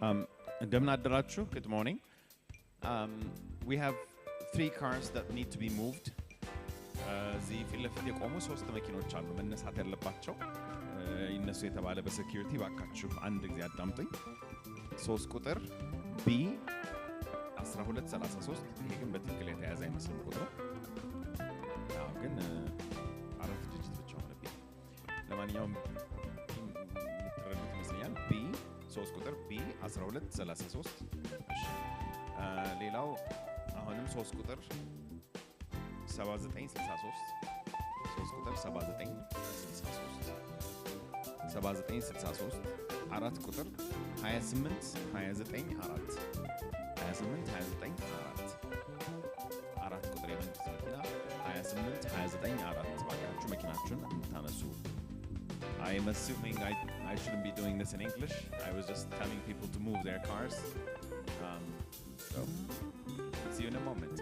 እንደምን አደራችሁ? Good morning. We have 3 cars that need to be moved. እዚህ ፊት ለፊት የቆሙ 3 መኪኖች አሉ መነሳት ያለባቸው። እነሱ የተባለ በሴኩሪቲ ባካችሁ አንድ ጊዜ አዳምጡኝ። 3 ቁጥር B 1233 ይሄ ግን በትክክል የተያዘ አይመስልም ቁጥሩ። አዎ ግን አራት ዲጂት ብቻ ሆነብኝ። ለማንኛውም ትረዱት ይመስለኛል። B 3 ቁጥር B 1233 እሺ ሌላው አሁንም 3 ቁጥር 7963 3 ቁጥር 7963 7963 4 ቁጥር 28 29 4 28 29 4 4 ቁጥር የመንግስት መኪና 28 29 4 ባካችሁ መኪናችሁን ታነሱ። I'm assuming I shouldn't be doing this in English. I was just telling people to move their cars. So, see you in a moment.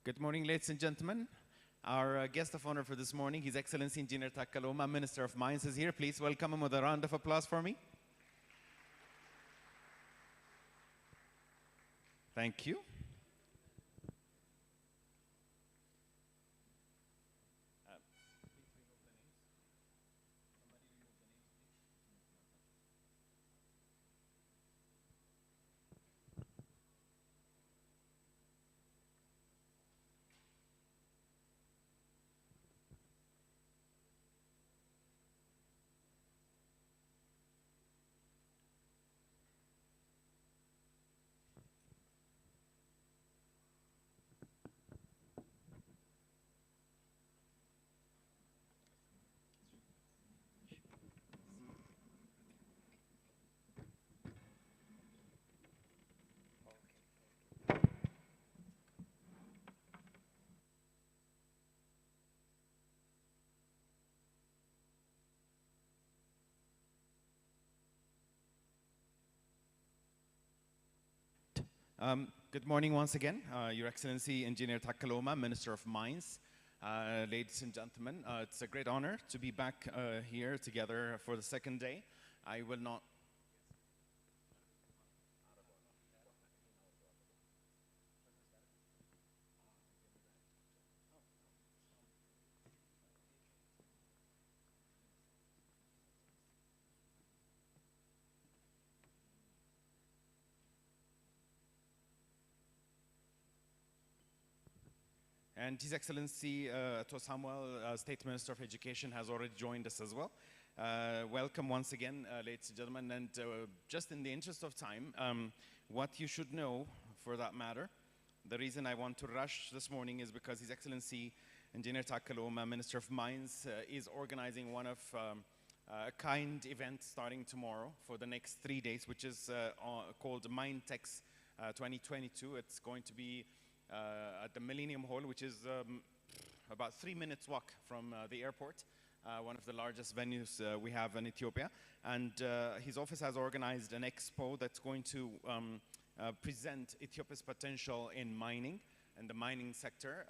Good morning, ladies and gentlemen. Our guest of honor for this morning, His Excellency Engineer Takaloma, Minister of Mines, is here. Please welcome him with a round of applause for me. Thank you. Good morning once again, Your Excellency Engineer Takaloma, Minister of Mines. Ladies and gentlemen, it's a great honor to be back here together for the second day. I will not And His Excellency To Samuel, State Minister of Education, has already joined us as well. Welcome once again, ladies and gentlemen. And just in the interest of time, what you should know, for that matter, the reason I want to rush this morning is because His Excellency Engineer Takaloma, Minister of Mines, is organizing one of a kind event starting tomorrow for the next 3 days, which is called MineTex 2022. It's going to be at the Millennium Hall, which is about 3 minutes walk from the airport, one of the largest venues we have in Ethiopia. And his office has organized an expo that's going to present Ethiopia's potential in mining and the mining sector.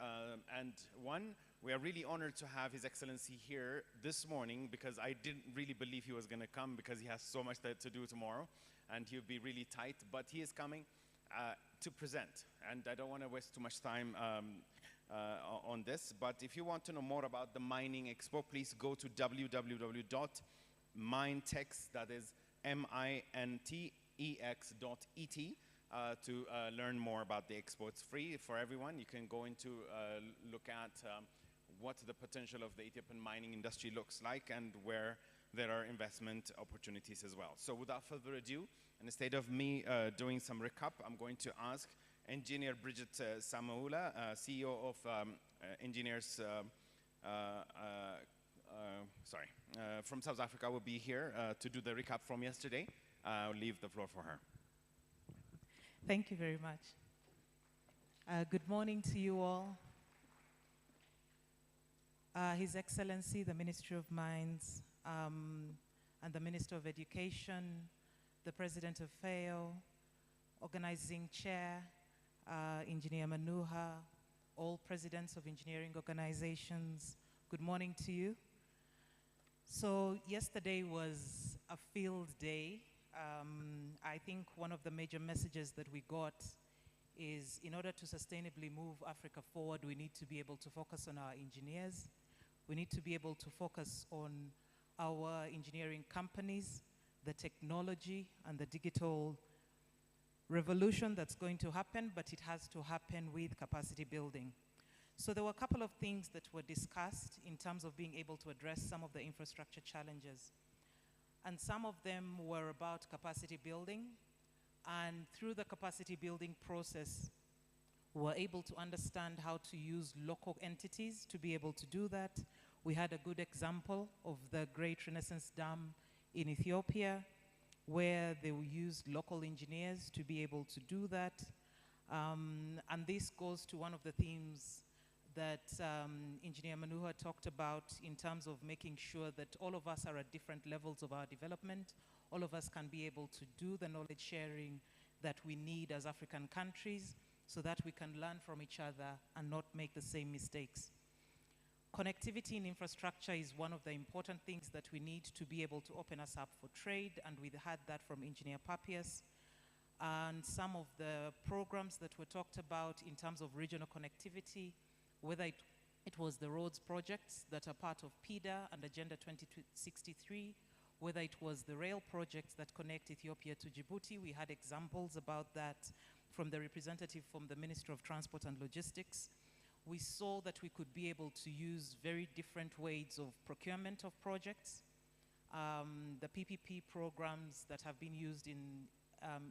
We are really honored to have His Excellency here this morning, because I didn't really believe he was going to come, because he has so much to do tomorrow and he'll be really tight, but he is coming to present, and I don't want to waste too much time on this, but if you want to know more about the Mining Expo, please go to www.mintex, that is mintex.et, to learn more about the expo. It's free for everyone. You can go into look at what the potential of the Ethiopian mining industry looks like and where there are investment opportunities as well. So without further ado, instead of me doing some recap, I'm going to ask Engineer Bridget Samaula, CEO of Engineers, from South Africa, will be here to do the recap from yesterday. I'll leave the floor for her. Thank you very much. Good morning to you all. His Excellency, the Ministry of Mines, and the Minister of Education, the President of FAO, Organizing Chair, Engineer Manuha, all presidents of engineering organizations, good morning to you. So yesterday was a field day. I think one of the major messages that we got is, in order to sustainably move Africa forward, we need to be able to focus on our engineers. We need to be able to focus on our engineering companies, the technology and the digital revolution that's going to happen, but it has to happen with capacity building. So there were a couple of things that were discussed in terms of being able to address some of the infrastructure challenges. And some of them were about capacity building. And through the capacity building process, we were able to understand how to use local entities to be able to do that. We had a good example of the Great Renaissance Dam in Ethiopia, where they used local engineers to be able to do that. And this goes to one of the themes that Engineer Manuha talked about in terms of making sure that all of us are at different levels of our development. All of us can be able to do the knowledge sharing that we need as African countries, so that we can learn from each other and not make the same mistakes. Connectivity in infrastructure is one of the important things that we need to be able to open us up for trade, and we had that from Engineer Papias. And some of the programs that were talked about in terms of regional connectivity, whether it was the roads projects that are part of PIDA and Agenda 2063, whether it was the rail projects that connect Ethiopia to Djibouti. We had examples about that from the representative from the Ministry of Transport and Logistics. We saw that we could be able to use very different ways of procurement of projects. The PPP programs that have been used in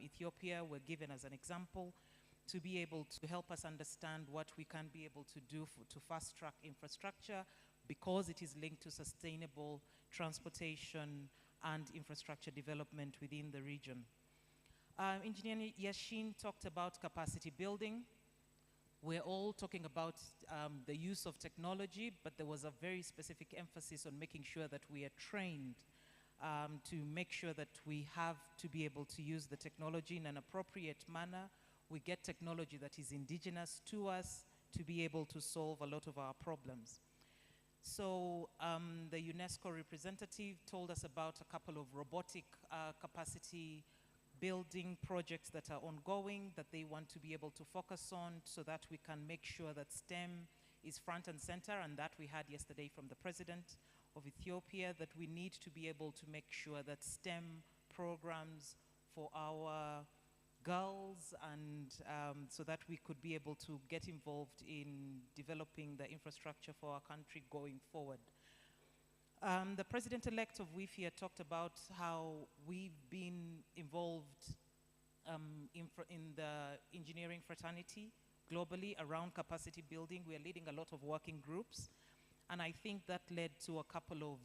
Ethiopia were given as an example to be able to help us understand what we can be able to do to fast-track infrastructure, because it is linked to sustainable transportation and infrastructure development within the region. Engineer Yashin talked about capacity building. We're all talking about the use of technology, but there was a very specific emphasis on making sure that we are trained to make sure that we have to be able to use the technology in an appropriate manner. We get technology that is indigenous to us to be able to solve a lot of our problems. So the UNESCO representative told us about a couple of robotic capacity building projects that are ongoing that they want to be able to focus on, so that we can make sure that STEM is front and center, and that we had yesterday from the president of Ethiopia, that we need to be able to make sure that STEM programs for our girls, and so that we could be able to get involved in developing the infrastructure for our country going forward. The president-elect of WIFIA talked about how we've been involved in the engineering fraternity globally around capacity building. We are leading a lot of working groups, and I think that led to a couple of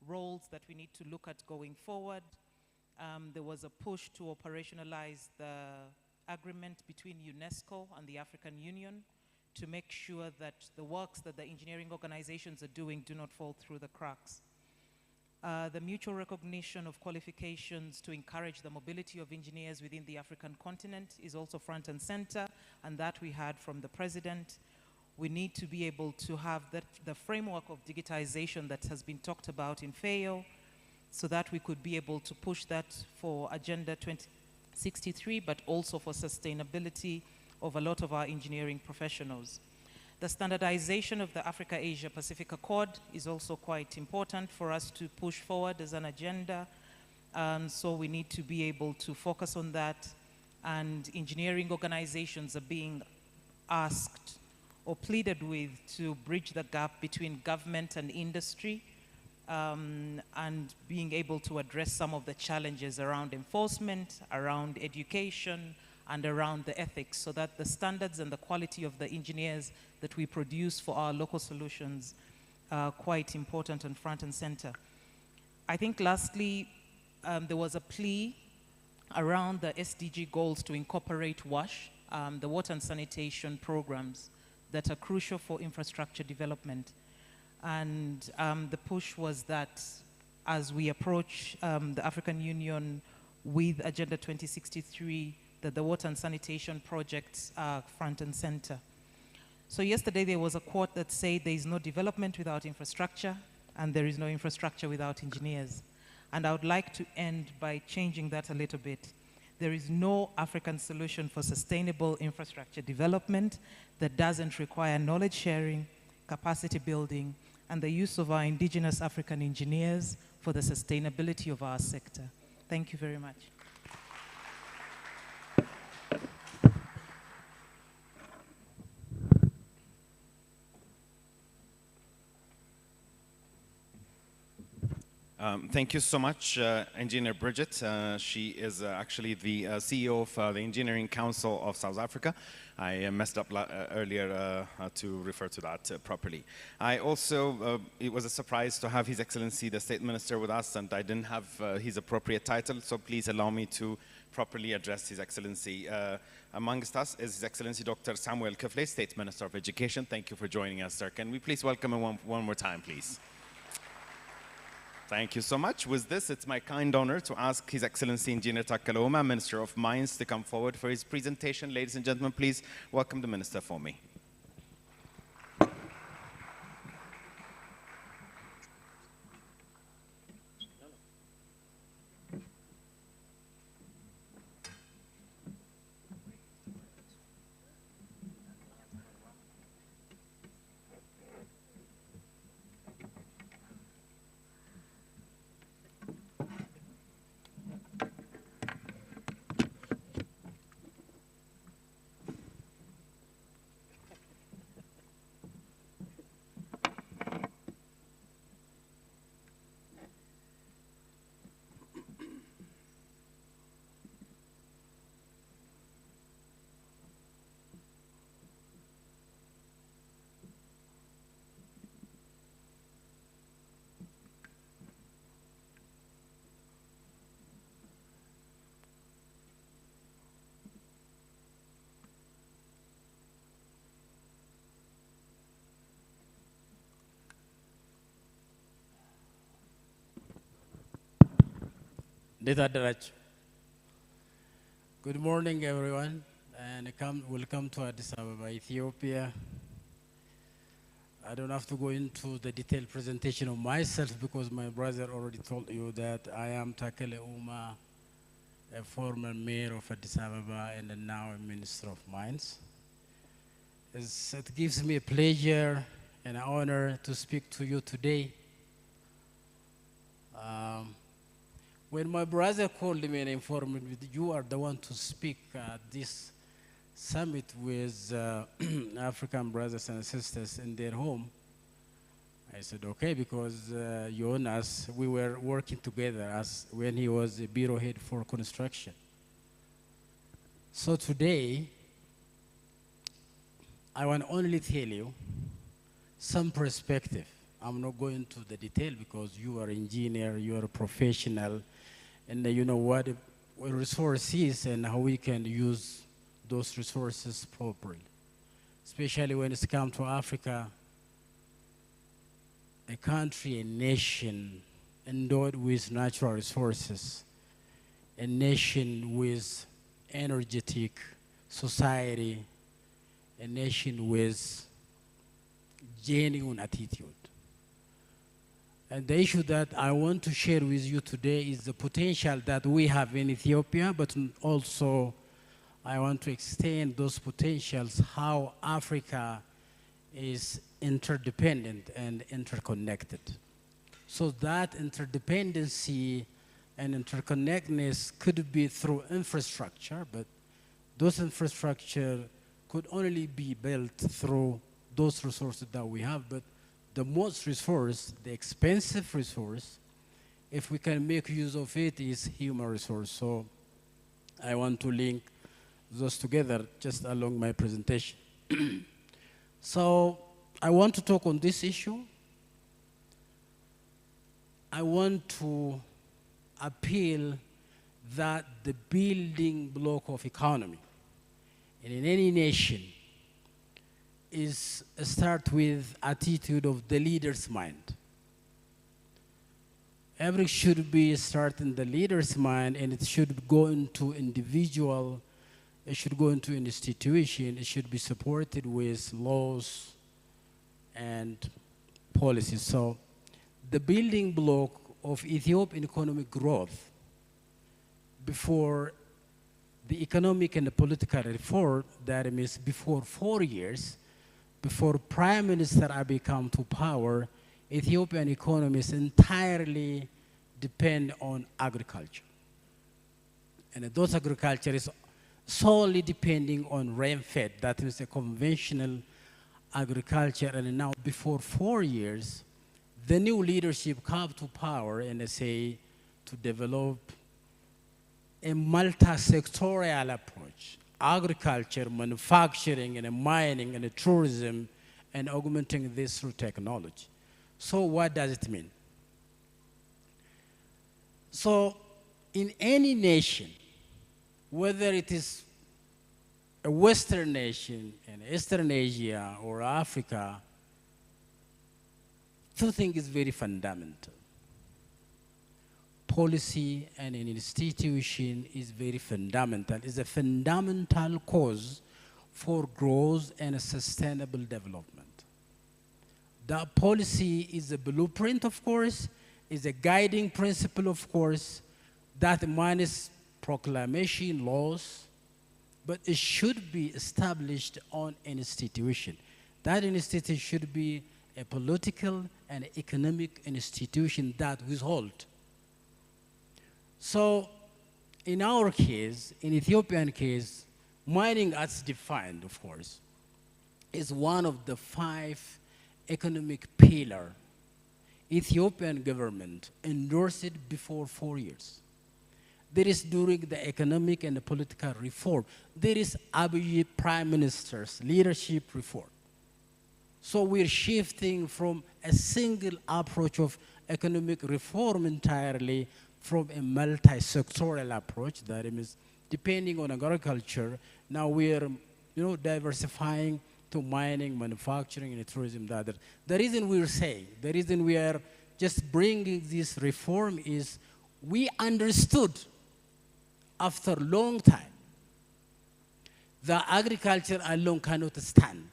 roles that we need to look at going forward. There was a push to operationalize the agreement between UNESCO and the African Union to make sure that the works that the engineering organizations are doing do not fall through the cracks. The mutual recognition of qualifications to encourage the mobility of engineers within the African continent is also front and center, and that we had from the president. We need to be able to have the framework of digitization that has been talked about in FAO, so that we could be able to push that for Agenda 2063, but also for sustainability of a lot of our engineering professionals. The standardization of the Africa-Asia-Pacific Accord is also quite important for us to push forward as an agenda. So we need to be able to focus on that. And engineering organizations are being asked or pleaded with to bridge the gap between government and industry, and being able to address some of the challenges around enforcement, around education, and around the ethics, so that the standards and the quality of the engineers that we produce for our local solutions are quite important and front and center. I think lastly, there was a plea around the SDG goals to incorporate WASH, the water and sanitation programs that are crucial for infrastructure development. And the push was that as we approach the African Union with Agenda 2063, that the water and sanitation projects are front and center. So yesterday there was a quote that said there is no development without infrastructure, and there is no infrastructure without engineers. And I would like to end by changing that a little bit. There is no African solution for sustainable infrastructure development that doesn't require knowledge sharing, capacity building, and the use of our indigenous African engineers for the sustainability of our sector. Thank you very much. Thank you so much, Engineer Bridget. She is actually the CEO of the Engineering Council of South Africa. I messed up earlier to refer to that properly. I also, it was a surprise to have His Excellency the State Minister with us, and I didn't have his appropriate title, so please allow me to properly address His Excellency. Amongst us is His Excellency Dr. Samuel Kifle, State Minister of Education. Thank you for joining us, sir. Can we please welcome him one more time, please? Thank you so much. With this, it's my kind honor to ask His Excellency Engineer Tackle Ouma, Minister of Mines, to come forward for his presentation. Ladies and gentlemen, please welcome the Minister for me. Good morning, everyone, and welcome to Addis Ababa, Ethiopia. I don't have to go into the detailed presentation of myself because my brother already told you that I am Takele Ouma, a former mayor of Addis Ababa and now a Minister of Mines. It gives me a pleasure and an honor to speak to you today. When my brother called me and informed me that you are the one to speak at this summit with African brothers and sisters in their home, I said, okay, because Jonas, we were working together as when he was a bureau head for construction. So today, I want only tell you some perspective. I'm not going to the detail because you are an engineer, you are a professional, and you know what resource is and how we can use those resources properly. Especially when it's come to Africa, a country, a nation endowed with natural resources, a nation with energetic society, a nation with genuine attitude. And the issue that I want to share with you today is the potential that we have in Ethiopia, but also I want to extend those potentials, how Africa is interdependent and interconnected. So that interdependency and interconnectedness could be through infrastructure, but those infrastructure could only be built through those resources that we have. But the most resource, the expensive resource, if we can make use of it, is human resource. So I want to link those together just along my presentation. So I want to talk on this issue. I want to appeal that the building block of economy in any nation is start with attitude of the leader's mind. Everything should be start in the leader's mind, and it should go into individual, it should go into institution, it should be supported with laws and policies. So the building block of Ethiopian economic growth before the economic and the political reform, that means before 4 years, before Prime Minister Abiy come to power, Ethiopian economies entirely depend on agriculture. And those agriculture is solely depending on rain-fed, that is a conventional agriculture. And now before 4 years, the new leadership come to power and they say to develop a multi-sectorial approach. Agriculture, manufacturing, and mining, and tourism, and augmenting this through technology. So what does it mean? So in any nation, whether it is a Western nation, in Eastern Asia, or Africa, two things is very fundamental. policy and an institution is very fundamental. It's a fundamental cause for growth and sustainable development. The policy is a blueprint, of course, is a guiding principle, of course, that minus proclamation laws, but it should be established on an institution. That institution should be a political and economic institution that withhold. So in our case, in Ethiopian case, mining as defined, of course, is one of the 5 economic pillars Ethiopian government endorsed it before 4 years. There is during the economic and the political reform. There is Abiy Prime Minister's leadership reform. So we're shifting from a single approach of economic reform entirely from a multi-sectoral approach, that means depending on agriculture. Now we're diversifying to mining, manufacturing, and tourism. The reason we're saying, the reason we are just bringing this reform is we understood after a long time that agriculture alone cannot stand.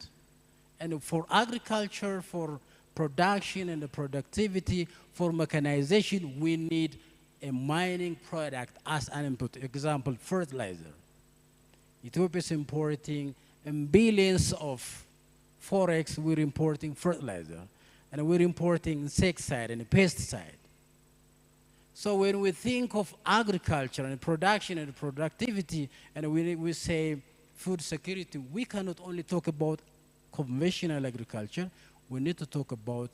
And for agriculture, for production and the productivity, for mechanization, we need a mining product as an input. Example, fertilizer. Ethiopia is importing billions of forex. We're importing fertilizer, and we're importing insecticide and pesticide. So when we think of agriculture and production and productivity, and we say food security, we cannot only talk about conventional agriculture. We need to talk about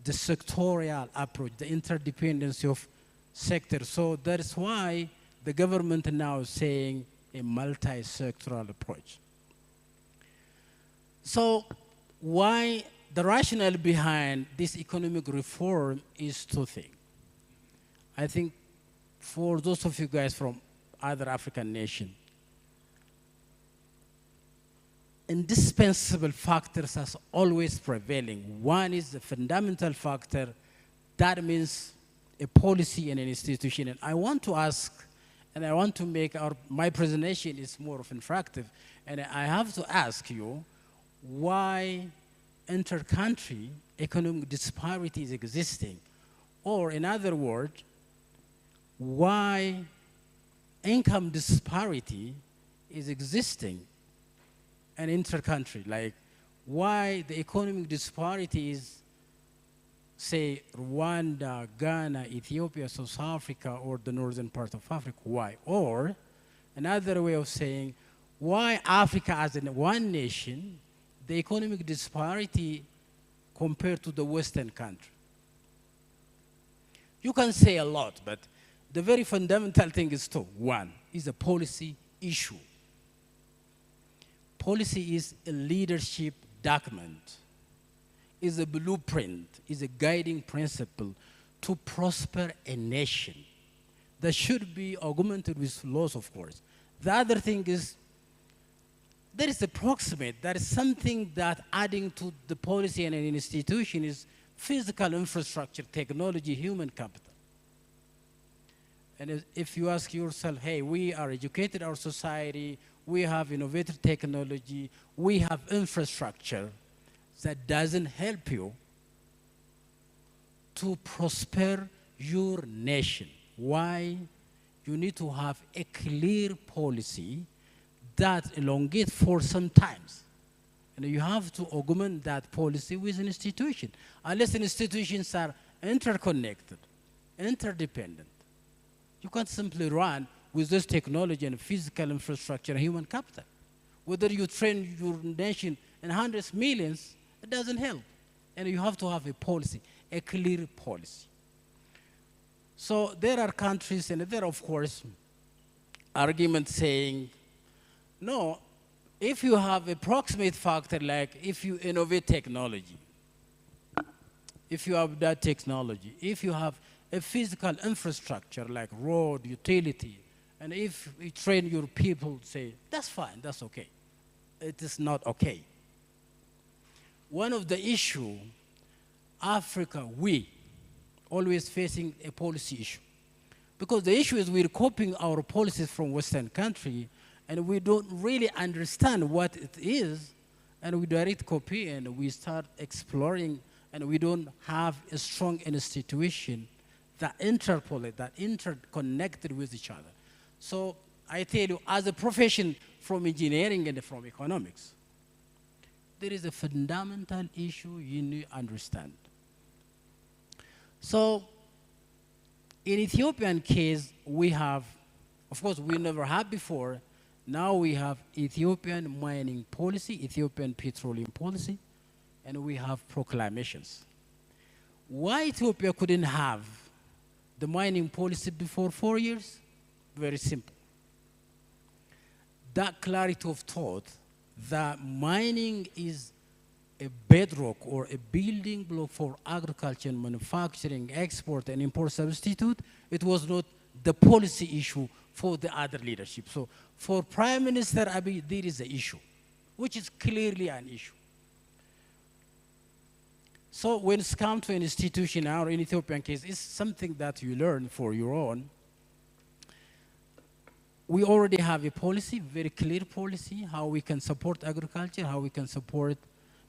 the sectorial approach, the interdependency of sectors. So that's why the government now is saying a multi-sectoral approach. So why the rationale behind this economic reform is 2 things. I think for those of you guys from other African nations, indispensable factors are always prevailing. One is the fundamental factor, that means a policy and an institution. And I want to ask, and I want to make my presentation is more of interactive, and I have to ask you why inter-country economic disparity is existing, or in other words, why income disparity is existing in inter-country, like why the economic disparity is, say, Rwanda, Ghana, Ethiopia, South Africa, or the northern part of Africa. Why? Or another way of saying, why Africa as in one nation, the economic disparity compared to the Western country? You can say a lot, but the very fundamental thing is 2. One is a policy issue. Policy is a leadership document, is a blueprint, is a guiding principle to prosper a nation that should be augmented with laws, of course. The other thing is there is a proximate, there is something that adding to the policy and an institution is physical infrastructure, technology, human capital. And if you ask yourself, hey, we are educated, our society, we have innovative technology, we have infrastructure that doesn't help you to prosper your nation. Why? You need to have a clear policy that elongates for some times. And you have to augment that policy with an institution. Unless institutions are interconnected, interdependent, you can't simply run with this technology and physical infrastructure and human capital. Whether you train your nation in hundreds of millions, it doesn't help. And you have to have a policy, a clear policy. So there are countries, and there are, of course, arguments saying, no, if you have a proximate factor, like if you innovate technology, if you have that technology, if you have a physical infrastructure like road, utility, and if you train your people, say, that's fine, that's okay. It is not okay. One of the issues, Africa, we always facing a policy issue. Because the issue is we're copying our policies from Western country, and we don't really understand what it is, and we direct copy, and we start exploring, and we don't have a strong institution that interpolate, that interconnected with each other. So I tell you, as a profession from engineering and from economics, there is a fundamental issue you need to understand. So in Ethiopian case, we have, of course, we never had before. Now we have Ethiopian mining policy, Ethiopian petroleum policy, and we have proclamations. Why Ethiopia couldn't have the mining policy before 4 years? Very simple. That clarity of thought that mining is a bedrock or a building block for agriculture, manufacturing, export, and import substitute, it was not the policy issue for the other leadership. So for Prime Minister Abiy, there is an issue, which is clearly an issue. So when it's come to an institution, or in Ethiopian case, it's something that you learn for your own. We already have a policy, very clear policy, how we can support agriculture, how we can support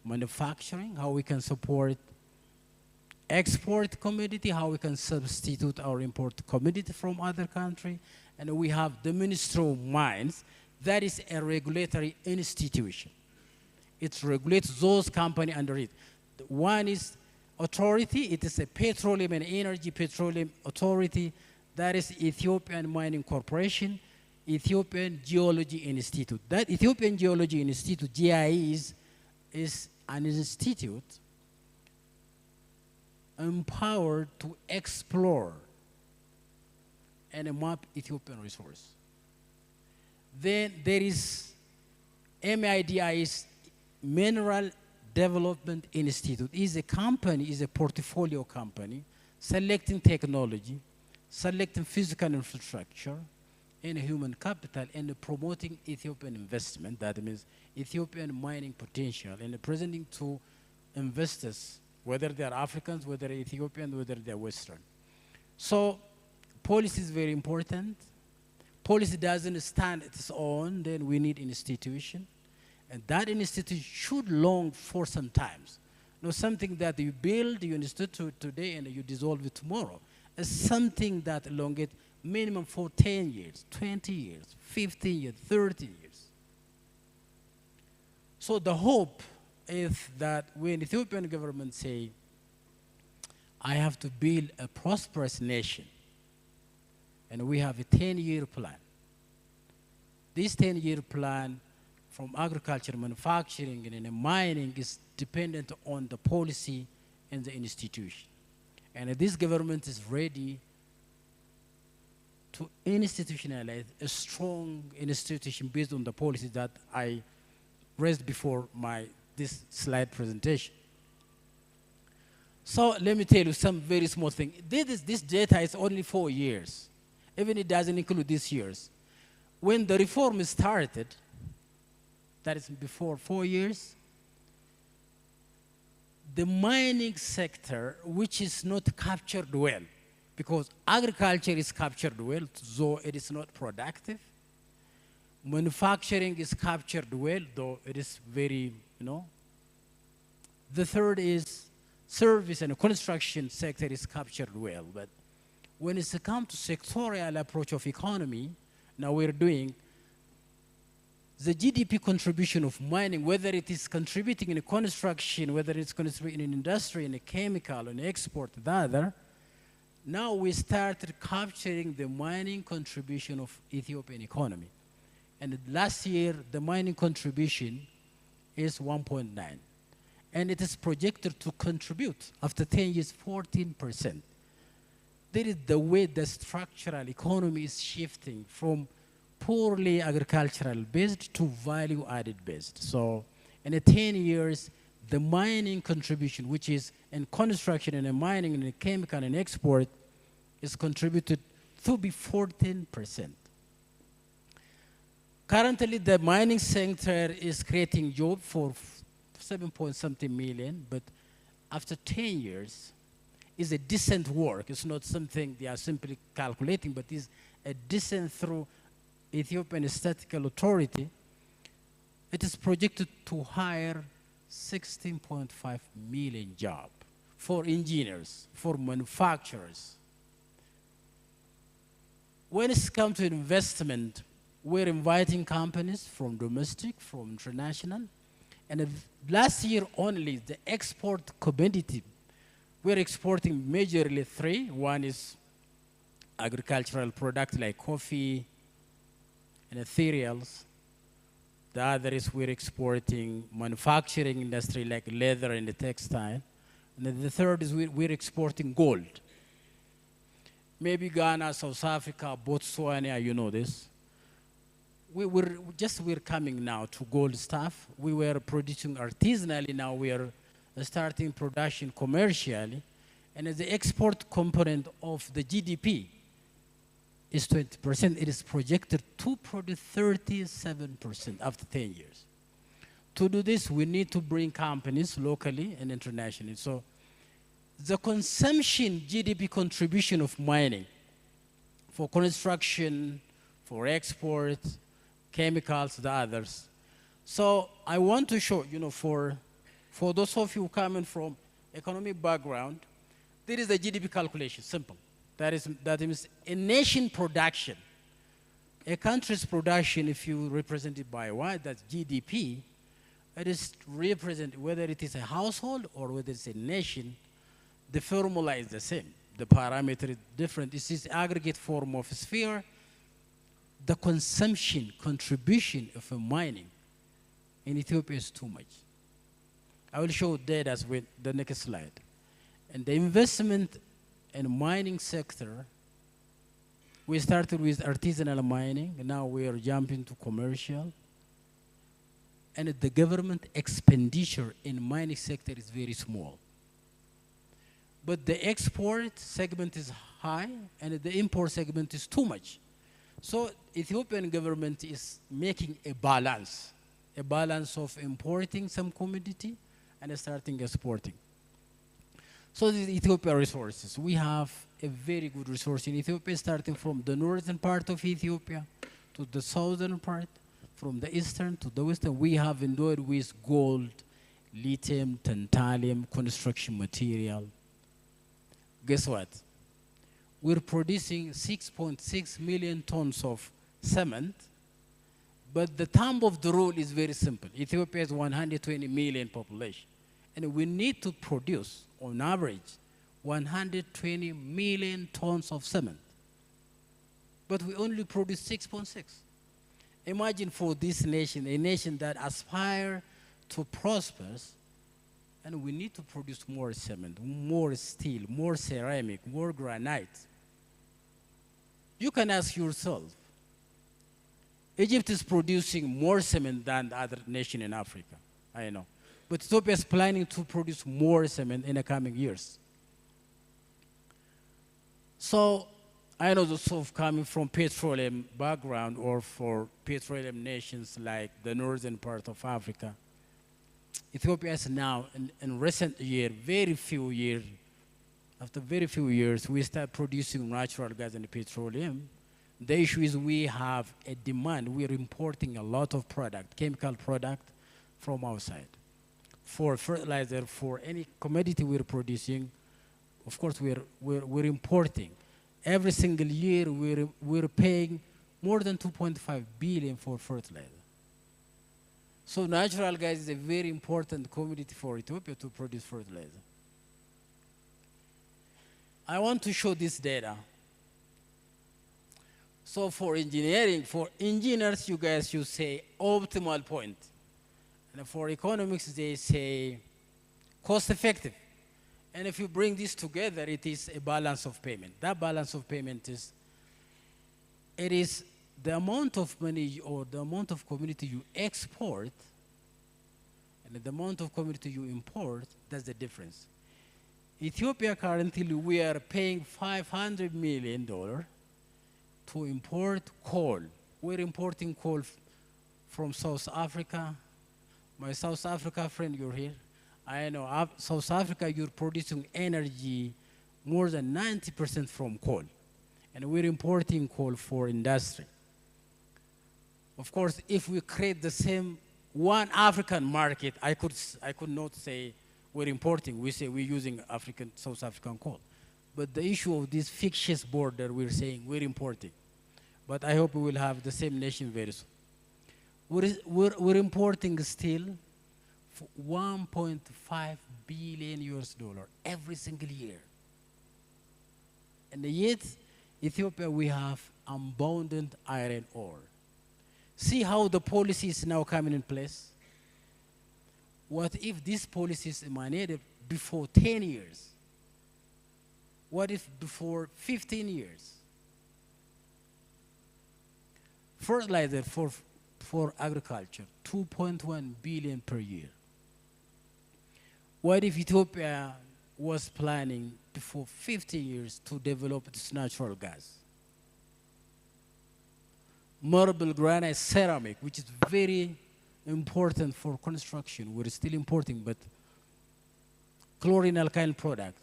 manufacturing, how we can support export commodity, how we can substitute our import commodity from other country. And we have the Ministry of Mines, that is a regulatory institution. It regulates those companies under it. One is authority, it is a petroleum and energy petroleum authority, that is Ethiopian Mining Corporation, Ethiopian Geology Institute. That Ethiopian Geology Institute, GIE, is an institute empowered to explore and map Ethiopian resource. Then there is MIDI's Mineral Development Institute. Is a company, is a portfolio company, selecting technology, selecting physical infrastructure, and human capital, and promoting Ethiopian investment. That means Ethiopian mining potential, and presenting to investors, whether they are Africans, whether they're Ethiopian, whether they're Western. So policy is very important. Policy doesn't stand on its own, then we need institution. And that institution should long for some times. Not something that you build, you institute today, and you dissolve it tomorrow. It's something that elongates minimum for 10 years, 20 years, 15 years, 30 years. So the hope is that when Ethiopian government say, I have to build a prosperous nation, and we have a 10-year plan. This 10-year plan from agriculture, manufacturing, and mining is dependent on the policy and the institution. And this government is ready to institutionalize a strong institution based on the policy that I raised before this slide presentation. So let me tell you some very small thing. This data is only 4 years. Even it doesn't include these years. When the reform started, that is before 4 years, the mining sector, which is not captured well, because agriculture is captured well, though it is not productive. Manufacturing is captured well, though it is very, The third is service and construction sector is captured well. But when it's come to sectorial approach of economy, now we're doing the GDP contribution of mining, whether it is contributing in construction, whether it's contributing in industry, in a chemical, in export, the other, now we started capturing the mining contribution of Ethiopian economy. And last year, the mining contribution is 1.9. And it is projected to contribute, after 10 years, 14%. That is the way the structural economy is shifting from poorly agricultural based to value added based. So in 10 years, the mining contribution, which is in construction and in mining and in chemical and export, is contributed to be 14%. Currently, the mining sector is creating jobs for 7 point something million, but after 10 years, is a decent work. It's not something they are simply calculating, but is a descent through Ethiopian Statistical Authority. It is projected to hire 16.5 million jobs for engineers, for manufacturers. When it comes to investment, we're inviting companies from domestic, from international, and last year only, the export commodity, we're exporting majorly three. One is agricultural products like coffee and cereals. The other is we're exporting manufacturing industry like leather and the textile. And then the third is we're exporting gold. Maybe Ghana, South Africa, Botswana, you know this. We're coming now to gold stuff. We were producing artisanally, now we are starting production commercially. And as the export component of the GDP is 20%, it is projected to produce 37% after 10 years. To do this, we need to bring companies locally and internationally. So the consumption GDP contribution of mining for construction, for export, chemicals, the others. So I want to show, for those of you coming from economic background, there is a GDP calculation, simple. That means a nation production. A country's production, if you represent it by Y, that's GDP, it is represented, whether it is a household or whether it's a nation, the formula is the same. The parameter is different. This is aggregate form of sphere. The consumption, contribution of a mining in Ethiopia is too much. I will show data with the next slide. And the investment in mining sector, we started with artisanal mining, and now we are jumping to commercial. And the government expenditure in mining sector is very small. But the export segment is high, and the import segment is too much. So Ethiopian government is making a balance of importing some commodity and starting exporting. So the Ethiopia resources, we have a very good resource in Ethiopia, starting from the northern part of Ethiopia to the southern part, from the eastern to the western. We have endowed with gold, lithium, tantalum, construction material. Guess what? We're producing 6.6 million tons of cement, but the thumb of the rule is very simple. Ethiopia has 120 million population, and we need to produce, on average, 120 million tons of cement. But we only produce 6.6. Imagine for this nation, a nation that aspires to prosper, and we need to produce more cement, more steel, more ceramic, more granite. You can ask yourself, Egypt is producing more cement than the other nation in Africa, I know. But Ethiopia is planning to produce more cement in the coming years. So I know those of coming from petroleum background or for petroleum nations like the northern part of Africa, Ethiopia is now, in recent year, after very few years, we start producing natural gas and petroleum. The issue is we have a demand. We're importing a lot of product, chemical product from outside. For fertilizer, for any commodity we're producing, of course, we're importing. Every single year, we're paying more than 2.5 billion for fertilizer. So natural gas is a very important commodity for Ethiopia to produce fertilizer. I want to show this data. So for engineering, for engineers, you guys, you say optimal point. And for economics, they say cost effective. And if you bring this together, it is a balance of payment. That balance of payment is, it is the amount of money or the amount of commodity you export and the amount of commodity you import, that's the difference. Ethiopia currently, we are paying $500 million to import coal. We're importing coal from South Africa. My South Africa friend, you're here. I know South Africa, you're producing energy more than 90% from coal. And we're importing coal for industry. Of course, if we create the same one African market, I could not say we're importing. We say we're using South African coal. But the issue of this fictitious border, we're saying we're importing. But I hope we will have the same nation very soon. We're importing still for 1.5 billion US dollar every single year. And yet, Ethiopia, we have abundant iron ore. See how the policy is now coming in place? What if these policies emanated before 10 years? What if before 15 years? Fertilizer for agriculture, 2.1 billion per year. What if Ethiopia was planning before 50 years to develop its natural gas? Marble, granite, ceramic, which is very important for construction. We're still importing, but chlorine alkyl products,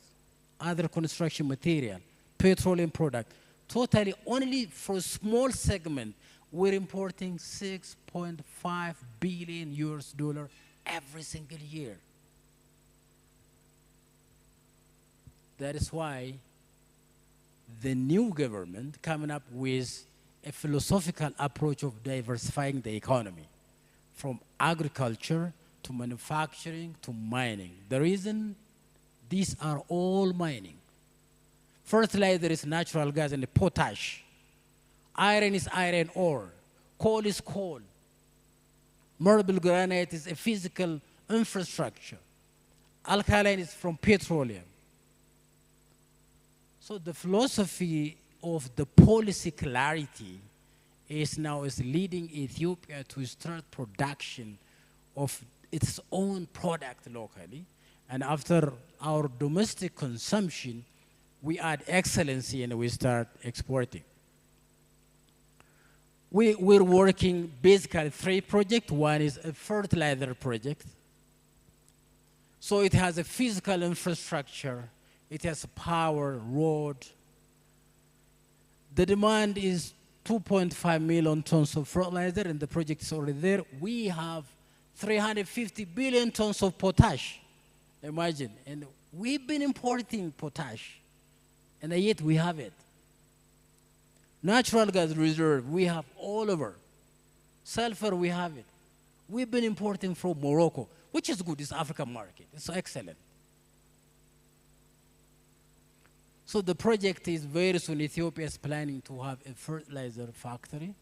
other construction material, petroleum product, totally only for a small segment, we're importing 6.5 billion US dollar every single year. That is why the new government coming up with a philosophical approach of diversifying the economy from agriculture to manufacturing to mining. The reason these are all mining. Fertilizer is natural gas and potash. Iron is iron ore. Coal is coal. Marble granite is a physical infrastructure. Alkaline is from petroleum. So the philosophy of the policy clarity is leading Ethiopia to start production of its own product locally. And after our domestic consumption, we add excellency and we start exporting. We're working basically 3 projects. One is a fertilizer project. So it has a physical infrastructure. It has power, road. The demand is 2.5 million tons of fertilizer, and the project is already there. We have 350 billion tons of potash. Imagine. And we've been importing potash, and yet we have it. Natural gas reserve, we have all over. Sulfur, we have it. We've been importing from Morocco, which is good. It's African market. It's excellent. So the project is very soon. Ethiopia is planning to have a fertilizer factory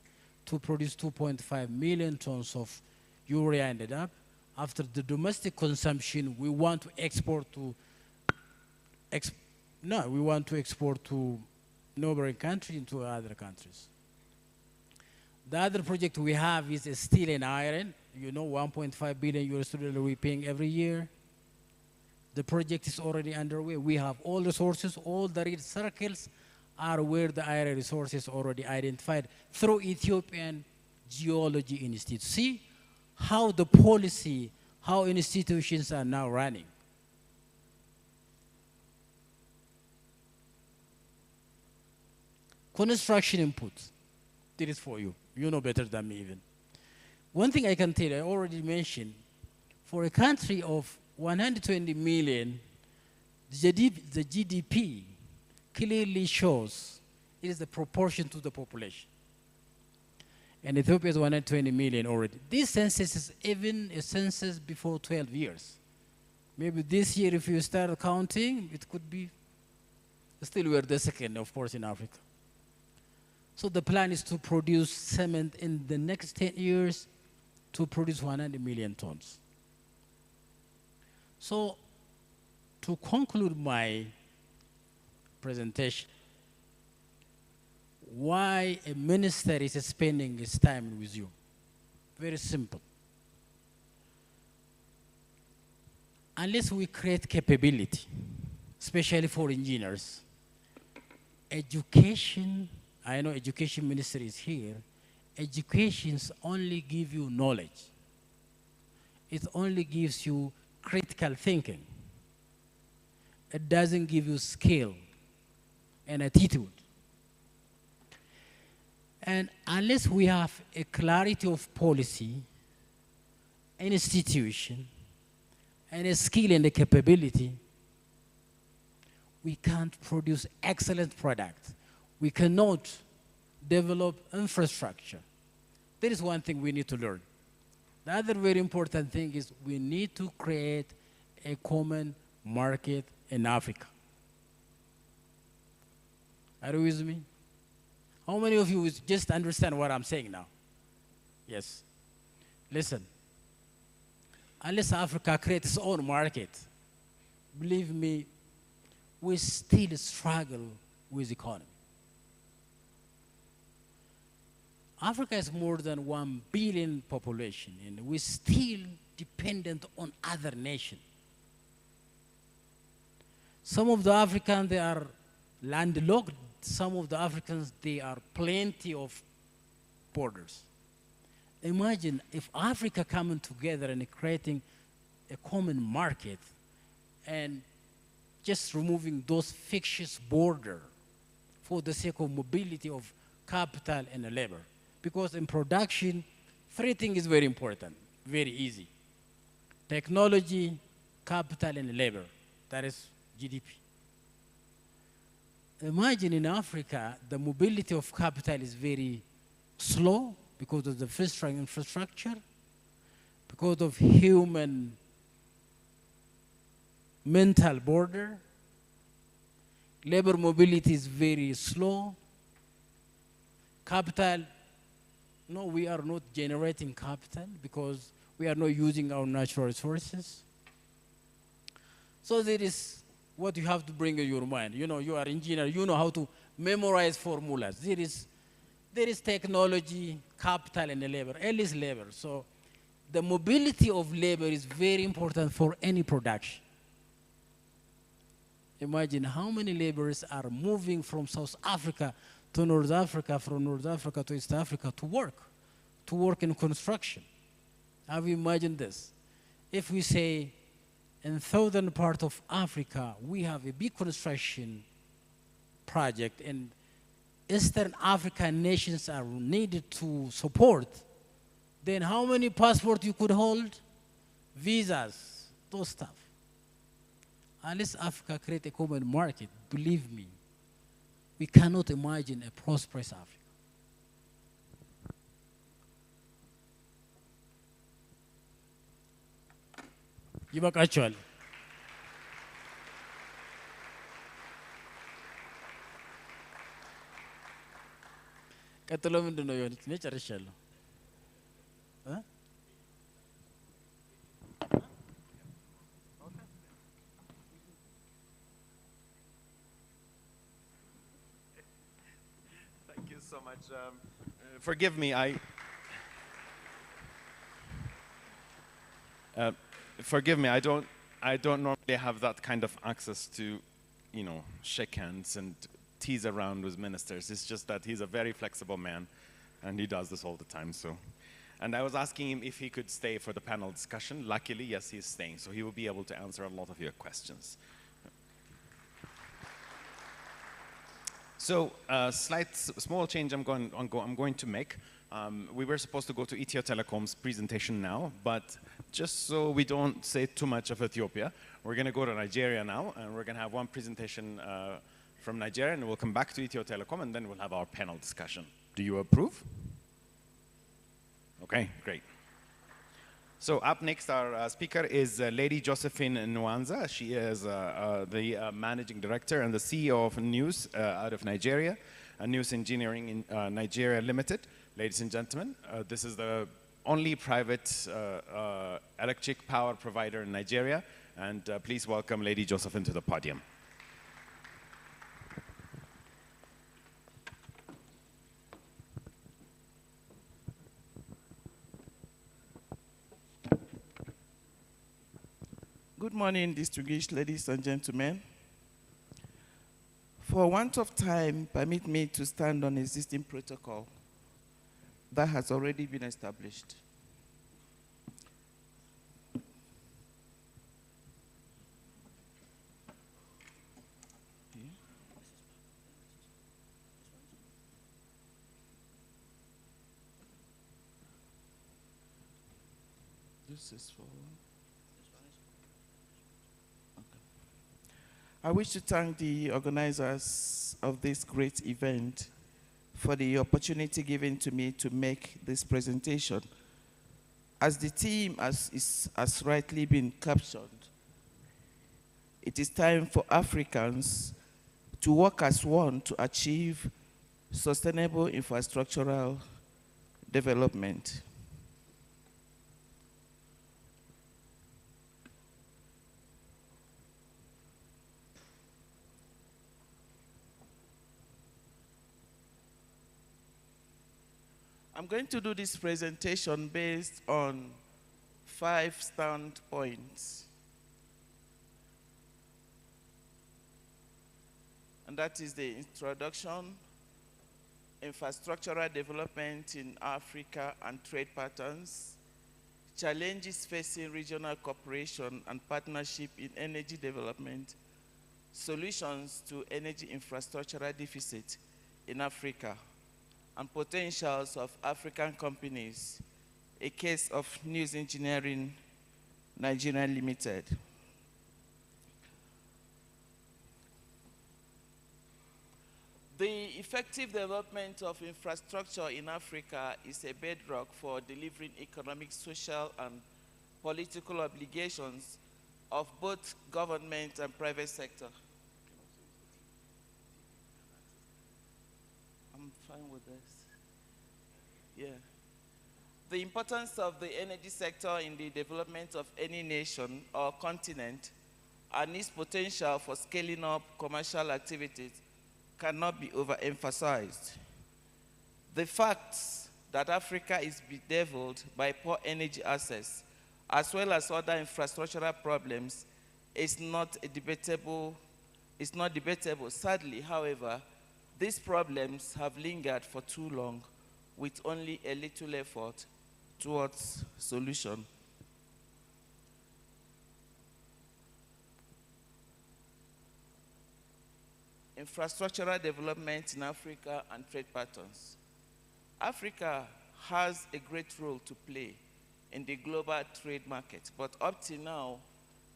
to produce 2.5 million tons of urea ended up. After the domestic consumption, we want to export to neighboring countries into other countries. The other project we have is steel and iron. 1.5 billion US dollar we're paying every year. The project is already underway. We have all resources. All the red circles are where the iron resources already identified through Ethiopian Geology Institute. See how the policy, how institutions are now running. Construction inputs. This is for you. You know better than me even. One thing I can tell you, I already mentioned, for a country of 120 million, the GDP clearly shows it is the proportion to the population. And Ethiopia is 120 million already. This census is even a census before 12 years. Maybe this year, if you start counting, it could be, still we're the second, of course, in Africa. So the plan is to produce cement in the next 10 years to produce 100 million tons. So to conclude my presentation, why a minister is spending his time with you? Very simple. Unless we create capability, especially for engineers, education, I know education minister is here, educations only give you knowledge. It only gives you critical thinking. It doesn't give you skill, and attitude. And unless we have a clarity of policy, an institution, and a skill and a capability, we can't produce excellent products. We cannot develop infrastructure. There is one thing we need to learn. The other very important thing is we need to create a common market in Africa. Are you with me? How many of you just understand what I'm saying now? Yes. Listen, unless Africa creates its own market, believe me, we still struggle with economy. Africa is more than 1 billion population, and we're still dependent on other nations. Some of the Africans, they are landlocked. Some of the Africans, they are plenty of borders. Imagine if Africa coming together and creating a common market and just removing those fictitious borders for the sake of mobility of capital and labor. Because in production, 3 things is very important, very easy. Technology, capital, and labor. That is GDP. Imagine in Africa, the mobility of capital is very slow because of the infrastructure, because of human mental border. Labor mobility is very slow. Capital, no, we are not generating capital because we are not using our natural resources. So there is what you have to bring in your mind. You know, you are an engineer, you know how to memorize formulas. There is technology, capital, and labor, at least labor. So the mobility of labor is very important for any production. Imagine how many laborers are moving from South Africa to North Africa, from North Africa to East Africa to work in construction. Have you imagined this? If we say in southern part of Africa, we have a big construction project and Eastern African nations are needed to support, then how many passports you could hold? Visas, those stuff. Unless Africa create a common market, believe me, we cannot imagine a prosperous Africa. ይበቃቸዋል። ቀጥሎ ምንድን ነው የሆነች? እኔ ጨርሻለሁ። Thank you so much. Forgive me, forgive me, I don't normally have that kind of access to, you know, shake hands and tease around with ministers. It's just that he's a very flexible man and he does this all the time. So, and I was asking him if he could stay for the panel discussion. Luckily, yes, he's staying. So he will be able to answer a lot of your questions. So, small change I'm going to make. We were supposed to go to Ethio Telecom's presentation now, but just so we don't say too much of Ethiopia, we're going to go to Nigeria now, and we're going to have one presentation from Nigeria, and we'll come back to Ethio Telecom, and then we'll have our panel discussion. Do you approve? Okay, great. So up next, our speaker is Lady Josephine Nwanza. She is the Managing Director and the CEO of News out of Nigeria, News Engineering in Nigeria Limited. Ladies and gentlemen, this is the only private electric power provider in Nigeria, and please welcome Lady Josephine to the podium. Good morning, distinguished ladies and gentlemen. For want of time, permit me to stand on existing protocol that has already been established. This is for. I wish to thank the organizers of this great event for the opportunity given to me to make this presentation. As the theme has rightly been captured, it is time for Africans to work as one to achieve sustainable infrastructural development. I'm going to do this presentation based on 5 standpoints. And that is the introduction, infrastructural development in Africa and trade patterns, challenges facing regional cooperation and partnership in energy development, solutions to energy infrastructural deficit in Africa, and potentials of African companies, a case of News Engineering Nigeria Limited. The effective development of infrastructure in Africa is a bedrock for delivering economic, social, and political obligations of both government and private sector. I'm fine with this. Yeah. The importance of the energy sector in the development of any nation or continent and its potential for scaling up commercial activities cannot be overemphasized. The fact that Africa is bedeviled by poor energy access, as well as other infrastructural problems, is not debatable. Sadly, however, these problems have lingered for too long with only a little effort towards solution. Infrastructural development in Africa and trade patterns. Africa has a great role to play in the global trade market, but up till now,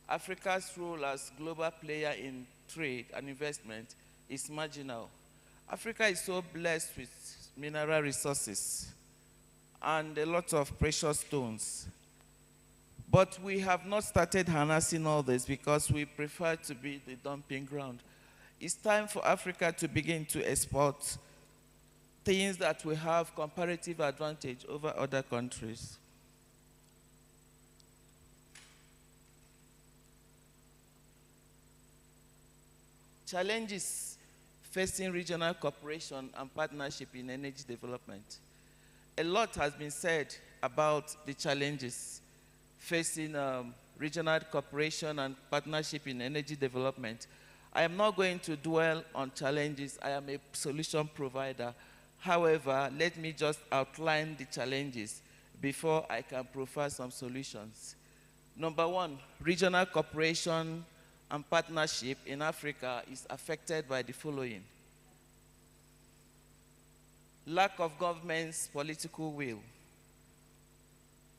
Africa's role as global player in trade and investment is marginal. Africa is so blessed with mineral resources and a lot of precious stones. But we have not started harnessing all this because we prefer to be the dumping ground. It's time for Africa to begin to export things that will have comparative advantage over other countries. Challenges facing regional cooperation and partnership in energy development. A lot has been said about the challenges facing regional cooperation and partnership in energy development. I am not going to dwell on challenges. I am a solution provider. However, let me just outline the challenges before I can provide some solutions. Number one, regional cooperation and partnership in Africa is affected by the following: lack of government's political will,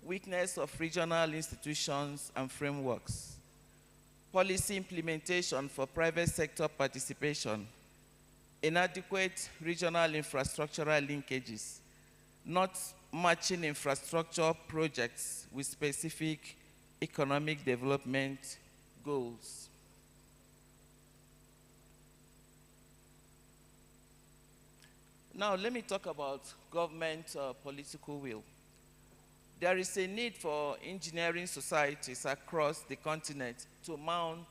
weakness of regional institutions and frameworks, policy implementation for private sector participation, inadequate regional infrastructural linkages, not matching infrastructure projects with specific economic development goals. Now, let me talk about government political will. There is a need for engineering societies across the continent to mount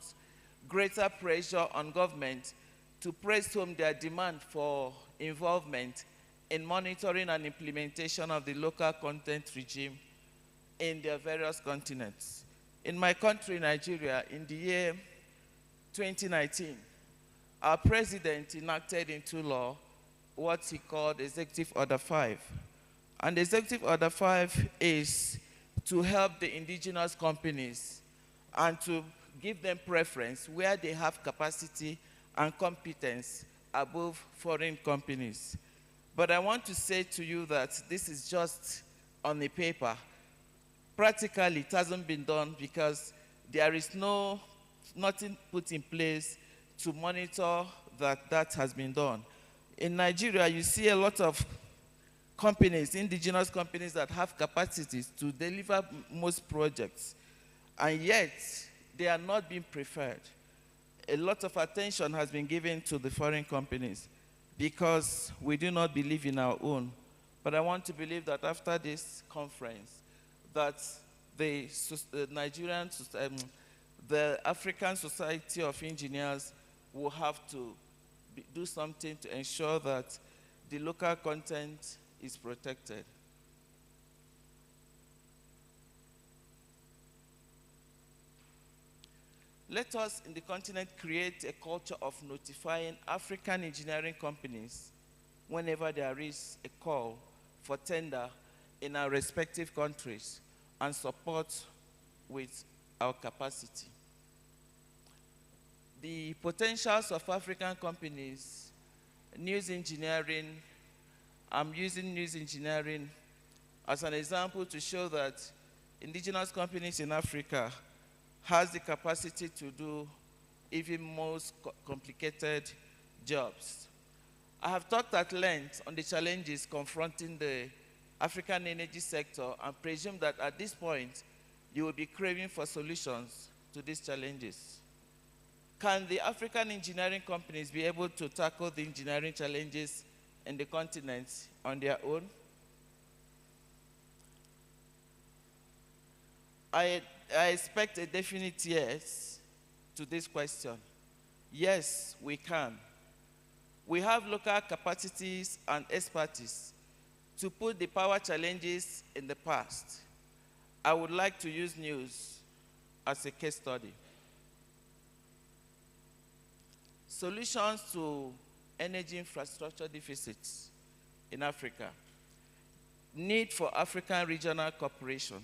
greater pressure on government to press home their demand for involvement in monitoring and implementation of the local content regime in their various continents. In my country, Nigeria, in the year 2019, our president enacted into law what he called Executive Order 5. And Executive Order 5 is to help the indigenous companies and to give them preference where they have capacity and competence above foreign companies. But I want to say to you that this is just on the paper. practically it hasn't been done because there is nothing put in place to monitor that has been done. In Nigeria, you see a lot of companies, indigenous companies that have capacities to deliver most projects, and yet they are not being preferred. A lot of attention has been given to the foreign companies because we do not believe in our own. But I want to believe that after this conference, that the African Society of Engineers will have to do something to ensure that the local content is protected. Let us in the continent create a culture of notifying African engineering companies whenever there is a call for tender in our respective countries and support with our capacity. The potentials of African companies, news engineering, I'm using news engineering as an example to show that indigenous companies in Africa has the capacity to do even most complicated jobs. I have talked at length on the challenges confronting the African energy sector and presume that at this point, you will be craving for solutions to these challenges. Can the African engineering companies be able to tackle the engineering challenges in the continent on their own? I expect a definite yes to this question. Yes, we can. We have local capacities and expertise to put the power challenges in the past. I would like to use news as a case study. Solutions to energy infrastructure deficits in Africa. Need for African regional cooperation.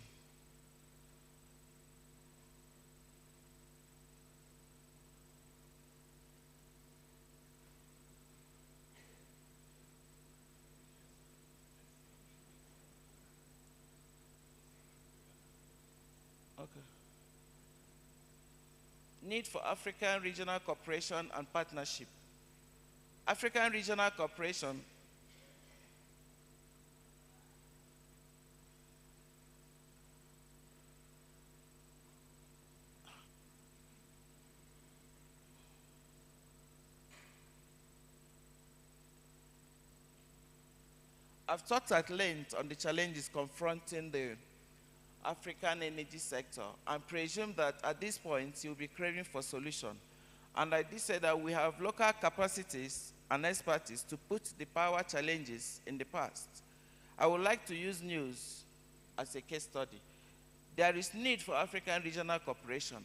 Need for African regional cooperation and partnership. African regional cooperation I've talked at length on the challenges confronting the African energy sector and presume that at this point you'll be craving for solution. And I did say that we have local capacities and expertise to put the power challenges in the past. I would like to use news as a case study. There is need for African regional cooperation.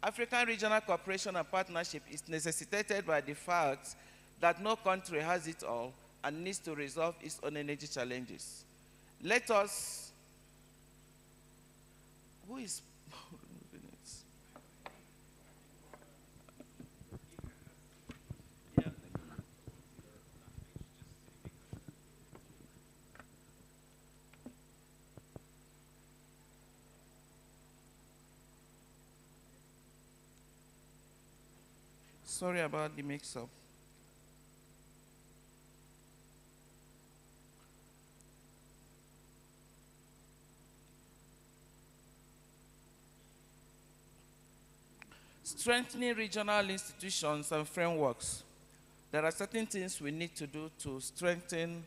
African regional cooperation and partnership is necessitated by the fact that no country has it all and needs to resolve its own energy challenges. Let us Who is removing it? Yeah. Sorry about the mix-up. Strengthening regional institutions and frameworks. There are certain things we need to do to strengthen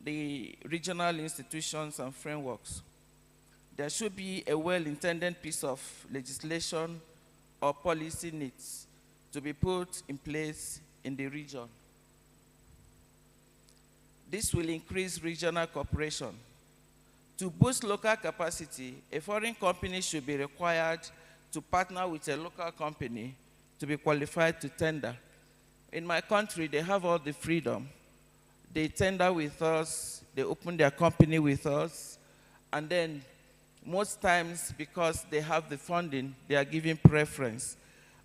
the regional institutions and frameworks. There should be a well-intended piece of legislation or policy needs to be put in place in the region. This will increase regional cooperation. To boost local capacity, a foreign company should be required to partner with a local company to be qualified to tender. In my country, they have all the freedom. They tender with us, they open their company with us, and then most times, because they have the funding, they are given preference.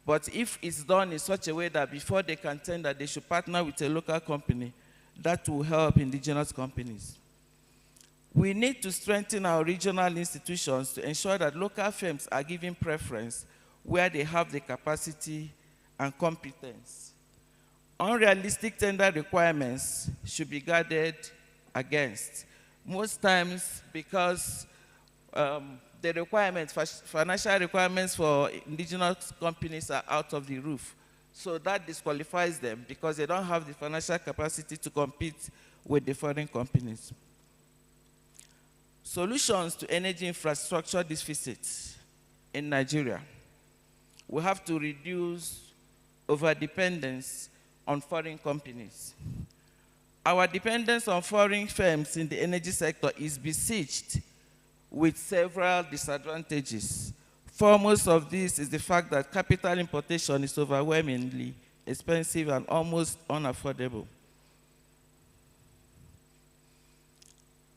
But if it's done in such a way that before they can tender, they should partner with a local company, that will help indigenous companies. We need to strengthen our regional institutions to ensure that local firms are given preference where they have the capacity and competence. Unrealistic tender requirements should be guarded against. Most times because the requirements, financial requirements for indigenous companies are out of the roof. So that disqualifies them because they don't have the financial capacity to compete with the foreign companies. Solutions to energy infrastructure deficits in Nigeria. We have to reduce overdependence on foreign companies. Our dependence on foreign firms in the energy sector is besieged with several disadvantages. Foremost of this is the fact that capital importation is overwhelmingly expensive and almost unaffordable.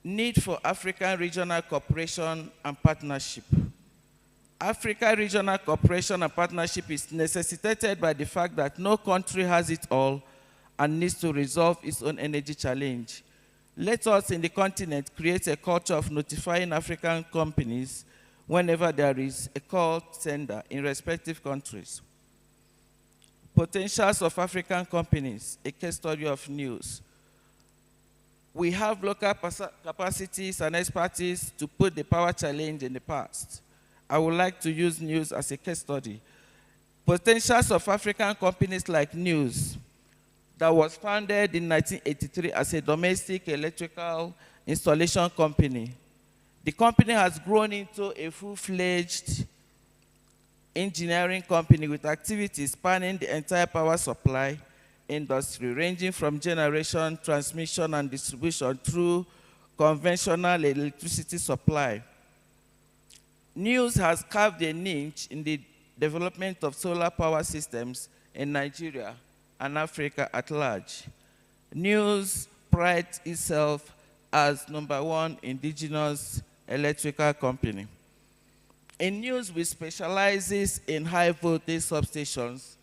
Need for African regional cooperation and partnership. Africa regional cooperation and partnership is necessitated by the fact that no country has it all and needs to resolve its own energy challenge. Let us in the continent create a culture of notifying African companies whenever there is a call tender in respective countries. Potentials of African companies, a case study of news. We have local capacities and expertise to put the power challenge in the past. I would like to use news as a case study. Potentials of African companies like News, that was founded in 1983 as a domestic electrical installation company. The company has grown into a full-fledged engineering company with activities spanning the entire power supply industry, ranging from generation, transmission, and distribution through conventional electricity supply. News has carved a niche in the development of solar power systems in Nigeria and Africa at large. News prides itself as #1 indigenous electrical company. In News, we specializes in high voltage substations,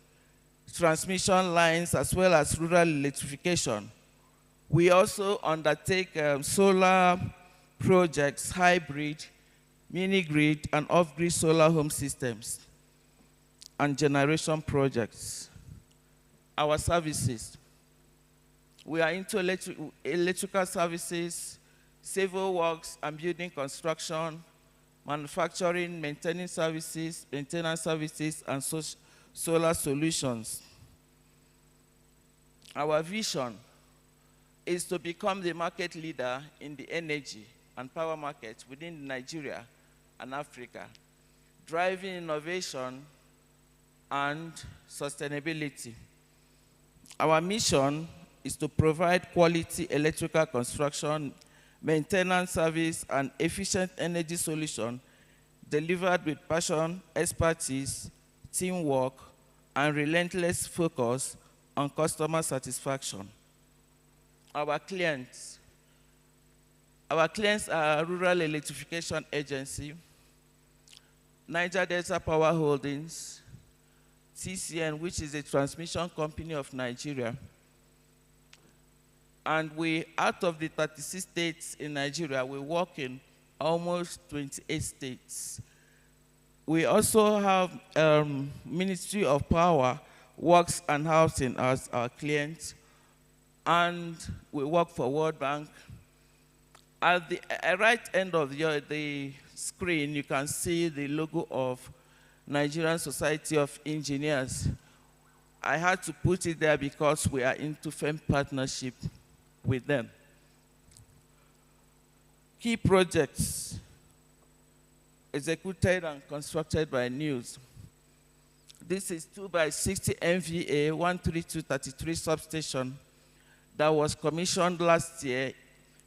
transmission lines, as well as rural electrification. We also undertake solar projects, hybrid, mini-grid, and off-grid solar home systems, and generation projects. Our services. We are into electrical services, civil works and building construction, manufacturing, maintenance services, and solar solutions. Our vision is to become the market leader in the energy and power market within Nigeria and Africa, driving innovation and sustainability. Our mission is to provide quality electrical construction, maintenance service, and efficient energy solution delivered with passion, expertise, teamwork, and relentless focus on customer satisfaction. Our clients are Rural Electrification Agency, Niger Delta Power Holdings, TCN, which is a transmission company of Nigeria. And we, out of the 36 states in Nigeria, we work in almost 28 states. We also have Ministry of Power, Works and Housing as our clients, and we work for World Bank. At the right end of the screen, you can see the logo of Nigerian Society of Engineers. I had to put it there because we are into firm partnership with them. Key projects executed and constructed by News. This is 2x60 MVA 13233 substation that was commissioned last year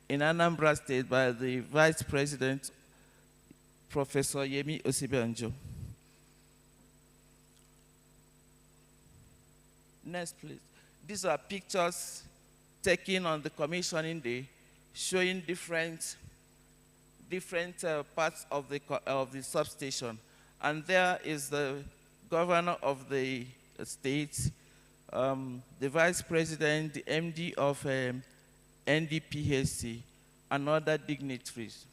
in Anambra State by the Vice President, Professor Yemi Osibanjo. Next, please. These are pictures taken on the commissioning day, showing different parts of the substation. And there is the governor of the state, the vice president, the MD of NDPHC, and other dignitaries.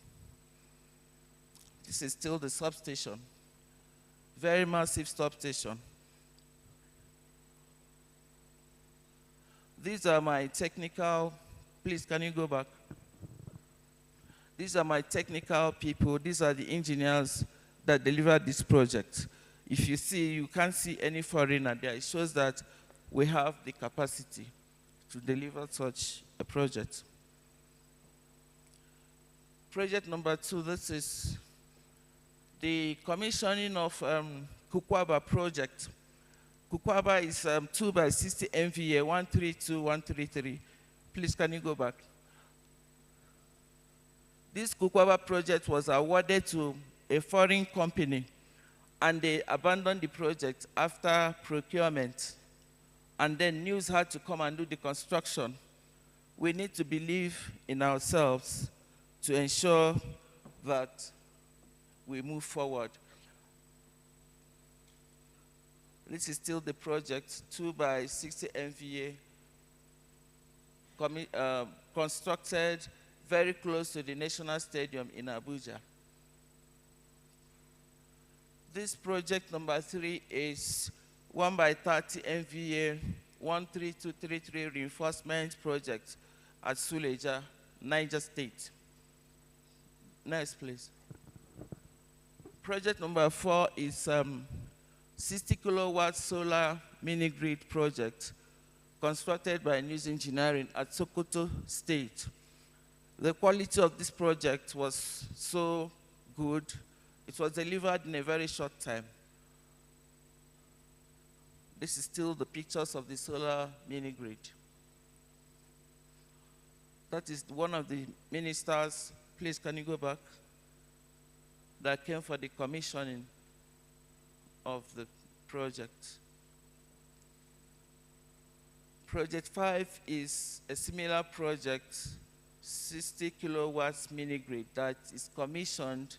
This is still the substation. Very massive substation. These are my technical, please can you go back? These are my technical people. These are the engineers that delivered this project. If you see, you can't see any foreigner there. It shows that we have the capacity to deliver such a project. Project number 2, this is the commissioning of Kukwaba project. Kukwaba is 2 by 60 MVA, 132133. Please, can you go back? This Kukwaba project was awarded to a foreign company, and they abandoned the project after procurement. And then news had to come and do the construction. We need to believe in ourselves to ensure that we move forward. This is still the project, 2 by 60 MVA, constructed very close to the National Stadium in Abuja. This project number 3 is 1 by 30 MVA, 13233 reinforcement project at Suleja, Niger State. Next, please. Project number 4 is 60 kilowatt solar mini grid project constructed by News Engineering at Sokoto State. The quality of this project was so good, it was delivered in a very short time. This is still the pictures of the solar mini grid. That is one of the ministers, please can you go back, that came for the commissioning of the project. Project 5 is a similar project, 60 kilowatts mini grid that is commissioned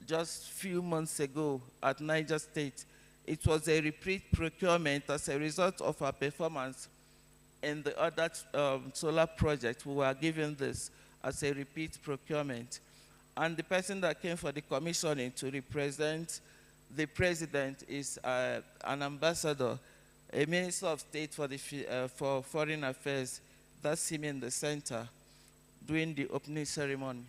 just a few months ago at Niger State. It was a repeat procurement as a result of our performance in the other solar project. We were given this as a repeat procurement. And the person that came for the commissioning to represent the president is an ambassador, a minister of state for foreign affairs. That's him in the center doing the opening ceremony.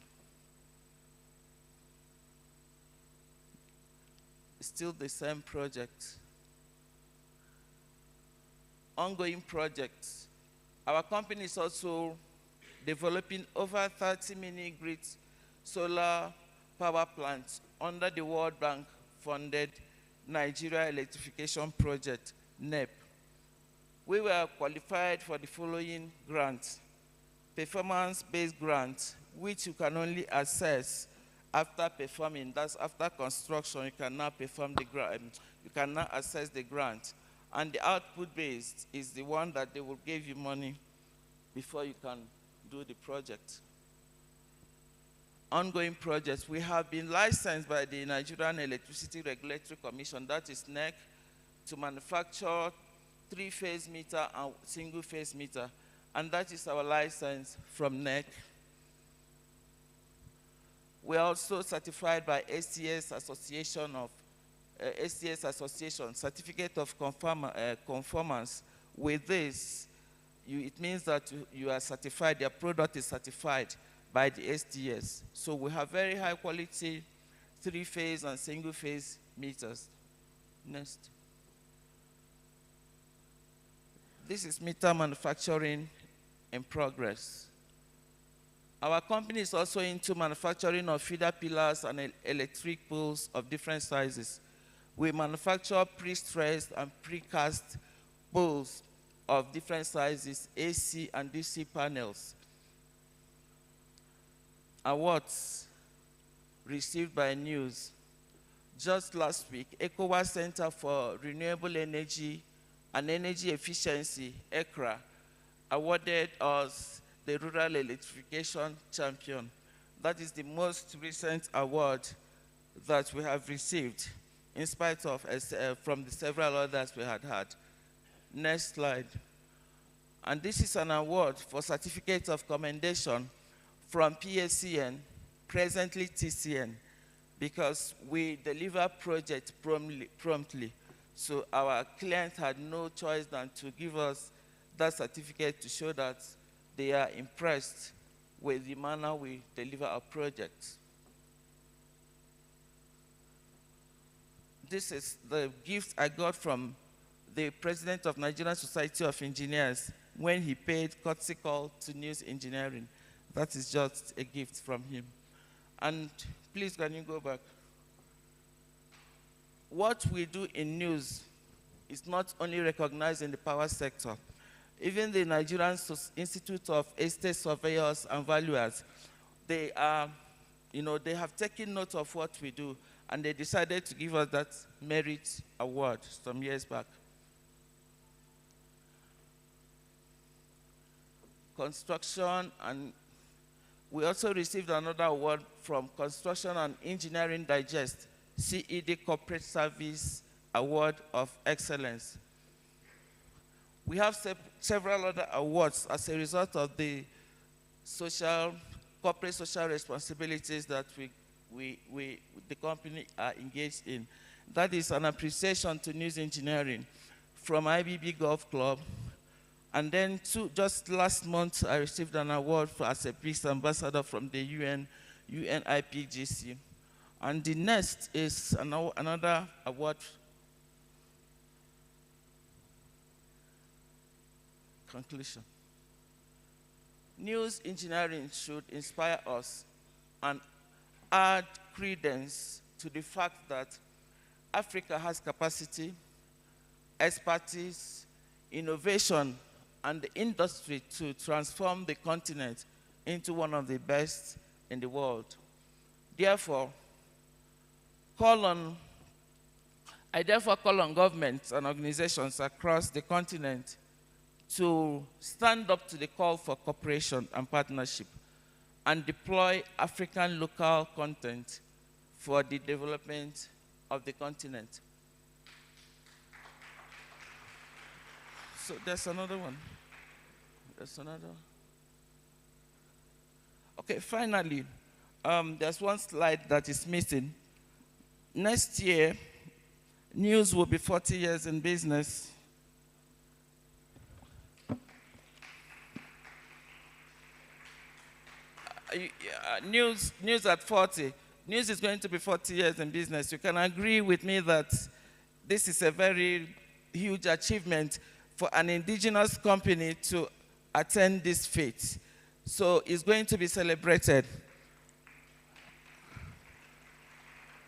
Still the same project. Ongoing projects. Our company is also developing over 30 mini grid solar power plants under the World Bank funded Nigeria Electrification Project, NEP. We were qualified for the following grants: performance-based grants, which you can only access after performing. That's after construction, you can now perform the grant, you can now access the grant. And the output-based is the one that they will give you money before you can do the project. Ongoing projects. We have been licensed by the Nigerian Electricity Regulatory Commission, that is NEC, to manufacture 3-phase meter and single-phase meter. And that is our license from NEC. We are also certified by STS Association, Certificate of Conformance. With this, it means that you are certified, your product is certified by the STS. So we have very high quality 3-phase and single-phase meters. Next. This is meter manufacturing in progress. Our company is also into manufacturing of feeder pillars and electric poles of different sizes. We manufacture pre-stressed and pre-cast poles of different sizes, AC and DC panels. Awards received by news. Just last week, ECOWAS Center for Renewable Energy and Energy Efficiency, ECRA, awarded us the Rural Electrification Champion. That is the most recent award that we have received, in spite of from the several others we had had. Next slide. And this is an award for certificate of commendation from PACN, presently TCN, because we deliver projects promptly. So our client had no choice than to give us that certificate to show that they are impressed with the manner we deliver our projects. This is the gift I got from the president of Nigerian Society of Engineers when he paid courtesy call to News Engineering. That is just a gift from him. And please, can you go back? What we do in news is not only recognized in the power sector. Even the Nigerian Institute of Estate Surveyors and Valuers, they have taken note of what we do, and they decided to give us that merit award some years back. Construction, and we also received another award from Construction and Engineering Digest, CED Corporate Service Award of Excellence. We have several other awards as a result of the corporate social responsibilities that the company are engaged in. That is an appreciation to News Engineering from IBB Golf Club. And then just last month, I received an award as a peace ambassador from the UNIPGC. And the next is another award. Conclusion. News engineering should inspire us and add credence to the fact that Africa has capacity, expertise, innovation, and the industry to transform the continent into one of the best in the world. Therefore, I therefore call on governments and organizations across the continent to stand up to the call for cooperation and partnership and deploy African local content for the development of the continent. So there's another one. There's another. Okay, finally, there's one slide that is missing. Next year, news will be 40 years in business. News at 40. News is going to be 40 years in business. You can agree with me that this is a very huge achievement for an indigenous company to attend this feat. So it's going to be celebrated.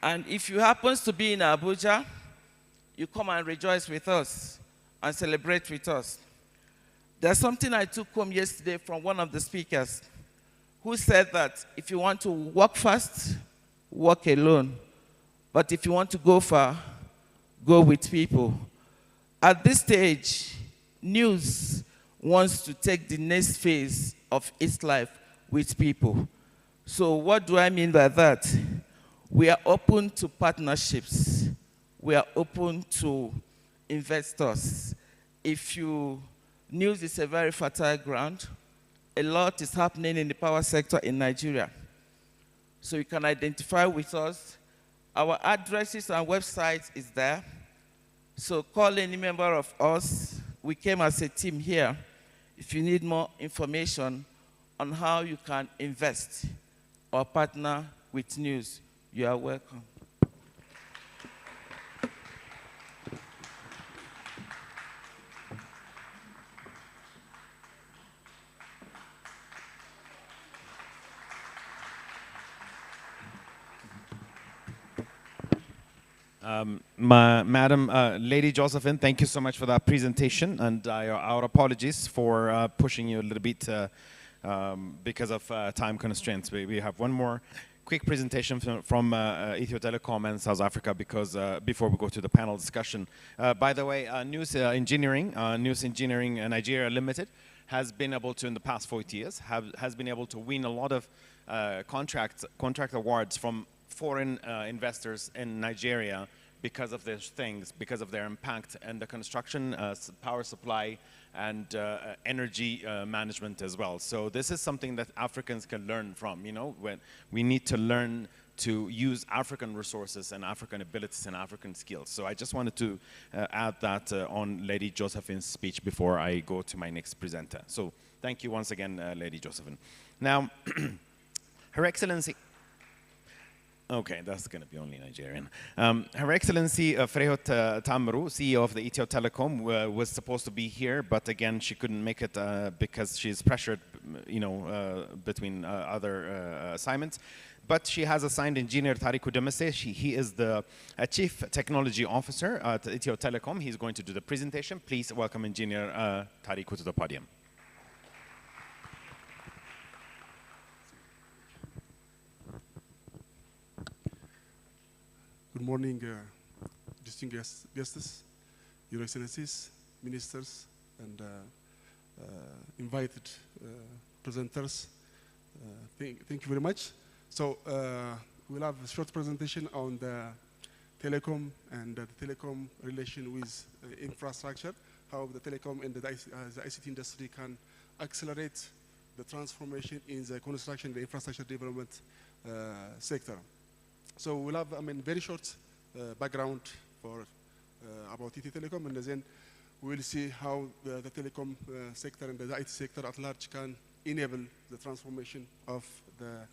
And if you happen to be in Abuja, you come and rejoice with us and celebrate with us. There's something I took home yesterday from one of the speakers who said that if you want to walk fast, walk alone. But if you want to go far, go with people. At this stage, news wants to take the next phase of its life with people. So what do I mean by that? We are open to partnerships. We are open to investors. News is a very fertile ground. A lot is happening in the power sector in Nigeria. So you can identify with us. Our addresses and websites is there. So call any member of us. We came as a team here. If you need more information on how you can invest or partner with news, you are welcome. Madam Lady Josephine, thank you so much for that presentation, and our apologies for pushing you a little bit because of time constraints. We have one more quick presentation from Ethio Telecom and South Africa because before we go to the panel discussion. By the way, News Engineering Nigeria Limited has been able to, in the past 40 years, has been able to win a lot of contract awards from foreign investors in Nigeria because of these things, because of their impact and the construction, power supply, and energy management as well. So this is something that Africans can learn from. You know, when we need to learn to use African resources and African abilities and African skills. So I just wanted to add that on Lady Josephine's speech before I go to my next presenter. So thank you once again, Lady Josephine. Now, Her Excellency, okay, that's going to be only Nigerian. Her Excellency Freyot Tamru, CEO of the Ethio Telecom, was supposed to be here, but again, she couldn't make it because she's pressured, you know, between other assignments. But she has assigned Engineer Tariku Demese. He is the Chief Technology Officer at Ethio Telecom. He's going to do the presentation. Please welcome Engineer Tariku to the podium. Good morning, distinguished guests, Your Excellencies, ministers, and invited presenters. Thank you very much. So we'll have a short presentation on the telecom and the telecom relation with infrastructure, how the telecom and the ICT industry can accelerate the transformation in the construction, the infrastructure development sector. So we'll have, very short background for about Ethio Telecom, and then we'll see how the telecom sector and the IT sector at large can enable the transformation of the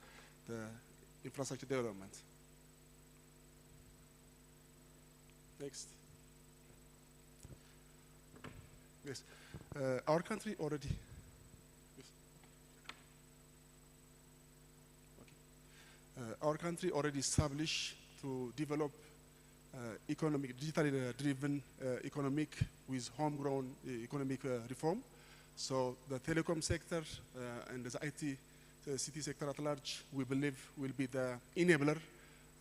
infrastructure development. Next. Yes, our country already. Our country already established to develop digitally driven economic with homegrown economic reform. So the telecom sector and the IT city sector at large, we believe, will be the enabler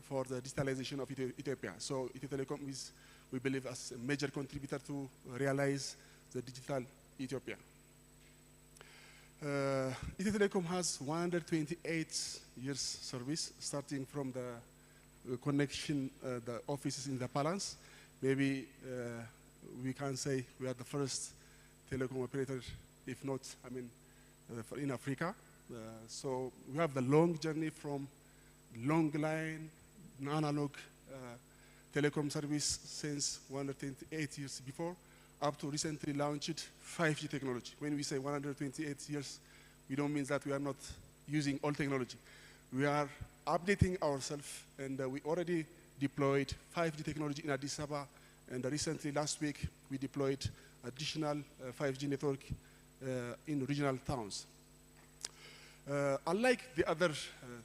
for the digitalization of Ethiopia. So Ethio Telecom is, we believe, as a major contributor to realize the digital Ethiopia. Ethio Telecom has 128 years service, starting from the connection, the offices in the palace. Maybe we can say we are the first telecom operator, if not, in Africa. So we have the long journey from long line, analog telecom service since 128 years before, up to recently launched 5G technology. When we say 128 years, we don't mean that we are not using all technology. We are updating ourselves, and we already deployed 5G technology in Addis Ababa, and recently, last week, we deployed additional 5G network in regional towns. Unlike the other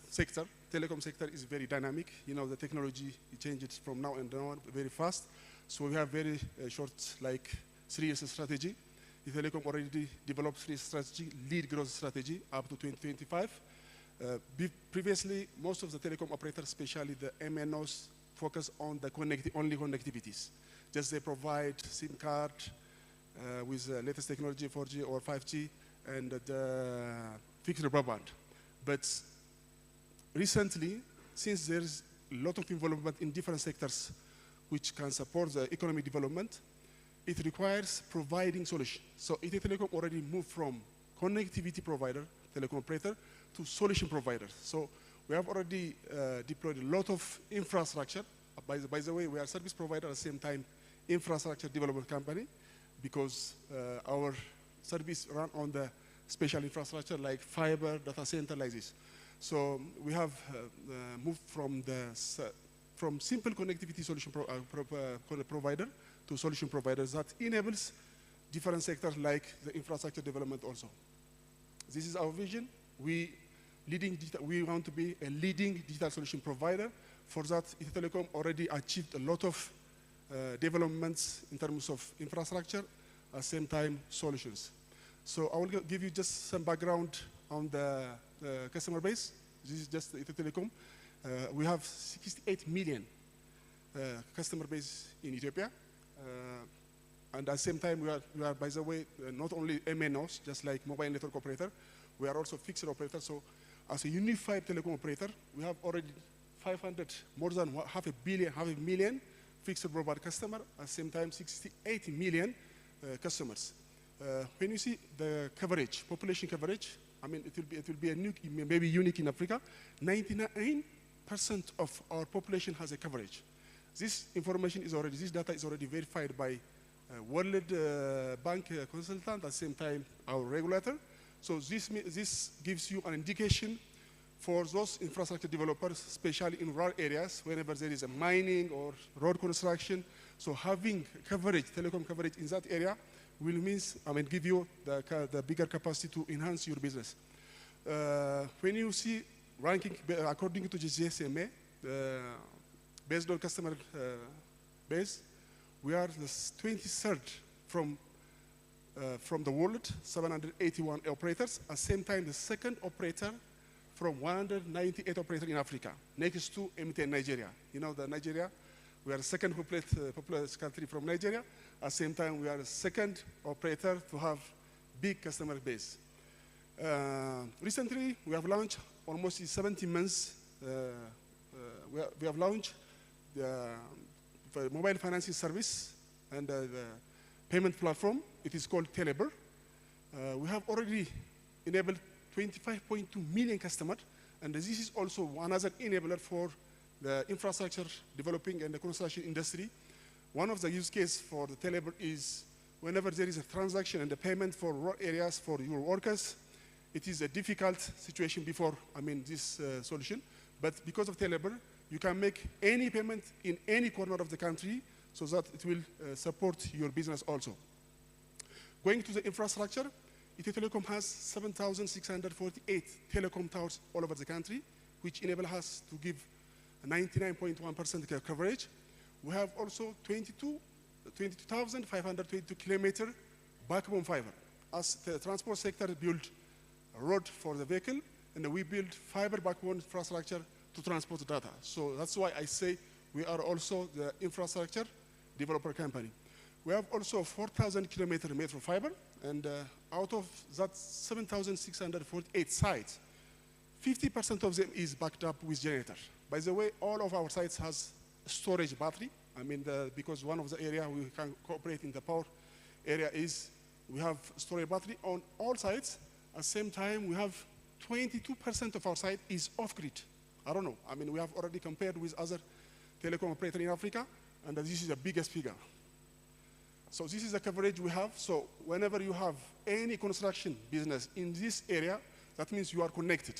sector, telecom sector is very dynamic. You know, the technology changes from now and on very fast. So we have very short, like 3 years strategy. The telecom already developed 3 years strategy, lead growth strategy up to 2025. Previously, most of the telecom operators, especially the MNOs, focus on the only connectivities. Just they provide SIM card with latest technology, 4G or 5G, and the fixed broadband. But recently, since there's a lot of involvement in different sectors which can support the economic development, it requires providing solutions. So Ethio Telecom already moved from connectivity provider, telecom operator, to solution provider. So we have already deployed a lot of infrastructure. By the way, we are service provider at the same time infrastructure development company, because our service run on the special infrastructure like fiber, data center, like this. So we have moved from simple connectivity solution provider to solution providers that enables different sectors like the infrastructure development also. This is our vision. We want to be a leading digital solution provider. For that, Ethio Telecom already achieved a lot of developments in terms of infrastructure, at the same time solutions. So I will give you just some background on the customer base. This is just Ethio Telecom. We have 68 million customer base in Ethiopia. And at the same time, we are, by the way, not only MNOs, just like mobile network operator, we are also fixed operator. So as a unified telecom operator, we have already more than half a million fixed broadband customer, at the same time 68 million customers. When you see the coverage, population coverage, I mean, it will be maybe unique in Africa. 99% of our population has a coverage. This information is already, this data is already verified by World Bank consultant, at the same time our regulator. So this gives you an indication for those infrastructure developers, especially in rural areas, whenever there is a mining or road construction. So having coverage, telecom coverage in that area will give you the bigger capacity to enhance your business. When you see ranking according to the GSMA, based on customer base, we are the 23rd from the world, 781 operators. At the same time, the second operator from 198 operators in Africa, next to MTN Nigeria. You know, Nigeria, we are the second populous country from Nigeria. At the same time, we are the second operator to have big customer base. Recently, we have launched almost in 17 months. We have launched the mobile financing service and the payment platform. It is called Telebr. We have already enabled 25.2 million customers, and this is also another enabler for the infrastructure developing and the construction industry. One of the use cases for the Telebr is whenever there is a transaction and the payment for rural areas for your workers, it is a difficult situation before, this solution. But because of Telebr, you can make any payment in any corner of the country so that it will support your business also. Going to the infrastructure, Ethio Telecom has 7,648 telecom towers all over the country, which enable us to give 99.1% coverage. We have also 22,522 kilometer backbone fiber. As the transport sector build a road for the vehicle, and we build fiber backbone infrastructure to transport the data. So that's why I say we are also the infrastructure developer company. We have also 4,000 kilometer metro fiber, and out of that 7,648 sites, 50% of them is backed up with generator. By the way, all of our sites has storage battery. Because one of the area we can cooperate in the power area is we have storage battery on all sites. At the same time, we have 22% of our site is off-grid. I don't know. We have already compared with other telecom operators in Africa, and this is the biggest figure. So this is the coverage we have. So whenever you have any construction business in this area, that means you are connected.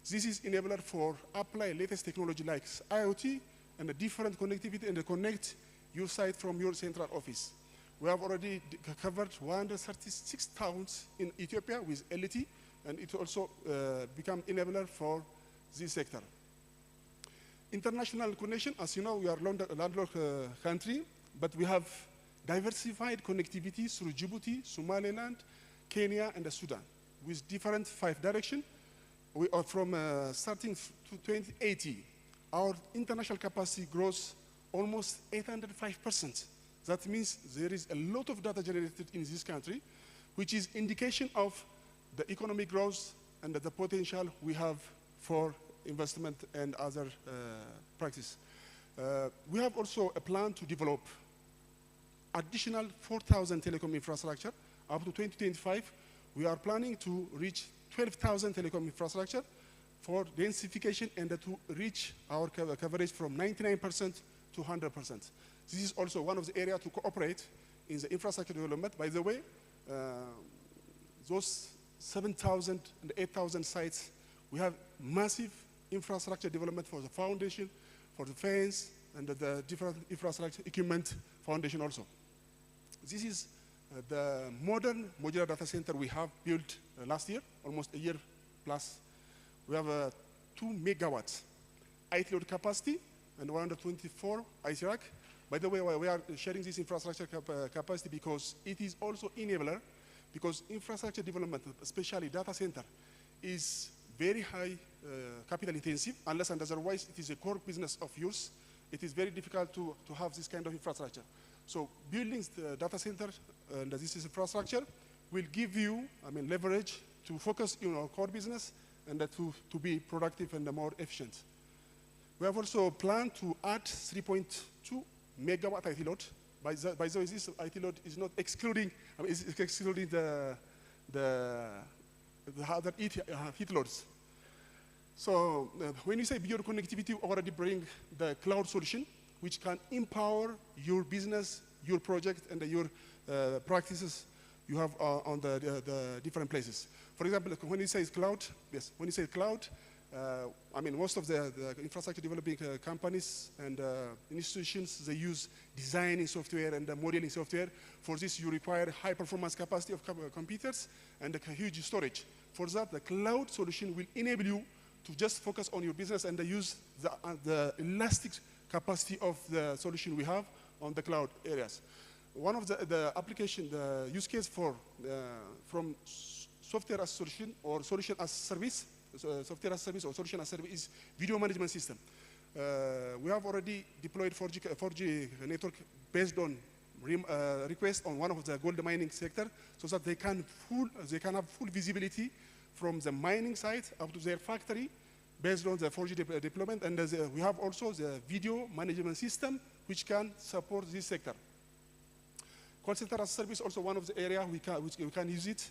This is enabler for apply latest technology like IoT and a different connectivity and connect your site from your central office. We have already covered 136 towns in Ethiopia with LTE, and it also become enabler for this sector. International connection, as you know, we are a landlocked country, but we have diversified connectivity through Djibouti, Somaliland, Kenya, and Sudan, with different 5 directions. We are from starting to 2080, our international capacity grows almost 805%. That means there is a lot of data generated in this country, which is indication of the economic growth and the potential we have for investment and other practice. We have also a plan to develop additional 4,000 telecom infrastructure. Up to 2025, we are planning to reach 12,000 telecom infrastructure for densification and to reach our coverage from 99% to 100%. This is also one of the areas to cooperate in the infrastructure development. By the way, those 7,000 and 8,000 sites, we have massive infrastructure development for the foundation, for the fence, and the different infrastructure equipment foundation also. This is the modern modular data center we have built last year, almost a year plus. We have 2 megawatts IT load capacity and 124 IT rack. By the way, we are sharing this infrastructure capacity because it is also enabler, because infrastructure development, especially data center, is very high capital intensive, unless and otherwise it is a core business of yours. It is very difficult to have this kind of infrastructure. So building the data center and this is infrastructure will give you, leverage to focus on our core business and to be productive and more efficient. We have also planned to add 3.2 megawatt IT load. By the way, this IT load is not excluding, I mean, it's excluding the other heat loads. So when you say beyond connectivity, we already bring the cloud solution, which can empower your business, your project, and your practices you have on the different places. For example, when you say cloud, yes, when you say cloud, I mean, most of the infrastructure developing companies and institutions, they use designing software and modeling software. For this, you require high performance capacity of computers and a huge storage. For that, the cloud solution will enable you to just focus on your business and use the elastic capacity of the solution we have on the cloud areas. One of the application, the use case for from software as solution or solution as service, software as service or solution as service is video management system. We have already deployed 4G network based on request on one of the gold mining sector, so that they can have full visibility from the mining site up to their factory based on the 4G deployment. And we have also the video management system which can support this sector. Call center as service also one of the area which we can use it.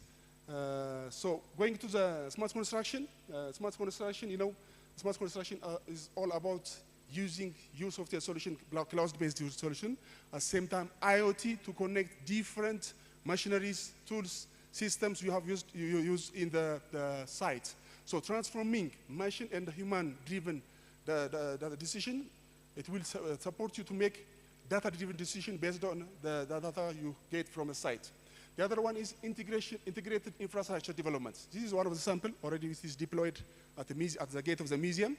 So going to the smart construction, you know, smart construction is all about using your software solution, cloud-based solution, at the same time IoT to connect different machineries, tools, systems you use in the site. So transforming machine and human-driven the decision, it will support you to make data-driven decision based on the data you get from a site. The other one is integrated infrastructure development. This is one of the samples already. It is deployed at the gate of the museum.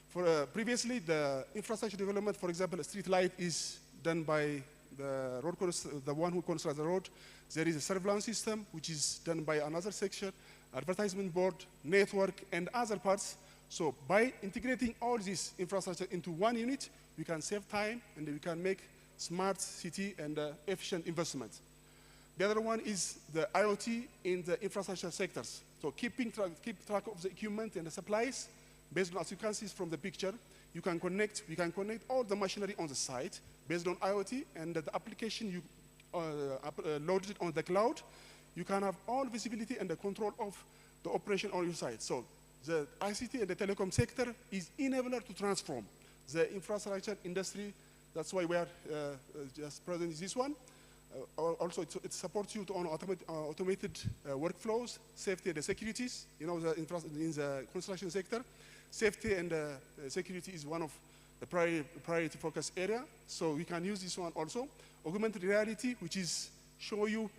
For previously, the infrastructure development, for example, a street light is done by the one who constructs the road. There is a surveillance system, which is done by another section, advertisement board, network, and other parts. So by integrating all this infrastructure into one unit, we can save time and we can make smart city and efficient investment. The other one is the IoT in the infrastructure sectors. So keep track of the equipment and the supplies. Based on, as you can see from the picture, we can connect all the machinery on the site based on IoT, and the application you loaded on the cloud, you can have all visibility and the control of the operation on your site. So the ICT and the telecom sector is enabler to transform the infrastructure industry. That's why we are just presenting this one. Also, it supports you to on automated workflows, safety and the securities. You know, in the construction sector, safety and security is one of the priority focus area. So we can use this one also. Augmented reality, which is show you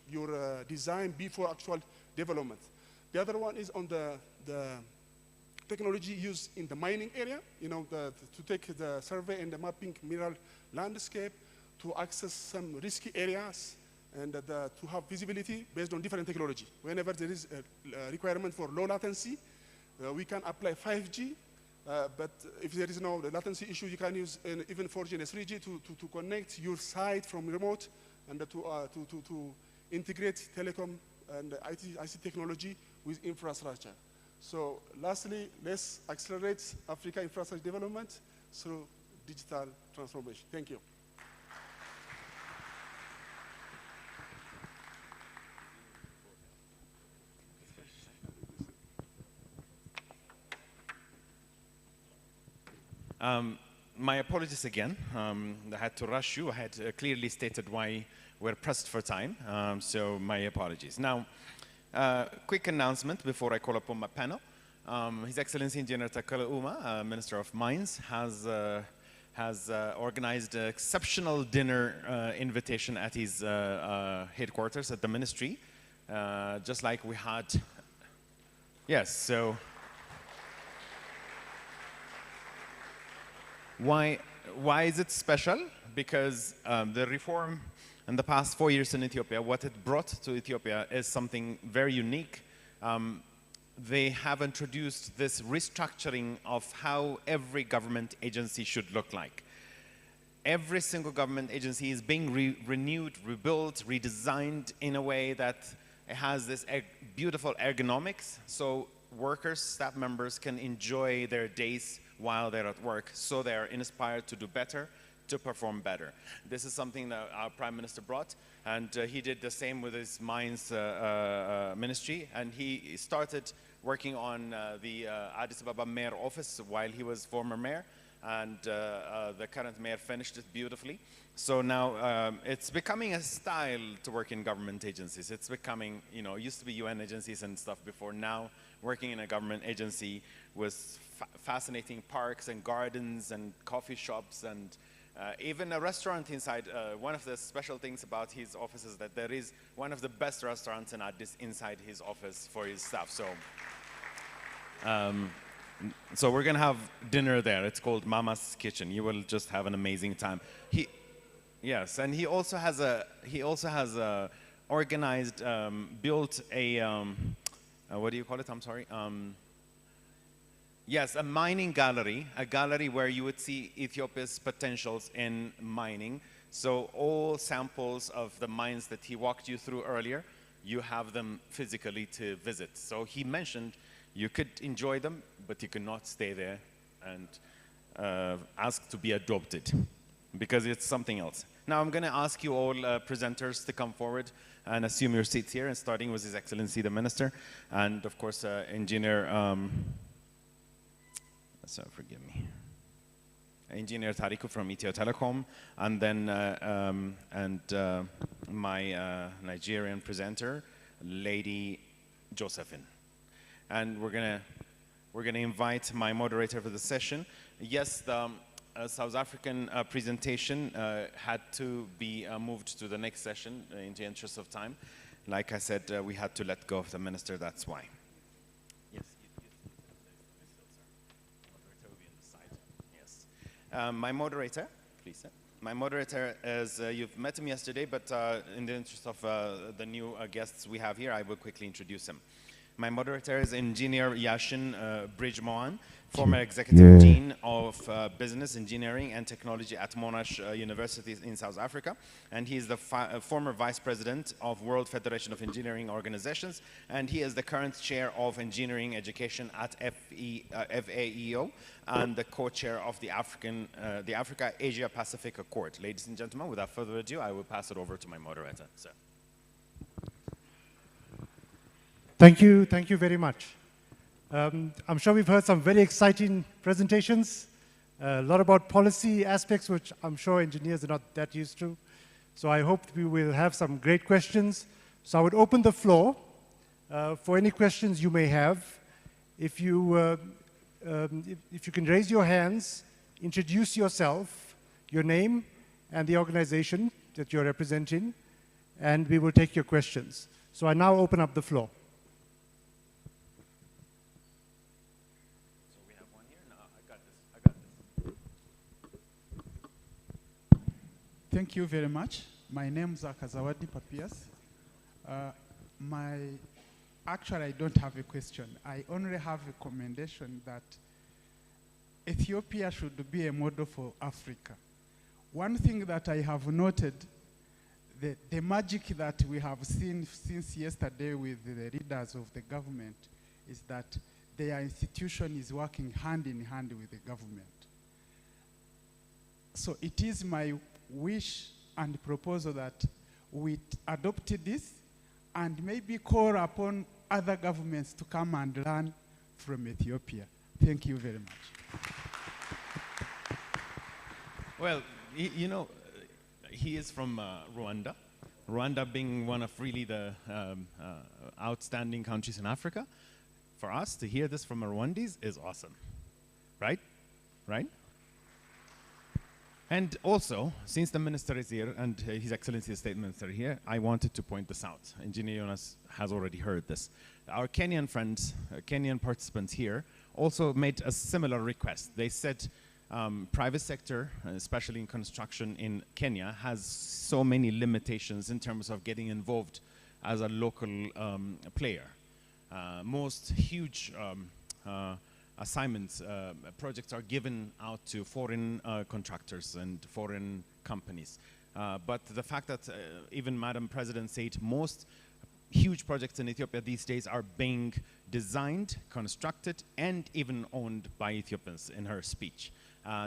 your design before actual development. The other one is on the technology used in the mining area. You know, to take the survey and the mapping mineral landscape, to access some risky areas, and to have visibility based on different technology. Whenever there is a requirement for low latency, we can apply 5G, but if there is no latency issue, you can use even 4G and 3G to connect your site from remote and to integrate telecom and IC technology with infrastructure. So lastly, let's accelerate Africa infrastructure development through digital transformation. Thank you. My apologies again. I had to rush you. I had clearly stated why we're pressed for time, so my apologies. Now, quick announcement before I call upon my panel. His Excellency Engineer Takala Uma, Minister of Mines, has organized an exceptional dinner invitation at his headquarters at the ministry, just like we had. Yes, so. Why is it special? Because the reform in the past 4 years in Ethiopia, what it brought to Ethiopia is something very unique. They have introduced this restructuring of how every government agency should look like. Every single government agency is being renewed, rebuilt, redesigned in a way that it has this beautiful ergonomics, so workers, staff members can enjoy their days while they're at work, so they're inspired to do better, to perform better. This is something that our Prime Minister brought, and he did the same with his mines ministry, and he started working on the Addis Ababa mayor office while he was former mayor, and the current mayor finished it beautifully. So now it's becoming a style to work in government agencies. It's becoming, you know, used to be UN agencies and stuff before. Now working in a government agency with fascinating parks and gardens and coffee shops and even a restaurant inside. One of the special things about his office is that there is one of the best restaurants in Addis inside his office for his staff. So we're gonna have dinner there. It's called Mama's Kitchen. You will just have an amazing time. Yes, and he also has organized, built a what do you call it? I'm sorry. Yes, a mining gallery, a gallery where you would see Ethiopia's potentials in mining. So all samples of the mines that he walked you through earlier, you have them physically to visit. So he mentioned you could enjoy them, but you cannot stay there and ask to be adopted, because it's something else. Now I'm going to ask you all presenters to come forward and assume your seats here, and starting with His Excellency the Minister, and of course Engineer, so forgive me, Engineer Tariku from Ethio Telecom, and then my Nigerian presenter, Lady Josephine. And we're gonna invite my moderator for the session. Yes, the South African presentation had to be moved to the next session in the interest of time. Like I said, we had to let go of the minister, that's why. Yes, moderator will be on the side. Yes. My moderator, please, sir. My moderator is, you've met him yesterday, but in the interest of the new guests we have here, I will quickly introduce him. My moderator is Engineer Yashin Bridgemohan, former Executive Dean of Business, Engineering and Technology at Monash University in South Africa. And he is the former Vice President of World Federation of Engineering Organizations. And he is the current Chair of Engineering Education at FAEO and the co-chair of the Africa Asia Pacific Accord. Ladies and gentlemen, without further ado, I will pass it over to my moderator, sir. Thank you very much. I'm sure we've heard some very exciting presentations, a lot about policy aspects, which I'm sure engineers are not that used to. So I hope we will have some great questions. So I would open the floor for any questions you may have. If you can raise your hands, introduce yourself, your name, and the organization that you're representing, and we will take your questions. So I now open up the floor. Thank you very much. My name is Akazawadi Papias. Actually, I don't have a question. I only have a commendation that Ethiopia should be a model for Africa. One thing that I have noted, the magic that we have seen since yesterday with the leaders of the government is that their institution is working hand in hand with the government. So it is my wish and proposal that we adopt this and maybe call upon other governments to come and learn from Ethiopia. Thank you very much. Well, you know, he is from Rwanda. Rwanda being one of really the outstanding countries in Africa. For us to hear this from a Rwandese is awesome, right? Right? And also, since the minister is here and His Excellency the State Minister here, I wanted to point this out. Engineer Jonas has already heard this. Our Kenyan friends, Kenyan participants here, also made a similar request. They said private sector, especially in construction in Kenya, has so many limitations in terms of getting involved as a local player. Most huge assignments, projects are given out to foreign contractors and foreign companies. But the fact that even Madam President said most huge projects in Ethiopia these days are being designed, constructed, and even owned by Ethiopians in her speech.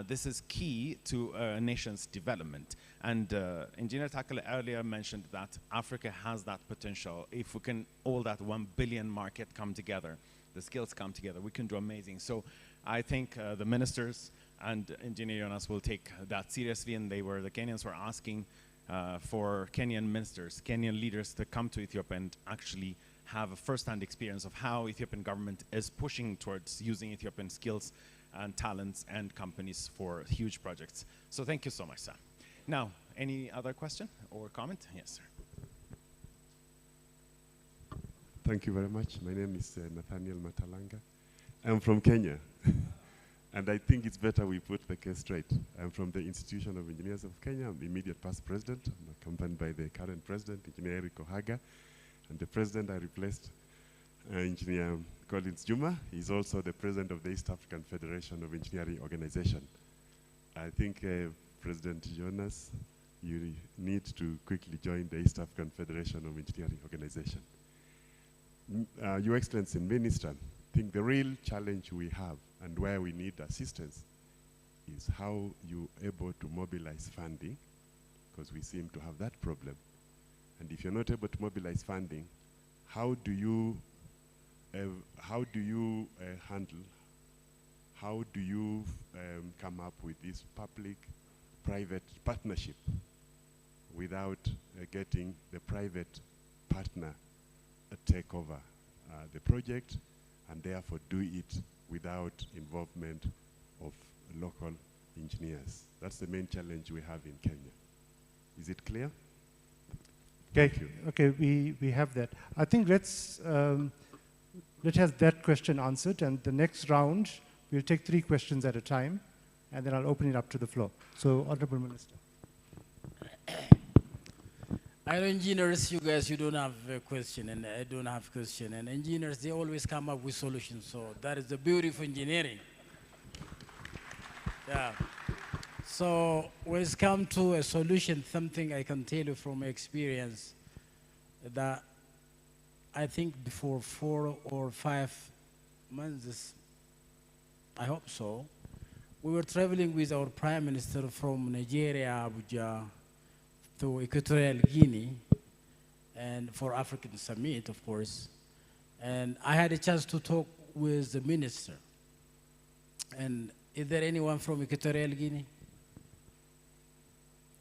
This is key to a nation's development. And Engineer Takale earlier mentioned that Africa has that potential. If we can, all that 1 billion market come together, the skills come together, we can do amazing. So I think the ministers and Engineer Jonas will take that seriously, and the Kenyans were asking for Kenyan ministers, Kenyan leaders to come to Ethiopia and actually have a first-hand experience of how Ethiopian government is pushing towards using Ethiopian skills and talents and companies for huge projects. So thank you so much, Sam. Now, any other question or comment? Yes, sir. Thank you very much. My name is Nathaniel Matalanga. I'm from Kenya. And I think it's better we put the case straight. I'm from the Institution of Engineers of Kenya. I'm the immediate past president. I'm accompanied by the current president, Engineer Eric Ohaga. And the president I replaced, Engineer Collins Juma. He's also the president of the East African Federation of Engineering Organization. I think President Jonas, you need to quickly join the East African Federation of Engineering Organization. Your Excellency Minister, I think the real challenge we have and where we need assistance is how you're able to mobilize funding, because we seem to have that problem. And if you're not able to mobilize funding, how do you come up with this public-private partnership without getting the private partner take over the project and therefore do it without involvement of local engineers? That's the main challenge we have in Kenya. Is it clear? Okay, we have that. I think let's have that question answered, and the next round, we'll take 3 questions at a time, and then I'll open it up to the floor. So, Honorable Minister. I know engineers, you guys, you don't have a question, and I don't have a question. And engineers, they always come up with solutions. So that is the beauty of engineering. Yeah. So when it's come to a solution, something I can tell you from experience, that I think before 4 or 5 months, I hope so, we were traveling with our Prime Minister from Nigeria, Abuja, to Equatorial Guinea, and for African Summit, of course. And I had a chance to talk with the minister. And is there anyone from Equatorial Guinea?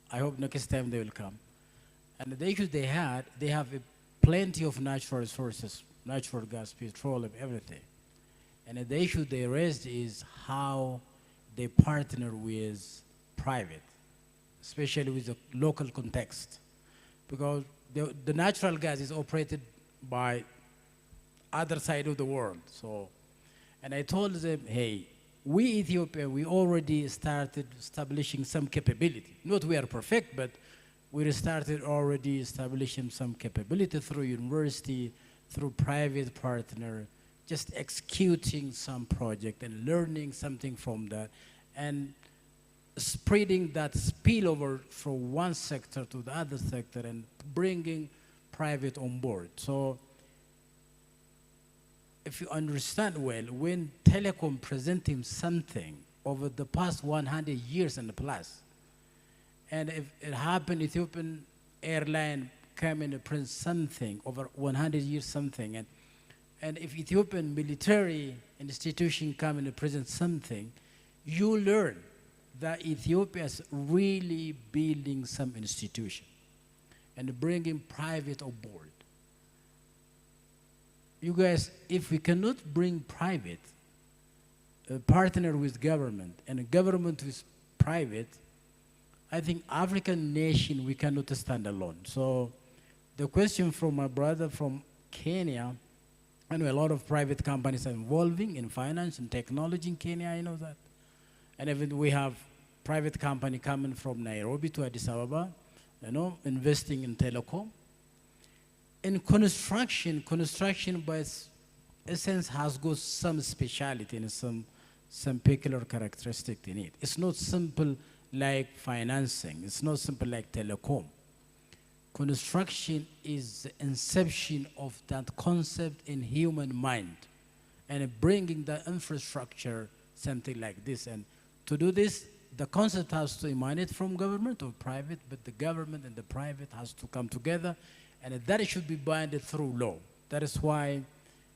I hope next time they will come. And the issue they have plenty of natural resources, natural gas, petroleum, everything. And the issue they raised is how they partner with private, especially with the local context. Because the natural gas is operated by other side of the world. So, and I told them, hey, we Ethiopia, we already started establishing some capability. Not we are perfect, but we started already establishing some capability through university, through private partner, just executing some project and learning something from that, and spreading that spillover from one sector to the other sector and bringing private on board. So if you understand well, when telecom presenting something over the past 100 years and plus, and if it happened, Ethiopian airline came and present something over 100 years something, and if Ethiopian military institution come and present something, you learn that Ethiopia is really building some institution and bringing private on board. You guys, if we cannot bring private, partner with government, and a government with private, I think African nation, we cannot stand alone. So the question from my brother from Kenya, I know a lot of private companies are involving in finance and technology in Kenya, I know that. And even we have private company coming from Nairobi to Addis Ababa, you know, investing in telecom. In construction by essence has got some speciality and some peculiar characteristic in it. It's not simple like financing. It's not simple like telecom. Construction is the inception of that concept in human mind, and bringing the infrastructure, something like this, and To do this, the concept has to emanate from government or private, but the government and the private has to come together, and that should be bounded through law. That is why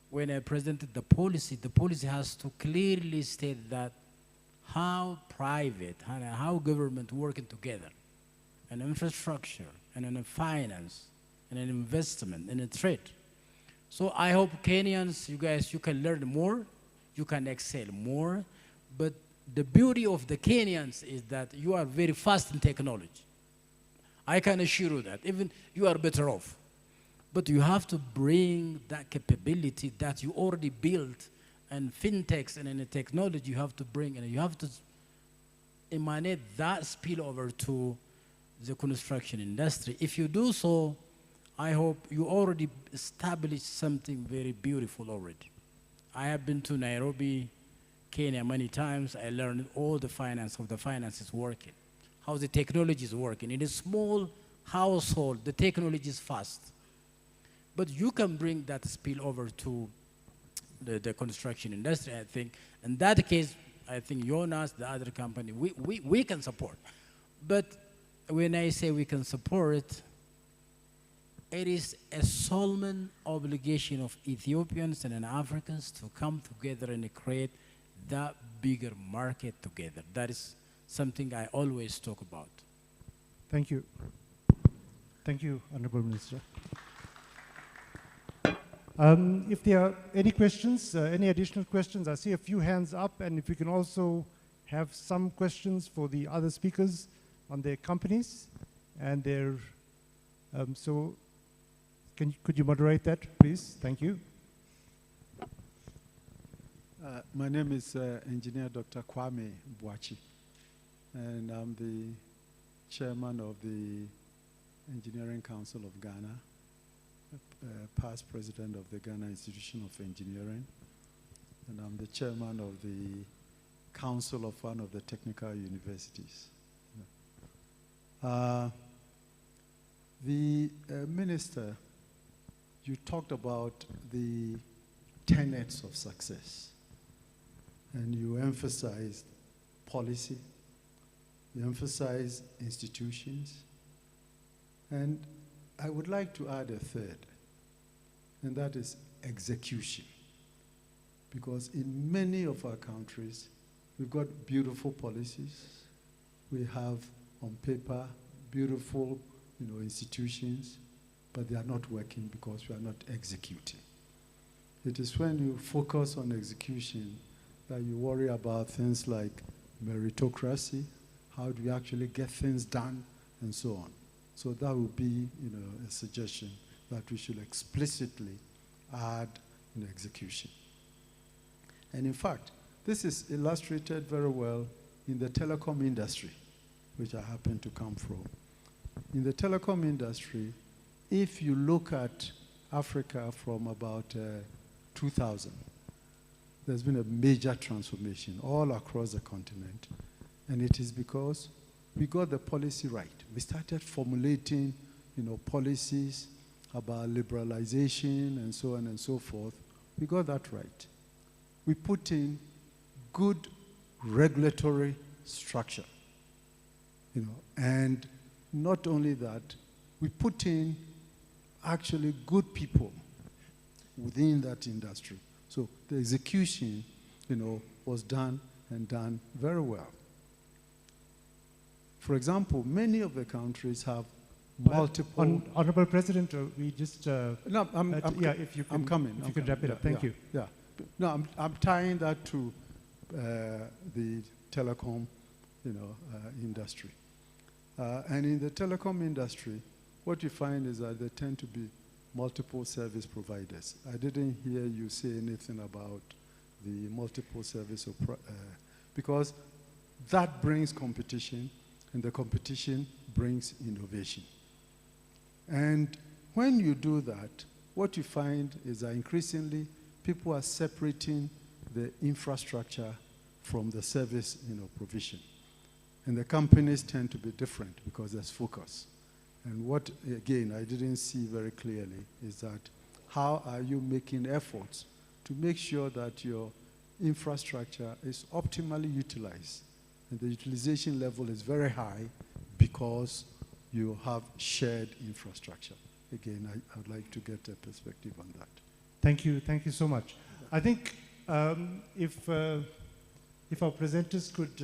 when I presented the policy has to clearly state that how private and how government working together, and infrastructure, and in finance, and in investment, and in trade. So I hope Kenyans, you guys, you can learn more, you can excel more, but the beauty of the Kenyans is that you are very fast in technology. I can assure you that, even you are better off. But you have to bring that capability that you already built, and fintechs and in the technology you have to bring, and you have to emanate that spillover to the construction industry. If you do so, I hope you already established something very beautiful already. I have been to Nairobi, Kenya many times. I learned all the finance is working, how the technology is working. In a small household, the technology is fast. But you can bring that spill over to the construction industry, I think. In that case, I think Jonas, the other company, we can support. But when I say we can support it, it is a solemn obligation of Ethiopians and Africans to come together and create that bigger market together. That is something I always talk about. Thank you. Thank you, Honorable Minister. If there are any questions, any additional questions, I see a few hands up, and if we can also have some questions for the other speakers on their companies and their, could you moderate that, please? Thank you. My name is Engineer Dr. Kwame Bwachi, and I'm the chairman of the Engineering Council of Ghana, past president of the Ghana Institution of Engineering, and I'm the chairman of the council of one of the technical universities. The minister, you talked about the tenets of success, and you emphasized policy, you emphasized institutions, and I would like to add a third, and that is execution. Because in many of our countries, we've got beautiful policies, we have on paper beautiful institutions, but they are not working because we are not executing. It is when you focus on execution that you worry about things like meritocracy, how do you actually get things done, and so on. So that would be a suggestion that we should explicitly add execution. And in fact, this is illustrated very well in the telecom industry, which I happen to come from. In the telecom industry, if you look at Africa from about 2000, there's been a major transformation all across the continent. And it is because we got the policy right. We started formulating policies about liberalization and so on and so forth. We got that right. We put in good regulatory structure, and not only that, we put in actually good people within that industry. So the execution, was done and done very well. For example, many of the countries have multiple... Honorable President, we just... no, if you can, I'm coming. If you could wrap it up. Thank you. Yeah. No, I'm tying that to the telecom, industry. And in the telecom industry, what you find is that there tend to be multiple service providers. I didn't hear you say anything about the multiple service, because that brings competition, and the competition brings innovation. And when you do that, what you find is that increasingly people are separating the infrastructure from the service provision. And the companies tend to be different because there's focus. And what, again, I didn't see very clearly is that how are you making efforts to make sure that your infrastructure is optimally utilized And the utilization level is very high because you have shared infrastructure. Again, I would like to get a perspective on that. Thank you so much. I think if our presenters could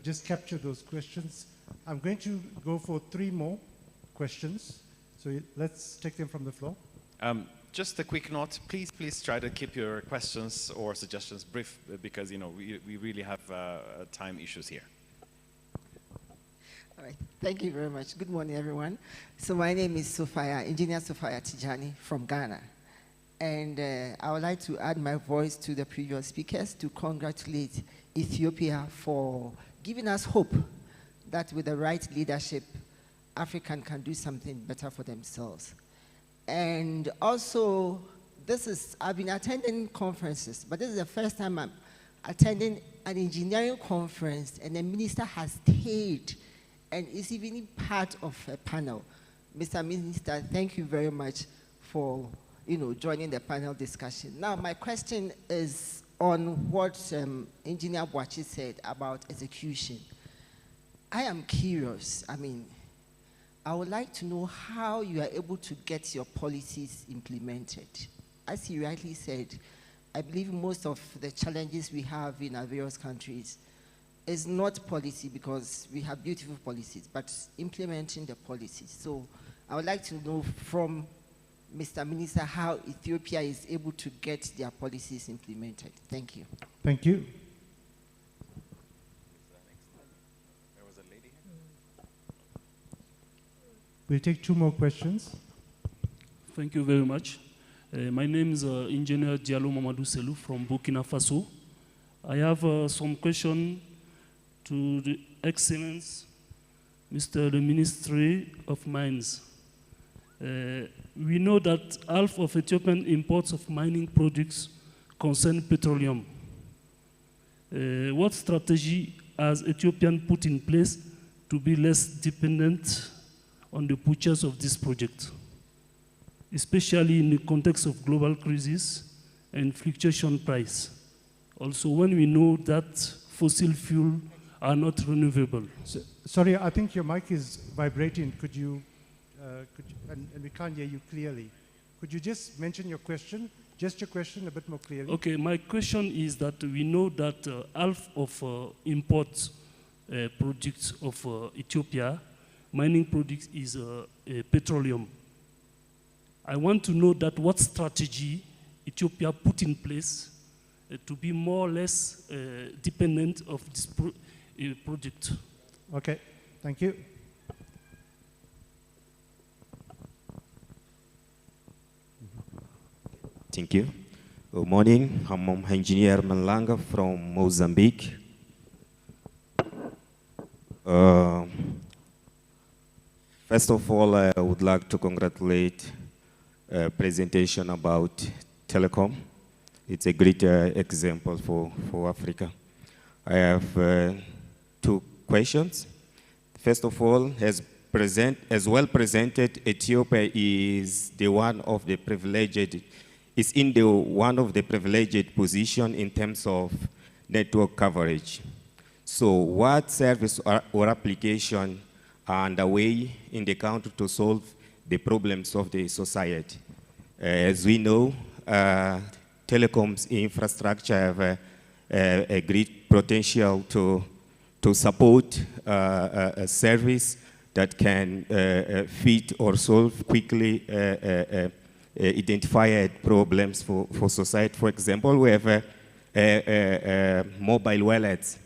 just capture those questions. I'm going to go for 3 more questions. So let's take them from the floor. Just a quick note, please try to keep your questions or suggestions brief because we really have time issues here. All right, thank you very much. Good morning, everyone. So my name is Engineer Sophia Tijani from Ghana. And I would like to add my voice to the previous speakers to congratulate Ethiopia for giving us hope that with the right leadership, Africa can do something better for themselves. And also, I've been attending conferences, but this is the first time I'm attending an engineering conference and the minister has stayed and is even part of a panel. Mr. Minister, thank you very much for joining the panel discussion. Now, my question is on what Engineer Boachi said about execution. I am curious. I would like to know how you are able to get your policies implemented. As he rightly said, I believe most of the challenges we have in our various countries is not policy because we have beautiful policies, but implementing the policies. So I would like to know from Mr. Minister how Ethiopia is able to get their policies implemented. Thank you. Thank you. There was a lady here. We'll take 2 more questions. Thank you very much. My name is Engineer Diallo Mamadou Selou from Burkina Faso. I have some question to the Excellence, Mr. the Ministry of Mines. We know that half of Ethiopian imports of mining products concern petroleum. What strategy has Ethiopia put in place to be less dependent on the purchase of this project, especially in the context of global crisis and fluctuation price? Also, when we know that fossil fuel are not renewable. Sorry, I think your mic is vibrating. Could you and we can't hear you clearly. Could you just mention your question, just your question a bit more clearly? Okay, my question is that we know that half of import products of Ethiopia, mining products is petroleum. I want to know that what strategy Ethiopia put in place to be more or less dependent of this project. Okay, thank you. Thank you. Good morning. I'm Engineer Malanga from Mozambique. First of all, I would like to congratulate a presentation about telecom. It's a great example for Africa. I have 2 questions. First of all, as well presented, Ethiopia is one of the privileged position in terms of network coverage. So what service or application are underway in the country to solve the problems of the society? As we know, telecoms infrastructure have a great potential to support a service that can fit or solve quickly identified problems for society. For example, we have mobile wallets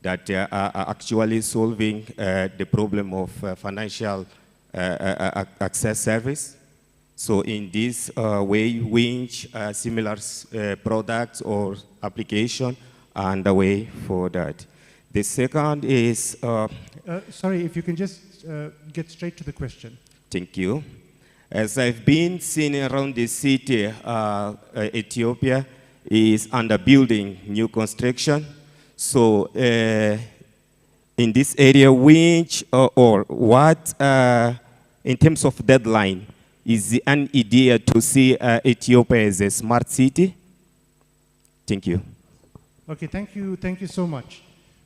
that are actually solving the problem of financial access service. So in this way, which similar products or application are underway for that. The second is... sorry, if you can just get straight to the question. Thank you. As I've been seeing around the city, Ethiopia is under building new construction. So in this area, which or what, in terms of deadline, is an idea to see Ethiopia as a smart city? Thank you. Okay, thank you so much.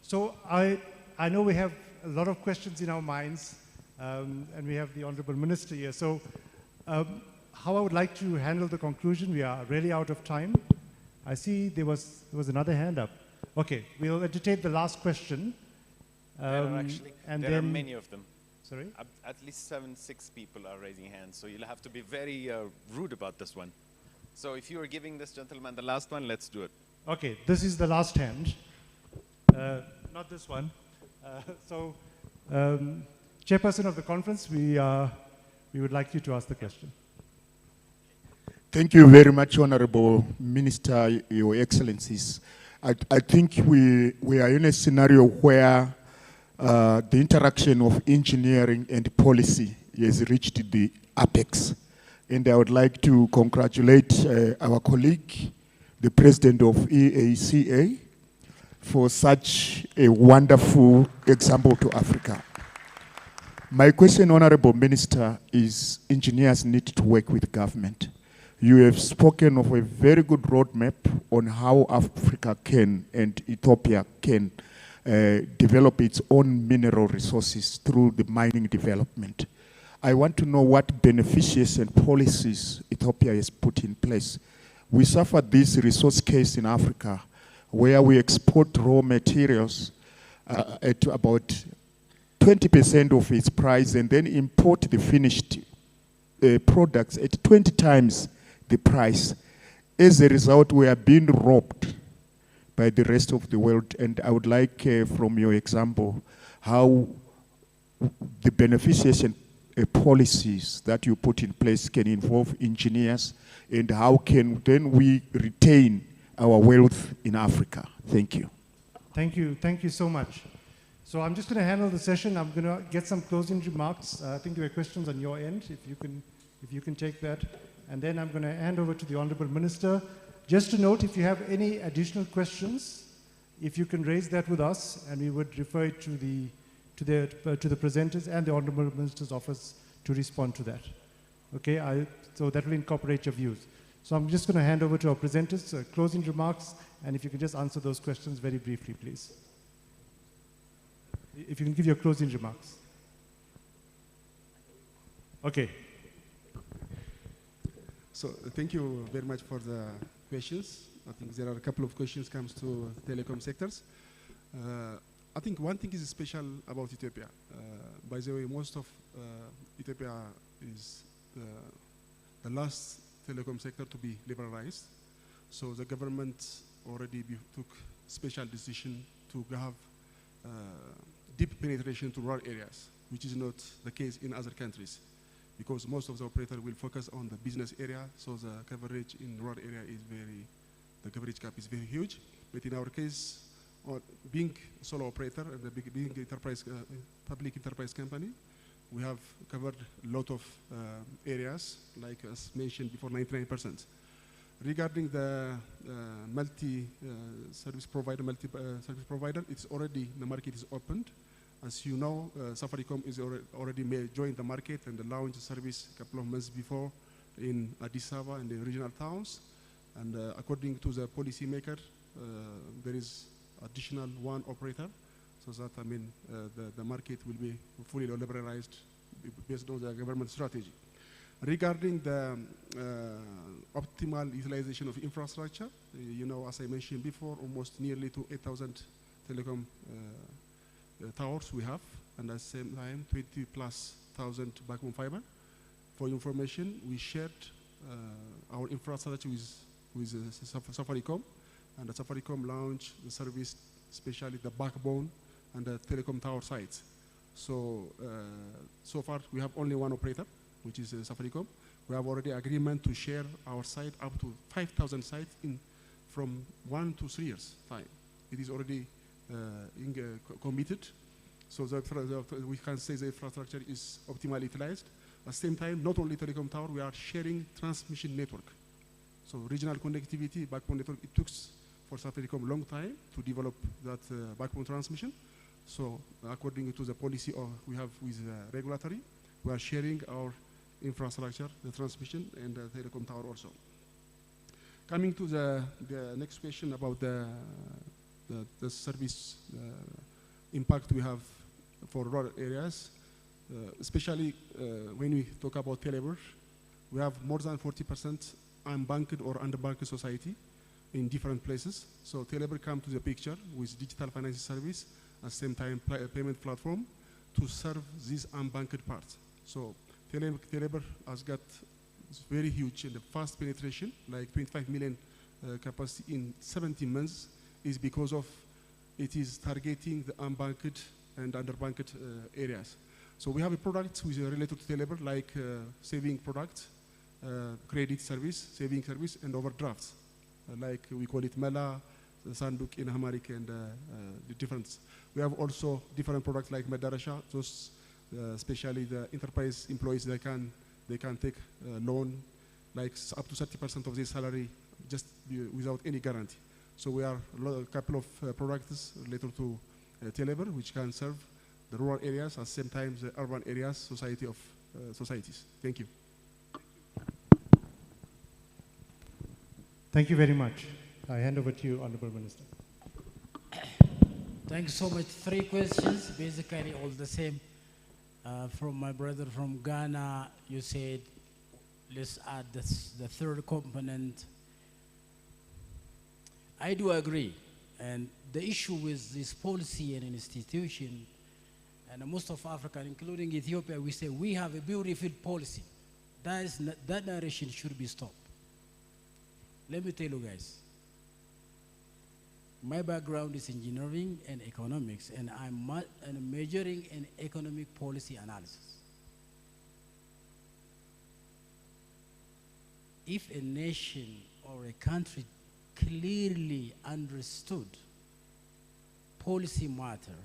So I know we have a lot of questions in our minds, and we have the Honorable Minister here. So how I would like to handle the conclusion, we are really out of time. I see there was another hand up. Okay, we'll entertain the last question. There are many of them. Sorry? At least 6 people are raising hands, so you'll have to be very rude about this one. So if you are giving this gentleman the last one, let's do it. Okay, this is the last hand. Not this one. Chairperson of the conference, we would like you to ask the question. Thank you very much, Honorable Minister, Your Excellencies. I think we are in a scenario where the interaction of engineering and policy has reached the apex. And I would like to congratulate our colleague, the President of EACA, for such a wonderful example to Africa. My question, Honorable Minister, is engineers need to work with government. You have spoken of a very good roadmap on how Africa can and Ethiopia can develop its own mineral resources through the mining development. I want to know what beneficiaries and policies Ethiopia has put in place. We suffered this resource case in Africa where we export raw materials at about 20% of its price and then import the finished products at 20 times the price. As a result, we are being robbed by the rest of the world, and I would like from your example how the beneficiation policies that you put in place can involve engineers, and how can then we retain our wealth in Africa. Thank you. Thank you so much. So I'm just going to handle the session. I'm going to get some closing remarks. I think there were questions on your end, if you can take that. And then I'm going to hand over to the Honorable Minister. Just to note, if you have any additional questions, if you can raise that with us, and we would refer it to the presenters and the Honorable Minister's office to respond to that. Okay, so that will incorporate your views. So I'm just going to hand over to our presenters, closing remarks, and if you can just answer those questions very briefly, please. If you can give your closing remarks. Okay. So thank you very much for the questions. I think there are a couple of questions comes to telecom sectors. I think one thing is special about Ethiopia. By the way, most of Ethiopia is the last telecom sector to be liberalized. So the government already took special decision to have deep penetration to rural areas, which is not the case in other countries, because most of the operators will focus on the business area, so the coverage in rural area is the coverage gap is very huge. But in our case, being a solo operator and being enterprise, public enterprise company, we have covered a lot of areas, like as mentioned before, 99%. Regarding the multi-service provider, it's already, the market is opened. As you know, Safaricom is already joined the market and launched service a couple of months before in Addis Ababa and the regional towns. And according to the policymaker, there is additional one operator, so that the market will be fully liberalized based on the government strategy. Regarding the optimal utilization of infrastructure, you know, as I mentioned before, almost nearly to 8,000 telecom towers we have, and at the same time 20,000+ backbone fiber. For information, we shared our infrastructure with Safaricom, and the Safaricom launched the service, especially the backbone and the telecom tower sites. So so far we have only one operator, which is Safaricom. We have already agreement to share our site up to 5,000 sites from 1 to 3 years time. It is already committed, so we can say the infrastructure is optimally utilized. At the same time, not only telecom tower, we are sharing transmission network. So regional connectivity, backbone network, it took for Safaricom a long time to develop that backbone transmission. So according to the policy we have with regulatory, we are sharing our infrastructure, the transmission, and the telecom tower also. Coming to the next question about the the service impact we have for rural areas, especially when we talk about telabor. We have more than 40% unbanked or underbanked society in different places. So telabor come to the picture with digital financial service at the same time payment platform to serve this unbanked part. So telabor has got very huge and fast penetration, like 25 million capacity in 17 months, is because of it is targeting the unbanked and underbanked areas. So we have a product which is related to telabor, like saving product, credit service, saving service, and overdrafts. Like we call it Mela, Sanduk in Amharic, and the difference. We have also different products like Madarasha, those especially the enterprise employees, they can take loan like up to 30% of their salary just without any guarantee. So we are a couple of products related to telabor, which can serve the rural areas at the same time the urban areas, societies. Thank you. Thank you very much. I hand over to you, Honorable Minister. Thanks so much. 3 questions, basically all the same. From my brother from Ghana, you said, let's add the 3rd component. I do agree. And the issue with this policy and institution, and most of Africa, including Ethiopia, we say we have a beautiful policy. That narration should be stopped. Let me tell you guys, my background is engineering and economics, and I'm majoring in economic policy analysis. If a nation or a country clearly understood policy matter,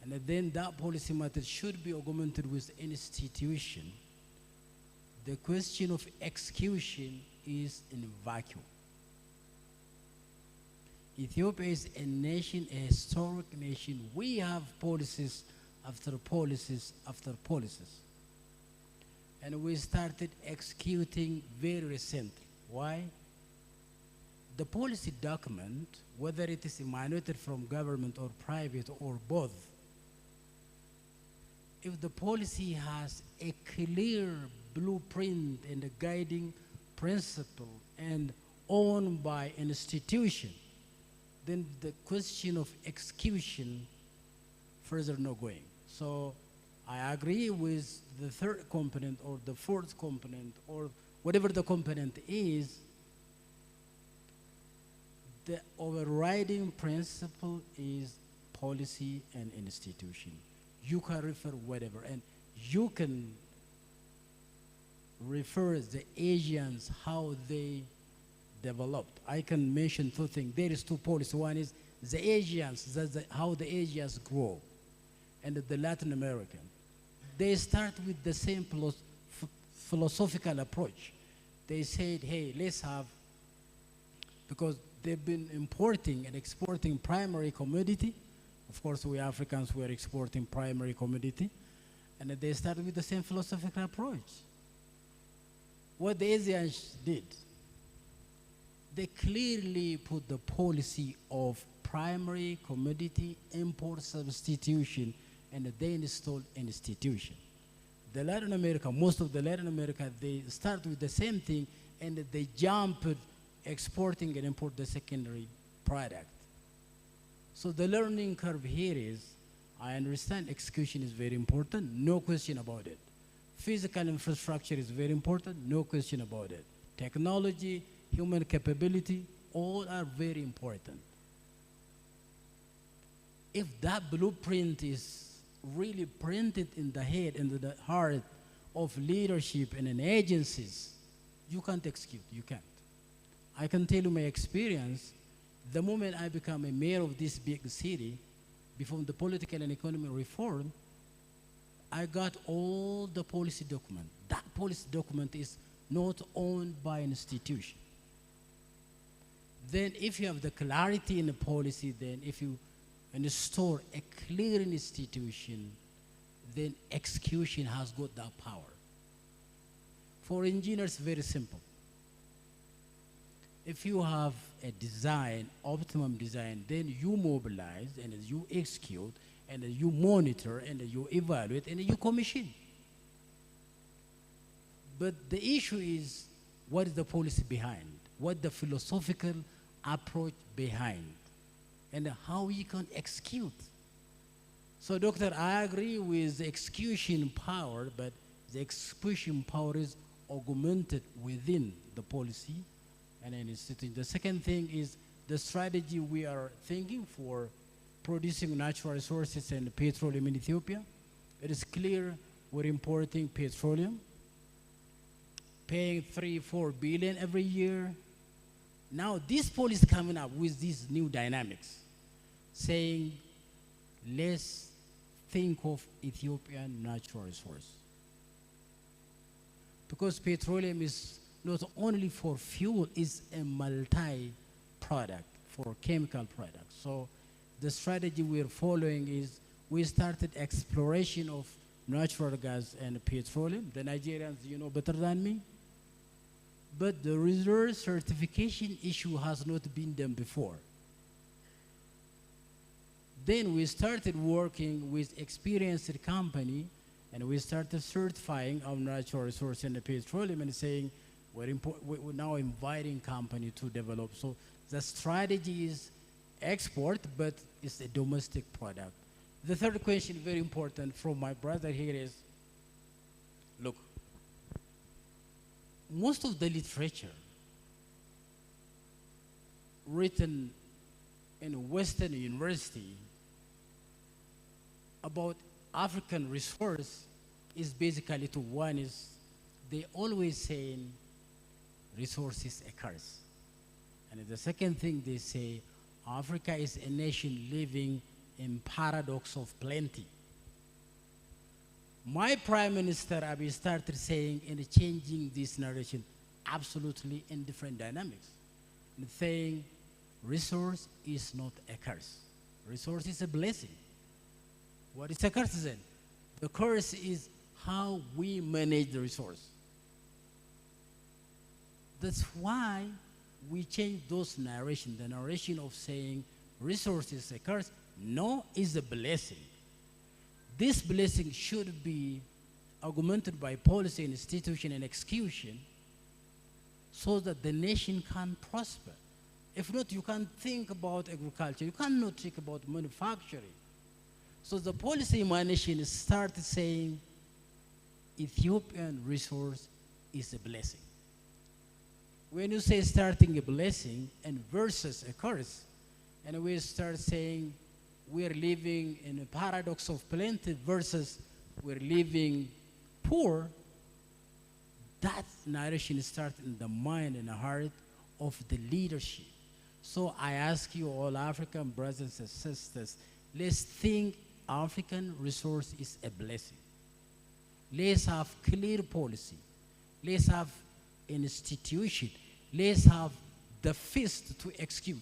and then that policy matter should be augmented with institution, the question of execution is in a vacuum. Ethiopia is a nation, a historic nation. We have policies after policies after policies. And we started executing very recently. Why? The policy document, whether it is emanated from government or private or both, if the policy has a clear blueprint and a guiding principle and owned by an institution, then the question of execution further no going. So I agree with the 3rd component or the 4th component or whatever the component is. The overriding principle is policy and institution. You can refer whatever, and you can refer the Asians how they developed. I can mention 2 things. There is 2 policies. One is the Asians, how the Asians grow, and the Latin American. They start with the same philosophical approach. They said, hey, let's have, because they've been importing and exporting primary commodity. Of course, we Africans were exporting primary commodity, and they started with the same philosophical approach. What the Asians did, they clearly put the policy of primary commodity import substitution, and they installed institution. The Latin America, most of the Latin America, they start with the same thing, and they jump exporting and import the secondary product. So the learning curve here is, I understand execution is very important, no question about it. Physical infrastructure is very important, no question about it. Technology, human capability, all are very important. If that blueprint is really printed in the head and the heart of leadership and in agencies, you can't execute, you can't. I can tell you my experience. The moment I become a mayor of this big city, before the political and economic reform, I got all the policy document. That policy document is not owned by an institution. Then if you have the clarity in the policy, then if you install a clear institution, then execution has got that power. For engineers, very simple. If you have a design, optimum design, then you mobilize and you execute and you monitor and you evaluate and you commission. But the issue is, what is the policy behind? What the philosophical approach behind? And how you can execute. So, Doctor, I agree with the execution power, but the execution power is augmented within the policy and an institution. The second thing is the strategy we are thinking for producing natural resources and petroleum in Ethiopia. It is clear we're importing petroleum, paying 3-4 billion every year. Now this policy coming up with these new dynamics, saying let's think of Ethiopian natural resource. Because petroleum is not only for fuel, it's a multi-product for chemical products. So the strategy we're following is we started exploration of natural gas and petroleum. The Nigerians, you know better than me. But the reserve certification issue has not been done before. Then we started working with experienced company, and we started certifying our natural resource and the petroleum and saying we're now inviting company to develop. So the strategy is export, but it's a domestic product. The third question, very important from my brother here is, look, most of the literature written in Western university about African resource is basically to one is they always saying resource is a curse. And the second thing they say, Africa is a nation living in paradox of plenty. My Prime Minister Abiy started saying and changing this narration absolutely in different dynamics. And saying resource is not a curse. Resource is a blessing. What is a curse then? The curse is how we manage the resource. That's why we change those narration. The narration of saying resource is a curse, no, is a blessing. This blessing should be augmented by policy, institution, and execution so that the nation can prosper. If not, you can't think about agriculture. You cannot think about manufacturing. So the policy in my nation started saying Ethiopian resource is a blessing. When you say starting a blessing and versus a curse, and we start saying we're living in a paradox of plenty versus we're living poor, that narration starts in the mind and the heart of the leadership. So I ask you all African brothers and sisters, let's think African resource is a blessing. Let's have clear policy. Let's have an institution. Let's have the fist to execute.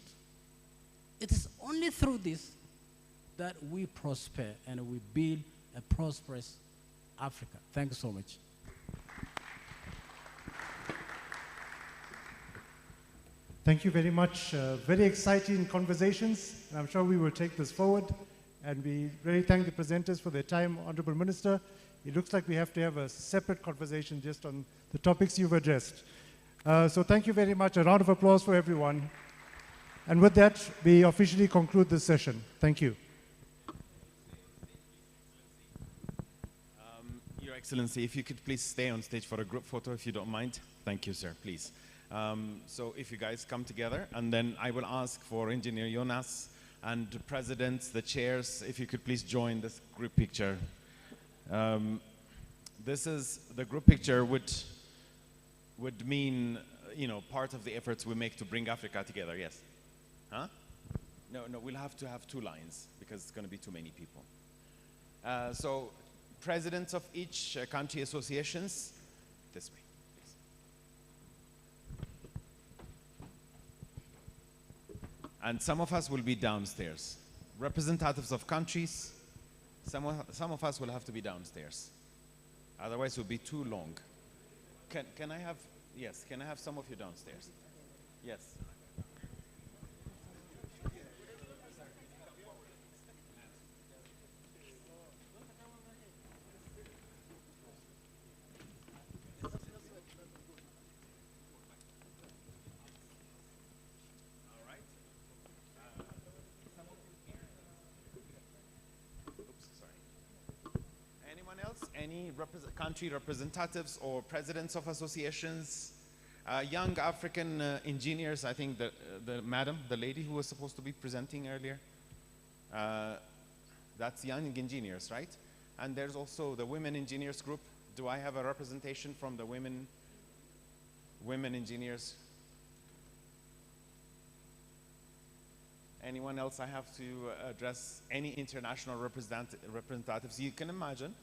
It is only through this that we prosper and we build a prosperous Africa. Thank you so much. Thank you very much. Very exciting conversations. And I'm sure we will take this forward. And we really thank the presenters for their time. Honorable Minister, it looks like we have to have a separate conversation just on the topics you've addressed. So thank you very much. A round of applause for everyone. And with that, we officially conclude this session. Thank you. Your Excellency, if you could please stay on stage for a group photo, if you don't mind. Thank you, sir, please. So if you guys come together, and then I will ask for Engineer Jonas and the presidents, the chairs, if you could please join this group picture. This is, the group picture would mean, you know, part of the efforts we make to bring Africa together, yes? Huh? No, we'll have to have two lines because it's going to be too many people. So, presidents of each country associations, this way, please. And some of us will be downstairs. Representatives of countries, some of us will have to be downstairs. Otherwise, it will be too long. Can I have, yes, can I have some of you downstairs? Yes. country representatives or presidents of associations, young African engineers. I think the madam, the lady who was supposed to be presenting earlier, that's young engineers, right? And there's also the women engineers group. Do I have a representation from the women engineers? Anyone else I have to address? Any international representatives? You can imagine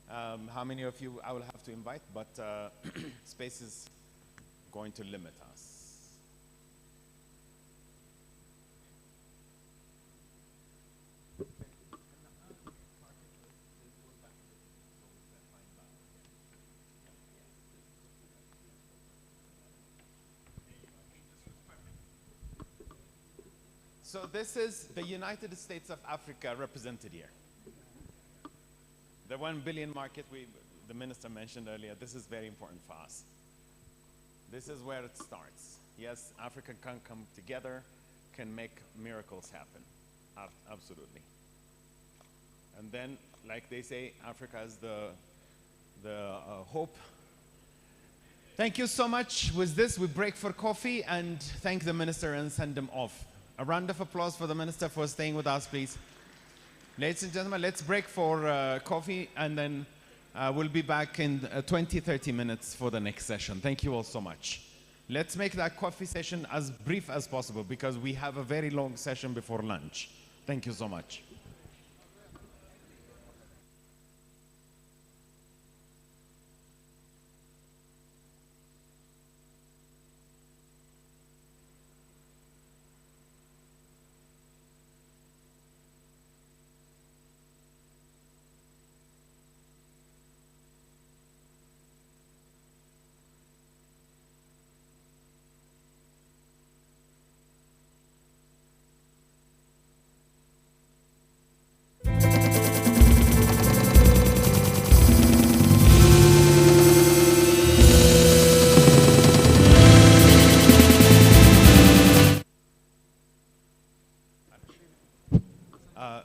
how many of you I will have to invite, but space is going to limit us. So this is the United States of Africa represented here. The 1 billion market the minister mentioned earlier, this is very important for us. This is where it starts. Yes, Africa can come together, can make miracles happen. Absolutely. And then, like they say, Africa is the hope. Thank you so much. With this, we break for coffee and thank the minister and send him off. A round of applause for the minister for staying with us, please. Ladies and gentlemen, let's break for coffee, and then we'll be back in 20-30 minutes for the next session. Thank you all so much. Let's make that coffee session as brief as possible because we have a very long session before lunch. Thank you so much.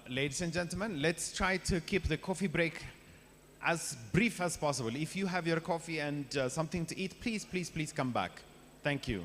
Ladies and gentlemen, let's try to keep the coffee break as brief as possible. If you have your coffee and something to eat, please, please, please come back. Thank you.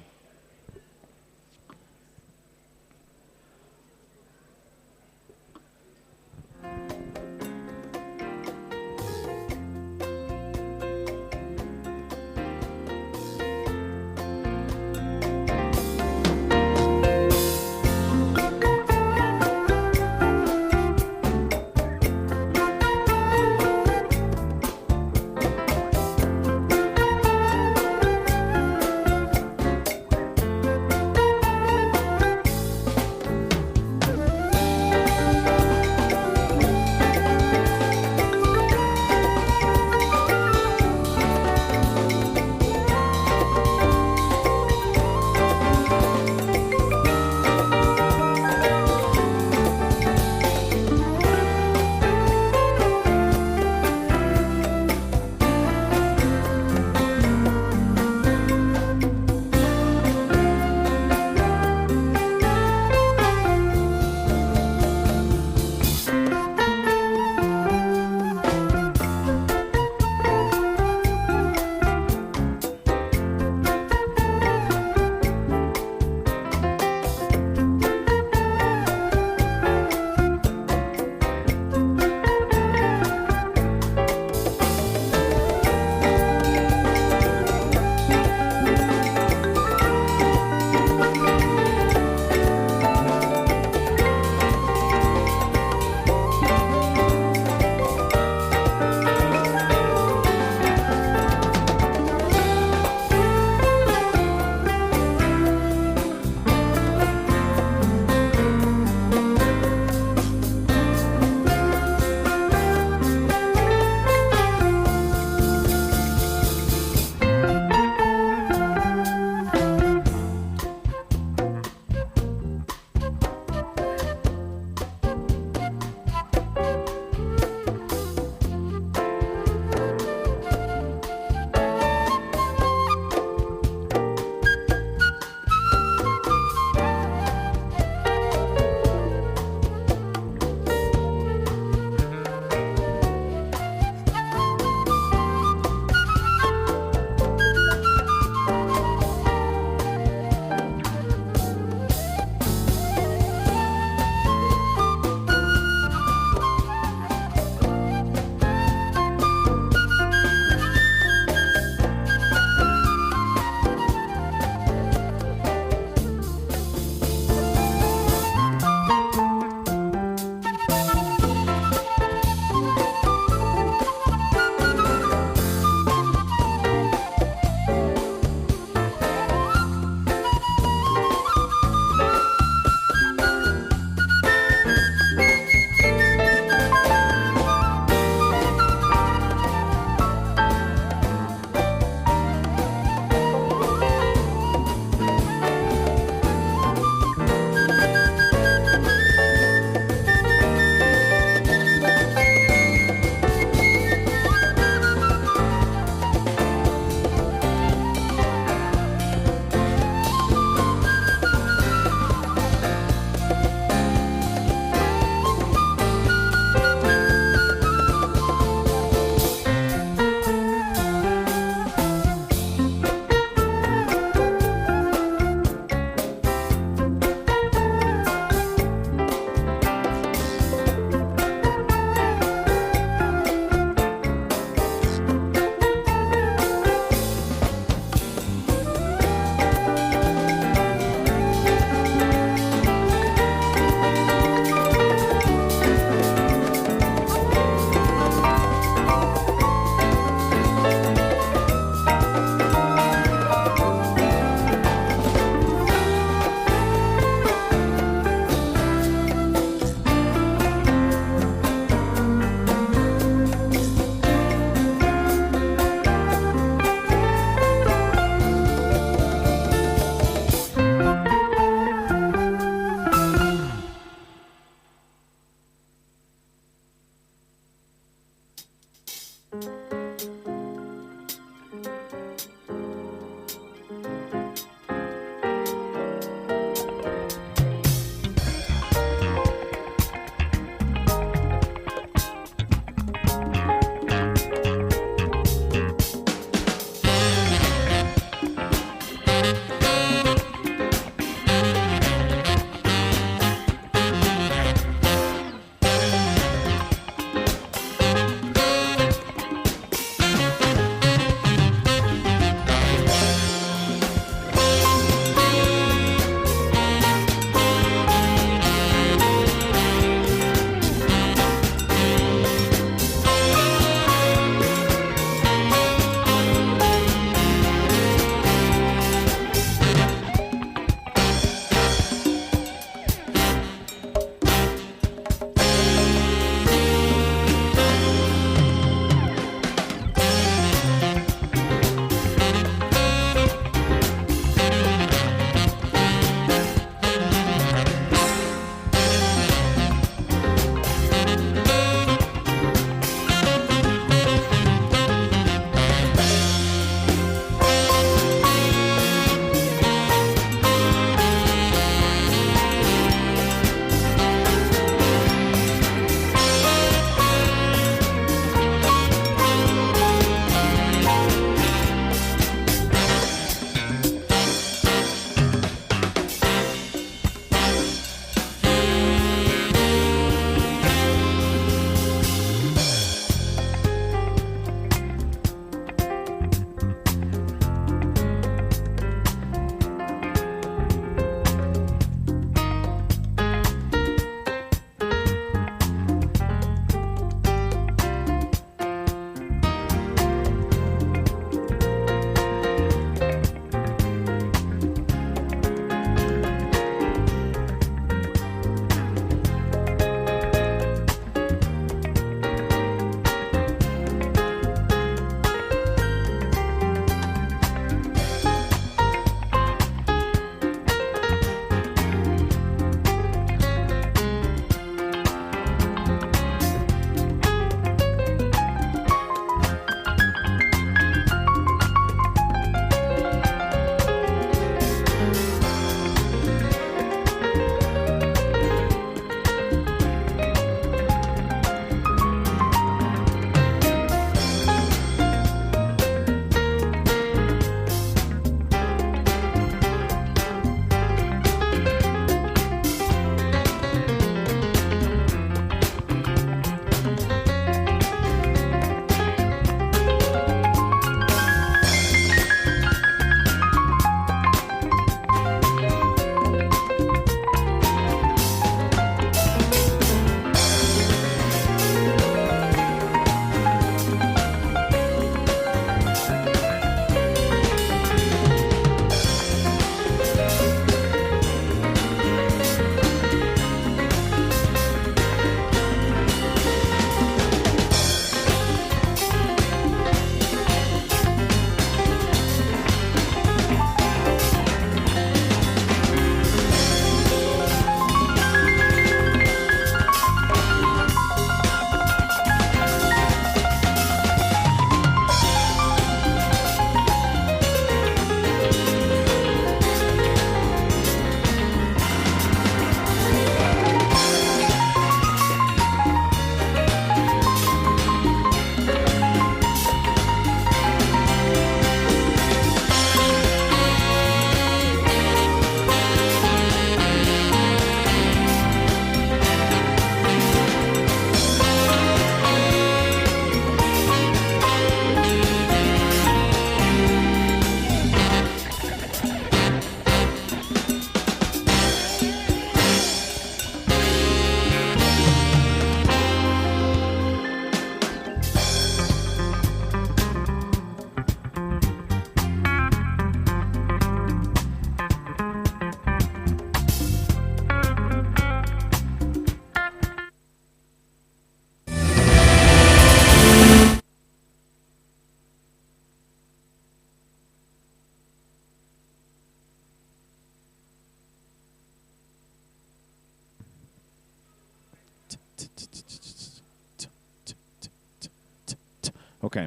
Okay.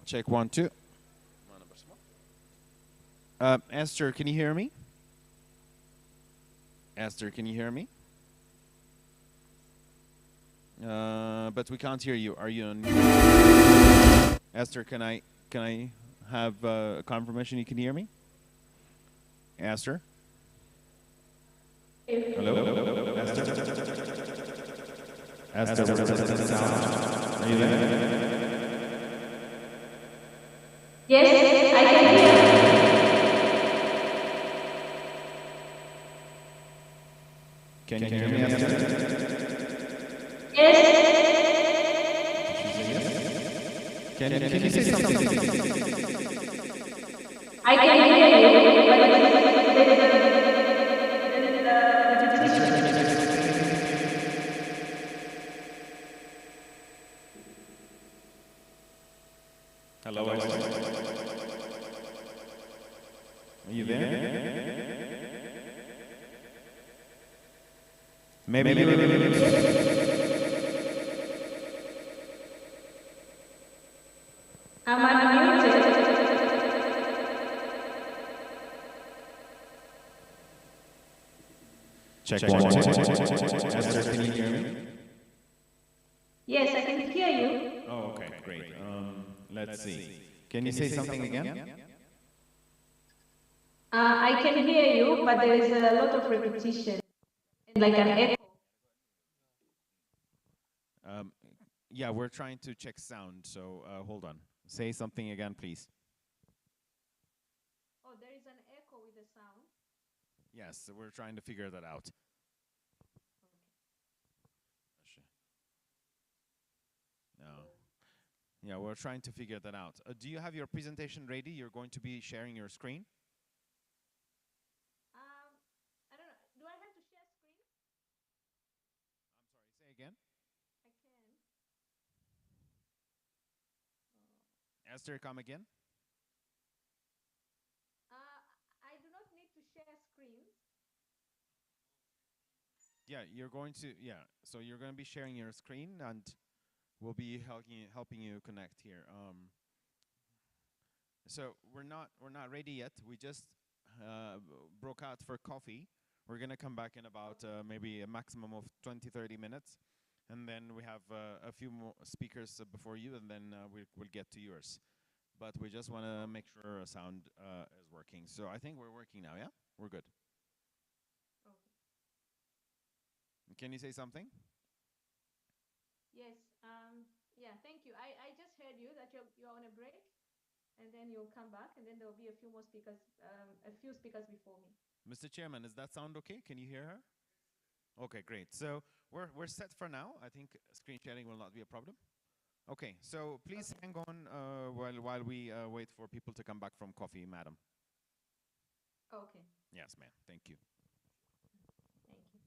Check 1, 2. Esther, can you hear me? Esther, can you hear me? But we can't hear you. Are you on? Esther, can I have confirmation you can hear me? Esther? Hello? Esther? Esther, are you there? Yes, I can hear. Can you hear me, Esther? Yes. Can you say something? I can hear you, but Hello, Esther. Are you there? Maybe. I'm unmuted. Check 1, 2. Esther, can you hear me? Yes, I can hear you. Oh, okay, great. Let's see. Can you say something again? I can hear you, but there is a lot of repetition, like an echo. Yeah, we're trying to check sound, so hold on. Say something again, please. Oh, there is an echo with the sound. Yes, we're trying to figure that out. No. Yeah, we're trying to figure that out. Do you have your presentation ready? You're going to be sharing your screen? I don't know. Do I have to share screen? I'm sorry, say again. I can. Esther, come again. I do not need to share screens. Yeah, so you're going to be sharing your screen and we'll be helping you connect here. So we're not ready yet. We just broke out for coffee. We're going to come back in about maybe a maximum of 20-30 minutes. And then we have a few more speakers before you, and then we'll get to yours. But we just want to make sure sound is working. So I think we're working now, yeah? We're good. Okay. Can you say something? Yes. Yeah, thank you. I just heard you that you're on a break, and then you'll come back, and then there'll be a few more speakers, a few speakers before me. Mr. Chairman, does that sound okay? Can you hear her? Okay, great. So we're set for now. I think screen sharing will not be a problem. Okay, so please hang on while we wait for people to come back from coffee, madam. Okay. Yes, ma'am. Thank you. Thank you.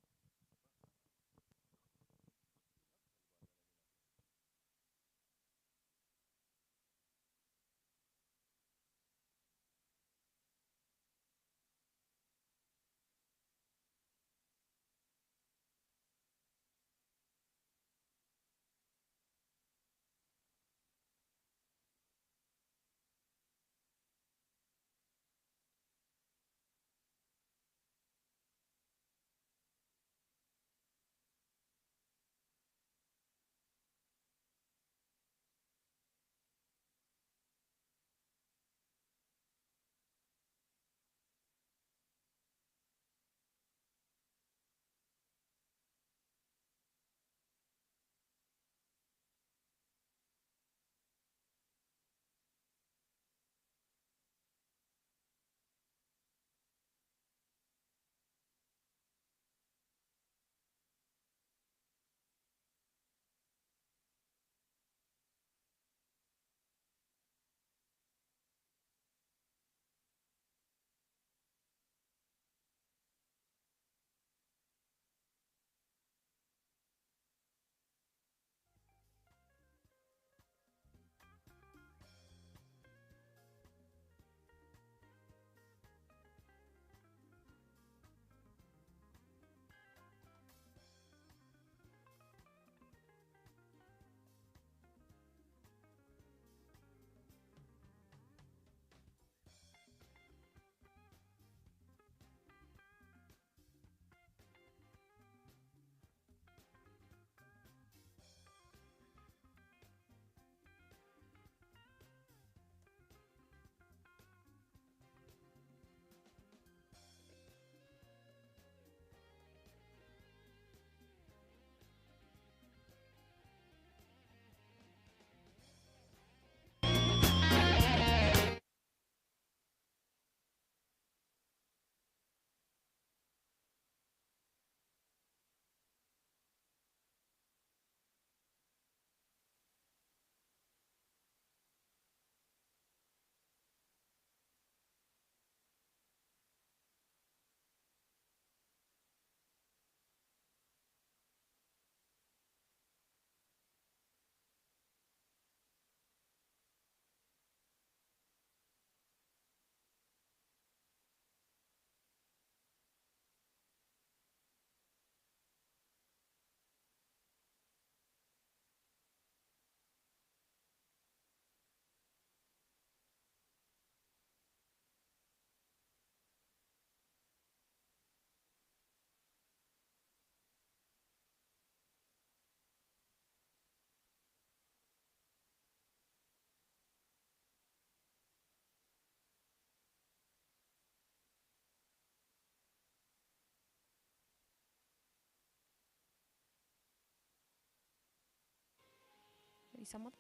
ይሰማል?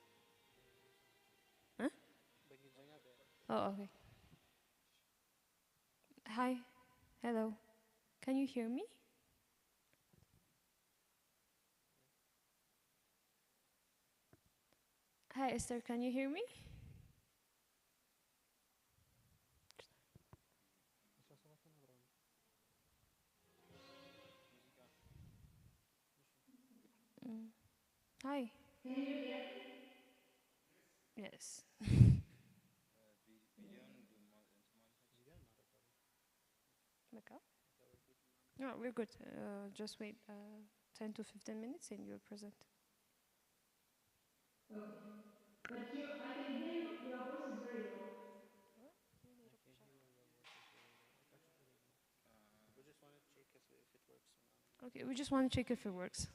Oh, okay. Hi. Hello. Can you hear me? Hi, Esther. Can you hear me? Hi. Can you hear me? Yes. Back up? No, we're good. Just wait 10 to 15 minutes and you're present. Okay. But I can hear you. Your voice is very low. Okay, we just want to check if it works.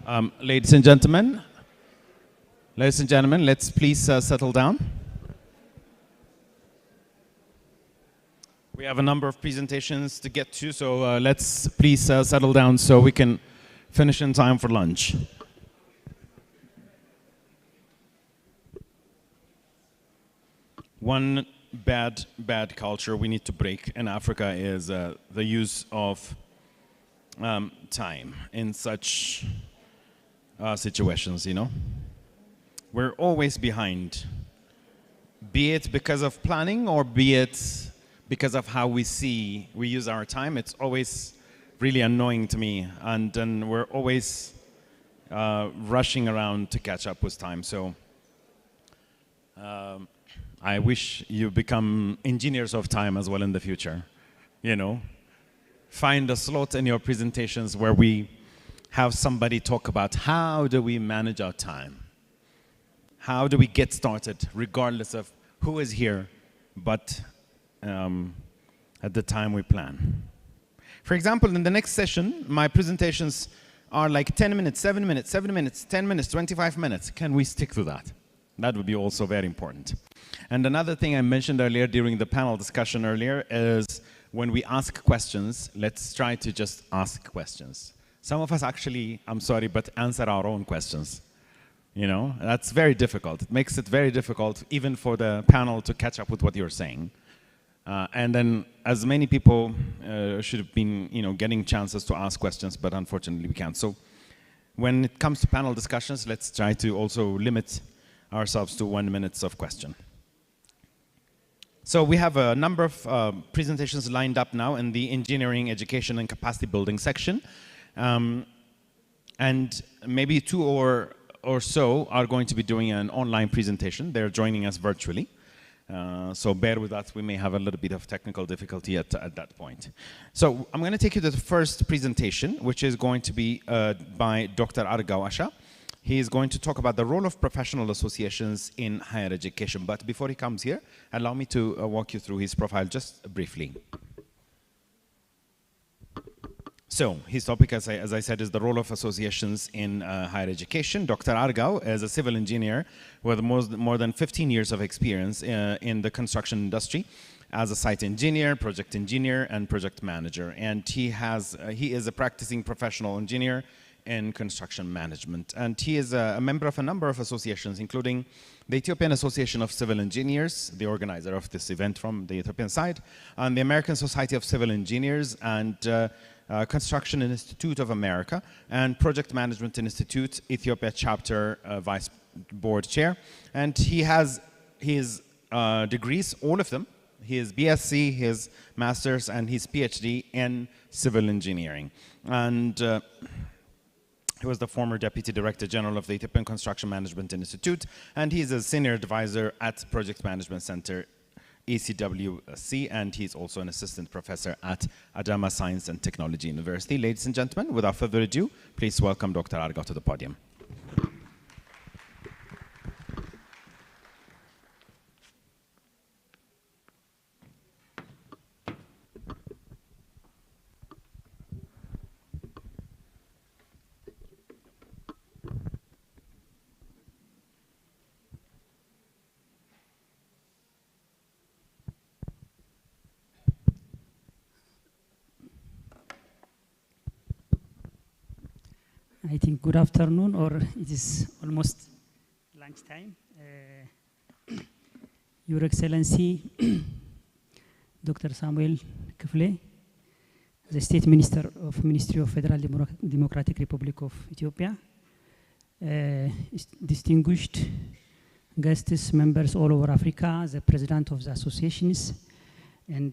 Ladies and gentlemen, let's please settle down. We have a number of presentations to get to, so let's please settle down so we can finish in time for lunch. One bad culture we need to break in Africa is the use of time in such situations, you know. We're always behind, be it because of planning or be it because of how we use our time. It's always really annoying to me, and then we're always rushing around to catch up with time. So I wish you become engineers of time as well in the future, you know. Find a slot in your presentations where we have somebody talk about how do we manage our time? How do we get started regardless of who is here, but at the time we plan? For example, in the next session, my presentations are like 10 minutes, 7 minutes, 7 minutes, 10 minutes, 25 minutes. Can we stick to that? That would be also very important. And another thing I mentioned earlier during the panel discussion earlier is when we ask questions, let's try to just ask questions. Some of us actually, I'm sorry, but answer our own questions. You know, that's very difficult. It makes it very difficult even for the panel to catch up with what you're saying. And then as many people should have been, you know, getting chances to ask questions, but unfortunately we can't. So when it comes to panel discussions, let's try to also limit ourselves to 1 minute of question. So we have a number of presentations lined up now in the engineering, education, and capacity building section. And maybe 2 or so are going to be doing an online presentation. They're joining us virtually. So bear with us, we may have a little bit of technical difficulty at that point. So I'm going to take you to the first presentation, which is going to be by Dr. Argaw Asha. He is going to talk about the role of professional associations in higher education. But before he comes here, allow me to walk you through his profile just briefly. So his topic, as I said, is the role of associations in higher education. Dr. Argaw is a civil engineer with more than 15 years of experience in the construction industry as a site engineer, project engineer, and project manager. And he is a practicing professional engineer in construction management. And he is a member of a number of associations, including the Ethiopian Association of Civil Engineers, the organizer of this event from the Ethiopian side, and the American Society of Civil Engineers, and Construction Institute of America, and Project Management Institute, Ethiopia chapter vice board chair. And he has his degrees, all of them, his BSc, his master's, and his PhD in civil engineering. And he was the former Deputy Director General of the Ethiopian Construction Management Institute, and he's a senior advisor at Project Management Center, ECWC, and he's also an assistant professor at Adama Science and Technology University. Ladies and gentlemen, without further ado, please welcome Dr. Argaw to the podium. I think good afternoon, or it is almost lunchtime. Your Excellency, Dr. Samuel Kifle, the State Minister of Ministry of Federal Democratic Republic of Ethiopia, distinguished guests, members all over Africa, the President of the associations, and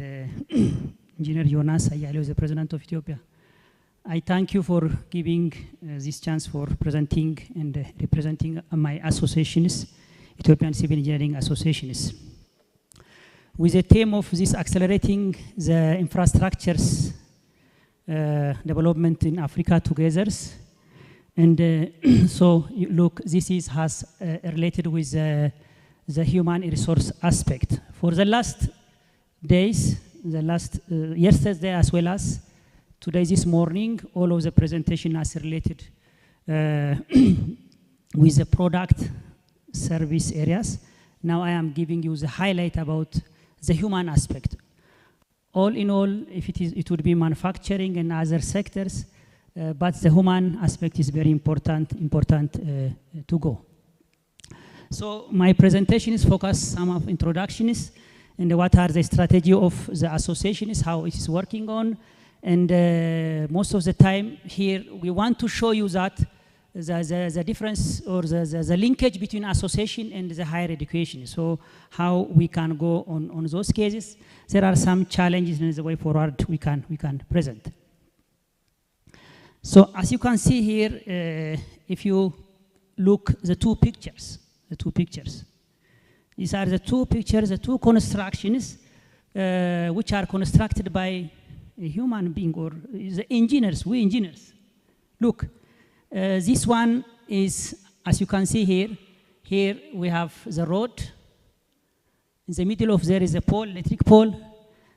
Engineer Jonas Ayalio, the President of Ethiopia. I thank you for giving this chance for presenting and representing my associations, Ethiopian Civil Engineering Associations. With the theme of this accelerating the infrastructures development in Africa together, and so look, this has related with the human resource aspect. For the last days, yesterday as well as today, this morning, all of the presentation is related with the product service areas. Now I am giving you the highlight about the human aspect. All in all, if it would be manufacturing and other sectors, but the human aspect is very important to go. So my presentation is focused some of introductions and what are the strategy of the association is how it is working on. And most of the time here, we want to show you that the difference or the linkage between association and the higher education. So how we can go on those cases. There are some challenges in the way forward we can present. So as you can see here, if you look the two pictures, these are the two pictures, the two constructions which are constructed by a human being or the engineers, we engineers. Look, this one is, as you can see here we have the road. In the middle of there is a pole, electric pole.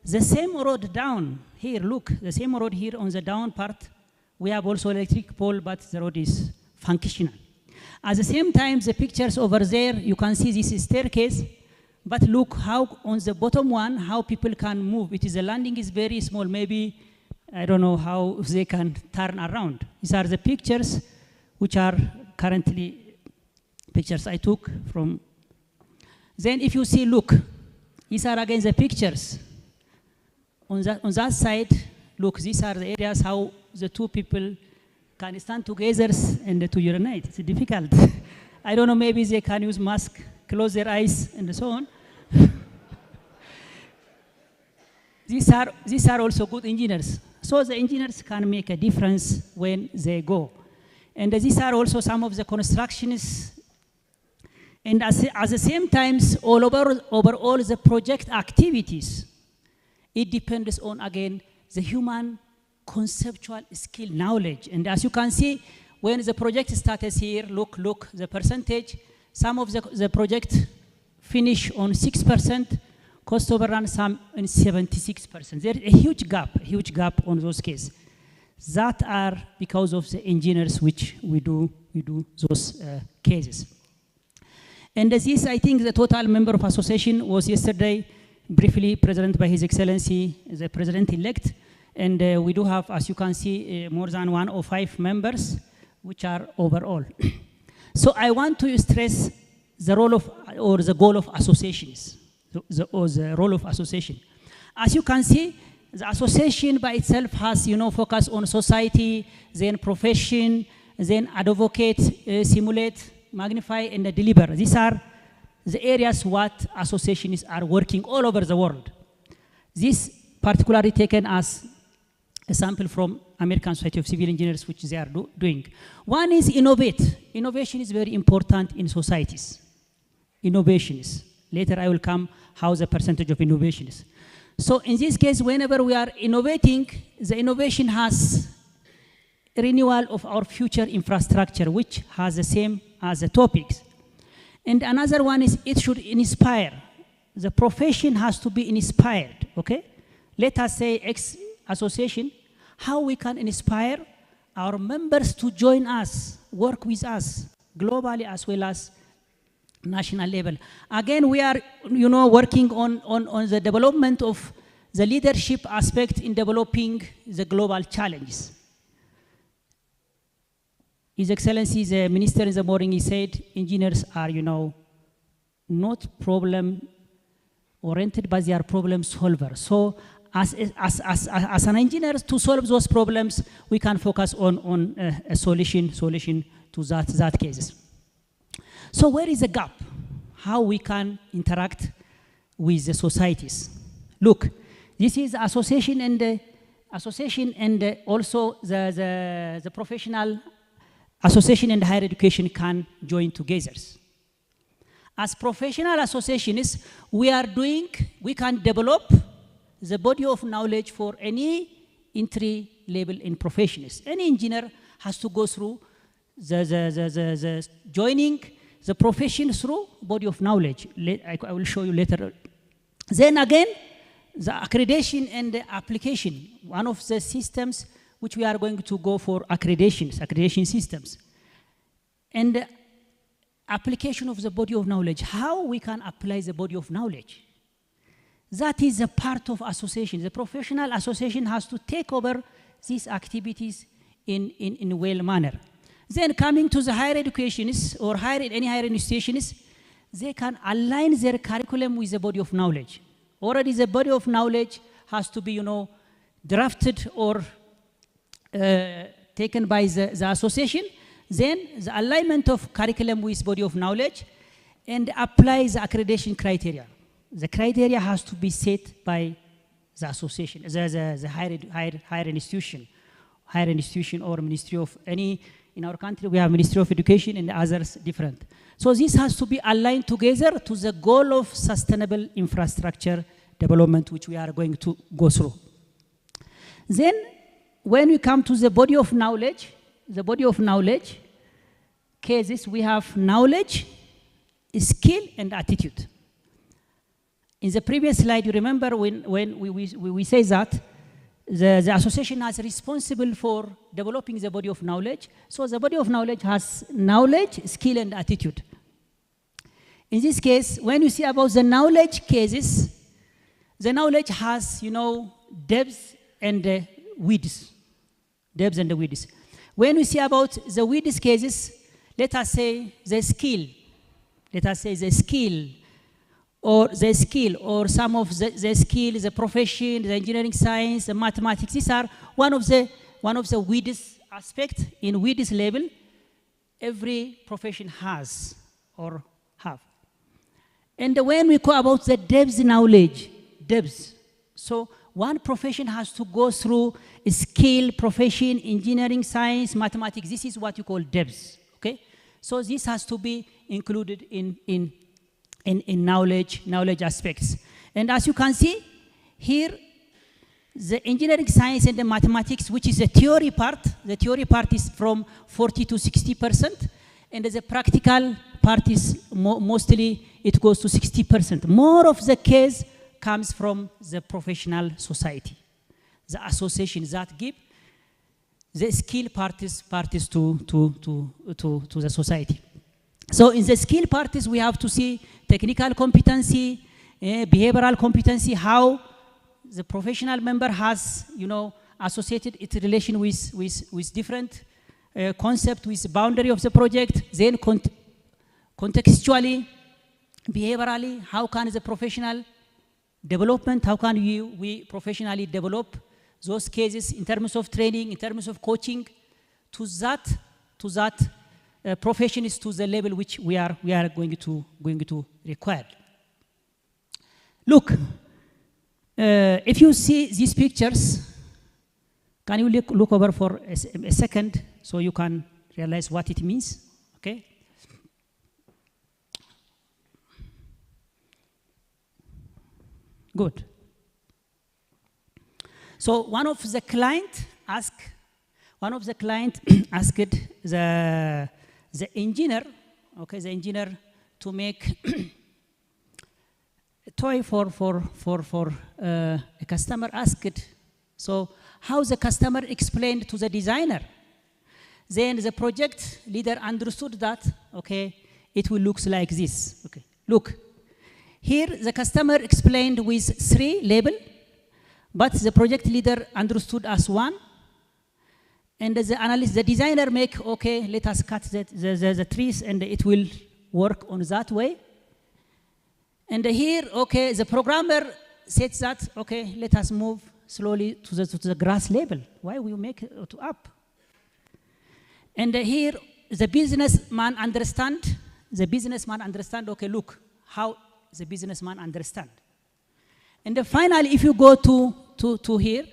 The same road down here, look, the same road here on the down part, we have also electric pole, but the road is functional. At the same time, the pictures over there, you can see this is staircase, but look how on the bottom one, how people can move. The landing is very small, maybe, I don't know how they can turn around. These are the pictures which are currently pictures I took from. Then if you see, look, these are again the pictures. On that side, look, these are the areas how the two people can stand together and to urinate. It's difficult. I don't know, maybe they can use mask, close their eyes, and so on. These are also good engineers. So the engineers can make a difference when they go. And these are also some of the constructions. And at the same time, all the project activities, it depends on, again, the human conceptual skill knowledge. And as you can see, when the project started here, look, the percentage, some of the project finish on 6%, cost overrun some in 76%. There is a huge gap on those cases. That are because of the engineers which we do those cases. And this, I think, the total member of association was yesterday briefly presented by His Excellency, the President-elect. And we do have, as you can see, more than 105 members, which are overall. So I want to stress the role of, or the goal of associations, the role of association. As you can see, the association by itself has, focus on society, then profession, then advocate, simulate, magnify, and deliver. These are the areas what associations are working all over the world. This particularly taken as a sample from American Society of Civil Engineers, which they are doing. One is innovate. Innovation is very important in societies. Innovations. Later I will come how the percentage of innovation is. So in this case, whenever we are innovating, the innovation has a renewal of our future infrastructure, which has the same as the topics. And another one is it should inspire. The profession has to be inspired, okay? Let us say X association, how we can inspire our members to join us, work with us, globally as well as national level. Again, we are, working on the development of the leadership aspect in developing the global challenges. His Excellency, the Minister in the morning, he said, engineers are, not problem-oriented, but they are problem solvers. So as an engineer, to solve those problems, we can focus on a solution to that cases. So where is the gap? How we can interact with the societies? Look, this is association and also the professional association and higher education can join together. As professional associations, we can develop the body of knowledge for any entry level in professions. Any engineer has to go through the joining the profession through body of knowledge. I will show you later. Then again, the accreditation and the application. One of the systems which we are going to go for accreditation systems. And the application of the body of knowledge, how we can apply the body of knowledge. That is a part of association. The professional association has to take over these activities in a well manner. Then coming to the higher educationists or any higher institutions, they can align their curriculum with the body of knowledge. Already the body of knowledge has to be, drafted or taken by the association. Then the alignment of curriculum with body of knowledge and apply the accreditation criteria. The criteria has to be set by the association, the higher institution or ministry of any. In our country, we have Ministry of Education and others different. So this has to be aligned together to the goal of sustainable infrastructure development, which we are going to go through. Then, when we come to the body of knowledge cases, we have knowledge, skill, and attitude. In the previous slide, you remember when we say that the association is responsible for developing the body of knowledge. So the body of knowledge has knowledge, skill, and attitude. In this case, when you see about the knowledge cases, the knowledge has, depths and widths. Depths and widths. When we see about the widths cases, let us say the skill. Let us say the skill or some of the skill, the profession, the engineering science, the mathematics. These are one of the widest aspects. In widest level, every profession has or have. And when we talk about the depth knowledge, depth. So one profession has to go through skill, profession, engineering, science, mathematics. This is what you call depth. Okay? So this has to be included in knowledge aspects. And as you can see, here, the engineering science and the mathematics, which is the theory part is from 40 to 60%, and the practical part is mostly, it goes to 60%. More of the case comes from the professional society, the associations that give the skill parties to the society. So in the skill parties, we have to see technical competency, behavioral competency, how the professional member has, associated its relation with different concept, with boundary of the project. Then contextually, behaviorally, how can the professional development, how can we professionally develop those cases in terms of training, in terms of coaching, to that profession is to the level which we are going to require. Look, if you see these pictures, can you look over for a second so you can realize what it means? Okay. Good. So one of the client asked the engineer, to make a toy for a customer asked. So how the customer explained to the designer. Then the project leader understood that, it will look like this. Okay, look. Here the customer explained with 3 labels, but the project leader understood as 1. And the analyst, the designer make, let us cut the trees and it will work on that way. And here, the programmer says that, let us move slowly to the grass level. Why we make it up? And here, the businessman understand, look, how the businessman understand. And finally, if you go to here,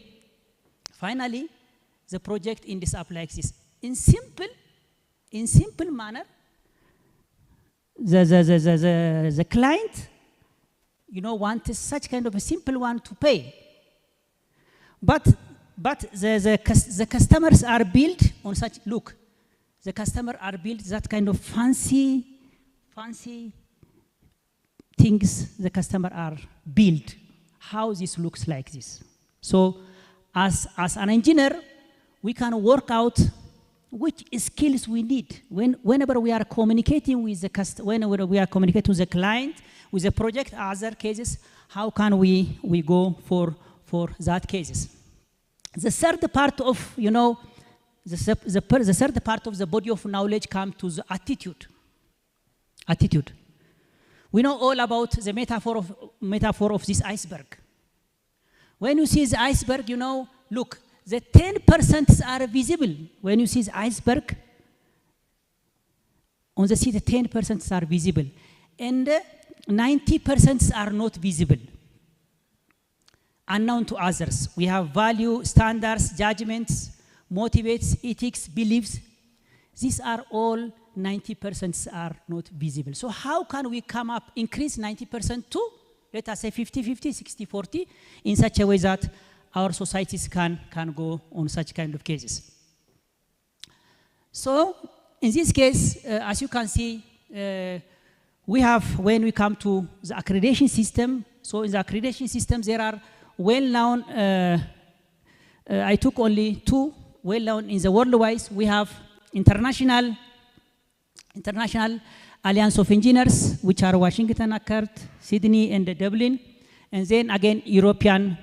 finally, the project in this up like this. In simple manner, the client, wanted such kind of a simple one to pay. But the customers are built on such, look, the customer are built that kind of fancy things the customer are built, how this looks like this. So as an engineer, we can work out which skills we need whenever we are communicating with the customer, whenever we are communicating with the client, with the project, other cases, how can we go for that cases. The third part of, you know, the third part of the body of knowledge comes to the attitude. Attitude. We know all about the metaphor of this iceberg. When you see the iceberg, you know, look, the 10% are visible. When you see the iceberg, on the sea, the 10% are visible. And 90% are not visible. Unknown to others. We have value, standards, judgments, motivates, ethics, beliefs. These are all 90% are not visible. So how can we come up, increase 90% to, let us say 50-50, 60-40, in such a way that our societies can go on such kind of cases. So in this case, as you can see, we have, when we come to the accreditation system, so in the accreditation system there are well-known, I took only 2 well-known in the worldwide. We have International Alliance of Engineers, which are Washington, Accord, Sydney, and Dublin, and then again European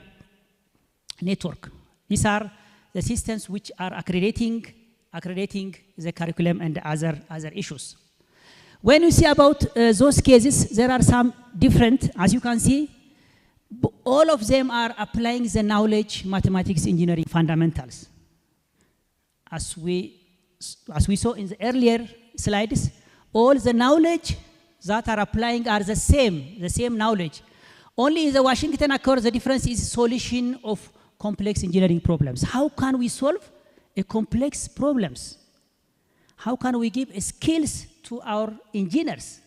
network. These are the systems which are accrediting the curriculum and other issues. When you see about those cases, there are some different, as you can see, all of them are applying the knowledge, mathematics, engineering fundamentals. As we saw in the earlier slides, all the knowledge that are applying are the same knowledge. Only in the Washington Accord, the difference is solution of complex engineering problems. How can we solve a complex problems? How can we give skills to our engineers?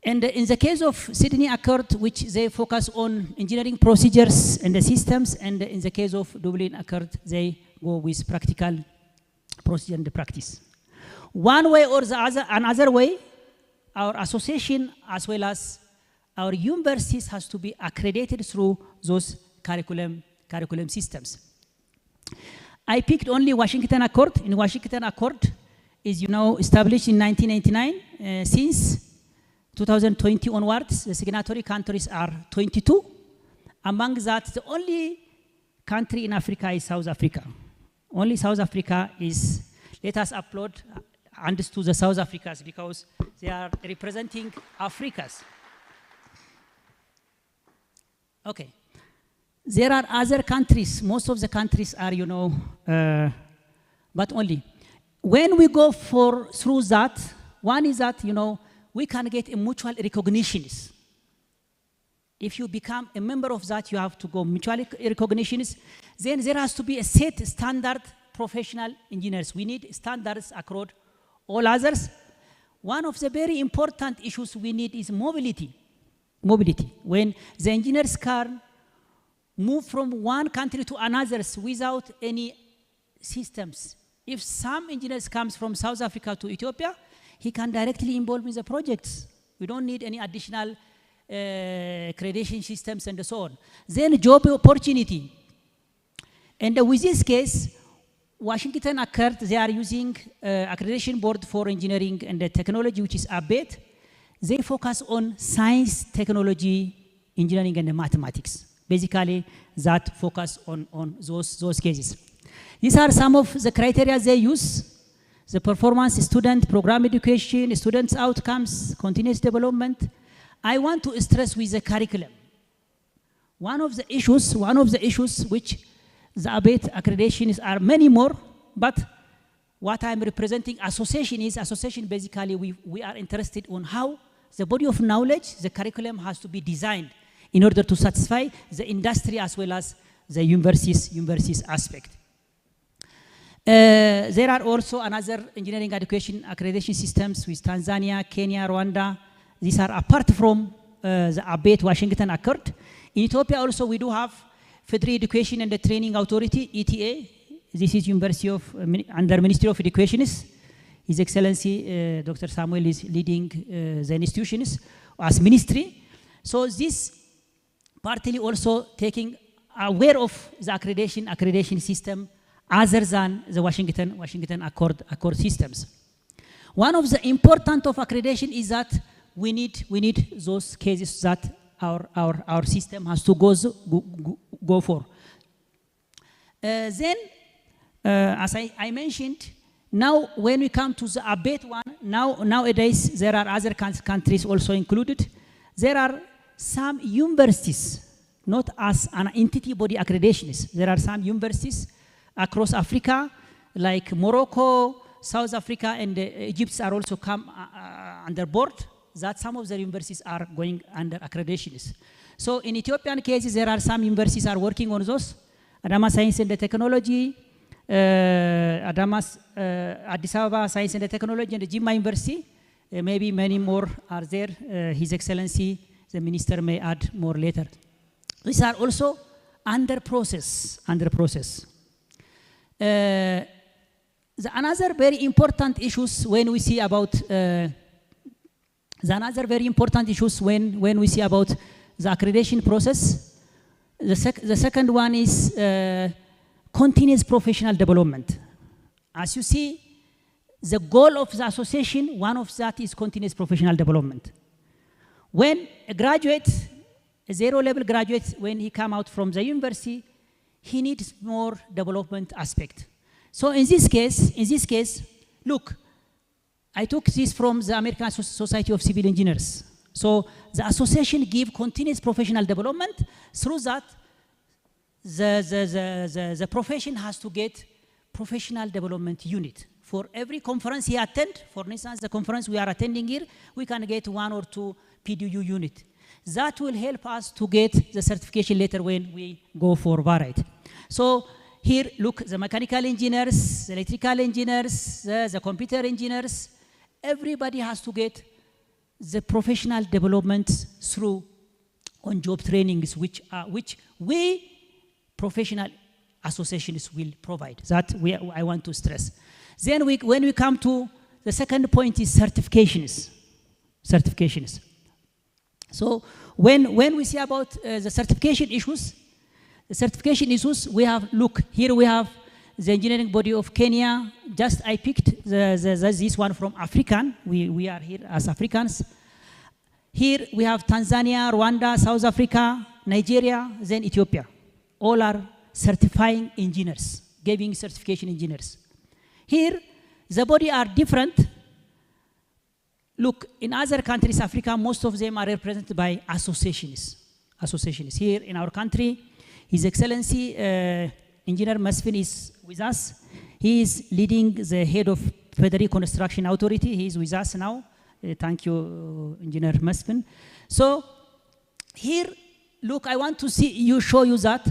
And in the case of Sydney Accord, which they focus on engineering procedures and the systems, and in the case of Dublin Accord, they go with practical procedure and practice. One way or the other, another way, our association as well as our universities has to be accredited through those curriculum systems. I picked only Washington Accord. In Washington Accord is, you know, established in 1999. Since 2020 onwards, the signatory countries are 22. Among that, the only country in Africa is South Africa. Only South Africa is, let us applaud hands to the South Africans because they are representing Africas. Okay. There are other countries, most of the countries are, you know, but only. When we go through that, one is that, you know, we can get a mutual recognitions. If you become a member of that, you have to go mutual recognitions. Then there has to be a set standard professional engineers. We need standards across all others. One of the very important issues we need is mobility. Mobility. When the engineers can move from one country to another without any systems. If some engineers comes from South Africa to Ethiopia, he can directly involve in the projects. We don't need any additional accreditation systems and so on. Then job opportunity. And with this case, Washington Accord, they are using accreditation board for engineering and technology, which is ABET. They focus on science, technology, engineering, and mathematics. Basically, that focus on those cases. These are some of the criteria they use. The performance, student, program education, students' outcomes, continuous development. I want to stress with the curriculum. One of the issues which the ABET accreditations are many more, but what I'm representing association basically we are interested on how the body of knowledge, the curriculum has to be designed in order to satisfy the industry as well as the universities aspect. There are also another engineering education accreditation systems with Tanzania, Kenya, Rwanda. These are apart from the ABET Washington Accord. In Ethiopia also we do have Federal Education and Training Authority, ETA. This is University of, under Ministry of Education. His Excellency Dr. Samuel is leading the institutions as ministry. So this partly also taking aware of the accreditation system other than the Washington Accord systems. One of the important of accreditation is that we need those cases that our system has to go for. Then, as I mentioned, now when we come to the ABET one, nowadays there are other countries also included. There are some universities, not as an entity body accreditations. There are some universities across Africa, like Morocco, South Africa, and Egypt are also come under board, that some of the universities are going under accreditations. So in Ethiopian cases, there are some universities are working on those. Adama Science and Technology, Addis Ababa Science and Technology, and the Jimma University. Maybe many more are there. His Excellency, the Minister, may add more later. These are also under process. Another very important issues when we see about the accreditation process. The second one is continuous professional development. As you see, the goal of the association, one of that is continuous professional development. When a graduate, a zero-level graduate, when he come out from the university, he needs more development aspect. So in this case, look, I took this from the American Society of Civil Engineers. So the association give continuous professional development. Through that, the profession has to get professional development unit. For every conference he attend, for instance, the conference we are attending here, we can get 1 or 2 PDU unit. That will help us to get the certification later when we go for variety. So here, look, the mechanical engineers, the electrical engineers, the computer engineers, everybody has to get the professional development through on-job trainings, which we professional associations will provide. That I want to stress. Then when we come to the second point is certifications. So when we see about the certification issues, we have, look, here we have the engineering body of Kenya. Just I picked this one from African. We are here as Africans. Here we have Tanzania, Rwanda, South Africa, Nigeria, then Ethiopia. All are certifying engineers, giving certification engineers. Here, the body are different. Look, in other countries, Africa, most of them are represented by associations. Here in our country, His Excellency Engineer Masfin is with us. He is leading the head of Federal Construction Authority. He is with us now. Thank you, Engineer Masfin. So here, look, I want to show you that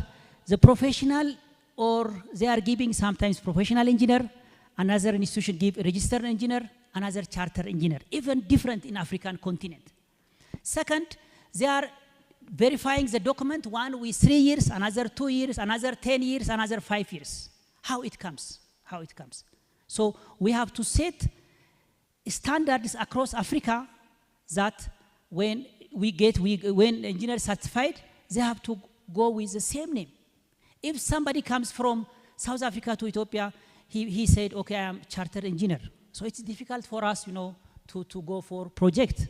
the professional, or they are giving sometimes professional engineer, another institution give registered engineer, another charter engineer, even different in African continent. Second, they are verifying the document, one with 3 years, another 2 years, another 10 years, another 5 years. How it comes. So we have to set standards across Africa that when engineers certified, they have to go with the same name. If somebody comes from South Africa to Ethiopia, he said, okay, I am chartered engineer. So it's difficult for us, to go for project.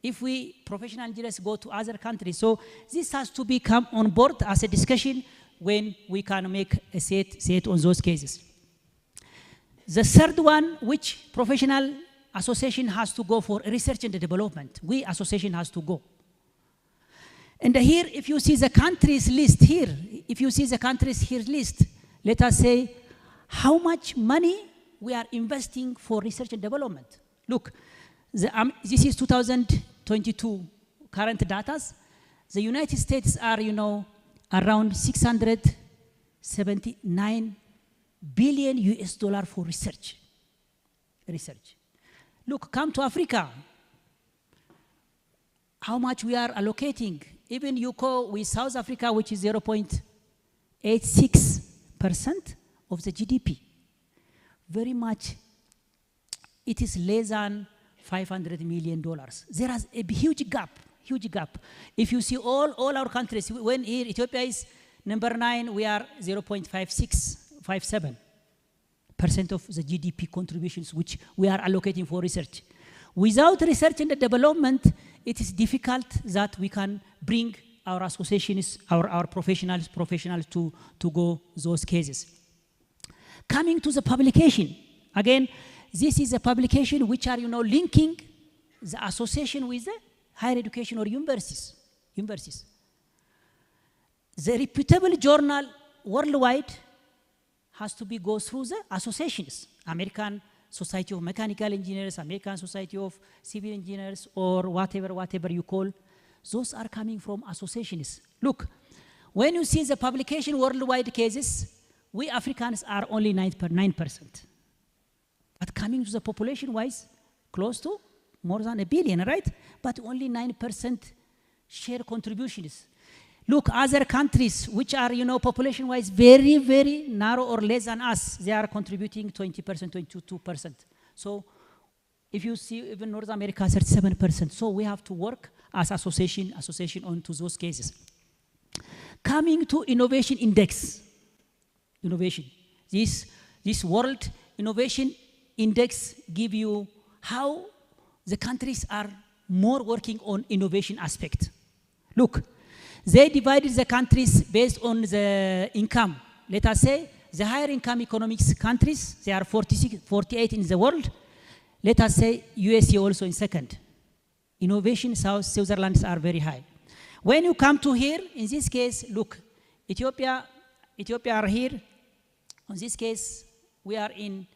If we professional engineers go to other countries, so this has to become on board as a discussion when we can make a set on those cases. The third one, which professional association has to go for research and development. We association has to go. And here, if you see the countries list here, list, let us say how much money we are investing for research and development. Look, this is 2022 current data. The United States are, around 679 billion US dollar for research. Look, come to Africa. How much we are allocating? Even you go with South Africa, which is 0.86% of the GDP. Very much, it is less than $500 million. There is a huge gap. If you see all our countries, when here Ethiopia is number 9, we are 0.56 57% of the GDP contributions which we are allocating for research. Without research and development, it is difficult that we can bring our associations, our professionals to go those cases. Coming to the publication, again, this is a publication which are, linking the association with the higher education or universities. The reputable journal worldwide has to be go through the associations, American Society of Mechanical Engineers, American Society of Civil Engineers, or whatever you call. Those are coming from associations. Look, when you see the publication worldwide cases, we Africans are only 9%. But coming to the population-wise, close to more than 1 billion, right? But only 9% share contributions. Look, other countries which are, population-wise very, very narrow or less than us, they are contributing 20%, 22%. So if you see even North America, 37%. So we have to work as association onto those cases. Coming to innovation index. Innovation. This World Innovation Index give you how the countries are more working on innovation aspect. Look, they divided the countries based on the income. Let us say the higher income economics countries, they are 48 in the world. Let us say USA also in second. Innovation, Switzerland are very high. When you come to here, in this case, look, Ethiopia are here. In this case, we are in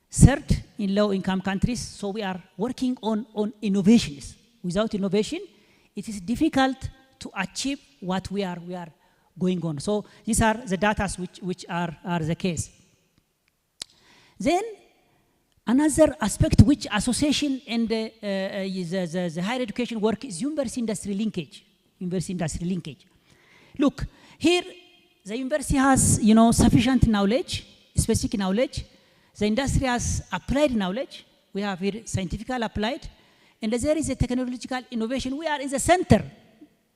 third in low income countries, so we are working on innovations. Without innovation, it is difficult to achieve what we are going on. So these are the data which are the case. Then another aspect which association and the higher education work is university-industry linkage. University-industry linkage. Look, here the university has sufficient knowledge, specific knowledge. The industry has applied knowledge. We have here scientific applied. And there is a technological innovation. We are in the center.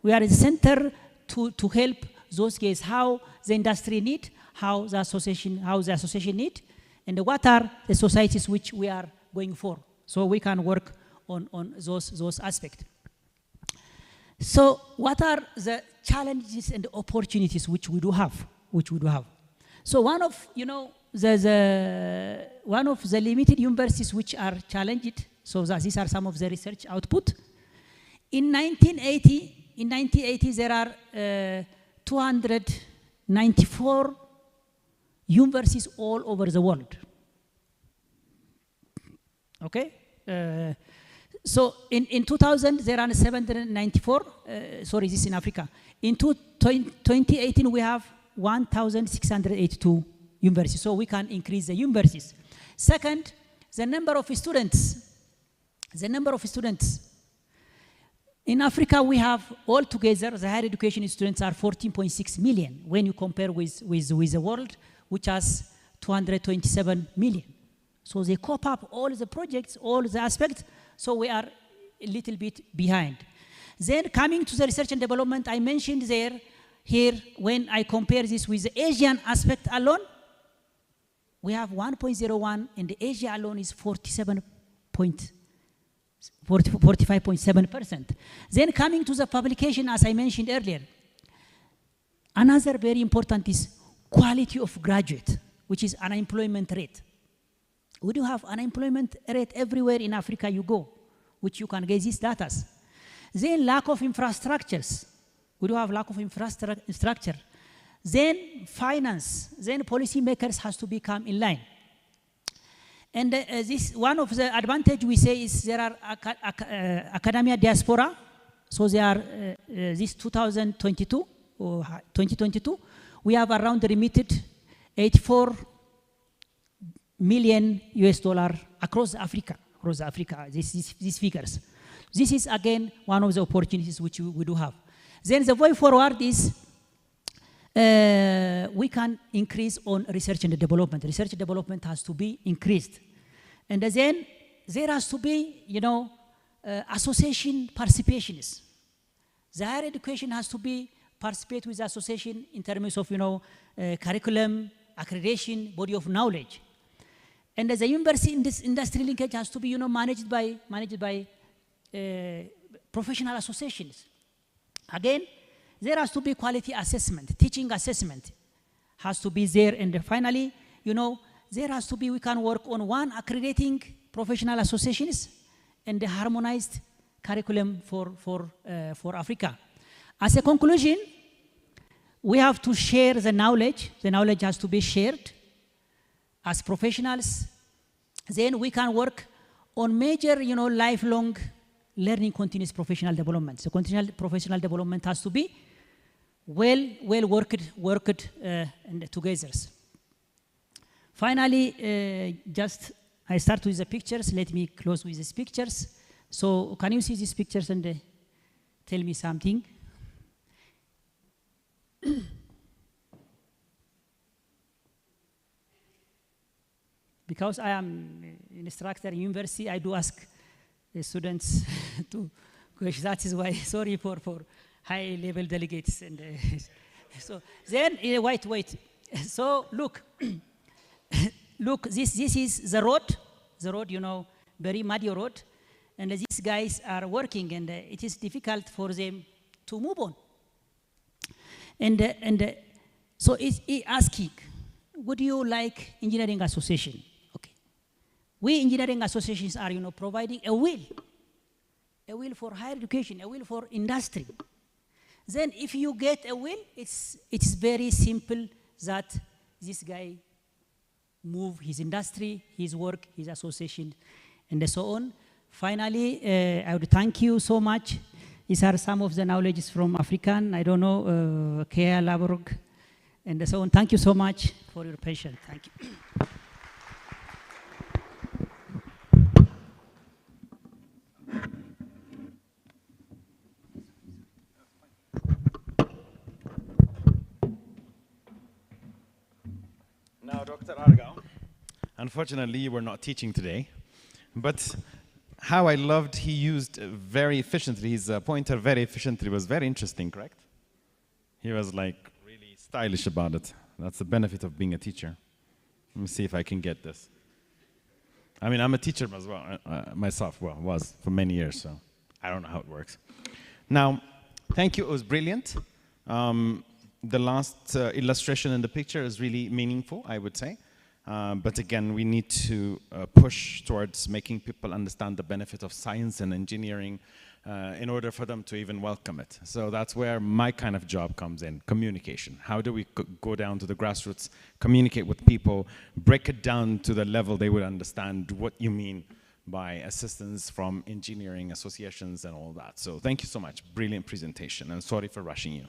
We are in the center to help those cases, how the industry need, how the association need, and what are the societies which we are going for. So we can work on those aspects. So what are the challenges and opportunities which we do have? So one of the limited universities which are challenged. So these are some of the research output. In 1980, there are 294 universities all over the world. Okay? So in 2000, there are 794. Sorry, this is in Africa. In 2018, we have 1,682 universities. So we can increase the universities. Second, the number of students. In Africa, we have altogether, the higher education students are 14.6 million when you compare with the world, which has 227 million. So they cope up all the projects, all the aspects, so we are a little bit behind. Then coming to the research and development, I mentioned here, when I compare this with the Asian aspect alone, we have 1.01, and the Asia alone is 45.7%. Then coming to the publication, as I mentioned earlier, another very important is quality of graduate, which is unemployment rate. We do have unemployment rate everywhere in Africa you go, which you can get these data. Then lack of infrastructures. We do have lack of infrastructure. Then finance. Then policymakers has to become in line. And this one of the advantage we say is there are academia diaspora. So they are this 2022 or 2022, we have around remitted 84 million US dollar across Africa. These figures. This is again one of the opportunities which we do have. Then the way forward is we can increase on research and development. Research and development has to be increased. And then there has to be, association participations. The higher education has to be participate with the association in terms of, curriculum, accreditation, body of knowledge. And as a university, in this industry linkage has to be, managed by professional associations. Again, there has to be quality assessment, teaching assessment has to be there. And finally, there has to be, we can work on one, accrediting professional associations and the harmonized curriculum for Africa. As a conclusion, we have to share the knowledge. The knowledge has to be shared as professionals. Then we can work on major, lifelong learning, continuous professional development. So continual professional development has to be well worked together. Finally, I start with the pictures. Let me close with these pictures. So can you see these pictures and tell me something? Because I am an instructor in university, I do ask the students to question. That is why, sorry for high-level delegates. And so then, wait. So look, look, this is the road, very muddy road. And these guys are working, and it is difficult for them to move on. And so it's asking, would you like engineering association? Okay. We engineering associations are, providing a will for higher education, a will for industry. Then if you get a will, it's very simple that this guy move his industry, his work, his association, and so on. Finally, I would thank you so much. These are some of the knowledges from African, I don't know, Kea, Laborg, and so on. Thank you so much for your patience. Thank you. Now, Dr. Argao, unfortunately, you were not teaching today, but how I loved he used very efficiently, his pointer very efficiently was very interesting, correct? He was like really stylish about it. That's the benefit of being a teacher. Let me see if I can get this. I mean, I'm a teacher as well, myself, was for many years, so I don't know how it works. Now, thank you, it was brilliant. The last illustration in the picture is really meaningful, I would say. But again, we need to push towards making people understand the benefit of science and engineering in order for them to even welcome it. So that's where my kind of job comes in, communication. How do we go down to the grassroots, communicate with people, break it down to the level they would understand what you mean by assistance from engineering associations and all that. So thank you so much, brilliant presentation, and sorry for rushing you.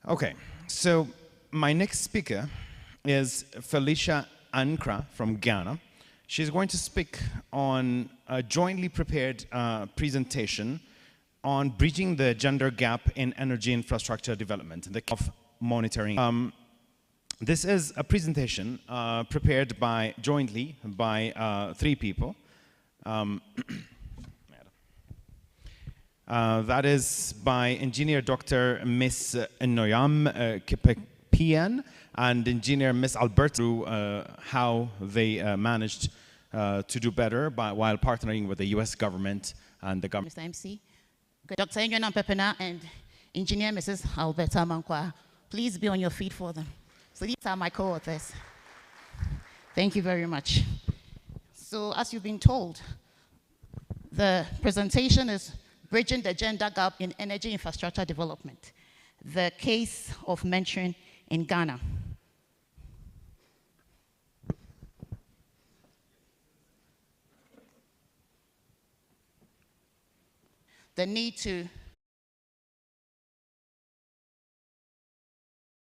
Okay, so my next speaker is Felicia Ankra from Ghana. She's going to speak on a jointly prepared presentation on bridging the gender gap in energy infrastructure development, the of monitoring. This is a presentation prepared jointly by 3 people. That is by engineer Dr. Miss Noyam Kipepian and engineer Miss Alberto, through how they managed to do better while partnering with the US government and the government. Mr. MC, Dr. Engineer Pepena and engineer Mrs. Alberta Mankwa, please be on your feet for them. So these are my co-authors. Thank you very much. So as you've been told, the presentation is Bridging the Gender Gap in Energy Infrastructure Development, the case of mentoring in Ghana. The need to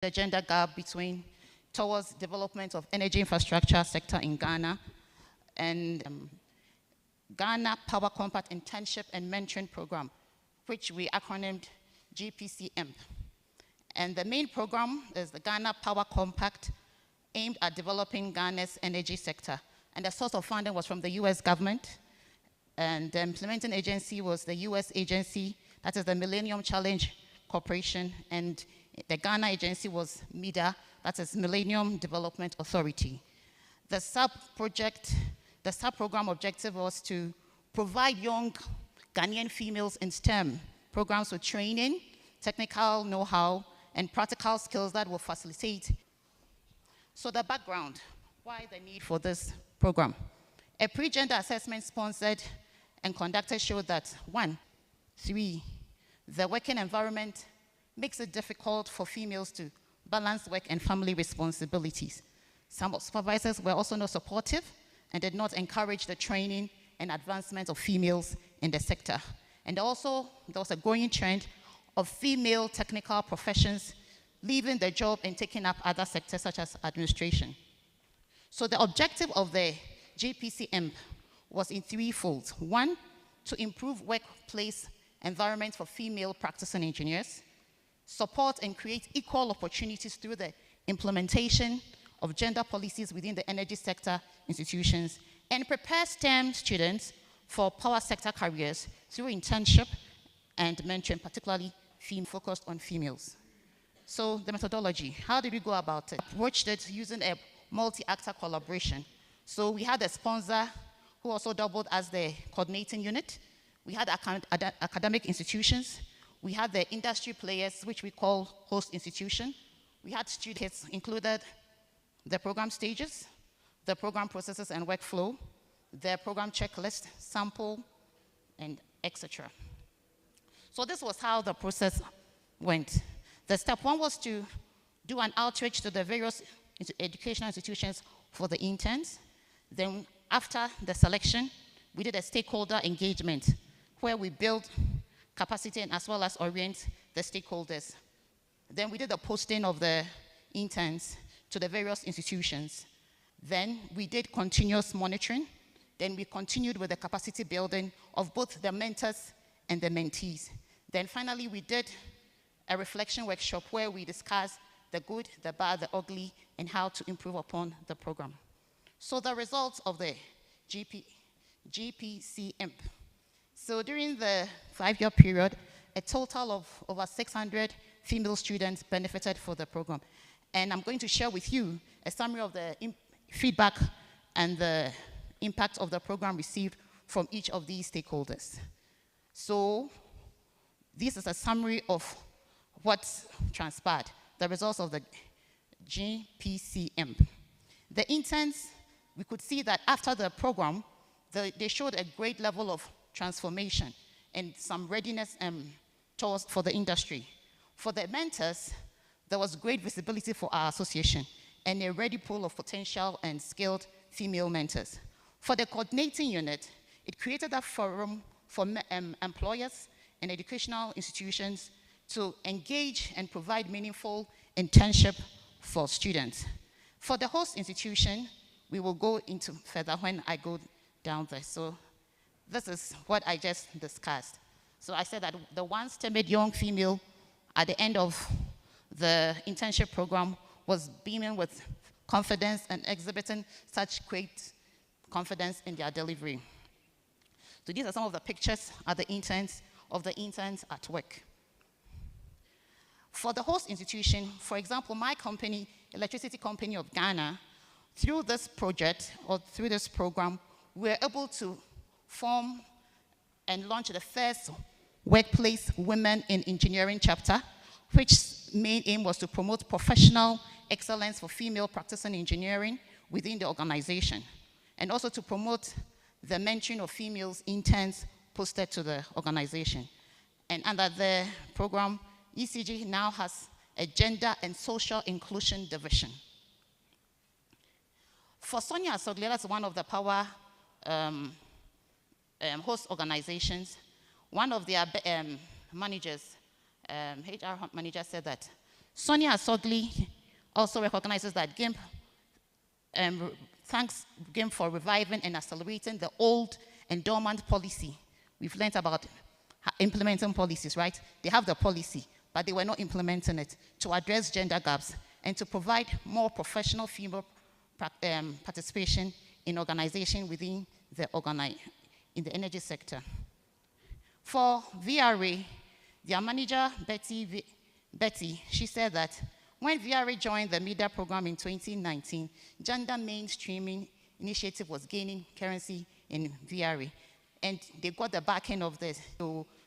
the gender gap towards development of energy infrastructure sector in Ghana, and Ghana Power Compact Internship and Mentoring Program, which we acronymed GPCM. And the main program is the Ghana Power Compact, aimed at developing Ghana's energy sector. And the source of funding was from the US government, and the implementing agency was the US agency, that is the Millennium Challenge Corporation, and the Ghana agency was MIDA, that is Millennium Development Authority. The sub-program objective was to provide young Ghanaian females in STEM programs with training, technical know-how, and practical skills that will facilitate. So the background, why the need for this program? A pre-gender assessment sponsored and conducted showed that 3, the working environment makes it difficult for females to balance work and family responsibilities. Some supervisors were also not supportive and did not encourage the training and advancement of females in the sector. And also, there was a growing trend of female technical professions leaving the job and taking up other sectors such as administration. So the objective of the GPCM was in threefold. 1, to improve workplace environment for female practicing engineers, support and create equal opportunities through the implementation of gender policies within the energy sector institutions, and prepare STEM students for power sector careers through internship and mentoring, particularly focused on females. So the methodology, how did we go about it? Approached it using a multi-actor collaboration. So we had a sponsor who also doubled as the coordinating unit. We had academic institutions. We had the industry players, which we call host institution. We had students included the program stages, the program processes and workflow, the program checklist, sample, and etc. So this was how the process went. The step 1 was to do an outreach to the various educational institutions for the interns. Then after the selection, we did a stakeholder engagement where we built capacity and as well as orient the stakeholders. Then we did the posting of the interns to the various institutions. Then we did continuous monitoring. Then we continued with the capacity building of both the mentors and the mentees. Then finally, we did a reflection workshop where we discussed the good, the bad, the ugly, and how to improve upon the program. So the results of the GPCM. So during the 5-year period, a total of over 600 female students benefited from the program. And I'm going to share with you a summary of the feedback and the impact of the program received from each of these stakeholders. So this is a summary of what transpired, the results of the GPCM. The interns, we could see that after the program, they showed a great level of transformation and some readiness for the industry. For the mentors, there was great visibility for our association and a ready pool of potential and skilled female mentors. For the coordinating unit, it created a forum for employers and educational institutions to engage and provide meaningful internship for students. For the host institution, we will go into further when I go down there. So this is what I just discussed. So I said that the once timid young female at the end of the internship program was beaming with confidence and exhibiting such great confidence in their delivery. So these are some of the pictures of the interns at work. For the host institution, for example, my company, Electricity Company of Ghana, through this project or through this program, we were able to form and launch the first workplace women in engineering chapter, which main aim was to promote professional excellence for female practicing engineering within the organization, and also to promote the mentoring of females interns posted to the organization. And under the program, ECG now has a gender and social inclusion division. For Sonia Asogli, that's one of the power host organizations. One of their managers, HR manager, said that Sonia Asogli also recognizes that GIMP, thanks GIMP for reviving and accelerating the old and dormant policy. We've learned about implementing policies, right? They have the policy, but they were not implementing it to address gender gaps and to provide more professional female participation in organization within the in the energy sector. For VRA, their manager, Betty, she said that When VRA joined the media program in 2019, gender mainstreaming initiative was gaining currency in VRA. And they got the backing of this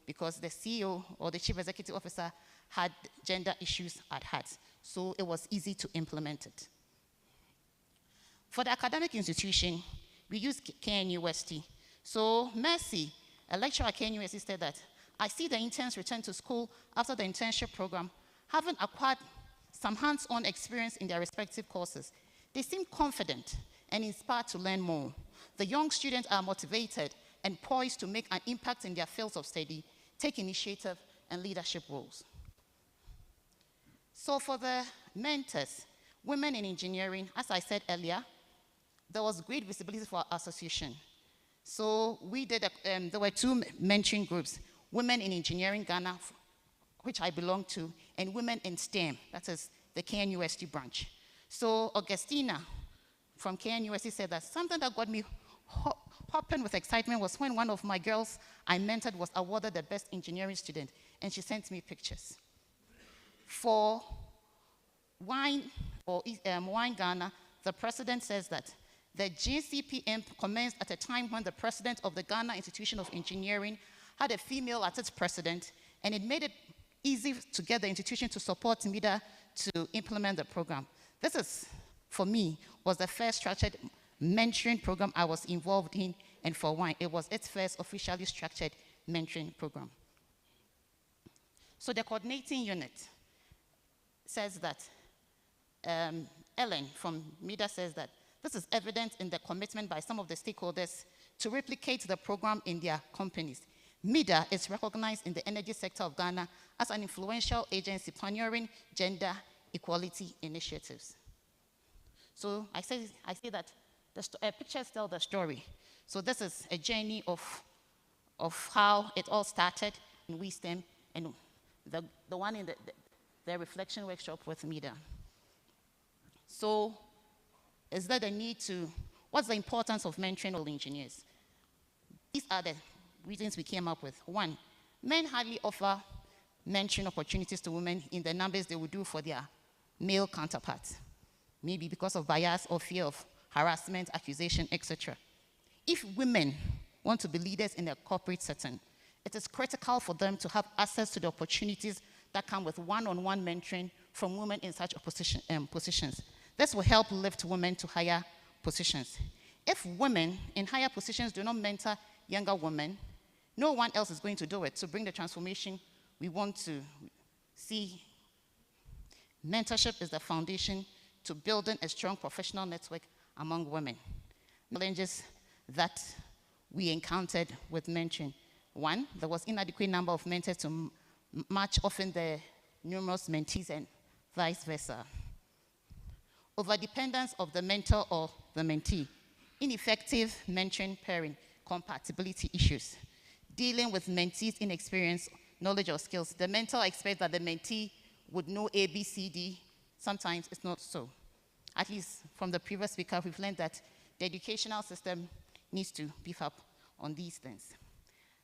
because the CEO or the chief executive officer had gender issues at heart. So it was easy to implement it. For the academic institution, we use KNUST. So Mercy, a lecturer at KNUST, said that, I see the interns return to school after the internship program, having acquired some hands-on experience in their respective courses. They seem confident and inspired to learn more. The young students are motivated and poised to make an impact in their fields of study, take initiative and leadership roles. So for the mentors, women in engineering, as I said earlier, there was great visibility for our association. So we did, there were two mentoring groups, Women in Engineering Ghana, which I belong to, and Women in STEM, that is the KNUST branch. So Augustina from KNUST said that something that got me hopping with excitement was when one of my girls I mentored was awarded the best engineering student, and she sent me pictures. For Wine Ghana, the president says that the GCPM commenced at a time when the president of the Ghana Institution of Engineering had a female as its president, and it made it easy to get the institution to support MIDA to implement the program. This is, for me, was the first structured mentoring program I was involved in, and for Wine, it was its first officially structured mentoring program. So the coordinating unit says that, Ellen from MIDA says that this is evident in the commitment by some of the stakeholders to replicate the program in their companies. MIDA is recognized in the energy sector of Ghana as an influential agency pioneering gender equality initiatives. So I say that the pictures tell the story. So this is a journey of how it all started in WeSTEM and the one in the reflection workshop with MIDA. So is there the need to, what's the importance of mentoring all engineers? These are the reasons we came up with. One, men hardly offer mentoring opportunities to women in the numbers they would do for their male counterparts, maybe because of bias or fear of harassment, accusation, etc. If women want to be leaders in a corporate setting, it is critical for them to have access to the opportunities that come with one-on-one mentoring from women in such positions. This will help lift women to higher positions. If women in higher positions do not mentor younger women, no one else is going to do it to bring the transformation we want to see. Mentorship is the foundation to building a strong professional network among women. Challenges that we encountered with mentoring. One, there was inadequate number of mentors to match often the numerous mentees and vice versa. Overdependence of the mentor or the mentee. Ineffective mentoring pairing, compatibility issues. Dealing with mentees' inexperience, knowledge or skills. The mentor expects that the mentee would know A, B, C, D. Sometimes it's not so. At least from the previous speaker, we've learned that the educational system needs to beef up on these things.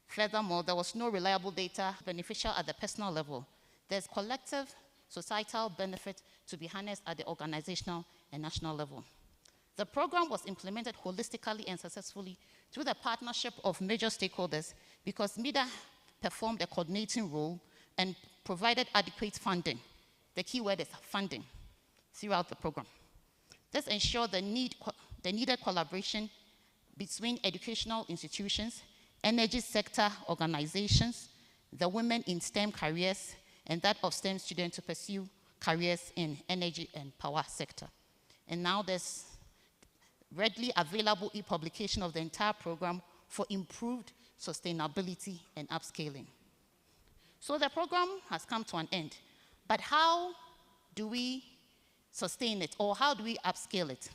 Furthermore, there was no reliable data beneficial at the personal level. There's collective societal benefit to be harnessed at the organizational and national level. The program was implemented holistically and successfully through the partnership of major stakeholders because MIDA performed a coordinating role and provided adequate funding. The key word is funding throughout the program. This ensured the needed collaboration between educational institutions, energy sector organizations, the women in STEM careers, and that of STEM students to pursue careers in energy and power sector. And now there's readily available e-publication of the entire program for improved sustainability and upscaling. So the program has come to an end, but how do we sustain it, or how do we upscale it?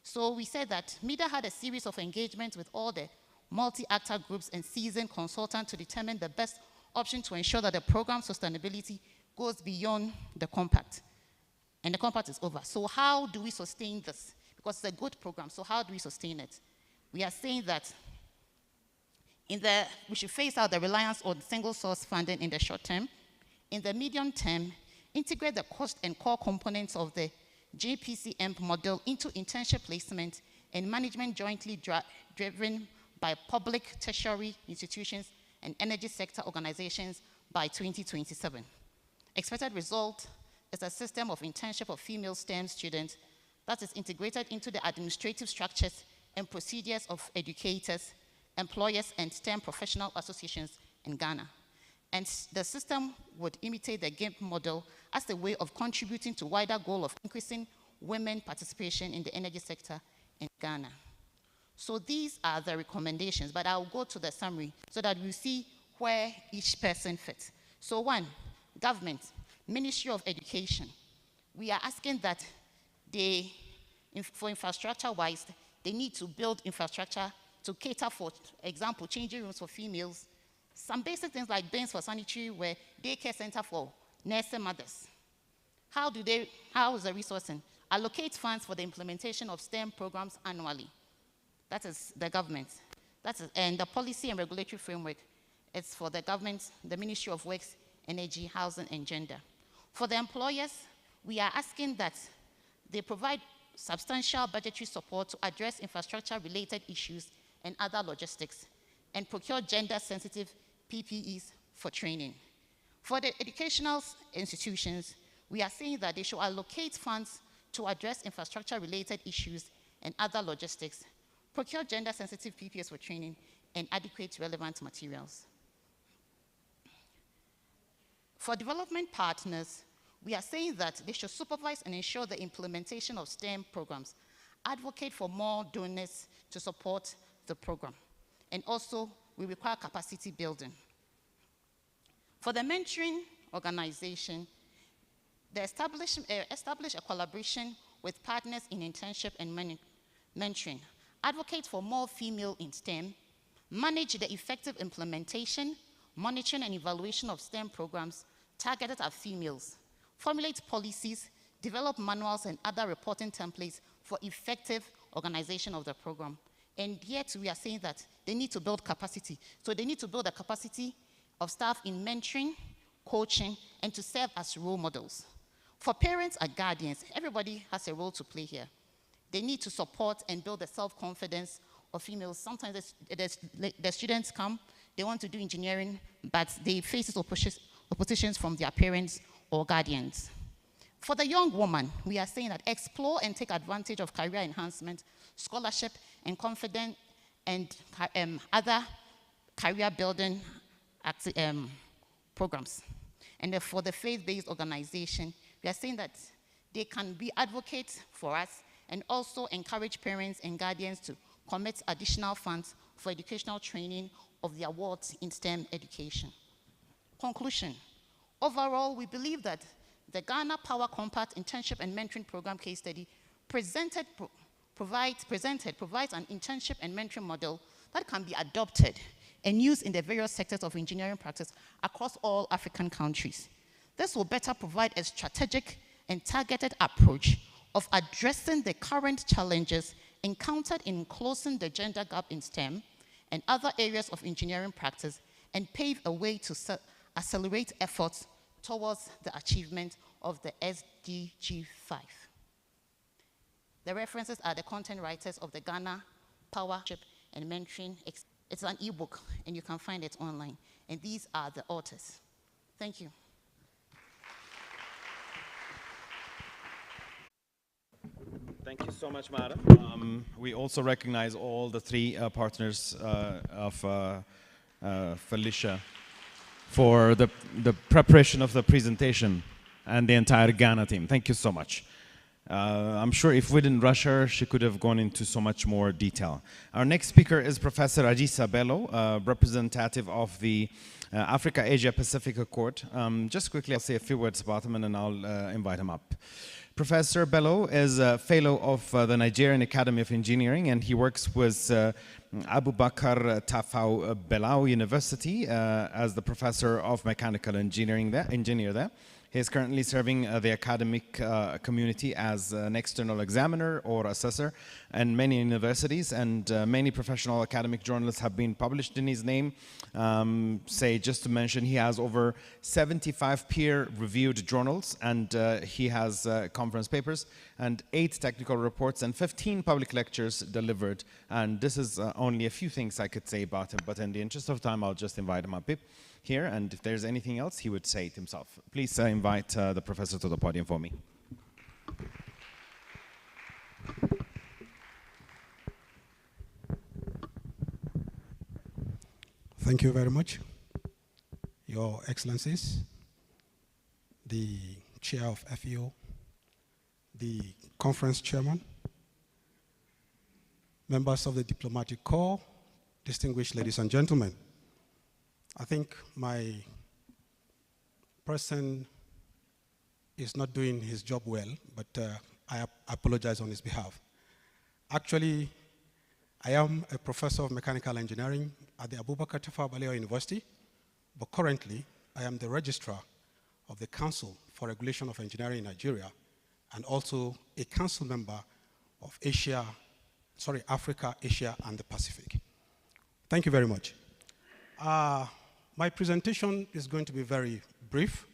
So we said that MIDA had a series of engagements with all the multi-actor groups and seasoned consultants to determine the best option to ensure that the program sustainability goes beyond the compact. And the compact is over. So how do we sustain this? Because it's a good program, so how do we sustain it? We are saying that we should phase out the reliance on single source funding in the short term. In the medium term, integrate the cost and core components of the JPCM model into internship placement and management jointly driven by public tertiary institutions and energy sector organizations by 2027. Expected result is a system of internship of female STEM students that is integrated into the administrative structures and procedures of educators, employers, and STEM professional associations in Ghana. And the system would imitate the GIMP model as a way of contributing to wider goal of increasing women participation in the energy sector in Ghana. So these are the recommendations, but I'll go to the summary so that we see where each person fits. So one, government, Ministry of Education. We are asking that they, for infrastructure-wise, they need to build infrastructure to cater for example, changing rooms for females, some basic things like bins for sanitary ware, daycare center for nursing mothers. How is the resourcing? Allocate funds for the implementation of STEM programs annually. That is the government. And the policy and regulatory framework is for the government, the Ministry of Works, Energy, Housing, and Gender. For the employers, we are asking that they provide substantial budgetary support to address infrastructure-related issues and other logistics, and procure gender-sensitive PPEs for training. For the educational institutions, we are saying that they should allocate funds to address infrastructure-related issues and other logistics, procure gender-sensitive PPEs for training, and adequate relevant materials. For development partners, we are saying that they should supervise and ensure the implementation of STEM programs, advocate for more donors to support the program, and also we require capacity building. For the mentoring organization, they establish a collaboration with partners in internship and mentoring, advocate for more female in STEM, manage the effective implementation, monitoring and evaluation of STEM programs targeted at females, formulate policies, develop manuals and other reporting templates for effective organization of the program. And yet we are saying that they need to build capacity. So they need to build a capacity of staff in mentoring, coaching, and to serve as role models. For parents and guardians, everybody has a role to play here. They need to support and build the self-confidence of females. Sometimes the students come, they want to do engineering, but they face oppositions from their parents or guardians. For the young woman, we are saying that explore and take advantage of career enhancement, scholarship, and confidence, and other career building programs. And for the faith-based organization, we are saying that they can be advocates for us and also encourage parents and guardians to commit additional funds for educational training of their wards in STEM education. Conclusion. Overall, we believe that the Ghana Power Compact Internship and Mentoring Program case study provides an internship and mentoring model that can be adopted and used in the various sectors of engineering practice across all African countries. This will better provide a strategic and targeted approach of addressing the current challenges encountered in closing the gender gap in STEM and other areas of engineering practice, and pave a way to accelerate efforts towards the achievement of the SDG 5. The references are the content writers of the Ghana Power and Mentoring. It's an ebook, and you can find it online. And these are the authors. Thank you. Thank you so much, madam. We also recognize all the three partners of Felicia for the preparation of the presentation and the entire Ghana team. Thank you so much. I'm sure if we didn't rush her, she could have gone into so much more detail. Our next speaker is Professor Addis Ababa, representative of the Africa-Asia Pacific Accord. Just quickly, I'll say a few words about him and then I'll invite him up. Professor Bello is a fellow of the Nigerian Academy of Engineering, and he works with Abu Bakr Tafau Belao University as the professor of mechanical engineer there. He is currently serving the academic community as an external examiner or assessor in many universities, and many professional academic journals have been published in his name. Say, just to mention, he has over 75 peer-reviewed journals, and he has conference papers and 8 technical reports and 15 public lectures delivered. And this is only a few things I could say about him, but in the interest of time, I'll just invite him up here, and if there's anything else, he would say it himself. Please invite the professor to the podium for me. Thank you very much, Your Excellencies, the Chair of FEO, the Conference Chairman, members of the Diplomatic Corps, distinguished ladies and gentlemen. I think my person is not doing his job well, but I apologize on his behalf. Actually, I am a professor of mechanical engineering at the Abubakar Tafawa Balewa University, but currently I am the registrar of the Council for Regulation of Engineering in Nigeria, and also a council member of Africa, Asia, and the Pacific. Thank you very much. My presentation is going to be very brief,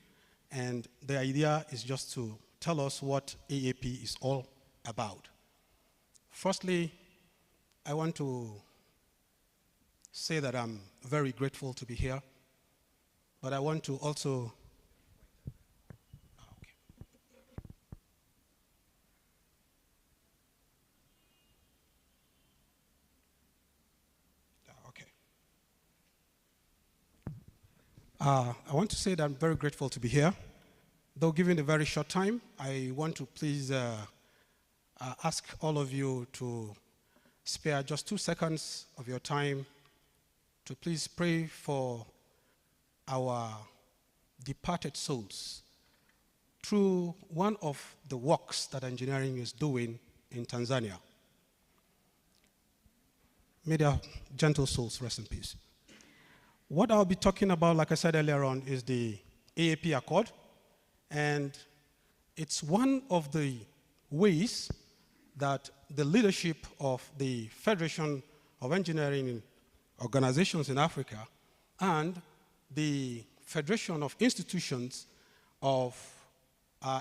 and the idea is just to tell us what AAP is all about. Firstly, I want to say that I'm very grateful to be here, but I want to also I want to say that I'm very grateful to be here. Though given a very short time, I want to please ask all of you to spare just 2 seconds of your time to please pray for our departed souls through one of the works that engineering is doing in Tanzania. May their gentle souls rest in peace. What I'll be talking about, like I said earlier on, is the AAP Accord, and it's one of the ways that the leadership of the Federation of Engineering Organizations in Africa and the Federation of Institutions of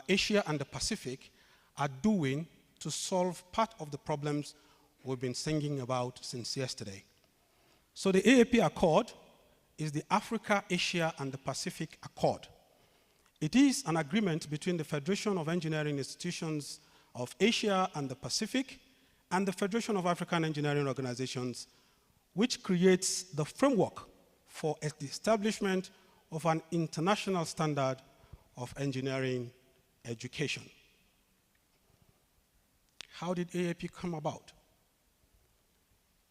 Asia and the Pacific are doing to solve part of the problems we've been singing about since yesterday. So the AAP Accord is the Africa, Asia, and the Pacific Accord. It is an agreement between the Federation of Engineering Institutions of Asia and the Pacific and the Federation of African Engineering Organizations, which creates the framework for the establishment of an international standard of engineering education. How did AAP come about?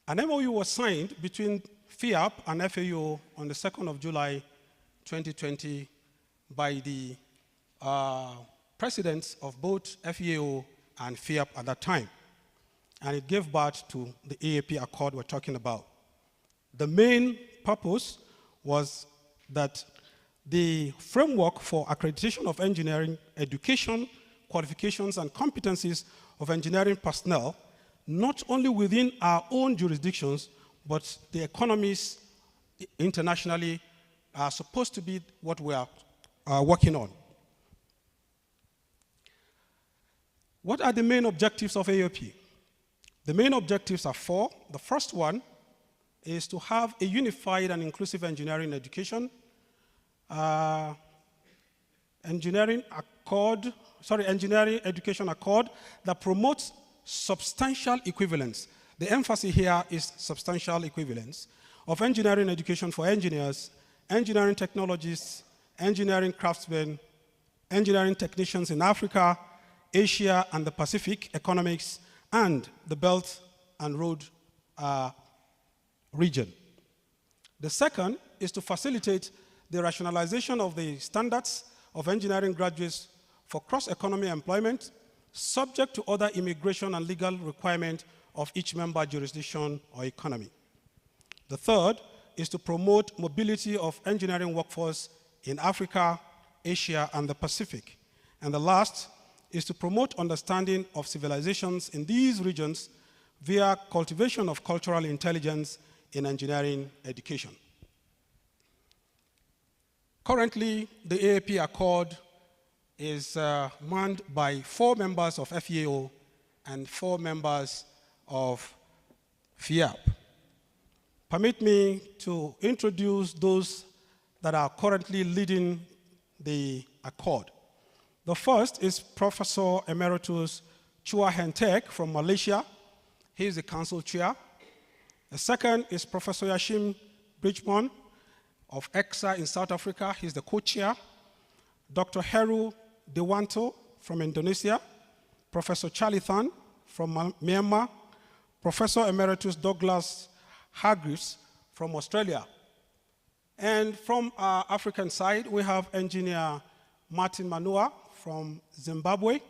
An MOU was signed between FIAP and FAO on the 2nd of July 2020 by the presidents of both FAO and FIAP at that time. And it gave birth to the AAP Accord we're talking about. The main purpose was that the framework for accreditation of engineering education, qualifications, and competencies of engineering personnel, not only within our own jurisdictions, but the economies internationally are supposed to be what we are working on. What are the main objectives of AOP? The main objectives are 4. The first one is to have a unified and inclusive engineering education. Engineering education accord that promotes substantial equivalence. The emphasis here is substantial equivalence of engineering education for engineers, engineering technologists, engineering craftsmen, engineering technicians in Africa, Asia and the Pacific economics, and the Belt and Road region. The second is to facilitate the rationalization of the standards of engineering graduates for cross-economy employment, subject to other immigration and legal requirements of each member jurisdiction or economy. The third is to promote mobility of engineering workforce in Africa, Asia, and the Pacific. And the last is to promote understanding of civilizations in these regions via cultivation of cultural intelligence in engineering education. Currently, the AAP Accord is manned by 4 members of FEAO and 4 members of FIAP. Permit me to introduce those that are currently leading the Accord. The first is Professor Emeritus Chua Hentek from Malaysia. He is the council chair. The second is Professor Yashim Bridgman of EXA in South Africa. He's the co-chair. Dr. Heru Dewanto from Indonesia. Professor Chalithan from Myanmar. Professor Emeritus Douglas Hargreaves from Australia. And from our African side, we have Engineer Martin Manua from Zimbabwe,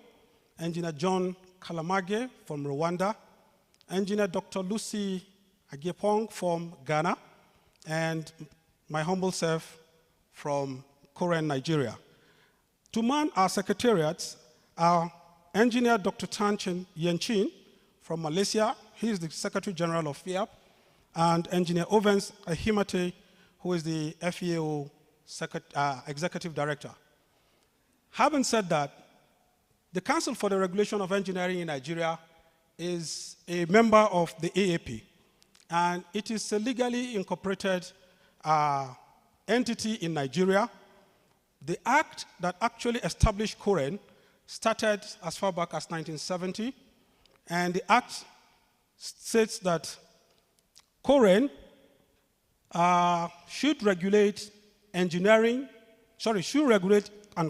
Engineer John Kalamage from Rwanda, Engineer Dr. Lucy Agepong from Ghana, and my humble self from Koren, Nigeria. To man our secretariats are Engineer Dr. Tan Yenchin from Malaysia. He is the Secretary General of FIAP, and Engineer Ovens Ahimate, who is the FEAO Executive Director. Having said that, the Council for the Regulation of Engineering in Nigeria is a member of the AAP, and it is a legally incorporated entity in Nigeria. The act that actually established Koren started as far back as 1970, and the act states that Koren should regulate and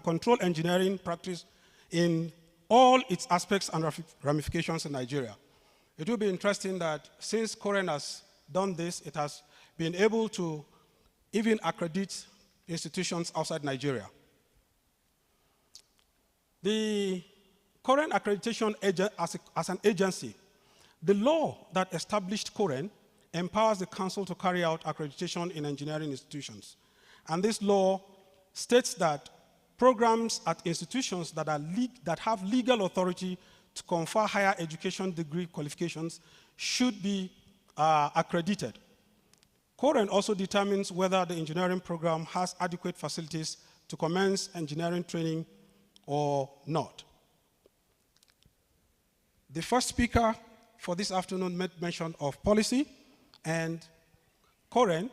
control engineering practice in all its aspects and ramifications in Nigeria. It will be interesting that since Koren has done this, it has been able to even accredit institutions outside Nigeria. The Koren accreditation as an agency, the law that established Koren empowers the council to carry out accreditation in engineering institutions. And this law states that programs at institutions that have legal authority to confer higher education degree qualifications should be accredited. Koren also determines whether the engineering program has adequate facilities to commence engineering training or not. The first speaker for this afternoon made mention of policy, and Koren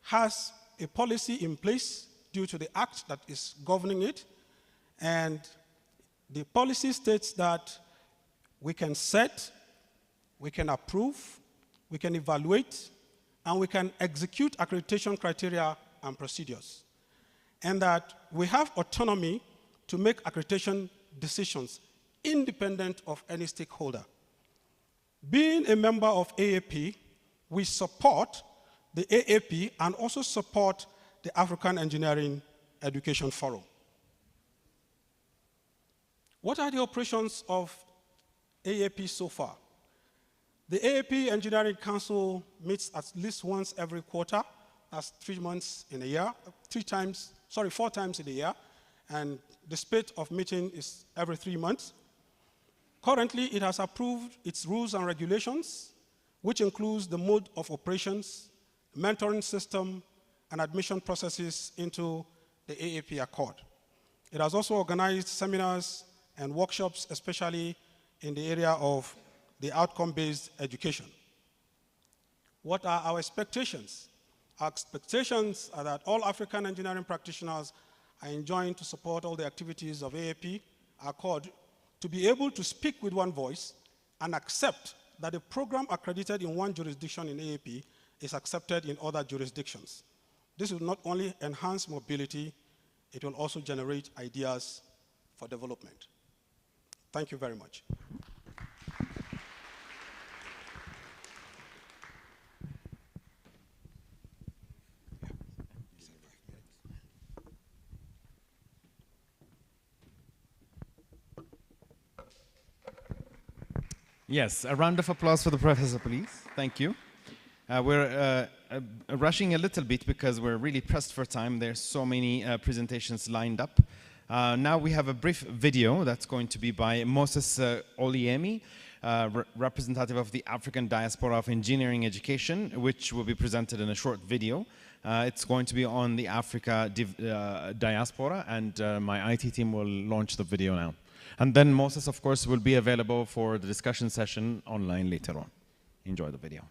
has a policy in place due to the act that is governing it, and the policy states that we can set, we can approve, we can evaluate, and we can execute accreditation criteria and procedures, and that we have autonomy to make accreditation decisions independent of any stakeholder. Being a member of AAP, we support the AAP and also support the African Engineering Education Forum. What are the operations of AAP so far? The AAP Engineering Council meets at least once every quarter. That's 3 months in a year, 4 times in a year, and the spate of meeting is every 3 months. Currently, it has approved its rules and regulations, which includes the mode of operations, mentoring system, and admission processes into the AAP Accord. It has also organized seminars and workshops, especially in the area of the outcome-based education. What are our expectations? Our expectations are that all African engineering practitioners are enjoined to support all the activities of AAP Accord, to be able to speak with one voice and accept that a program accredited in one jurisdiction in AAP is accepted in other jurisdictions. This will not only enhance mobility, it will also generate ideas for development. Thank you very much. Yes, a round of applause for the professor, please. Thank you. We're rushing a little bit because we're really pressed for time. There's so many presentations lined up. Now we have a brief video that's going to be by Moses Oliemi, representative of the African Diaspora of Engineering Education, which will be presented in a short video. It's going to be on the Africa diaspora, and my IT team will launch the video now. And then Moses, of course, will be available for the discussion session online later on. Enjoy the video.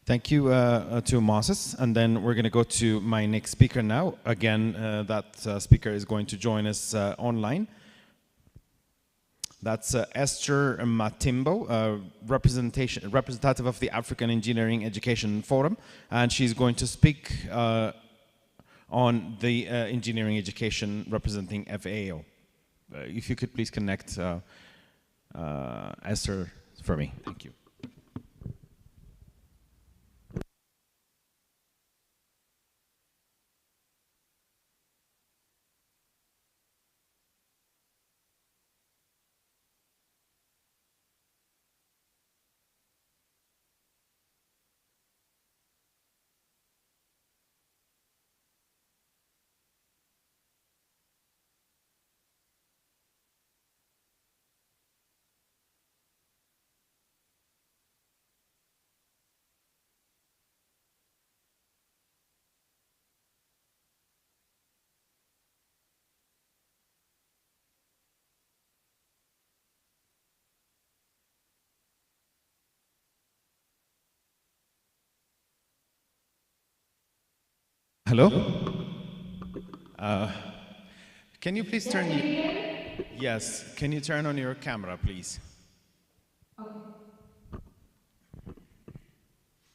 Thank you to Moses. And then we're going to go to my next speaker now. Again, that speaker is going to join us online. That's Esther Matimbo, representative of the African Engineering Education Forum. And she's going to speak on the engineering education representing FAO. If you could please connect Esther for me. Thank you. Hello? Can you please turn... Yes, can you turn on your camera, please? Okay.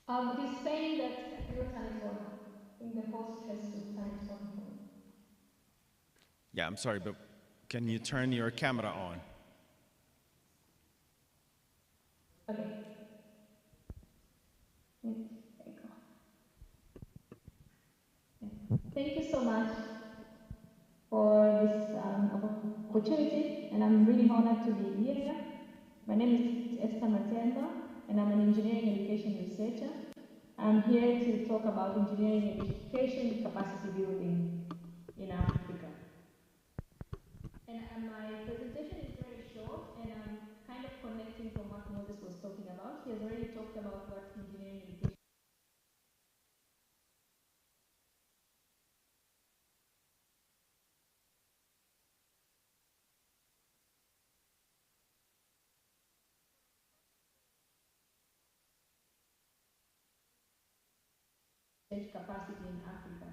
It is saying that you turn it on. I think the host has to turn it on for me. Yeah, I'm sorry, but can you turn your camera on? Okay. There you go. Thank you so much for this opportunity, and I'm really honored to be here. My name is Esther Matemba, and I'm an engineering education researcher. I'm here to talk about engineering education capacity building in Africa. And my presentation is very short, and I'm kind of connecting from what Moses was talking about. He has already talked about what engineering education capacity in Africa.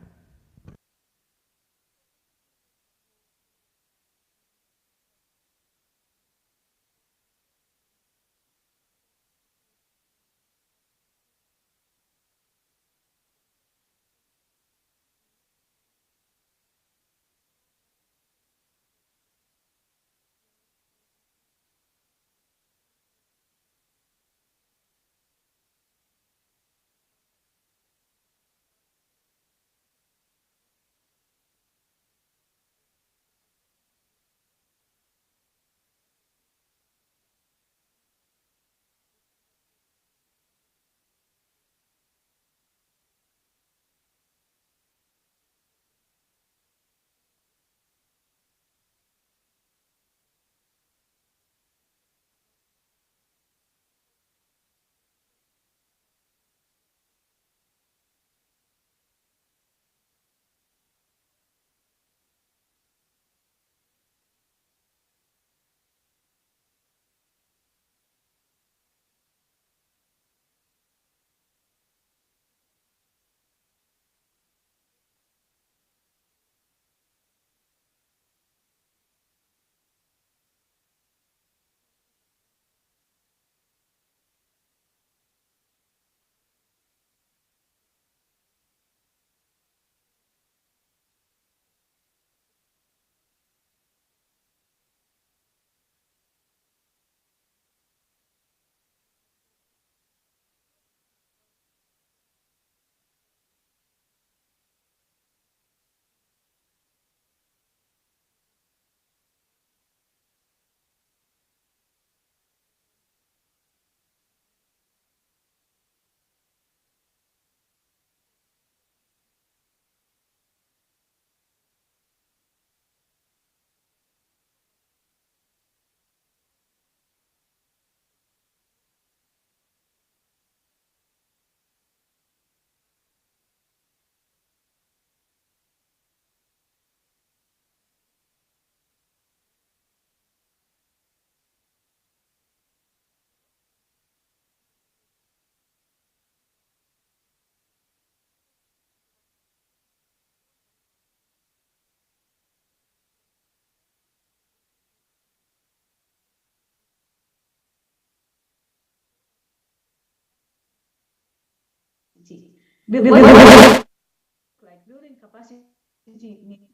Like building capacity means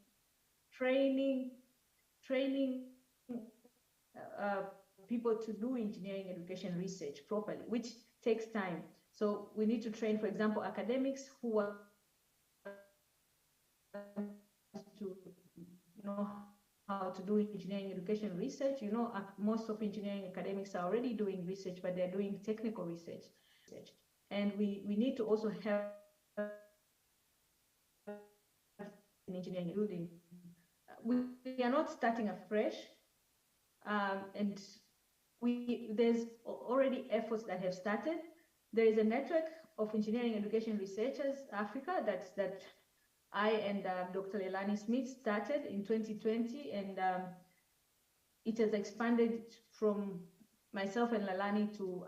training people to do engineering education research properly, which takes time. So we need to train, for example, academics who want to know how to do engineering education research. You know, most of engineering academics are already doing research, but they're doing technical research. And we need to also have in engineering building. We are not starting afresh, and there's already efforts that have started. There is a network of engineering education researchers Africa that I and Dr. Leilani Smith started in 2020, and it has expanded from myself and Leilani to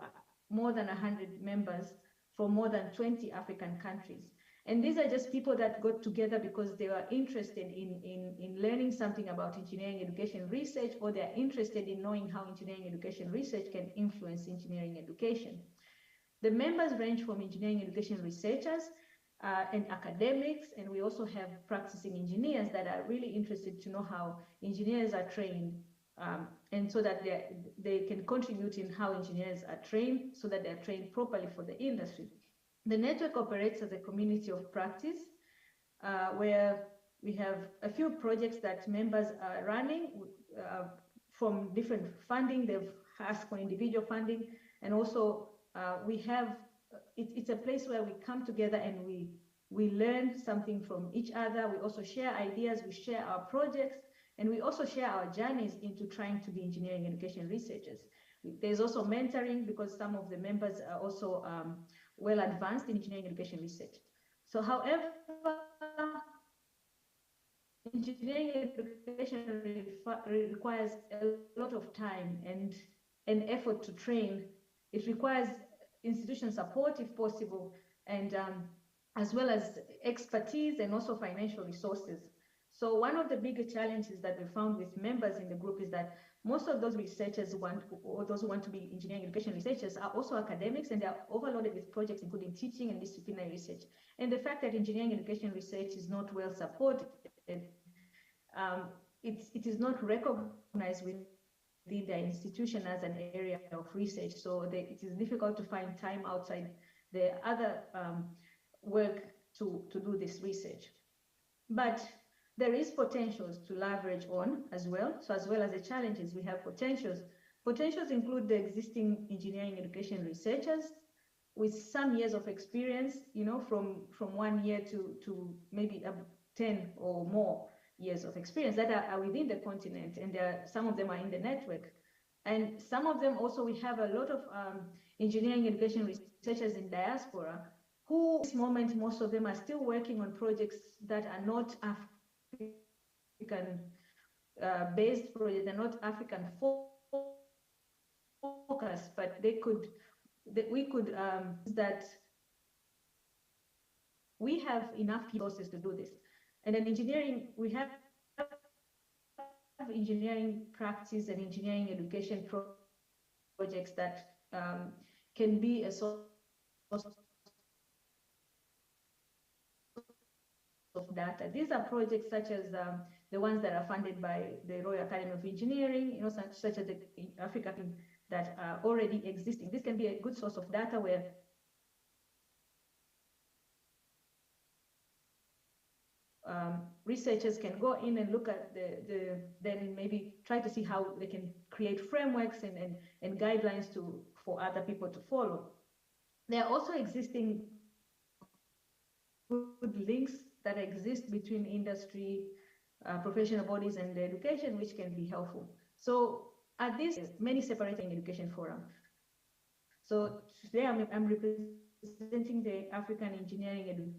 more than 100 members from more than 20 African countries. And these are just people that got together because they were interested in learning something about engineering education research, or they're interested in knowing how engineering education research can influence engineering education. The members range from engineering education researchers and academics, and we also have practicing engineers that are really interested to know how engineers are trained, and so that they can contribute in how engineers are trained, so that they're trained properly for the industry. The network operates as a community of practice, where we have a few projects that members are running from different funding. They've asked for individual funding, and also we have, it's a place where we come together and we learn something from each other. We also share ideas, we share our projects, and we also share our journeys into trying to be engineering education researchers. There's also mentoring, because some of the members are also well advanced in engineering education research. So however, engineering education requires a lot of time and effort to train. It requires institution support if possible, and as well as expertise and also financial resources. So one of the bigger challenges that we found with members in the group is that most of those researchers or those who want to be engineering education researchers are also academics, and they are overloaded with projects including teaching and disciplinary research. And the fact that engineering education research is not well supported, it is not recognized within the institution as an area of research. So it is difficult to find time outside the other work to do this research. But there is potentials to leverage on as well. So as well as the challenges, we have potentials. Potentials include the existing engineering education researchers with some years of experience, you know, from 1 year to maybe 10 or more years of experience that are within the continent, and some of them are in the network. And some of them also, we have a lot of engineering education researchers in diaspora who, at this moment, most of them are still working on projects that are not African based projects, they're not African focused, but we have enough resources to do this. And in engineering, we have engineering practice and engineering education projects that can be a source of data. These are projects such as the ones that are funded by the Royal Academy of Engineering, you know, such as the Africa that are already existing. This can be a good source of data where researchers can go in and look at then maybe try to see how they can create frameworks and guidelines for other people to follow. There are also existing good links that exist between industry, professional bodies, and education, which can be helpful. So at this, many separating education forum. So today I'm representing the African Engineering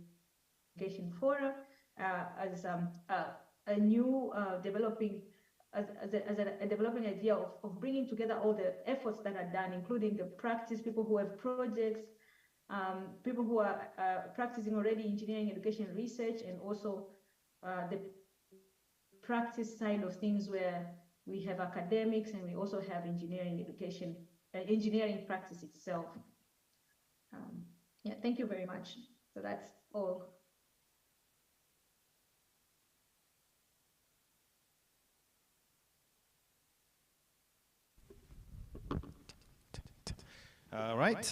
Education Forum as a new developing a developing idea of bringing together all the efforts that are done, including the practice, people who have projects, people who are practicing already engineering education research, and also the practice side of things where we have academics and we also have engineering education, engineering practice itself. Yeah, thank you very much. So that's all. All right.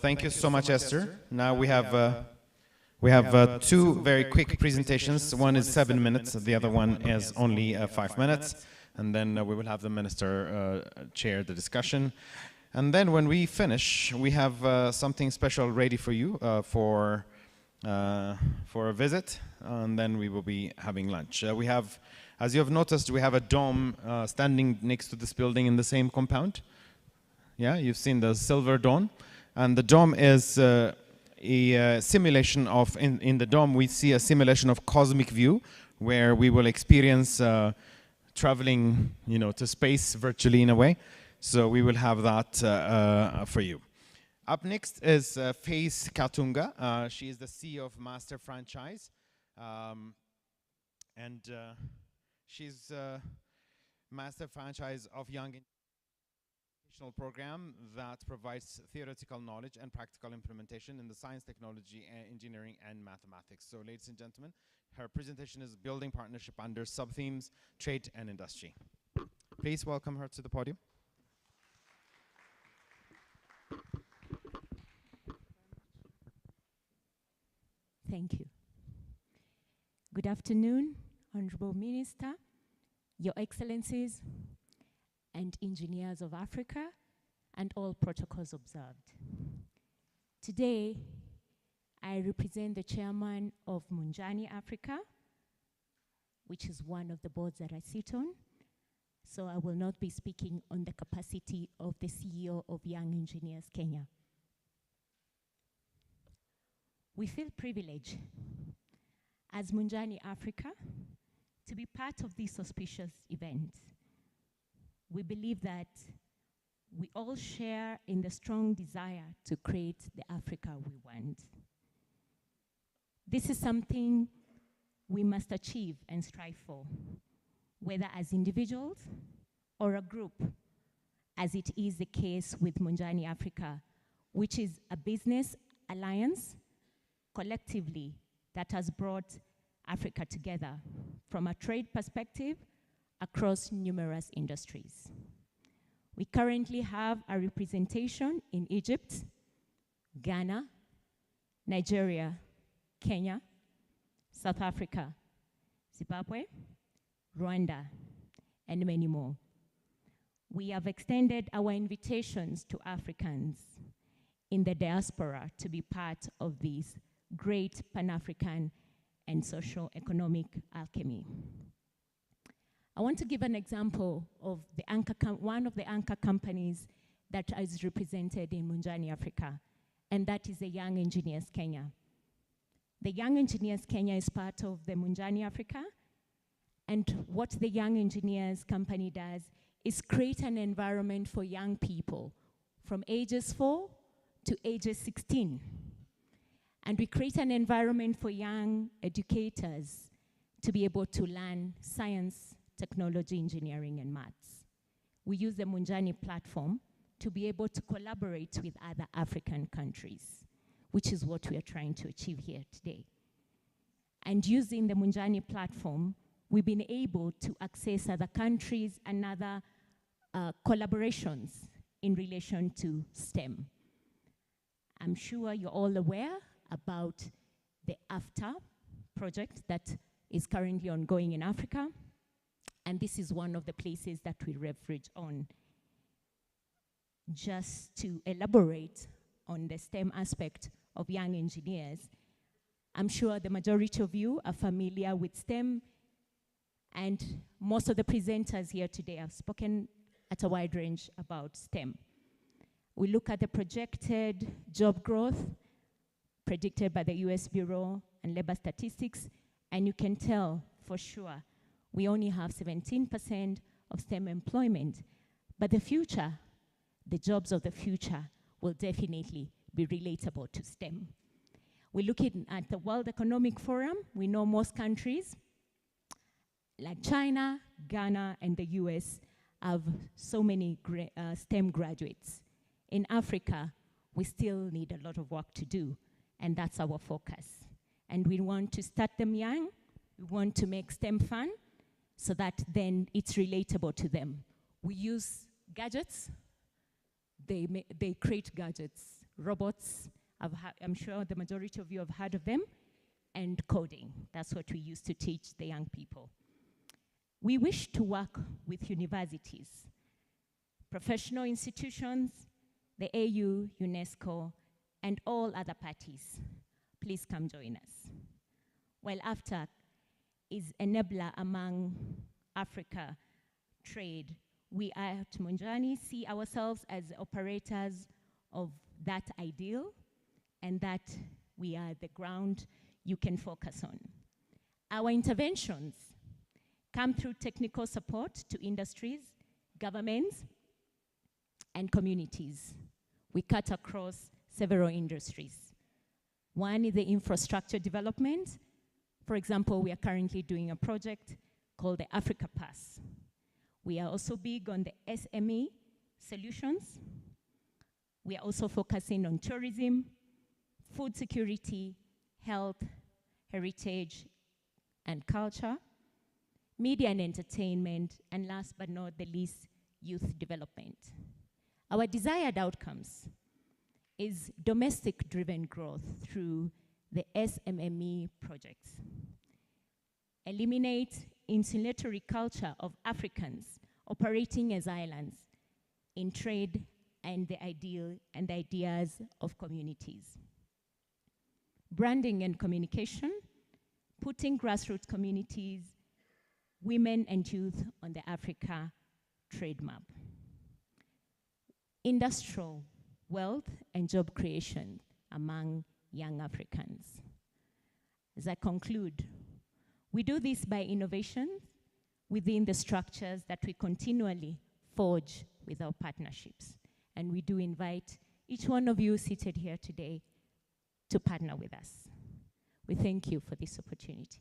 Thank you so much, Esther. Now we have two very quick presentations. One is 7 minutes. The other one is only 5 minutes. And then we will have the minister chair the discussion. And then when we finish, we have something special ready for you for a visit. And then we will be having lunch. We have, as you have noticed, we have a dome standing next to this building in the same compound. Yeah, you've seen the silver dome, and the dome is a simulation of, in the dome we see a simulation of cosmic view, where we will experience traveling, to space virtually in a way. So we will have that for you. Up next is Faith Katunga. She is the CEO of Master Franchise, and she's Master Franchise of Young program that provides theoretical knowledge and practical implementation in the science, technology, engineering, and mathematics. So, ladies and gentlemen, her presentation is Building Partnership under Sub-Themes, Trade and Industry. Please welcome her to the podium. Thank you. Good afternoon, Honorable Minister, Your Excellencies, and engineers of Africa, and all protocols observed. Today, I represent the chairman of Munjani Africa, which is one of the boards that I sit on. So I will not be speaking on the capacity of the CEO of Young Engineers Kenya. We feel privileged as Munjani Africa to be part of this auspicious event. We believe that we all share in the strong desire to create the Africa we want. This is something we must achieve and strive for, whether as individuals or a group, as it is the case with Munjani Africa, which is a business alliance collectively that has brought Africa together from a trade perspective across numerous industries. We currently have a representation in Egypt, Ghana, Nigeria, Kenya, South Africa, Zimbabwe, Rwanda, and many more. We have extended our invitations to Africans in the diaspora to be part of this great Pan-African and socio-economic alchemy. I want to give an example of the one of the anchor companies that is represented in Munjani Africa, and that is the Young Engineers Kenya. The Young Engineers Kenya is part of the Munjani Africa, and what the Young Engineers company does is create an environment for young people from ages 4 to ages 16. And we create an environment for young educators to be able to learn science, technology, engineering, and maths. We use the Munjani platform to be able to collaborate with other African countries, which is what we are trying to achieve here today. And using the Munjani platform, we've been able to access other countries and other collaborations in relation to STEM. I'm sure you're all aware about the AFTA project that is currently ongoing in Africa. And this is one of the places that we leverage on. Just to elaborate on the STEM aspect of young engineers, I'm sure the majority of you are familiar with STEM, and most of the presenters here today have spoken at a wide range about STEM. We look at the projected job growth predicted by the US Bureau and Labor Statistics, and you can tell for sure we only have 17% of STEM employment, but the future, the jobs of the future will definitely be relatable to STEM. We're looking at the World Economic Forum. We know most countries like China, Ghana, and the US have so many STEM graduates. In Africa, we still need a lot of work to do. and that's our focus. And we want to start them young. We want to make STEM fun so that then it's relatable to them. We use gadgets. They create gadgets, robots. I'm sure the majority of you have heard of them, and coding. That's what we use to teach the young people. We wish to work with universities, professional institutions, the AU, UNESCO, and all other parties. Please come join us. While AFTA is enabler among Africa trade, we at Munjani see ourselves as operators of that ideal, and that we are the ground you can focus on. Our interventions come through technical support to industries, governments, and communities. We cut across several industries. One is the infrastructure development. For example, we are currently doing a project called the Africa Pass. We are also big on the SME solutions. We are also focusing on tourism, food security, health, heritage, and culture, media and entertainment, and last but not the least, youth development. Our desired outcomes is domestic-driven growth through the SMME projects. Eliminate insulatory culture of Africans operating as islands in trade and the ideal and the ideas of communities. Branding and communication, putting grassroots communities, women and youth on the Africa trade map. Industrial wealth and job creation among young Africans. As I conclude, we do this by innovation within the structures that we continually forge with our partnerships. And we do invite each one of you seated here today to partner with us. We thank you for this opportunity.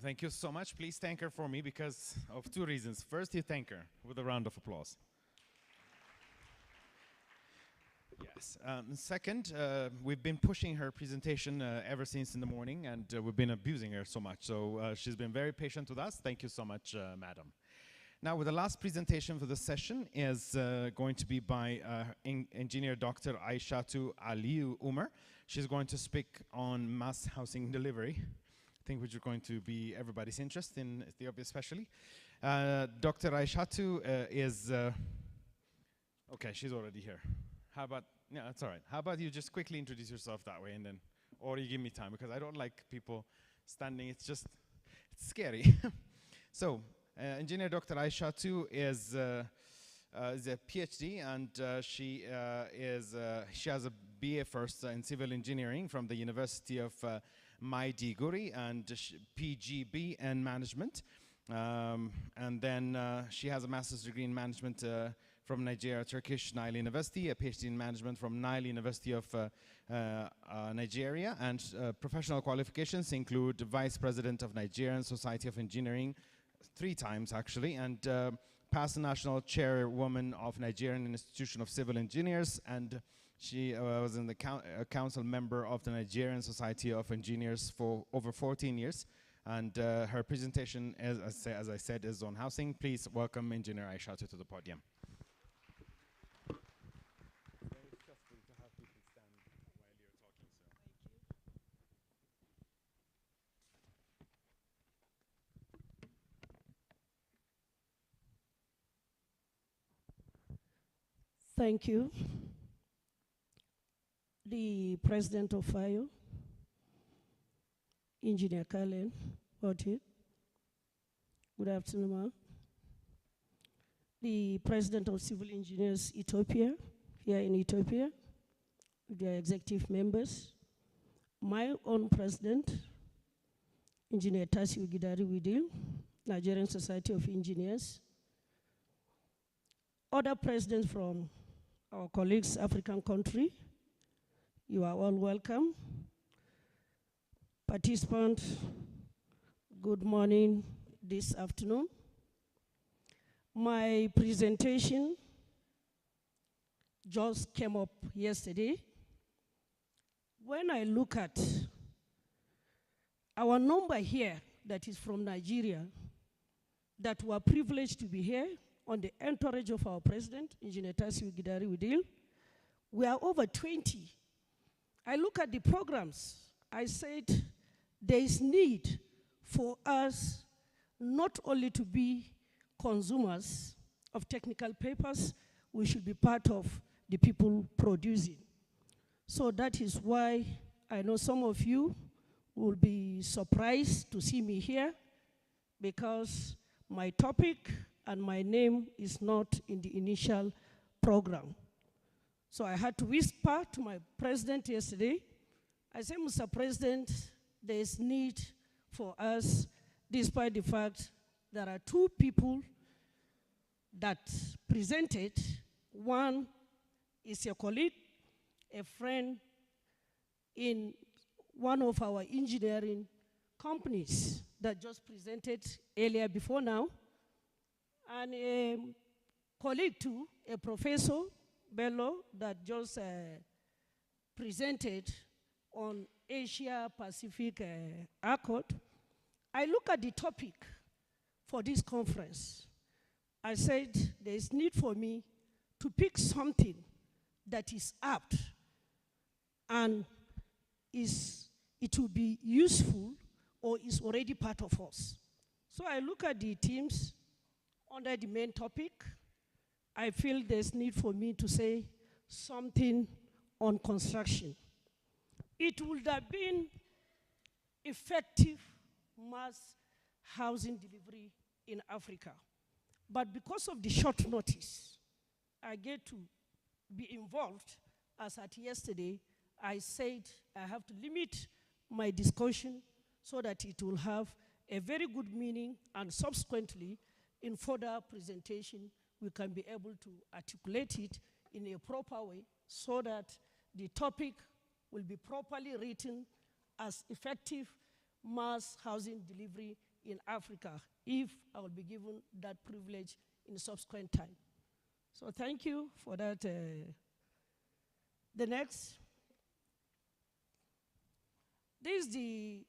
Thank you so much. Please thank her for me because of two reasons. First, you thank her with a round of applause. Yes. Second, we've been pushing her presentation ever since in the morning, and we've been abusing her so much. So she's been very patient with us. Thank you so much, madam. Now, with the last presentation for the session is going to be by Engineer Dr. Aishatu Aliyu Umar. She's going to speak on mass housing delivery, I think which is going to be everybody's interest in Ethiopia especially. Dr. Aishatu is, okay, she's already here. How about, yeah, that's all right. How about you just quickly introduce yourself that way and then, or you give me time because I don't like people standing, it's just, it's scary. So, Engineer Dr. Aishatu is a PhD and she has a BA first in civil engineering from the University of Maiduguri and PGB in management. And then she has a master's degree in management from Nigeria, Turkish Nile University, a PhD in management from Nile University of Nigeria, and professional qualifications include Vice President of Nigerian Society of Engineering 3 times actually, and past National Chairwoman of Nigerian Institution of Civil Engineers, and she was in the council member of the Nigerian Society of Engineers for over 14 years. And her presentation, as I said, is on housing. Please welcome Engineer Aishatu to the podium. Thank you. The President of FIO, Engineer Kalen, Good afternoon, ma'am. The President of Civil Engineers Ethiopia, here in Ethiopia, with their executive members. My own President, Engineer Tasiu Gidari Widil, Nigerian Society of Engineers. Other presidents from our colleagues, African country, you are all welcome. Participants, Good morning this afternoon. My presentation just came up yesterday. When I look at our number here that is from Nigeria, that were privileged to be here on the entourage of our president, Engineer Tasiu Gidari, we are over 20. I look at the programs, I said there is need for us not only to be consumers of technical papers, we should be part of the people producing. So that is why I know some of you will be surprised to see me here, because my topic and my name is not in the initial program. So I had to whisper to my president yesterday. I said, Mr. President, there is need for us, despite the fact there are two people that presented. One is your colleague, a friend in one of our engineering companies that just presented earlier before now, and a colleague too, a professor, Bello, that just presented on Asia-Pacific Accord. I look at the topic for this conference. I said there is need for me to pick something that is apt and it will be useful or is already part of us. So I look at the themes under the main topic. I feel there's need for me to say something on construction. It would have been effective mass housing delivery in Africa. But because of the short notice, I get to be involved. As at yesterday, I said I have to limit my discussion so that it will have a very good meaning, and subsequently, in further presentation, we can be able to articulate it in a proper way so that the topic will be properly written as effective mass housing delivery in Africa, if I will be given that privilege in subsequent time. So thank you for that. The next, this is the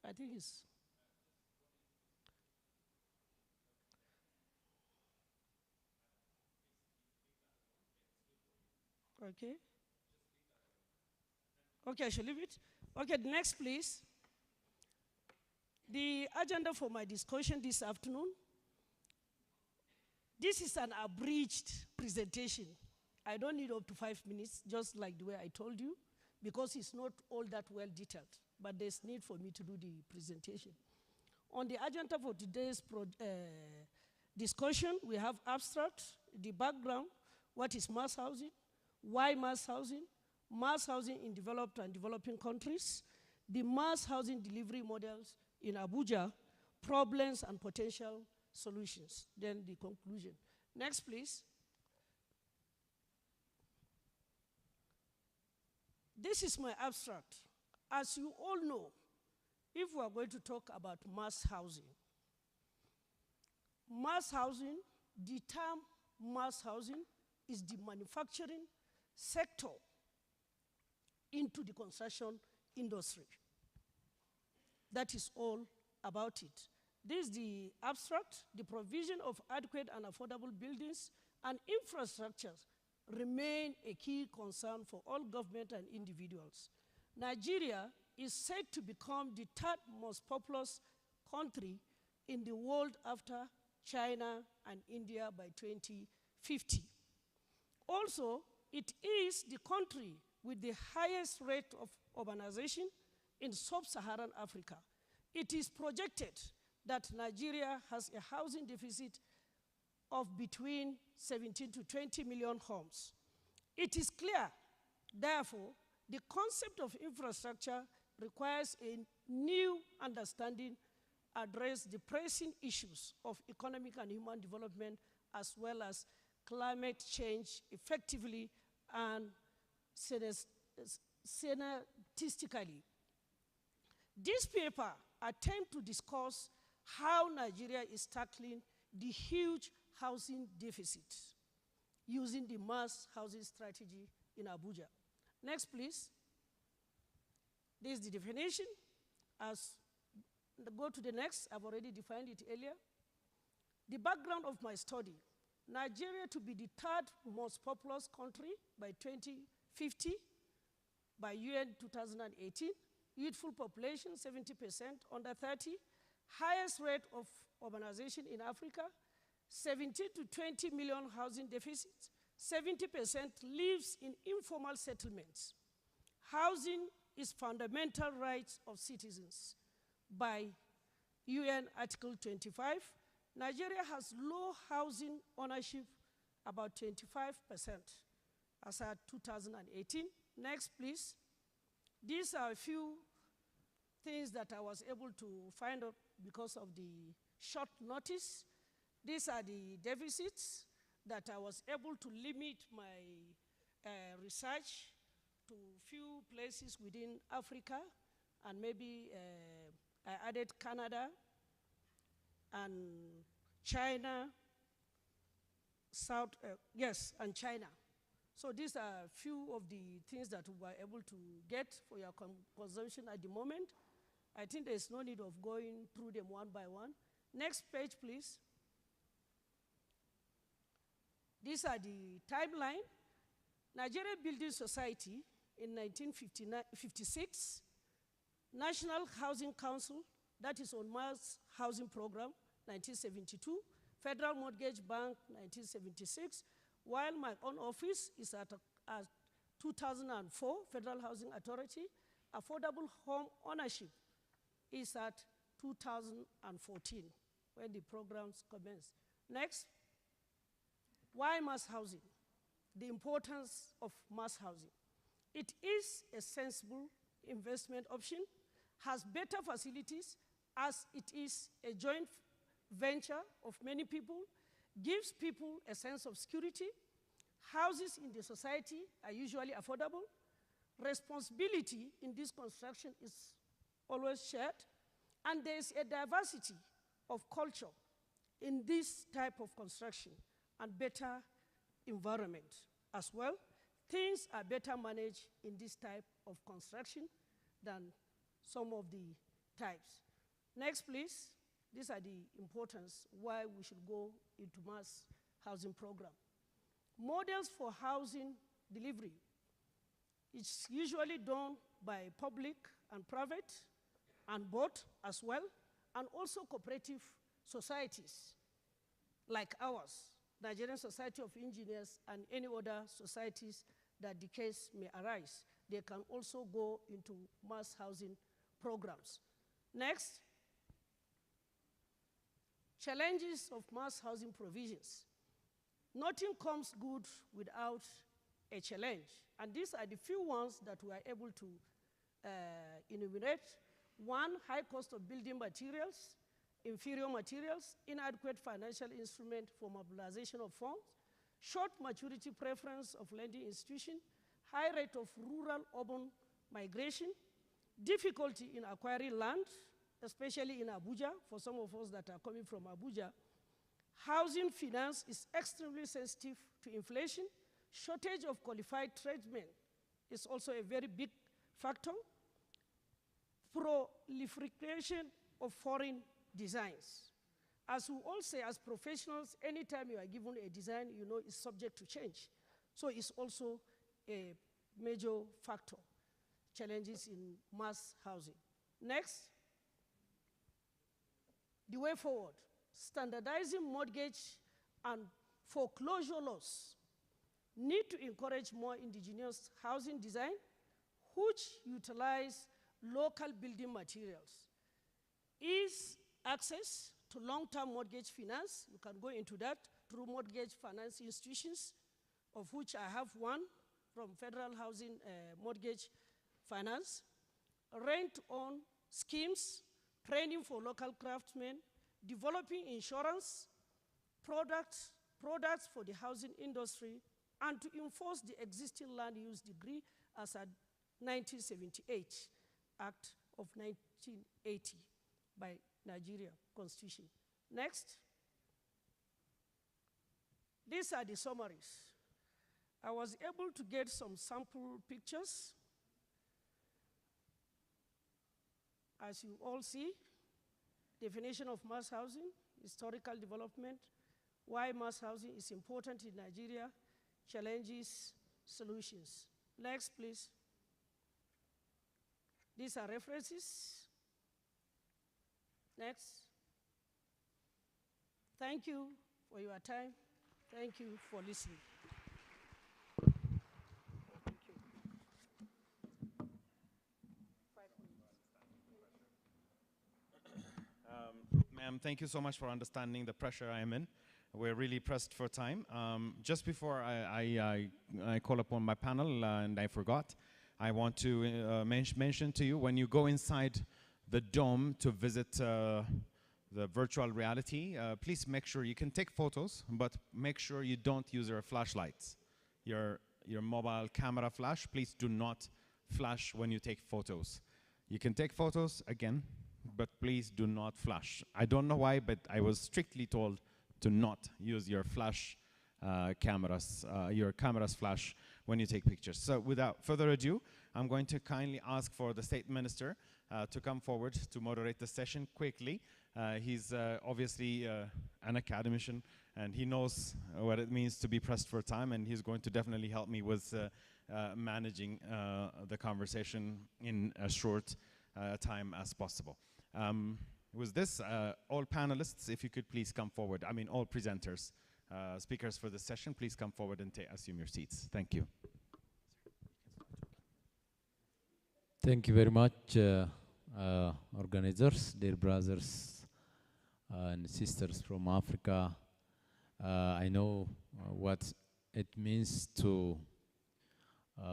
I think it's okay. Okay, I shall leave it. Okay, the next, please. The agenda for my discussion this afternoon. This is an abridged presentation. I don't need up to 5 minutes, just like the way I told you, because it's not all that well detailed, but there's need for me to do the presentation. On the agenda for today's discussion, we have abstract, the background, what is mass housing, why mass housing in developed and developing countries, the mass housing delivery models in Abuja, problems and potential solutions, then the conclusion. Next, please. This is my abstract. As you all know, if we are going to talk about mass housing, the term mass housing is the manufacturing sector into the construction industry. That is all about it. This is the abstract. The provision of adequate and affordable buildings and infrastructures remain a key concern for all government and individuals. Nigeria is said to become the third most populous country in the world after China and India by 2050. Also, it is the country with the highest rate of urbanization in sub-Saharan Africa. It is projected that Nigeria has a housing deficit of between 17 to 20 million homes. It is clear, therefore, the concept of infrastructure requires a new understanding, address the pressing issues of economic and human development, as well as climate change effectively and synergistically. This paper attempts to discuss how Nigeria is tackling the huge housing deficit using the mass housing strategy in Abuja. Next, please. This is the definition. Go to the next. I've already defined it earlier. The background of my study: Nigeria to be the third most populous country by 2050 by UN 2018. Youthful population, 70% under 30. Highest rate of urbanization in Africa. 17 to 20 million housing deficits. 70% lives in informal settlements. Housing is fundamental rights of citizens by UN Article 25. Nigeria has low housing ownership, about 25% as at 2018. Next, please. These are a few things that I was able to find out because of the short notice. These are the deficits that I was able to limit my research to few places within Africa, and maybe I added Canada and China, and China. So these are a few of the things that we were able to get for your consumption at the moment. I think there's no need of going through them one by one. Next page, please. These are the timeline. Nigeria Building Society in 1956, National Housing Council, that is on mass housing program, 1972, Federal Mortgage Bank, 1976, while my own office is at 2004, Federal Housing Authority. Affordable home ownership is at 2014, when the programs commenced. Next. Why mass housing? The importance of mass housing. It is a sensible investment option, has better facilities as it is a joint venture of many people, gives people a sense of security. Houses in the society are usually affordable. Responsibility in this construction is always shared, and there is a diversity of culture in this type of construction and better environment as well. Things are better managed in this type of construction than some of the types. Next, please. These are the importance why we should go into mass housing program. Models for housing delivery. It's usually done by public and private and both as well, and also cooperative societies like ours, Nigerian Society of Engineers, and any other societies that the case may arise. They can also go into mass housing programs. Next, challenges of mass housing provisions. Nothing comes good without a challenge, and these are the few ones that we are able to enumerate. One, high cost of building materials, inferior materials, inadequate financial instrument for mobilization of funds, short maturity preference of lending institution, high rate of rural-urban migration, difficulty in acquiring land, especially in Abuja, for some of us that are coming from Abuja. Housing finance is extremely sensitive to inflation. Shortage of qualified tradesmen is also a very big factor. Proliferation of foreign designs. As we all say, as professionals, anytime you are given a design, you know it's subject to change. So it's also a major factor, challenges in mass housing. Next, the way forward. Standardizing mortgage and foreclosure laws need to encourage more indigenous housing design, which utilize local building materials. Ease access to long-term mortgage finance. You can go into that through mortgage finance institutions, of which I have one from Federal Housing Mortgage Finance. Rent-on schemes, training for local craftsmen, developing insurance, products for the housing industry, and to enforce the existing land use decree as a 1978 Act of 1980 by Nigeria Constitution. Next. These are the summaries. I was able to get some sample pictures. As you all see, definition of mass housing, historical development, why mass housing is important in Nigeria, challenges, solutions. Next, please. These are references. Next. Thank you for your time. Thank you for listening. Ma'am, thank you so much for understanding the pressure I am in. We're really pressed for time. Just before I call upon my panel, and I forgot, I want to mention to you, when you go inside the dome to visit the virtual reality, please make sure you can take photos, but make sure you don't use your flashlights. Your mobile camera flash, please do not flash when you take photos. You can take photos again, but please do not flash. I don't know why, but I was strictly told to not use your flash cameras, your camera's flash when you take pictures. So without further ado, I'm going to kindly ask for the State Minister to come forward to moderate the session quickly. He's obviously an academician, and he knows what it means to be pressed for time, and he's going to definitely help me with managing the conversation in as short time as possible. With this, all panelists, if you could please come forward. I mean, all presenters, speakers for this session, please come forward and assume your seats. Thank you. Thank you very much, organizers, dear brothers and sisters from Africa. I know what it means to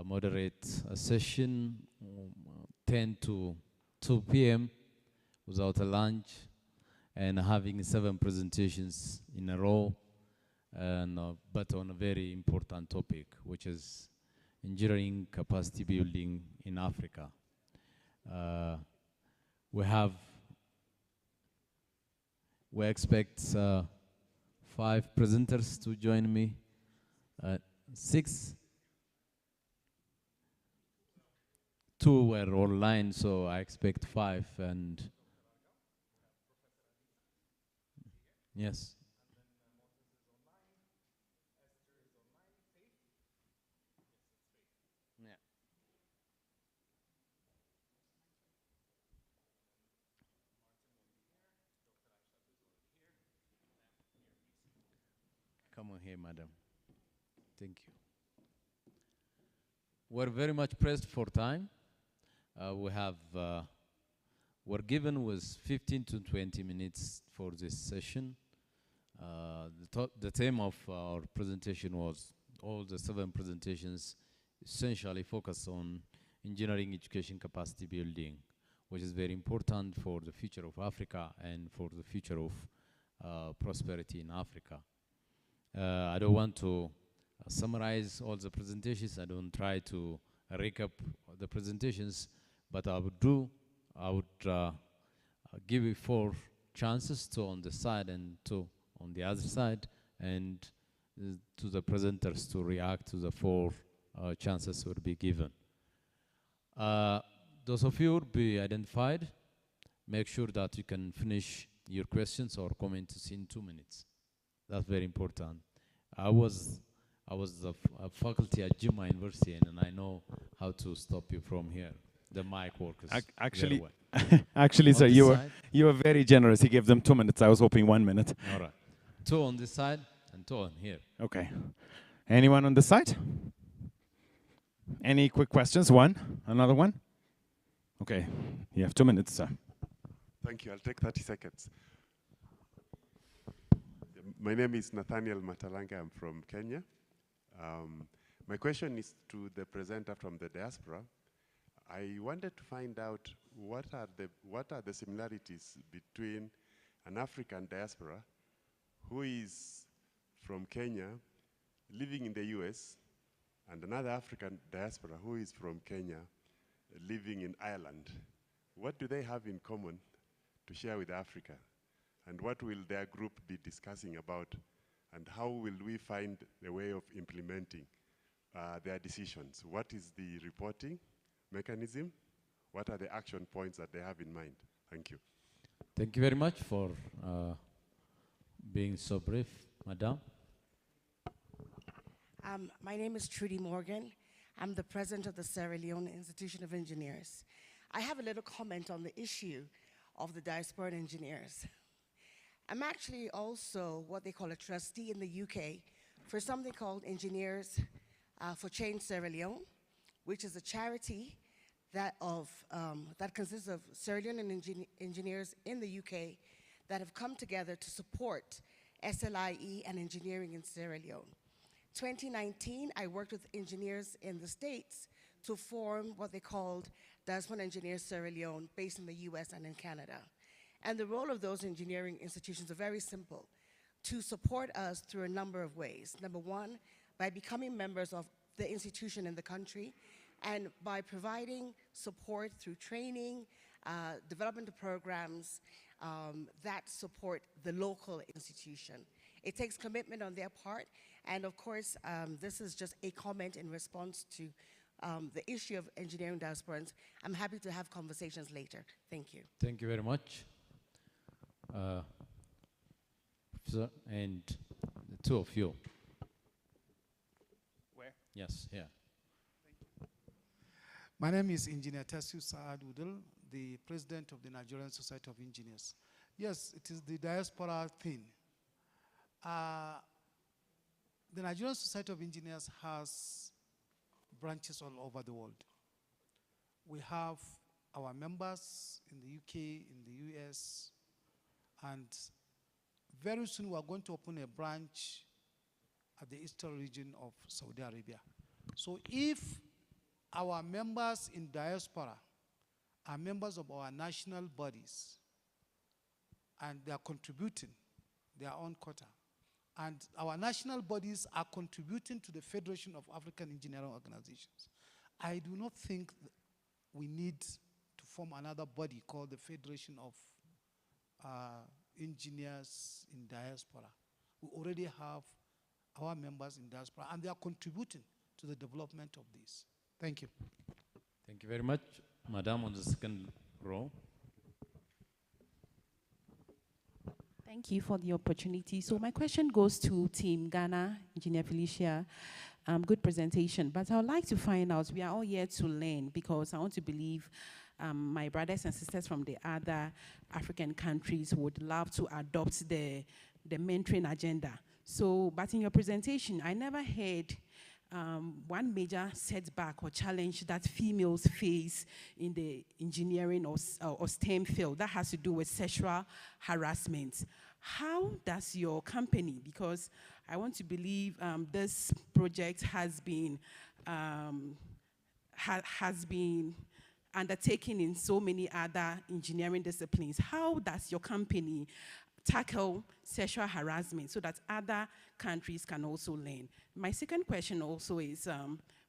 moderate a session 10 to 2 p.m. without a lunch and having 7 presentations in a row, and, but on a very important topic, which is engineering capacity building in Africa. We expect 5 presenters to join me, 6. 2 were online, so I expect 5, and yes. Yeah. Come on here, madam. Thank you. We're very much pressed for time. We're given with 15 to 20 minutes for this session. The theme of our presentation was, all the 7 presentations essentially focus on engineering education capacity building, which is very important for the future of Africa and for the future of prosperity in Africa. I don't want to summarize all the presentations. I don't try to recap the presentations, but I would give you 4 chances, 2 on the side and 2 on the other side, and to the presenters to react to the 4 chances will be given. Those of you will be identified. Make sure that you can finish your questions or comments in 2 minutes. That's very important. I was a faculty at Juma University, and I know how to stop you from here. The mic workers. Actually, actually, sir, you were very generous. He gave them 2 minutes. I was hoping 1 minute. All right. 2 on this side and 2 on here. Okay. Anyone on this side? Any quick questions? One? Another one? Okay. You have 2 minutes, sir. Thank you. I'll take 30 seconds. My name is Nathaniel Matalanga. I'm from Kenya. My question is to the presenter from the diaspora. I wanted to find out what are the similarities between an African diaspora who is from Kenya, living in the US, and another African diaspora who is from Kenya, living in Ireland. What do they have in common to share with Africa? And what will their group be discussing about? And how will we find a way of implementing their decisions? What is the reporting mechanism? What are the action points that they have in mind? Thank you. Thank you very much for being so brief, Madam. My name is Trudy Morgan. I'm the president of the Sierra Leone Institution of Engineers. I have a little comment on the issue of the diaspora engineers. I'm actually also what they call a trustee in the UK for something called Engineers for Change Sierra Leone, which is a charity that consists of Sierra Leonean engineers in the UK that have come together to support SLIE and engineering in Sierra Leone. 2019, I worked with engineers in the States to form what they called Diaspora Engineers Sierra Leone, based in the US and in Canada. And the role of those engineering institutions are very simple: to support us through a number of ways. Number one, by becoming members of the institution in the country, and by providing support through training, development of programs that support the local institution. It takes commitment on their part, and of course, this is just a comment in response to the issue of engineering diasporans. I'm happy to have conversations later. Thank you. Thank you very much. Professor, and the two of you. Where? Yes, here. My name is Engineer Tasiu Saad Udul, the president of the Nigerian Society of Engineers. Yes, it is the diaspora thing. The Nigerian Society of Engineers has branches all over the world. We have our members in the UK, in the US, and very soon we are going to open a branch at the eastern region of Saudi Arabia. So if our members in diaspora are members of our national bodies and they are contributing their own quota, and our national bodies are contributing to the Federation of African Engineering Organizations, I do not think we need to form another body called the Federation of Engineers in Diaspora. We already have our members in diaspora, and they are contributing to the development of this. Thank you. Thank you very much. Madam on the second row. Thank you for the opportunity. So my question goes to Team Ghana, Engineer Felicia. Good presentation, but I would like to find out, we are all here to learn, because I want to believe my brothers and sisters from the other African countries would love to adopt the mentoring agenda. So, but in your presentation, I never heard one major setback or challenge that females face in the engineering or STEM field that has to do with sexual harassment. How does your company, because I want to believe this project has been undertaken in so many other engineering disciplines, how does your company tackle sexual harassment so that other countries can also learn? My second question also is,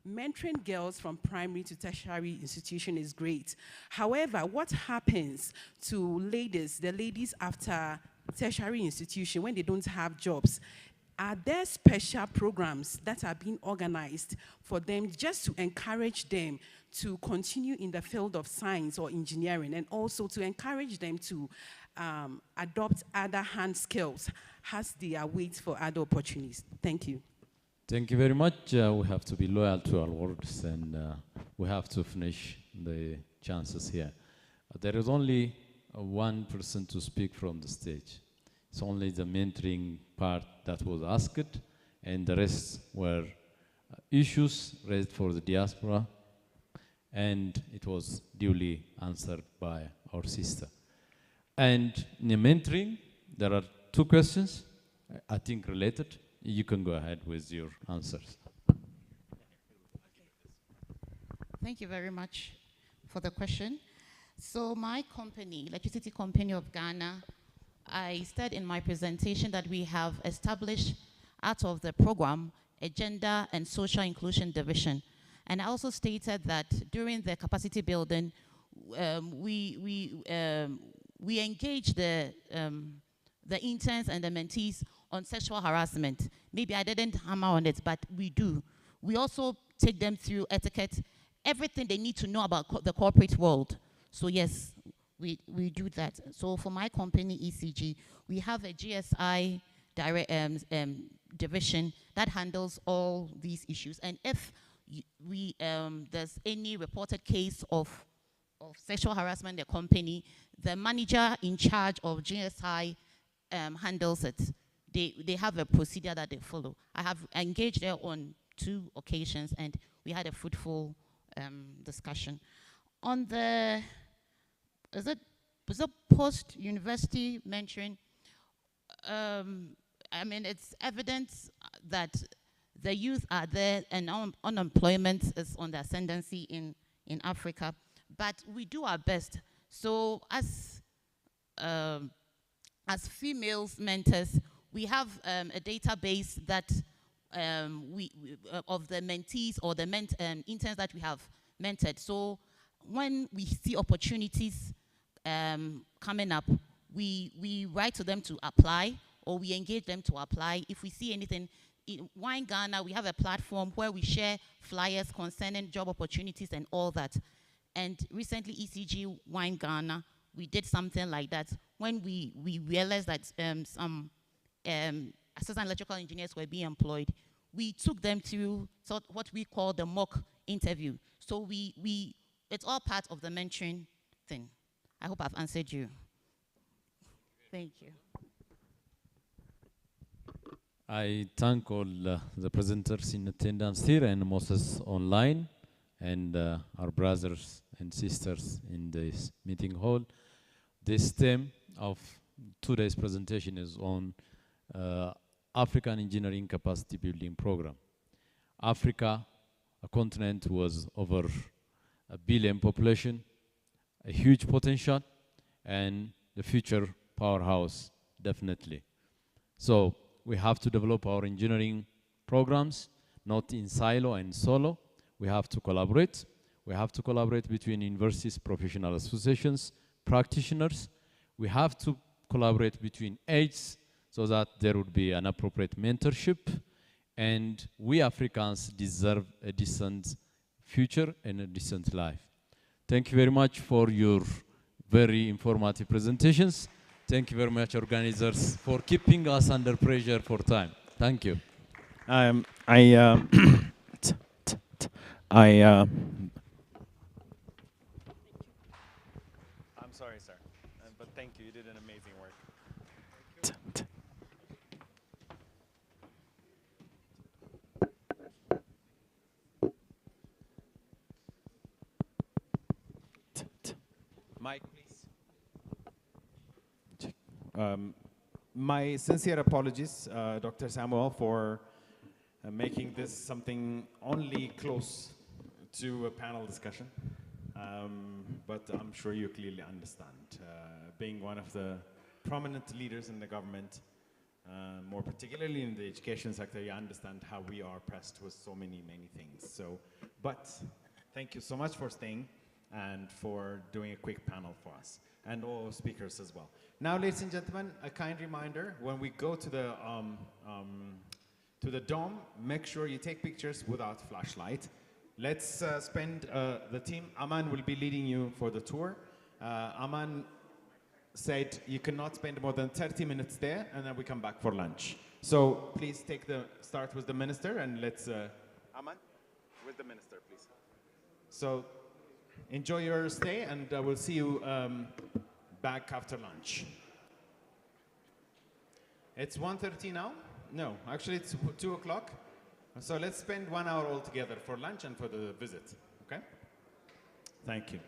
mentoring girls from primary to tertiary institution is great. However, what happens to ladies, the ladies after tertiary institution when they don't have jobs? Are there special programs that are being organized for them just to encourage them to continue in the field of science or engineering, and also to encourage them to adopt other hand skills as they await for other opportunities? Thank you. Thank you very much. We have to be loyal to our words, and we have to finish the chances here. There is only one person to speak from the stage. It's only the mentoring part that was asked, and the rest were issues raised for the diaspora, and it was duly answered by our sister. And in the mentoring, there are two questions, I think related. You can go ahead with your answers. Thank you very much for the question. So my company, Electricity Company of Ghana, I said in my presentation that we have established out of the program a gender and social inclusion division. And I also stated that during the capacity building, we engage the interns and the mentees on sexual harassment. Maybe I didn't hammer on it, but we do. We also take them through etiquette, everything they need to know about the corporate world. So yes, we do that. So for my company, ECG, we have a GSI division that handles all these issues. And if there's any reported case of sexual harassment in the company, the manager in charge of GSI handles it. They have a procedure that they follow. I have engaged there on 2 occasions, and we had a fruitful discussion. On the, is it post-university mentoring? I mean, it's evident that the youth are there and unemployment is on the ascendancy in Africa, but we do our best. So as females mentors, we have a database that of the mentees or the interns that we have mentored. So when we see opportunities coming up, we write to them to apply, or we engage them to apply. If we see anything, in Wine Ghana, we have a platform where we share flyers concerning job opportunities and all that. And recently, ECG Wine Ghana, we did something like that when we realized that some assistant electrical engineers were being employed. We took them through what we call the mock interview. So it's all part of the mentoring thing. I hope I've answered you. Thank you. I thank all the presenters in attendance here and Moses online, and our brothers and sisters in this meeting hall. This theme of today's presentation is on African Engineering Capacity Building Program. Africa, a continent with over 1 billion population, a huge potential, and the future powerhouse, definitely. So we have to develop our engineering programs, not in silo and solo. We have to collaborate. We have to collaborate between universities, professional associations, practitioners. We have to collaborate between aides so that there would be an appropriate mentorship. And we Africans deserve a decent future and a decent life. Thank you very much for your very informative presentations. Thank you very much, organizers, for keeping us under pressure for time. Thank you. I'm sorry, sir, but thank you. You did an amazing work. Mike, please. My sincere apologies, Dr. Samuel, for making this something only close to a panel discussion. But I'm sure you clearly understand. Being one of the prominent leaders in the government, more particularly in the education sector, you understand how we are pressed with so many things. So, but thank you so much for staying and for doing a quick panel for us, and all speakers as well. Now, ladies and gentlemen, a kind reminder, when we go to the dome, make sure you take pictures without flashlight. Let's spend the team. Aman will be leading you for the tour. Aman said you cannot spend more than 30 minutes there, and then we come back for lunch. So please start with the minister, and let's, Aman, with the minister, please. So enjoy your stay, and we'll see you back after lunch. It's 1:30 now? No, actually it's 2 o'clock. So let's spend 1 hour all together for lunch and for the visit, okay? Thank you.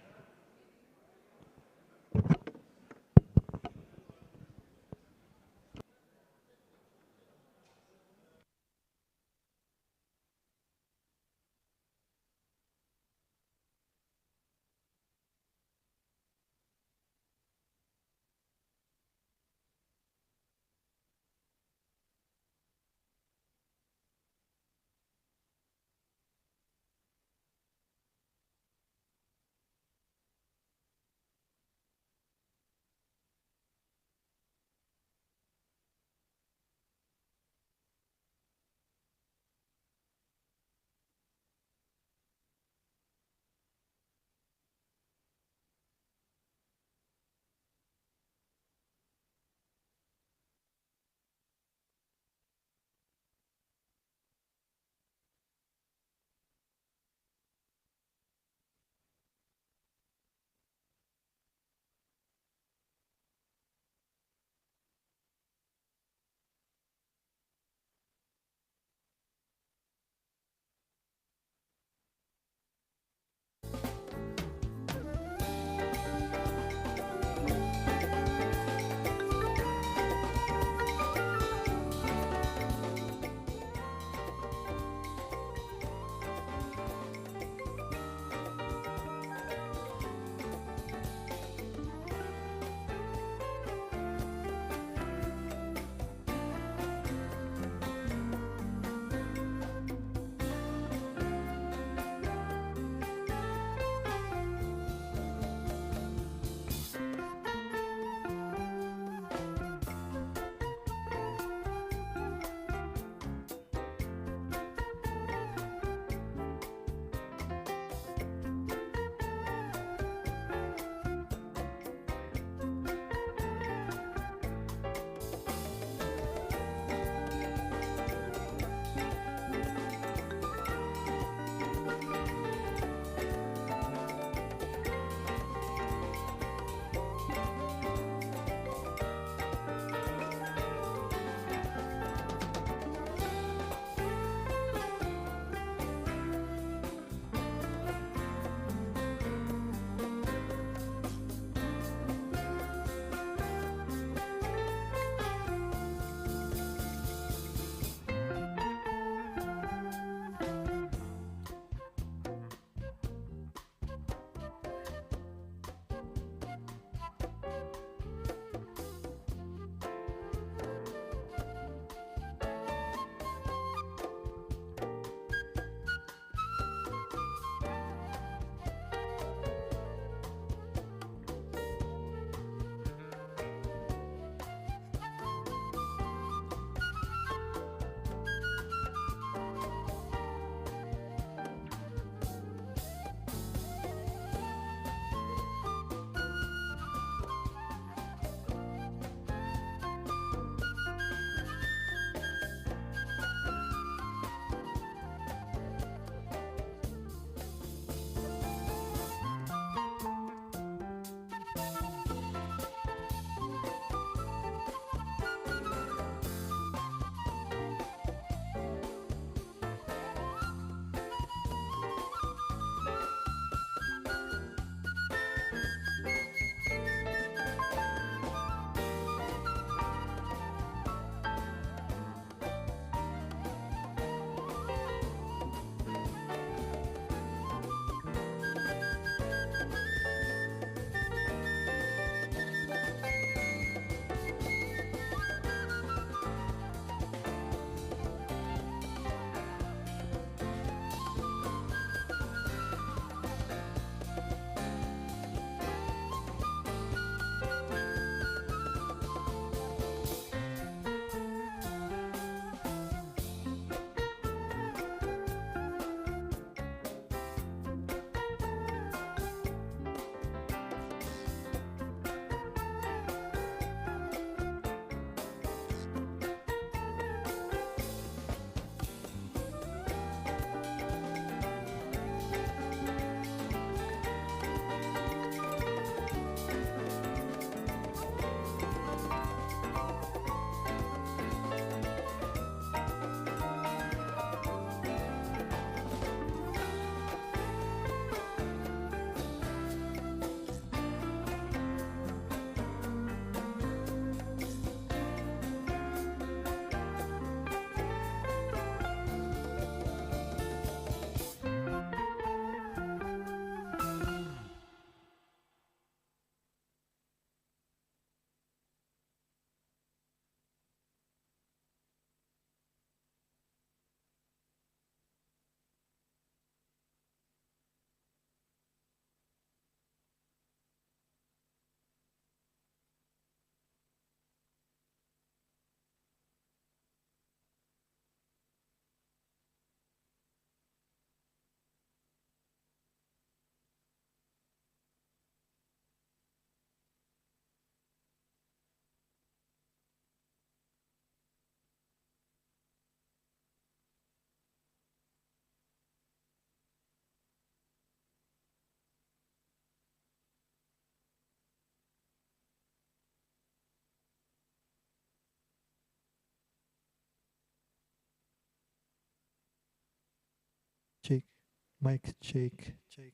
Mic check, check,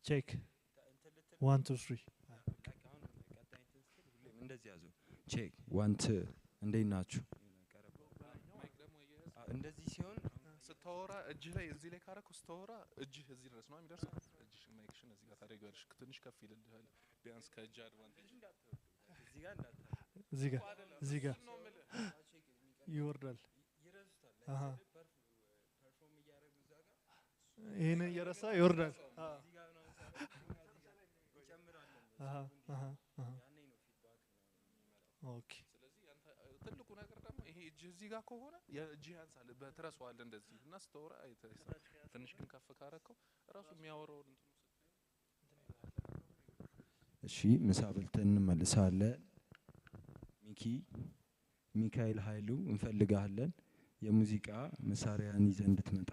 check. 1, 2, 3. እንደዚህ ያዙ ቼክ 1 2 እንዴት ናችሁ? እንደዚህ ሲሆን ስታወራ እጅህ ላይ እዚህ ላይ ካረኩ ስታወራ እጅህ እዚህ ድረስ ነው የሚደርሰው። እጅሽ ማይክሽን እዚህ ጋር ታደርጊዋለሽ። ትንሽ ከፍ ይልልሃል ቢያንስ ከእጅ አድቫንቴጅ እዚህ ጋር እዚህ ጋር ይወርዳል። አሃ ይሄን እየረሳ ይወርዳል። ኦኬ። ስለዚህ ትልቁ ነገር ደግሞ ይሄ እጅህ እዚህ ጋር ከሆነ የእጅህ ያንሳል በትረሳዋለህ እንደዚህ እና ስታወራ አይተህ ትንሽ ግን ከፍ ካረከው ራሱ የሚያወራው እንትኑ እሺ ምሳ በልተን እንመልሳለን። ሚካኤል ኃይሉ እንፈልጋለን። የሙዚቃ መሳሪያን ይዘህ እንድትመጣ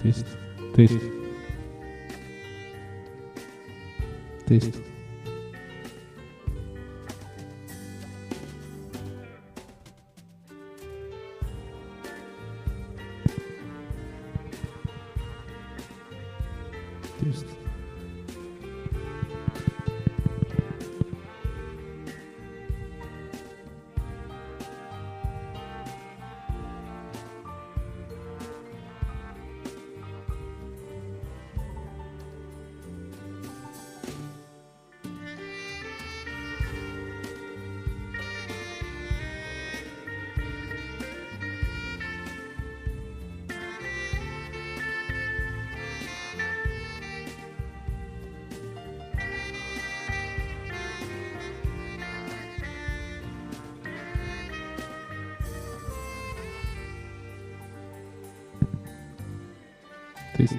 Test. Test. Test. Test. Test.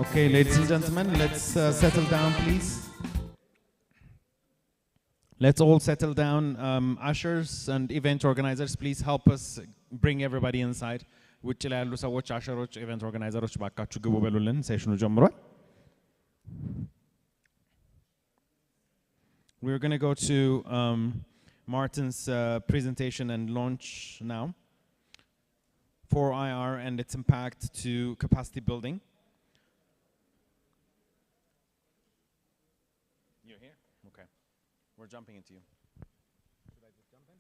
Okay, ladies and gentlemen, let's settle down, please. Let's all settle down. Ushers and event organizers, please help us bring everybody inside. ውጭ ላይ ያሉ ሰዎች አሸሮች ኢቨንት ኦርጋናይዘሮች ባካችሁ ግቡ በሉልን ሴሽኑ ጀምሯል We're going to go to Martin's presentation and launch now for IR and its impact to capacity building. You're here? Okay. We're jumping into you. Should I just jump in?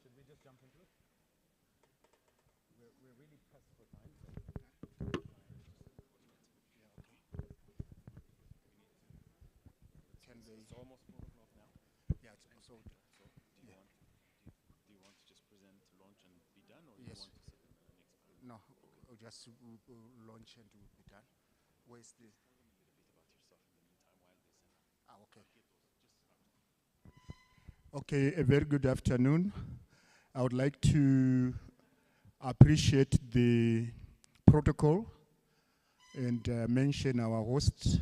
Should we just jump into it? We're really pressed for time. It's almost 4 o'clock now. Yeah, so do you want to just present, launch, and be done, or yes. you want to sit in the next panel? No, just launch and we'll be done. Where's the? Tell them a little bit about yourself in the meantime while they set up. Okay. Okay, a very good afternoon. I would like to appreciate the protocol and mention our host,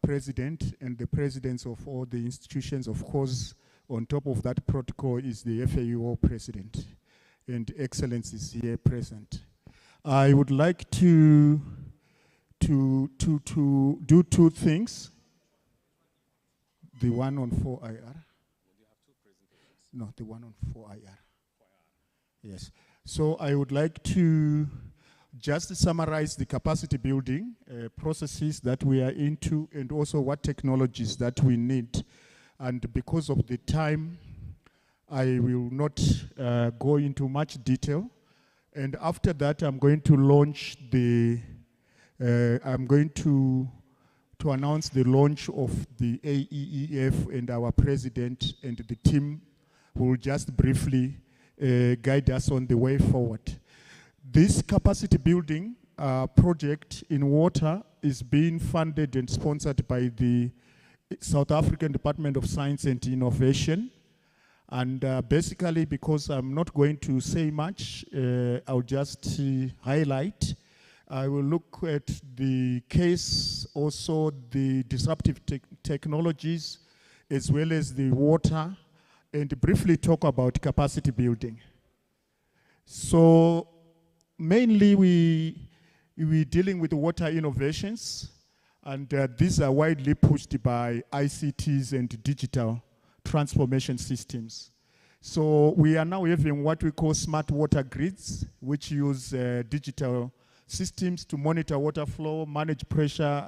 president, and the presidents of all the institutions. Of course, on top of that protocol is the FAO president, and Excellence is here present. I would like to do two things. The one on 4IR. No, the one on 4IR. Yes. So I would like to just summarize the capacity building processes that we are into and also what technologies that we need. And because of the time, I will not go into much detail. And after that, I'm going to launch I'm going to announce the launch of the AEEF, and our president and the team will just briefly guide us on the way forward. This capacity building project in water is being funded and sponsored by the South African Department of Science and Innovation. And basically, because I'm not going to say much, I'll just highlight. I will look at the case, also the disruptive technologies, as well as the water, and briefly talk about capacity building. So mainly we're dealing with water innovations, and these are widely pushed by ICTs and digital transformation systems. So we are now having what we call smart water grids, which use digital systems to monitor water flow, manage pressure,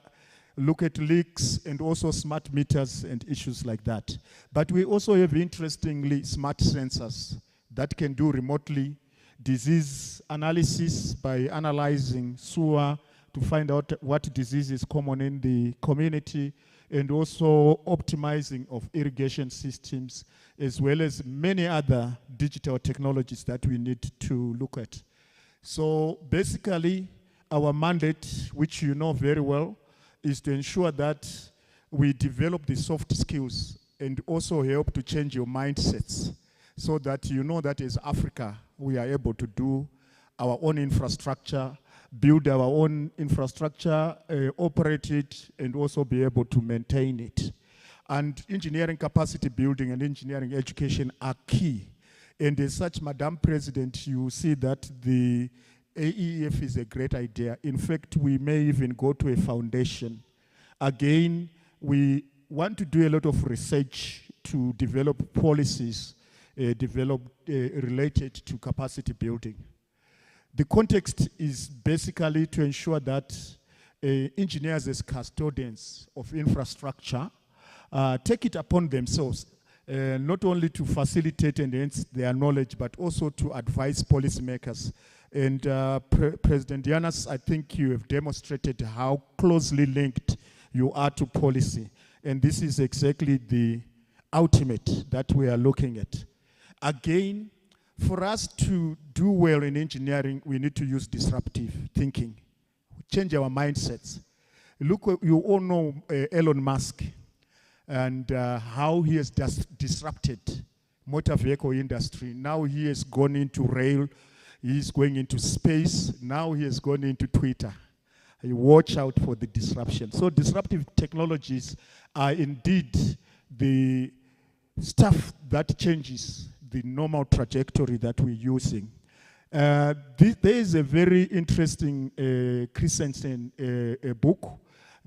look at leaks, and also smart meters and issues like that. But we also have, interestingly, smart sensors that can do remotely disease analysis by analyzing sewer to find out what disease is common in the community, and also optimizing of irrigation systems, as well as many other digital technologies that we need to look at. So basically, our mandate, which you know very well, is to ensure that we develop the soft skills and also help to change your mindsets, so that you know that as Africa, we are able to do our own infrastructure, build our own infrastructure, operate it, and also be able to maintain it. And engineering capacity building and engineering education are key. And as such, Madam President, you see that the AEF is a great idea. In fact, we may even go to a foundation. Again, we want to do a lot of research to develop policies related to capacity building. The context is basically to ensure that engineers as custodians of infrastructure take it upon themselves, not only to facilitate and enhance their knowledge, but also to advise policymakers. And President Yanas, I think you have demonstrated how closely linked you are to policy. And this is exactly the ultimate that we are looking at. Again, for us to do well in engineering, we need to use disruptive thinking, change our mindsets. Look, you all know Elon Musk and how he has disrupted motor vehicle industry. Now he has gone into rail, he's going into space, now he has gone into Twitter. You watch out for the disruption. So disruptive technologies are indeed the stuff that changes the normal trajectory that we're using. There is a very interesting Christensen book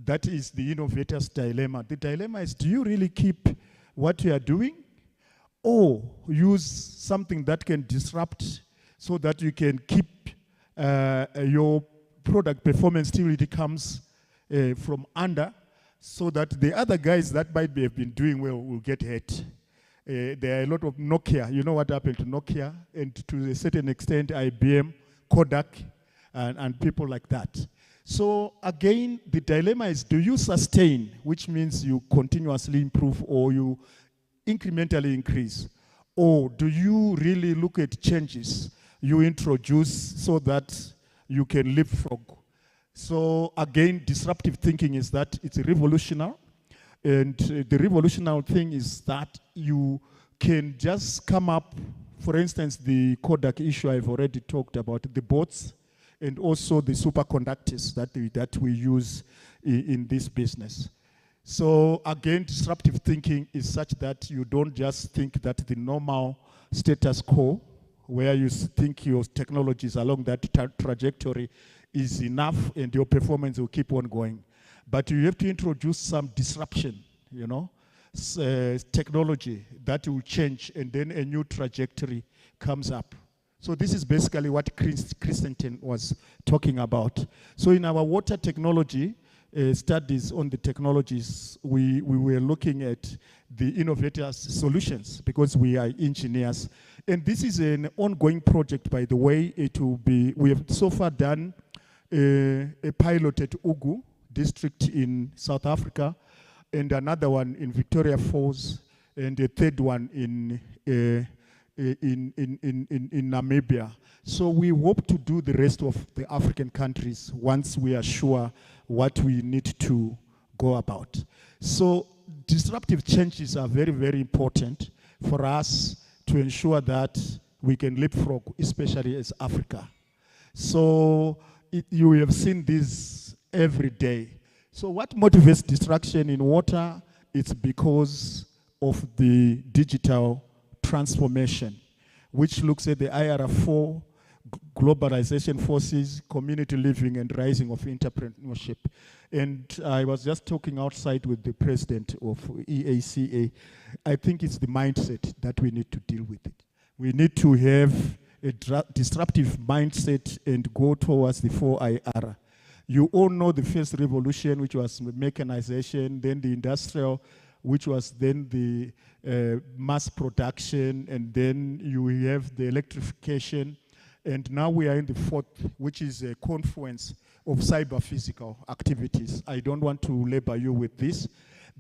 that is The Innovator's Dilemma. The dilemma is, do you really keep what you are doing or use something that can disrupt so that you can keep your product performance till it comes from under, so that the other guys that might have been doing well will get hit. There are a lot of Nokia. You know what happened to Nokia, and to a certain extent IBM, Kodak, and people like that. So again, the dilemma is, do you sustain, which means you continuously improve or you incrementally increase, or do you really look at changes you introduce so that you can leapfrog? So again, disruptive thinking is that it's revolutionary. And the revolutionary thing is that you can just come up, for instance, the Kodak issue I've already talked about, the bots, and also the superconductors that we use in this business. So again, disruptive thinking is such that you don't just think that the normal status quo, where you think your technologies along that trajectory is enough and your performance will keep on going. But you have to introduce some disruption, you know, technology that will change, and then a new trajectory comes up. So this is basically what Christensen was talking about. So in our water technology studies on the technologies, we were looking at the innovators' solutions because we are engineers. And this is an ongoing project, by the way. It will be, we have so far done a pilot at Ugu district in South Africa, and another one in Victoria Falls, and a third one in Namibia. So we hope to do the rest of the African countries once we are sure what we need to go about. So disruptive changes are very, very important for us to ensure that we can leapfrog, especially as Africa. So you have seen this every day. So what motivates disruption in water? It's because of the digital transformation, which looks at the IRF4, globalization forces, community living, and rising of entrepreneurship. And I was just talking outside with the president of EACA. I think it's the mindset that we need to deal with it. We need to have a disruptive mindset and go towards the 4IR. You all know the first revolution, which was mechanization, then the industrial, which was then the mass production, and then you have the electrification. And now we are in the fourth, which is a confluence of cyber-physical activities. I don't want to labor you with this,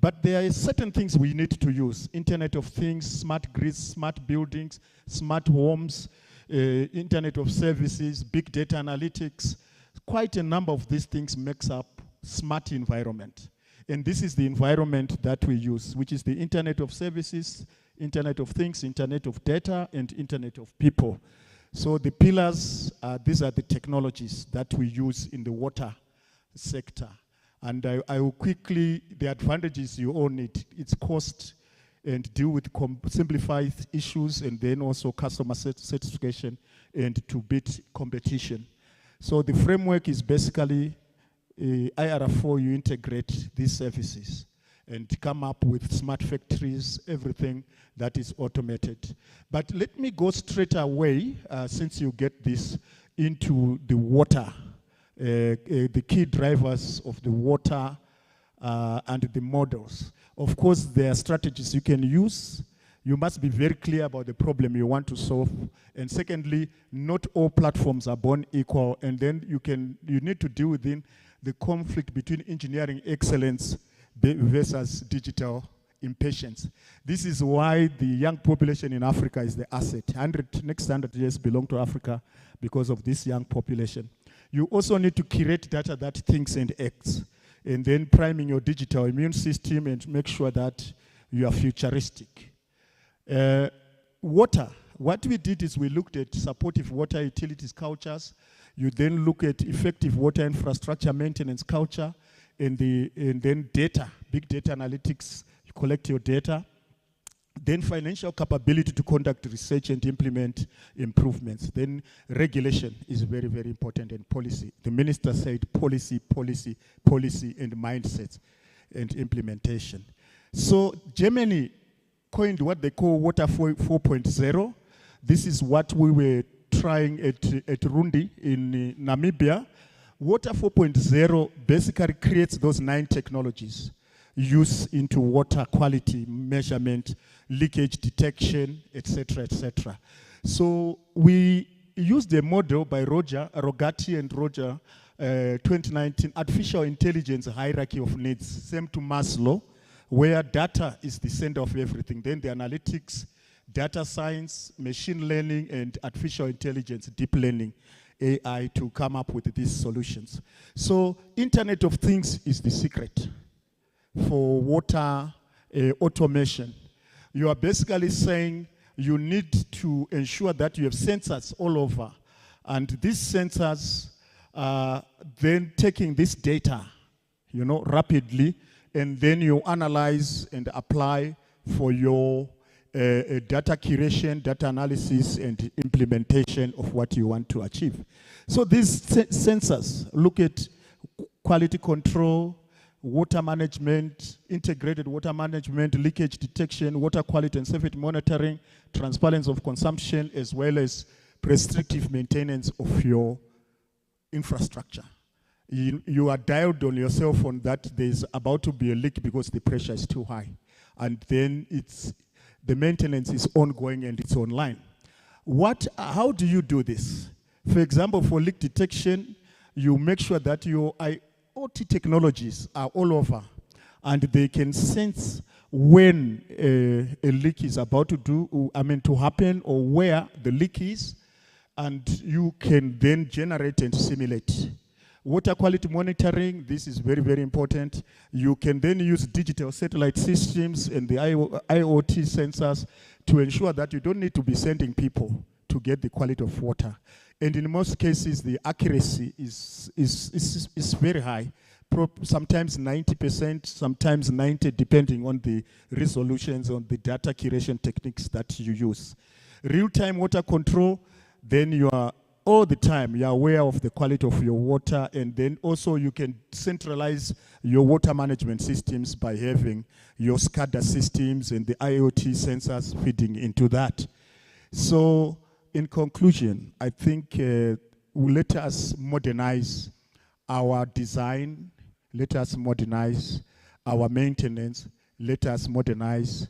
but there are certain things we need to use. Internet of Things, smart grids, smart buildings, smart homes, Internet of Services, big data analytics. Quite a number of these things makes up smart environment. And this is the environment that we use, which is the Internet of Services, Internet of Things, Internet of Data, and Internet of People. So the pillars, these are the technologies that we use in the water sector. And I will quickly, the advantages you all need, it's cost and deal with simplified issues, and then also customer certification and to beat competition. So the framework is basically IRF4, you integrate these services and come up with smart factories, everything that is automated. But let me go straight away, since you get this, into the water, the key drivers of the water and the models. Of course, there are strategies you can use. You must be very clear about the problem you want to solve. And secondly, not all platforms are born equal, and then you need to deal within the conflict between engineering excellence versus digital impatience. This is why the young population in Africa is the asset. Next 100 years belong to Africa because of this young population. You also need to curate data that thinks and acts, and then priming your digital immune system and make sure that you are futuristic. Water, what we did is we looked at supportive water utilities cultures. You then look at effective water infrastructure maintenance culture, and then data, big data analytics. You collect your data. Then financial capability to conduct research and implement improvements. Then regulation is very, very important, and policy. The minister said policy, policy, policy, and mindsets and implementation. So Germany coined what they call Water 4.0. This is what we were trying at Rundi in Namibia. Water 4.0 basically creates those 9 technologies. Use into water quality measurement, leakage detection, etc., etc. So we used a model by Rogati and Roger, 2019, artificial intelligence hierarchy of needs, same to Maslow, where data is the center of everything. Then the analytics, data science, machine learning, and artificial intelligence, deep learning, AI, to come up with these solutions. So Internet of Things is the secret for water automation. You are basically saying you need to ensure that you have sensors all over, and these sensors then taking this data, rapidly, and then you analyze and apply for your data curation, data analysis, and implementation of what you want to achieve. So these sensors look at quality control, water management, integrated water management, leakage detection, water quality and safety monitoring, transparency of consumption, as well as prescriptive maintenance of your infrastructure. You are dialed on your cell phone that there's about to be a leak because the pressure is too high. And then the maintenance is ongoing and it's online. How do you do this? For example, for leak detection, you make sure that your IoT technologies are all over, and they can sense when a leak is about to happen, or where the leak is, and you can then generate and simulate. Water quality monitoring, this is very, very important. You can then use digital satellite systems and the IoT sensors to ensure that you don't need to be sending people to get the quality of water. And in most cases, the accuracy is very high. Sometimes 90%, sometimes 90%, depending on the resolutions, on the data curation techniques that you use. Real-time water control, then you are all the time, you're aware of the quality of your water, and then also you can centralize your water management systems by having your SCADA systems and the IoT sensors feeding into that. So, in conclusion, I think let us modernize our design, let us modernize our maintenance, let us modernize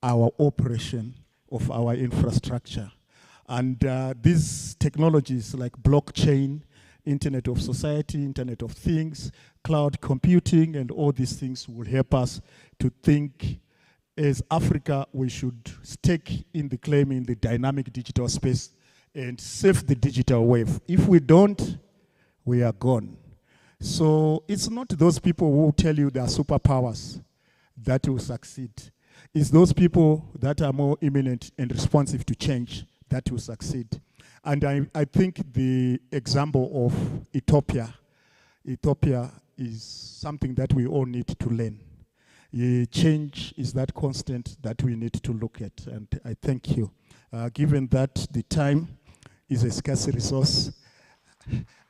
our operation of our infrastructure. And these technologies like blockchain, Internet of Society, Internet of Things, cloud computing, and all these things will help us to think, as Africa, we should stake in the claim in the dynamic digital space and save the digital wave. If we don't, we are gone. So it's not those people who tell you they are superpowers that will succeed. It's those people that are more imminent and responsive to change that will succeed. And I think the example of Ethiopia is something that we all need to learn. Change is that constant that we need to look at, and I thank you. Given that the time is a scarce resource,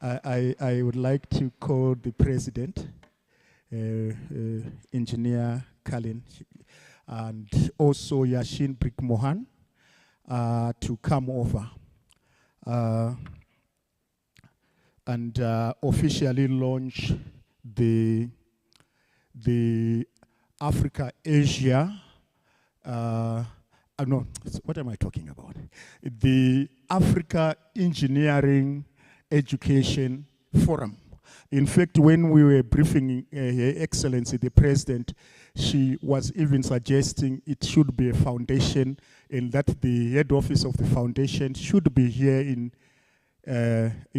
I would like to call the president, Engineer Kalin, and also Yashin Brikmohan, to come over and officially launch the Africa-Asia, no, what am I talking about? The Africa Engineering Education Forum. In fact, when we were briefing Her Excellency, the President, she was even suggesting it should be a foundation, and that the head office of the foundation should be here in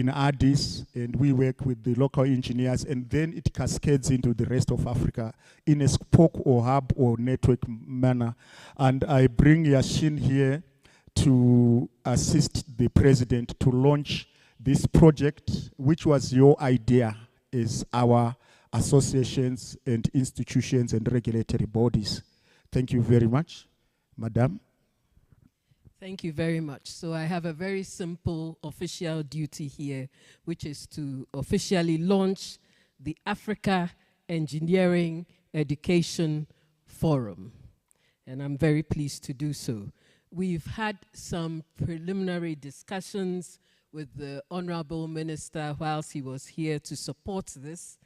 Addis, and we work with the local engineers, and then it cascades into the rest of Africa in a spoke or hub or network manner. And I bring Yashin here to assist the president to launch this project, which was your idea as our associations and institutions and regulatory bodies. Thank you very much, Madam. Thank you very much. So I have a very simple official duty here, which is to officially launch the Africa Engineering Education Forum. And I'm very pleased to do so. We've had some preliminary discussions with the Honorable Minister whilst he was here to support this,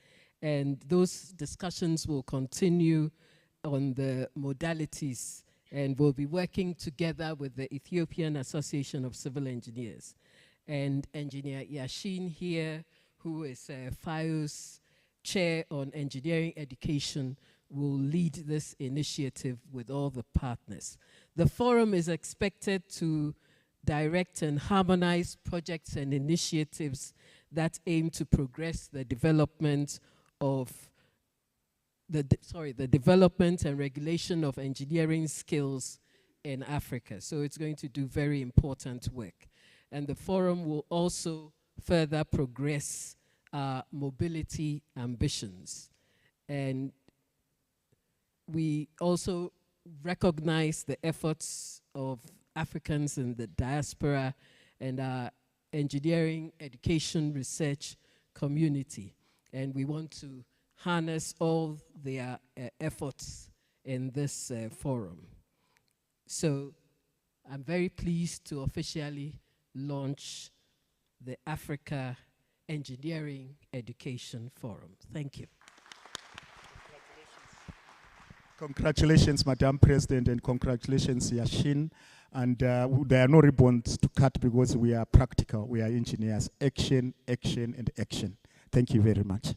and those discussions will continue on the modalities, and we'll be working together with the Ethiopian Association of Civil Engineers. And Engineer Yashin here, who is FIO's chair on engineering education, will lead this initiative with all the partners. The forum is expected to direct and harmonize projects and initiatives that aim to progress the development of the development and regulation of engineering skills in Africa. So it's going to do very important work. And the forum will also further progress mobility ambitions. And we also recognize the efforts of Africans in the diaspora and our engineering education research community. And we want to harness all their efforts in this forum. So I'm very pleased to officially launch the Africa Engineering Education Forum. Thank you. Congratulations, Madam President, and congratulations, Yashin. And there are no ribbons to cut because we are practical. We are engineers. Action, action, and action. Thank you very much.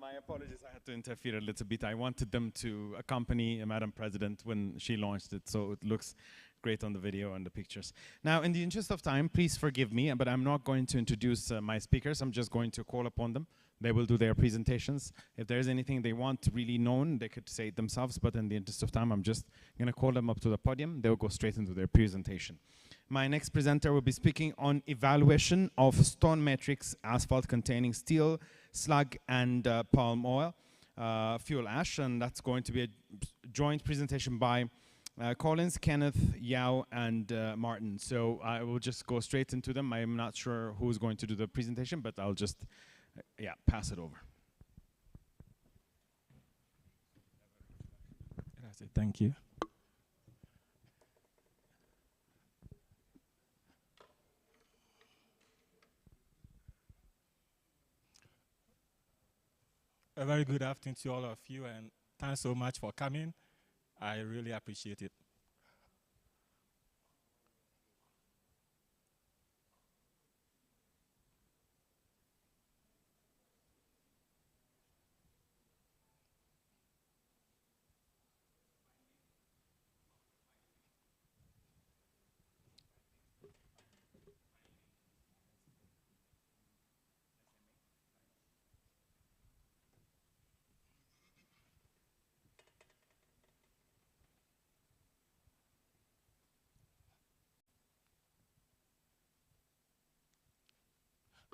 My apologies, I had to interfere a little bit. I wanted them to accompany Madam President when she launched it, so it looks great on the video and the pictures. Now, in the interest of time, please forgive me, but I'm not going to introduce my speakers. I'm just going to call upon them. They will do their presentations. If there's anything they want really known, they could say it themselves, but in the interest of time, I'm just going to call them up to the podium. They'll go straight into their presentation. My next presenter will be speaking on evaluation of stone matrix asphalt containing steel, slag, and palm oil, fuel ash, and that's going to be a joint presentation by Collins, Kenneth, Yao, and Martin. So I will just go straight into them. I'm not sure who's going to do the presentation, but I'll just pass it over. Thank you. A very good afternoon to all of you, and thanks so much for coming. I really appreciate it.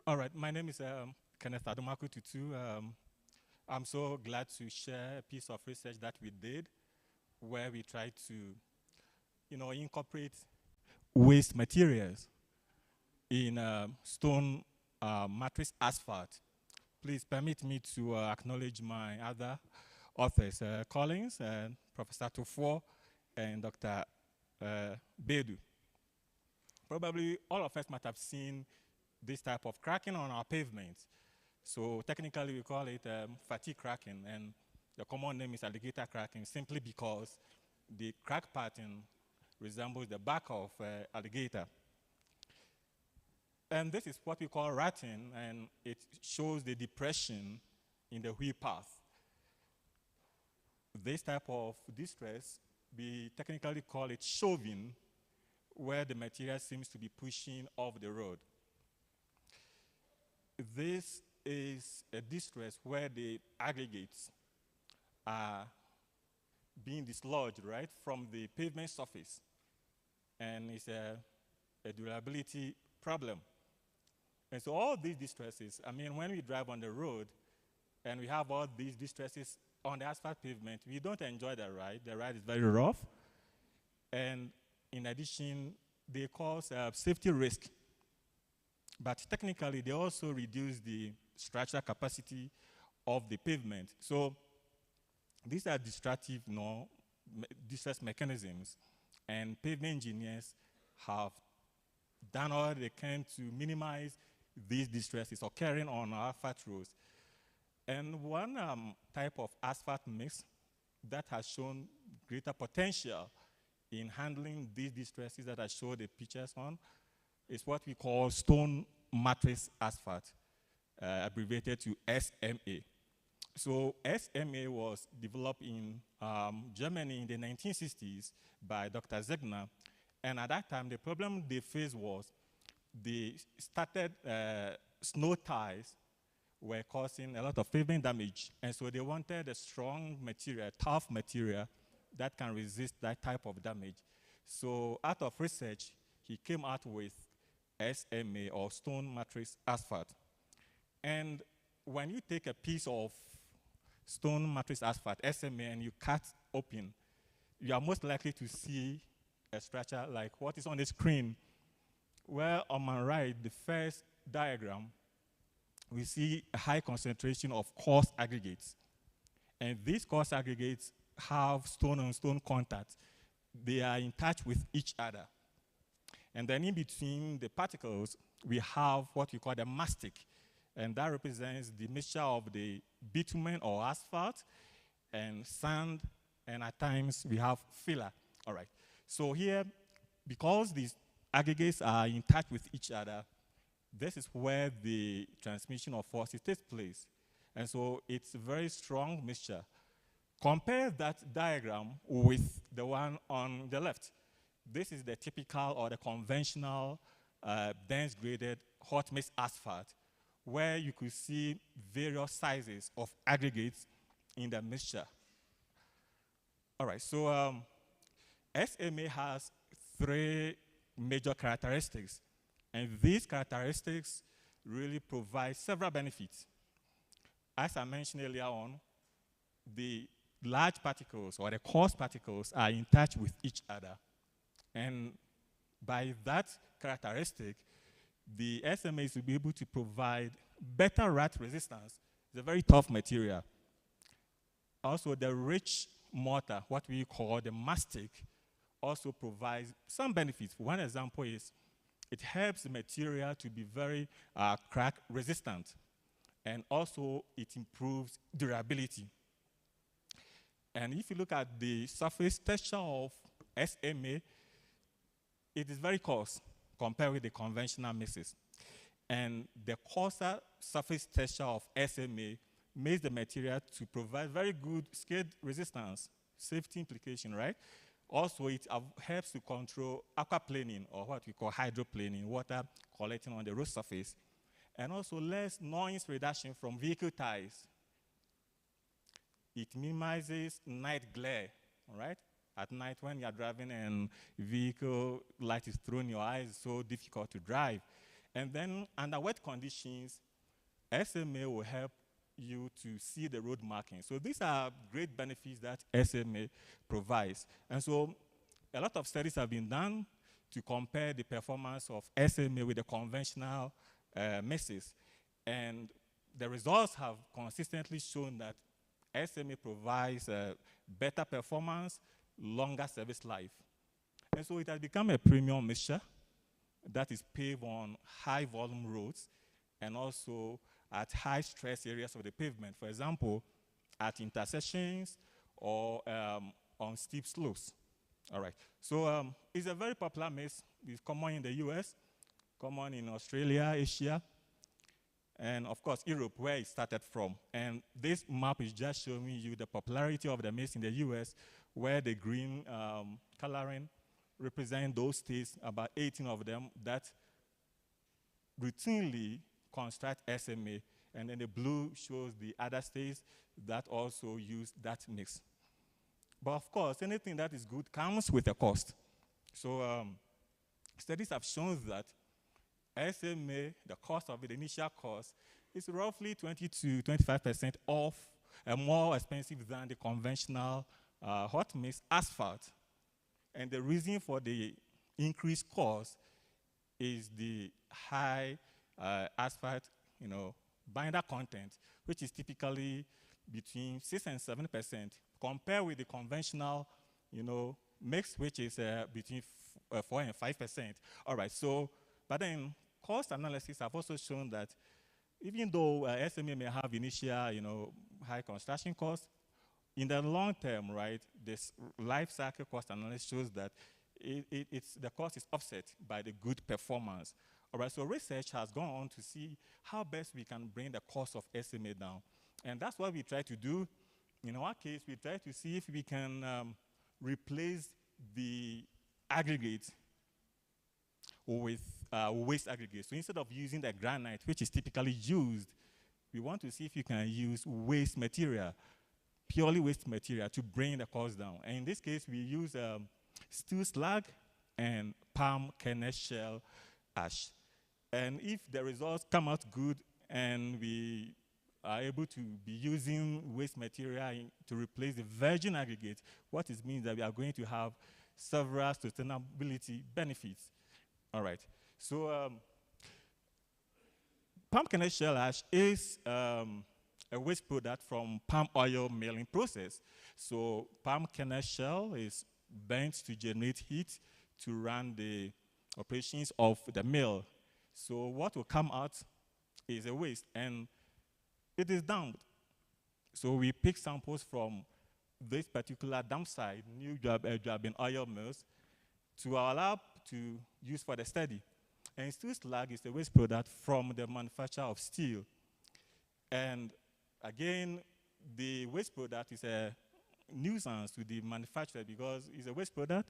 All right, my name is Kenneth Adomaku Tutu. I'm so glad to share a piece of research that we did where we tried to, incorporate waste materials in stone matrix asphalt. Please permit me to acknowledge my other authors, Collins, Professor Tufo, and Dr. Bedu. Probably all of us might have seen this type of cracking on our pavements. So technically we call it fatigue cracking, and the common name is alligator cracking simply because the crack pattern resembles the back of alligator. And this is what we call ratting, and it shows the depression in the wheel path. This type of distress, we technically call it shoving, where the material seems to be pushing off the road. This is a distress where the aggregates are being dislodged, right, from the pavement surface. And it's a durability problem. And so all these distresses, I mean, when we drive on the road and we have all these distresses on the asphalt pavement, we don't enjoy the ride. The ride is very rough. And in addition, they cause safety risk. But technically, they also reduce the structural capacity of the pavement. So these are destructive distress mechanisms. And pavement engineers have done all they can to minimize these distresses occurring on our asphalt roads. And one type of asphalt mix that has shown greater potential in handling these distresses that I showed the pictures on is what we call stone matrix asphalt, abbreviated to SMA. So SMA was developed in Germany in the 1960s by Dr. Zegner. And at that time, the problem they faced was the started snow ties were causing a lot of pavement damage. And so they wanted a strong material, tough material that can resist that type of damage. So out of research, he came out with SMA, or stone matrix asphalt. And when you take a piece of stone matrix asphalt, SMA, and you cut open, you are most likely to see a structure like what is on the screen, where on my right, the first diagram, we see a high concentration of coarse aggregates. And these coarse aggregates have stone-on-stone contact. They are in touch with each other. And then in between the particles, we have what we call the mastic. And that represents the mixture of the bitumen or asphalt and sand, and at times we have filler. All right. So here, because these aggregates are in touch with each other, this is where the transmission of forces takes place. And so it's a very strong mixture. Compare that diagram with the one on the left. This is the typical or the conventional dense graded hot mix asphalt, where you could see various sizes of aggregates in the mixture. All right, so SMA has 3 major characteristics, and these characteristics really provide several benefits. As I mentioned earlier on, the large particles or the coarse particles are in touch with each other. And by that characteristic, the SMAs will be able to provide better rot resistance. It's a very tough material. Also, the rich mortar, what we call the mastic, also provides some benefits. One example is it helps the material to be very crack resistant. And also, it improves durability. And if you look at the surface texture of SMA, it is very coarse compared with the conventional mixes. And the coarser surface texture of SMA makes the material to provide very good skid resistance, safety implication, right? Also, it helps to control aquaplaning, or what we call hydroplaning, water collecting on the road surface. And also less noise reduction from vehicle tires. It minimizes night glare, all right? At night when you're driving and vehicle light is through in your eyes, it's so difficult to drive. And then under wet conditions, SMA will help you to see the road markings. So these are great benefits that SMA provides. And so a lot of studies have been done to compare the performance of SMA with the conventional mixes. And the results have consistently shown that SMA provides better performance, longer service life. And so it has become a premium mixture that is paved on high volume roads and also at high stress areas of the pavement. For example, at intersections or on steep slopes. All right. So it's a very popular mix. It's common in the US, common in Australia, Asia, and of course Europe, where it started from. And this map is just showing you the popularity of the mix in the US, where the green coloring represent those states, about 18 of them, that routinely construct SMA and then the blue shows the other states that also use that mix. But of course, anything that is good comes with a cost. So studies have shown that SMA, the cost of it, the initial cost, is roughly 20 to 25% off, more expensive than the conventional hot mix asphalt. And the reason for the increased cost is the high asphalt, binder content, which is typically between 6 and 7%, compared with the conventional, mix, which is between 4 and 5%. All right, so, but then cost analysis have also shown that even though SMA may have initial, high construction costs, in the long term, right, this life cycle cost analysis shows that the cost is offset by the good performance. All right, so research has gone on to see how best we can bring the cost of SMA down. And that's what we try to do. In our case, we try to see if we can replace the aggregate with waste aggregate. So instead of using the granite, which is typically used, we want to see if you can use waste material, purely waste material, to bring the cost down. And in this case, we use steel slag and palm kernel shell ash. And if the results come out good and we are able to be using waste material to replace the virgin aggregate, what it means that we are going to have several sustainability benefits. All right. So palm kernel shell ash is a waste product from palm oil milling process. So palm kernel shell is burnt to generate heat to run the operations of the mill. So what will come out is a waste, and it is dumped. So we pick samples from this particular dump site, new Joabin oil mills, to our lab to use for the study. And steel slag is a waste product from the manufacture of steel. And again, the waste product is a nuisance to the manufacturer because it's a waste product.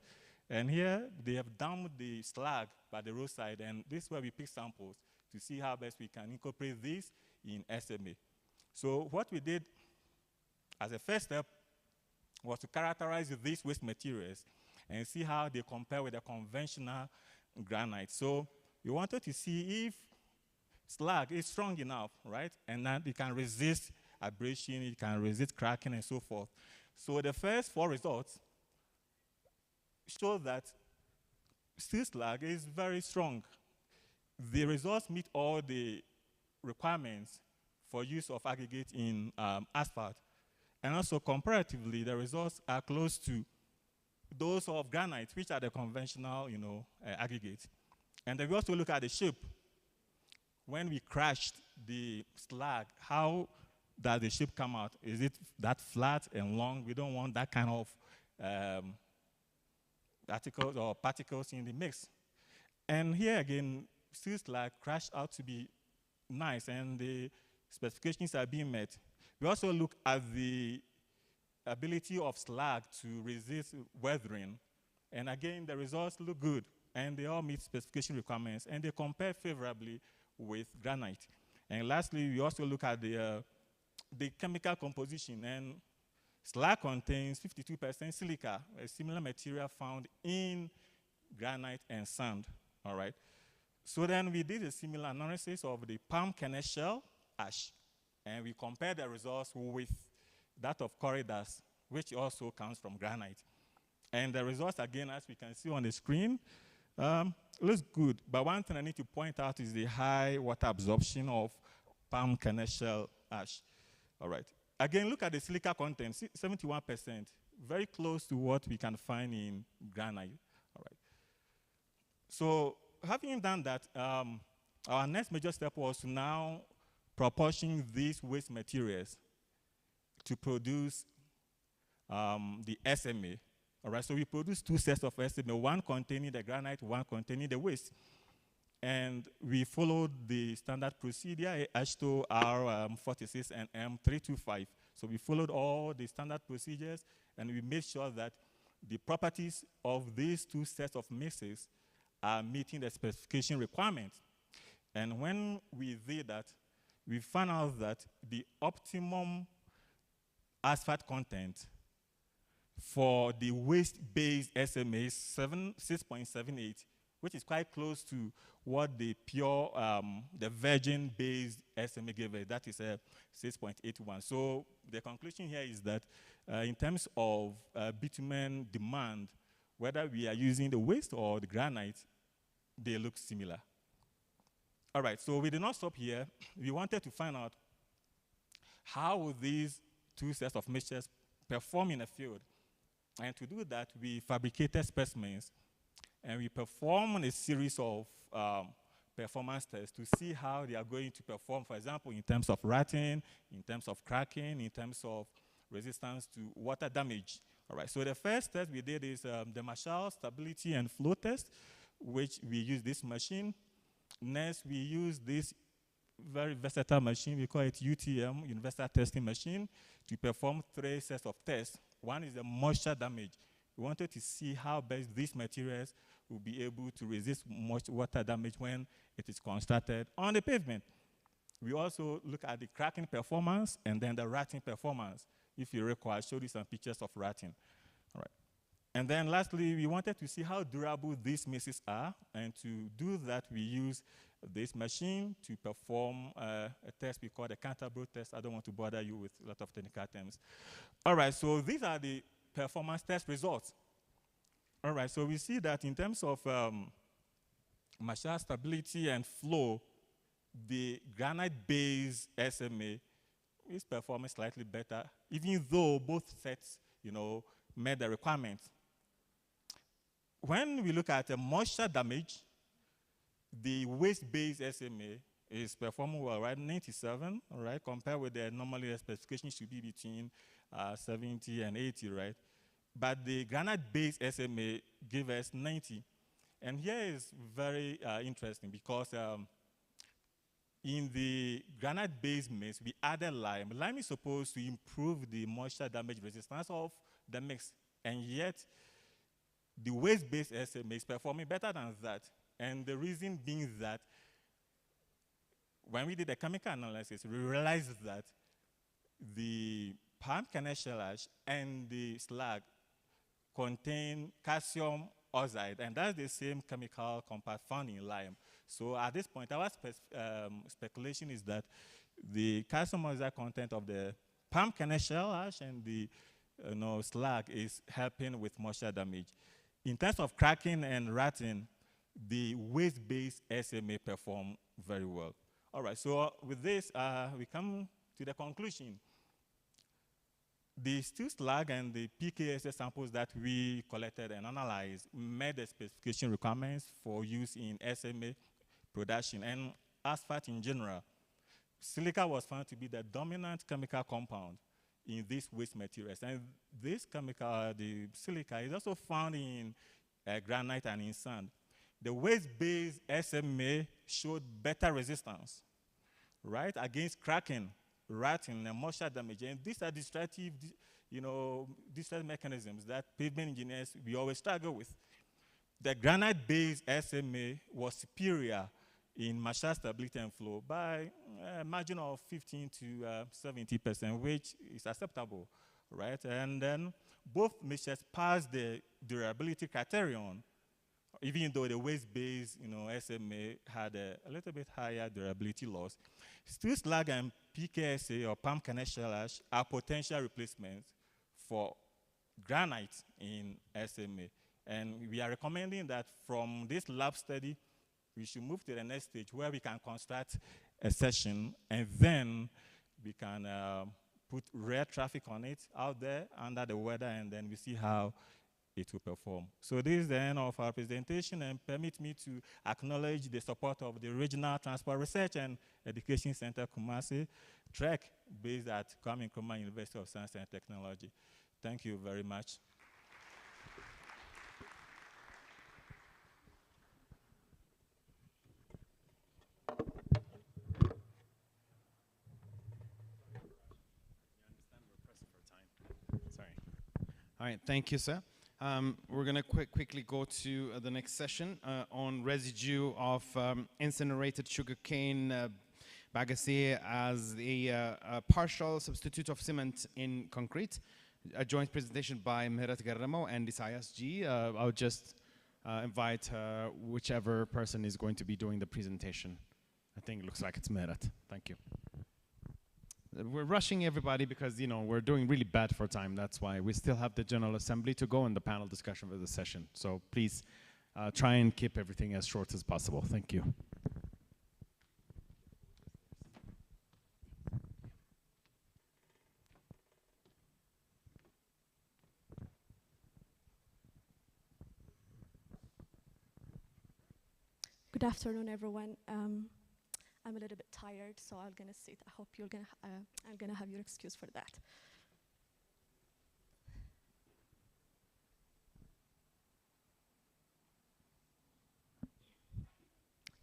And here they have dumped the slag by the roadside, and this is where we pick samples to see how best we can incorporate this in SMA. So what we did as a first step was to characterize these waste materials and see how they compare with the conventional granite. So we wanted to see if slag is strong enough, right? And that it can resist abrasion, it can resist cracking, and so forth. So the first 4 results show that steel slag is very strong. The results meet all the requirements for use of aggregate in asphalt. And also comparatively, the results are close to those of granite, which are the conventional, aggregate. And then we also look at the shape. When we crashed the slag, how does the shape come out? Is it that flat and long? We don't want that kind of particles in the mix. And here again, steel slag crashed out to be nice, and the specifications are being met. We also look at the ability of slag to resist weathering. And again, the results look good, and they all meet specification requirements, and they compare favorably with granite. And lastly, we also look at the chemical composition, and slag contains 52% silica, a similar material found in granite and sand, all right? So then we did a similar analysis of the palm kernel shell ash, and we compared the results with that of corridors, which also comes from granite. And the results, again, as we can see on the screen, looks good. But one thing I need to point out is the high water absorption of palm kernel shell ash, all right? Again, look at the silica content, 71%, very close to what we can find in granite, all right? So having done that, our next major step was to now proportion these waste materials to produce the SMA, all right? So we produced 2 sets of SMA, one containing the granite, one containing the waste. And we followed the standard procedure, H2 R46 and M325. So we followed all the standard procedures, and we made sure that the properties of these 2 sets of mixes are meeting the specification requirements. And when we did that, we found out that the optimum asphalt content for the waste-based SMA is 6.78, which is quite close to what the pure, the virgin-based SMA gave us. That is 6.81. So the conclusion here is that in terms of bitumen demand, whether we are using the waste or the granite, they look similar. All right, so we did not stop here. We wanted to find out how would these two sets of mixtures perform in a field. And to do that, we fabricated specimens, and we performed a series of performance tests to see how they are going to perform, for example, in terms of rotting, in terms of cracking, in terms of resistance to water damage. All right, so the first test we did is the Marshall stability and flow test, which we use this machine. Next, we use this very versatile machine. We call it UTM, Universal Testing Machine, to perform 3 sets of tests. One is the moisture damage. We wanted to see how best these materials will be able to resist water damage when it is constructed on the pavement. We also look at the cracking performance and then the rotting performance. If you recall, I showed you some pictures of rotting. All right. And then lastly, we wanted to see how durable these mixes are, and to do that, we use this machine to perform a test we call the Canterbury test. I don't want to bother you with a lot of technical terms. All right, so these are the performance test results. All right, so we see that in terms of Marshall stability and flow, the granite-based SMA is performing slightly better, even though both sets, met the requirements. When we look at moisture damage, the waste-based SMA is performing well, right? 97, all right, compared with the normally the specification should be between 70 and 80, right? But the granite-based SMA gave us 90. And here is very interesting because in the granite-based mix, we added lime. Lime is supposed to improve the moisture damage resistance of the mix, and yet the waste-based SMA is performing better than that. And the reason being that when we did the chemical analysis, we realized that the palm kernel shell ash and the slag contain calcium oxide, and that's the same chemical compound found in lime. So at this point, our speculation is that the calcium oxide content of the palm kernel shell ash and the slag is helping with moisture damage. In terms of cracking and rotting, the waste-based SMA perform very well. All right, so with this, we come to the conclusion. The steel slag and the PKSA samples that we collected and analyzed met the specification requirements for use in SMA production and asphalt in general. Silica was found to be the dominant chemical compound in these waste materials. And this chemical, the silica, is also found in granite and in sand. The waste-based SMA showed better resistance, right, against cracking, rotting, and moisture damage. And these are destructive, destructive mechanisms that pavement engineers, we always struggle with. The granite-based SMA was superior in Marshall stability and flow by a margin of 15 to 70%, which is acceptable, right? And then both mixtures passed the durability criterion, even though the waste-based, SMA had a little bit higher durability loss. Steel slag and PKSA, or palm kernel shell ash, are potential replacements for granite in SMA. And we are recommending that from this lab study, we should move to the next stage where we can construct a section, and then we can put rare traffic on it out there under the weather, and then we see how it will perform. So this is the end of our presentation, and permit me to acknowledge the support of the Regional Transport Research and Education Center, Kumasi, TREC, based at Kwame Nkrumah University of Science and Technology. Thank you very much. All right, thank you, sir. We're going to quickly go to the next session on residue of incinerated sugarcane bagasse as a partial substitute of cement in concrete. A joint presentation by Mehret Garramo and Isaias G. I would just invite whichever person is going to be doing the presentation. I think it looks like it's Mehret. Thank you. We're rushing everybody because, you know, we're doing really bad for time. That's why we still have the General Assembly to go and the panel discussion for the session. So please try and keep everything as short as possible. Thank you. Good afternoon, everyone. I'm a little bit tired, so I'm gonna sit. I hope I'm gonna have your excuse for that.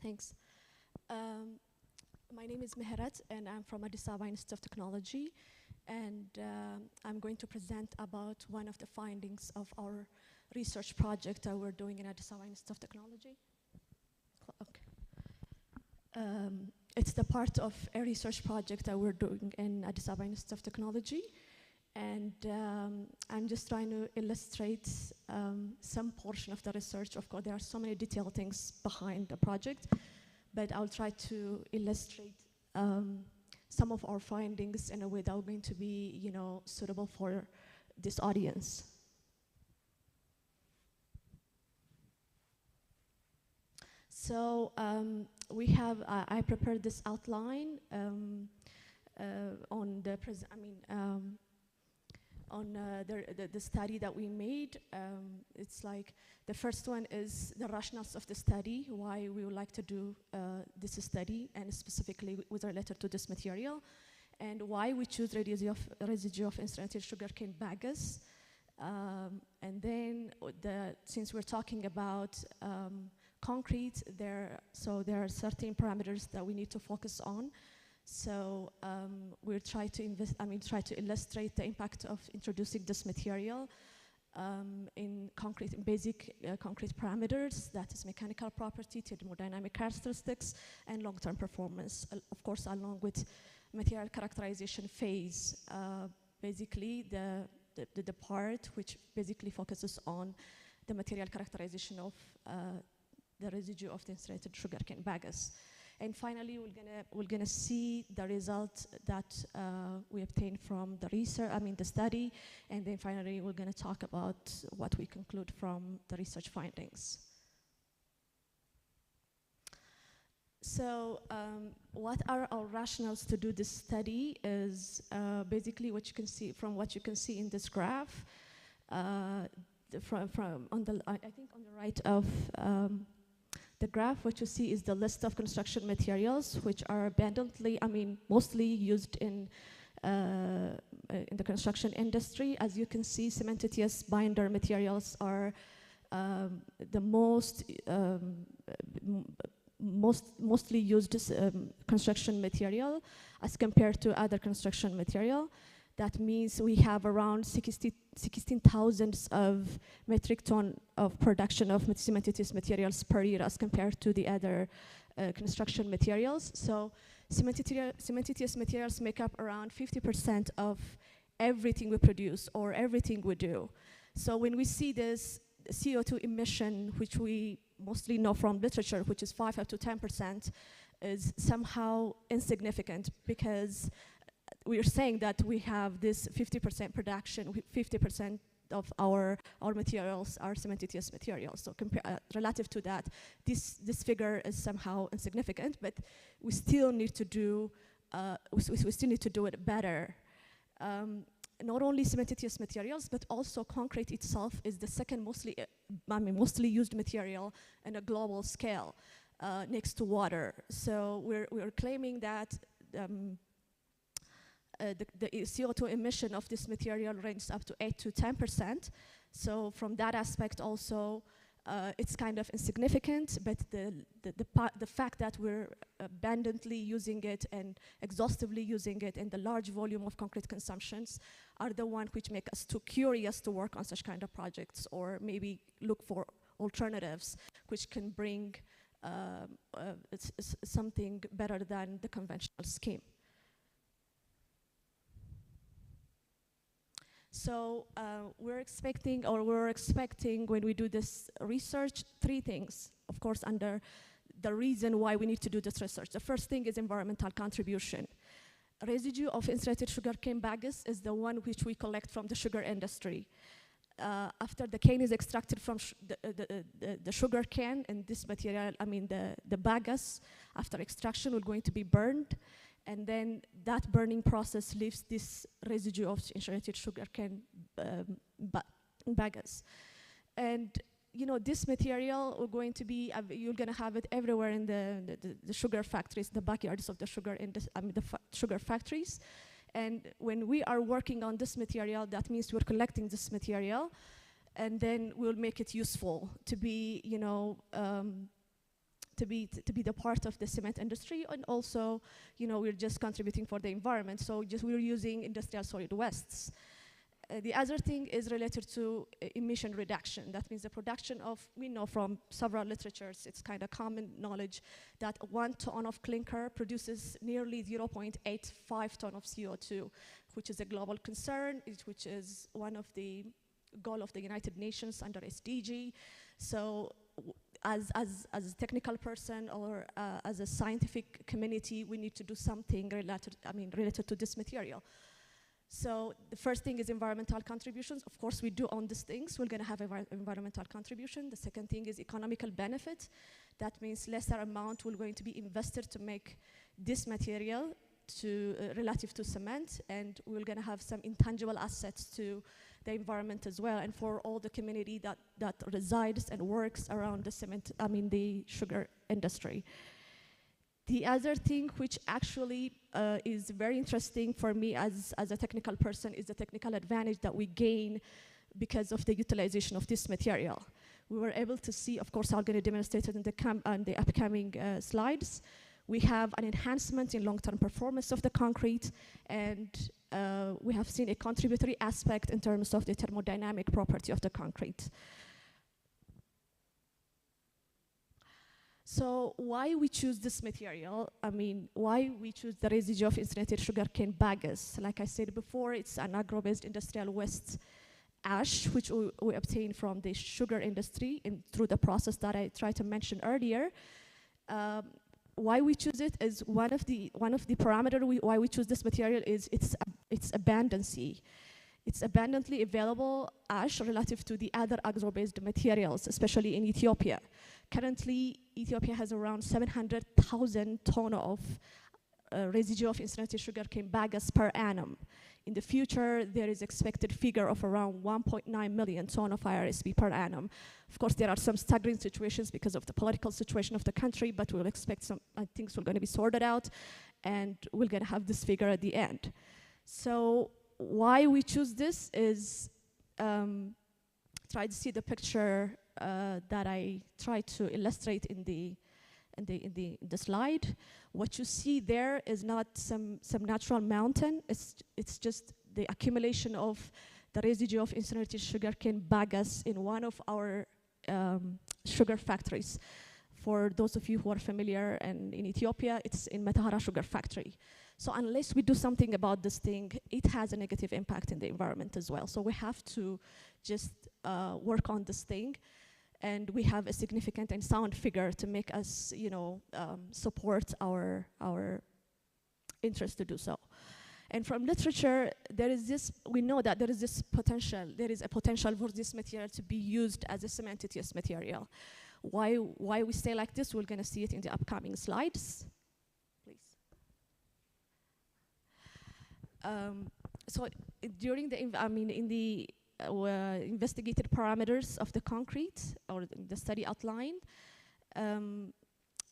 Thanks. My name is Mehret, and I'm from Addis Ababa Institute of Technology, and I'm going to present about one of the findings of our research project that we're doing in Addis Ababa Institute of Technology. Okay. It's the part of a research project that we're doing in Addis Ababa Institute of Technology. And I'm just trying to illustrate some portion of the research. Of course, there are so many detailed things behind the project, but I'll try to illustrate some of our findings in a way that are going to be, you know, suitable for this audience. So we have, I prepared this outline on the, the study that we made. It's like the first one is the rationales of the study, why we would like to do this study, and specifically with related to this material, and why we choose residue of instrumented sugarcane bagasse. And then since we're talking about concrete, there are certain parameters that we need to focus on. So we'll try to illustrate the impact of introducing this material in basic concrete parameters, that is mechanical property, thermodynamic characteristics, and long-term performance, of course, along with material characterization phase, basically the part which basically focuses on the material characterization of the residue of the incinerated sugarcane bagasse. And finally, we're gonna see the result that we obtained from the research, the study, and then finally we're gonna talk about what we conclude from the research findings. So what are our rationales to do this study is basically what you can see from what you can see in this graph. I think on the right of the graph, what you see is the list of construction materials which are abundantly, mostly used in the construction industry. As you can see, cementitious binder materials are the mostly used construction material as compared to other construction material. That means we have around 16,000 of metric ton of production of cementitious materials per year as compared to the other construction materials. So cementitious materials make up around 50% of everything we produce or everything we do. So when we see this CO2 emission, which we mostly know from literature, which is 5 up to 10%, is somehow insignificant, because we are saying that we have this 50% production, 50% of our materials are cementitious materials. So relative to that, this figure is somehow insignificant, but we still need to do it better. Not only cementitious materials, but also concrete itself is the second mostly used material in a global scale, next to water. So we're claiming that the CO2 emission of this material ranges up to 8 to 10%. So from that aspect also, it's kind of insignificant, but the fact that we're abundantly using it and exhaustively using it in the large volume of concrete consumptions are the one which make us too curious to work on such kind of projects, or maybe look for alternatives which can bring it's something better than the conventional scheme. So we're expecting when we do this research, 3 things, of course, under the reason why we need to do this research. The first thing is environmental contribution. Residue of insulated sugarcane bagasse is the one which we collect from the sugar industry. After the cane is extracted from the sugar cane, and this material, I mean the bagasse, after extraction, will going to be burned. And then that burning process leaves this residue of insulated sugarcane bagasse. And you know, this material are going to be, you're going to have it everywhere in the sugar factories, the backyards of the sugar, sugar factories. And when we are working on this material, that means we're collecting this material, and then we'll make it useful to be, you know, to be the part of the cement industry, and also, you know, we're just contributing for the environment. So we're using industrial solid wastes. The other thing is related to emission reduction. That means the production of, we know from several literatures, it's kind of common knowledge that 1 ton of clinker produces nearly 0.85 ton of CO2, which is a global concern, which is one of the goal of the United Nations under SDG. So as a technical person or as a scientific community, we need to do something related to this material. So the first thing is environmental contributions. Of course, we do own these things. We're going to have environmental contribution. The second thing is economical benefit. That means lesser amount will going to be invested to make this material relative to cement, and we're going to have some intangible assets to the environment as well, and for all the community that resides and works around the sugar industry. The other thing which actually is very interesting for me as a technical person is the technical advantage that we gain because of the utilization of this material. We were able to see, of course, I'm going to demonstrate it in the upcoming slides. We have an enhancement in long-term performance of the concrete, and we have seen a contributory aspect in terms of the thermodynamic property of the concrete. So why we choose this material? I mean, why we choose the residue of insulated sugarcane bagasse? Like I said before, it's an agro-based industrial waste ash, which we obtain from the sugar industry through the process that I tried to mention earlier. Why we choose it is one of the parameters why we choose this material is its abundancy. It's abundantly available ash relative to the other agro-based materials, especially in Ethiopia. Currently, Ethiopia has around 700,000 tons of residue of insulated sugarcane bagasse per annum. In the future, there is expected figure of around 1.9 million tons of IRSB per annum. Of course, there are some staggering situations because of the political situation of the country, but we'll expect some things are going to be sorted out, and we're going to have this figure at the end. So why we choose this is, try to see the picture that I tried to illustrate in the slide. What you see there is not some natural mountain. It's just the accumulation of the residue of incinerated sugarcane bagasse in one of our sugar factories. For those of you who are familiar, and in Ethiopia, it's in Metahara Sugar Factory. So unless we do something about this thing, it has a negative impact in the environment as well. So we have to just work on this thing, and we have a significant and sound figure to make us, support our interest to do so. And from literature, we know that there is a potential for this material to be used as a cementitious material. Why we say like this, we're gonna see it in the upcoming slides. Please. So during in the investigated parameters of the concrete, or the study outlined,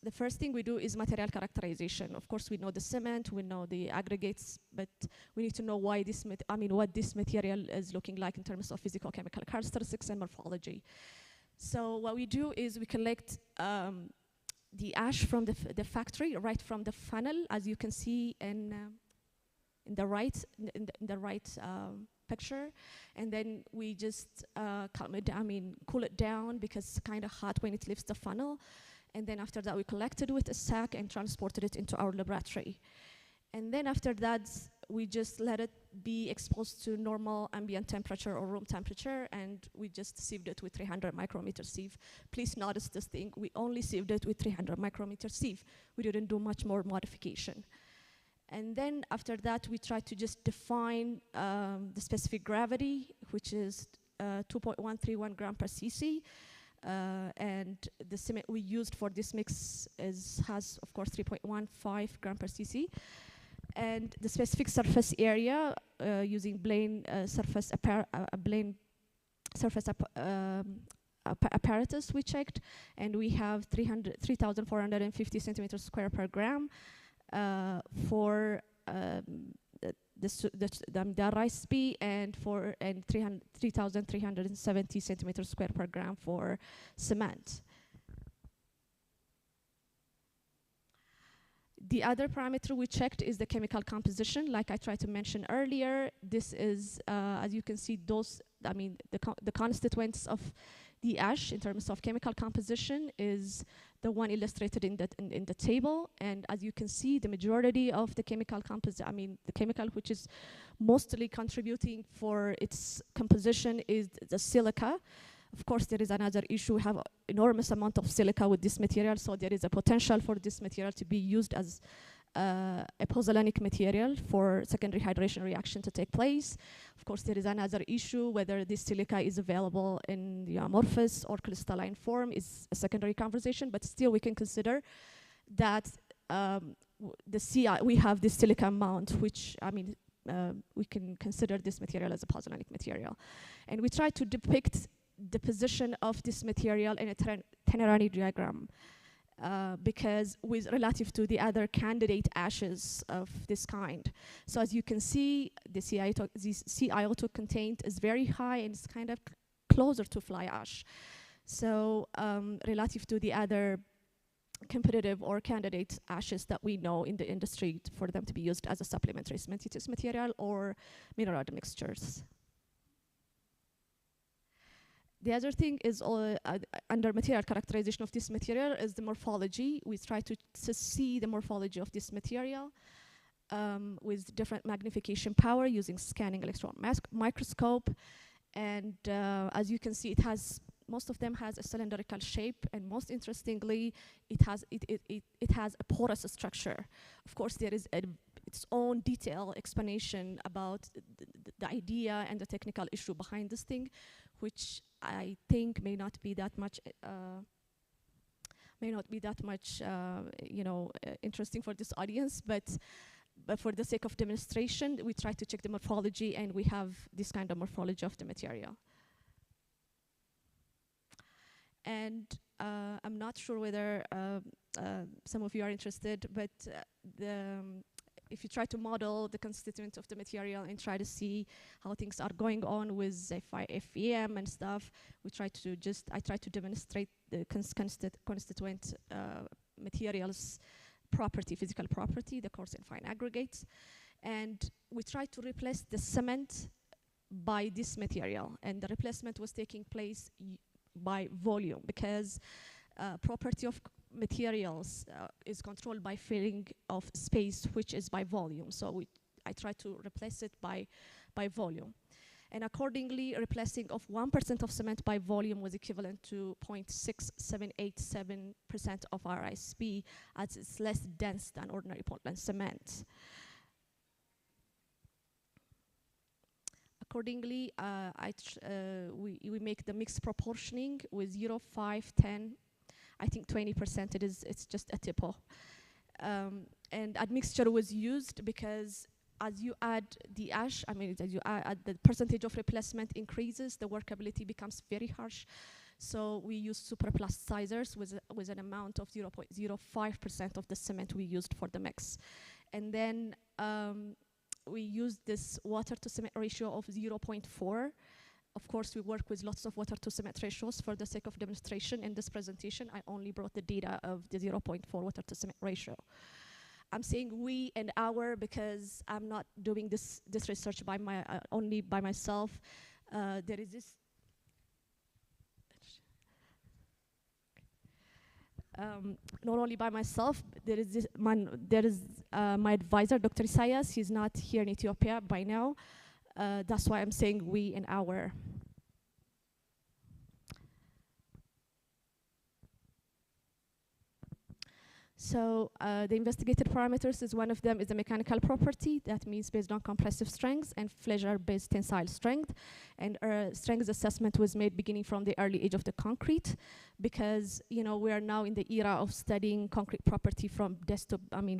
the first thing we do is material characterization. Of course, we know the cement, we know the aggregates, but we need to know why what this material is looking like in terms of physical-chemical characteristics and morphology. So what we do is we collect the ash from the factory, right from the funnel, as you can see in the right picture, and then we just cool it down because it's kind of hot when it leaves the funnel. And then after that, we collected with a sack and transported it into our laboratory. And then after that, we just let it be exposed to normal ambient temperature or room temperature, and we just sieved it with 300 micrometer sieve. Please notice this thing, we only sieved it with 300 micrometer sieve. We didn't do much more modification. And then after that, we tried to just define the specific gravity, which is 2.131 gram per cc. And the cement we used for this mix has, of course, 3.15 gram per cc. And the specific surface area using Blaine surface apparatus we checked, and we have 3,450 centimeters square per gram for the rice bee, and 3,370 centimeters square per gram for cement. The other parameter we checked is the chemical composition. Like I tried to mention earlier, this is, as you can see, the constituents of the ash in terms of chemical composition is the one illustrated in the table. And as you can see, the majority of the chemical the chemical which is mostly contributing for its composition is the silica. Of course, there is another issue. We have enormous amount of silica with this material, so there is a potential for this material to be used as a pozzolanic material for secondary hydration reaction to take place. Of course, there is another issue, whether this silica is available in the amorphous or crystalline form is a secondary conversation, but still we can consider that we have this silica amount, which, we can consider this material as a pozzolanic material. And we try to depict the position of this material in a Tenerani diagram. Because relative to the other candidate ashes of this kind. So as you can see, the CiO2 content is very high and it's kind of closer to fly ash. So relative to the other competitive or candidate ashes that we know in the industry for them to be used as a supplementary cementitious material or mineral mixtures. The other thing is under material characterization of this material is the morphology. We try to see the morphology of this material with different magnification power using scanning electron microscope. And as you can see, most of them has a cylindrical shape, and most interestingly, it has a porous structure. Of course, there is its own detailed explanation about the idea and the technical issue behind this thing, which I think may not be that much interesting for this audience, but for the sake of demonstration, we try to check the morphology, and we have this kind of morphology of the material. And I'm not sure whether some of you are interested, but if you try to model the constituents of the material and try to see how things are going on with FEM and stuff, I try to demonstrate the constituent materials property, physical property, the coarse and fine aggregates. And we try to replace the cement by this material. And the replacement was taking place by volume, because property of materials is controlled by filling of space, which is by volume. So I try to replace it by volume. And accordingly, replacing of 1% of cement by volume was equivalent to 0.6787% of our ISP, as it's less dense than ordinary Portland cement. Accordingly, we make the mix proportioning with 0, 5, 10, I think 20%. It's just a typo. And admixture was used because as you add the ash, as you add the percentage of replacement increases, the workability becomes very harsh. So we use superplasticizers with an amount of 0.05% of the cement we used for the mix. And then we used this water to cement ratio of 0.4. Of course, we work with lots of water to cement ratios. For the sake of demonstration in this presentation, I only brought the data of the 0.4 water to cement ratio. I'm saying we and our because I'm not doing this research by only by myself. There is this not only by myself, there is my advisor, Dr. Isaias. He's not here in Ethiopia by now. That's why I'm saying we and our. So the investigated parameters is one of them is the mechanical property. That means based on compressive strength and Fleischer-based tensile strength. And strength assessment was made beginning from the early age of the concrete, because we are now in the era of studying concrete property from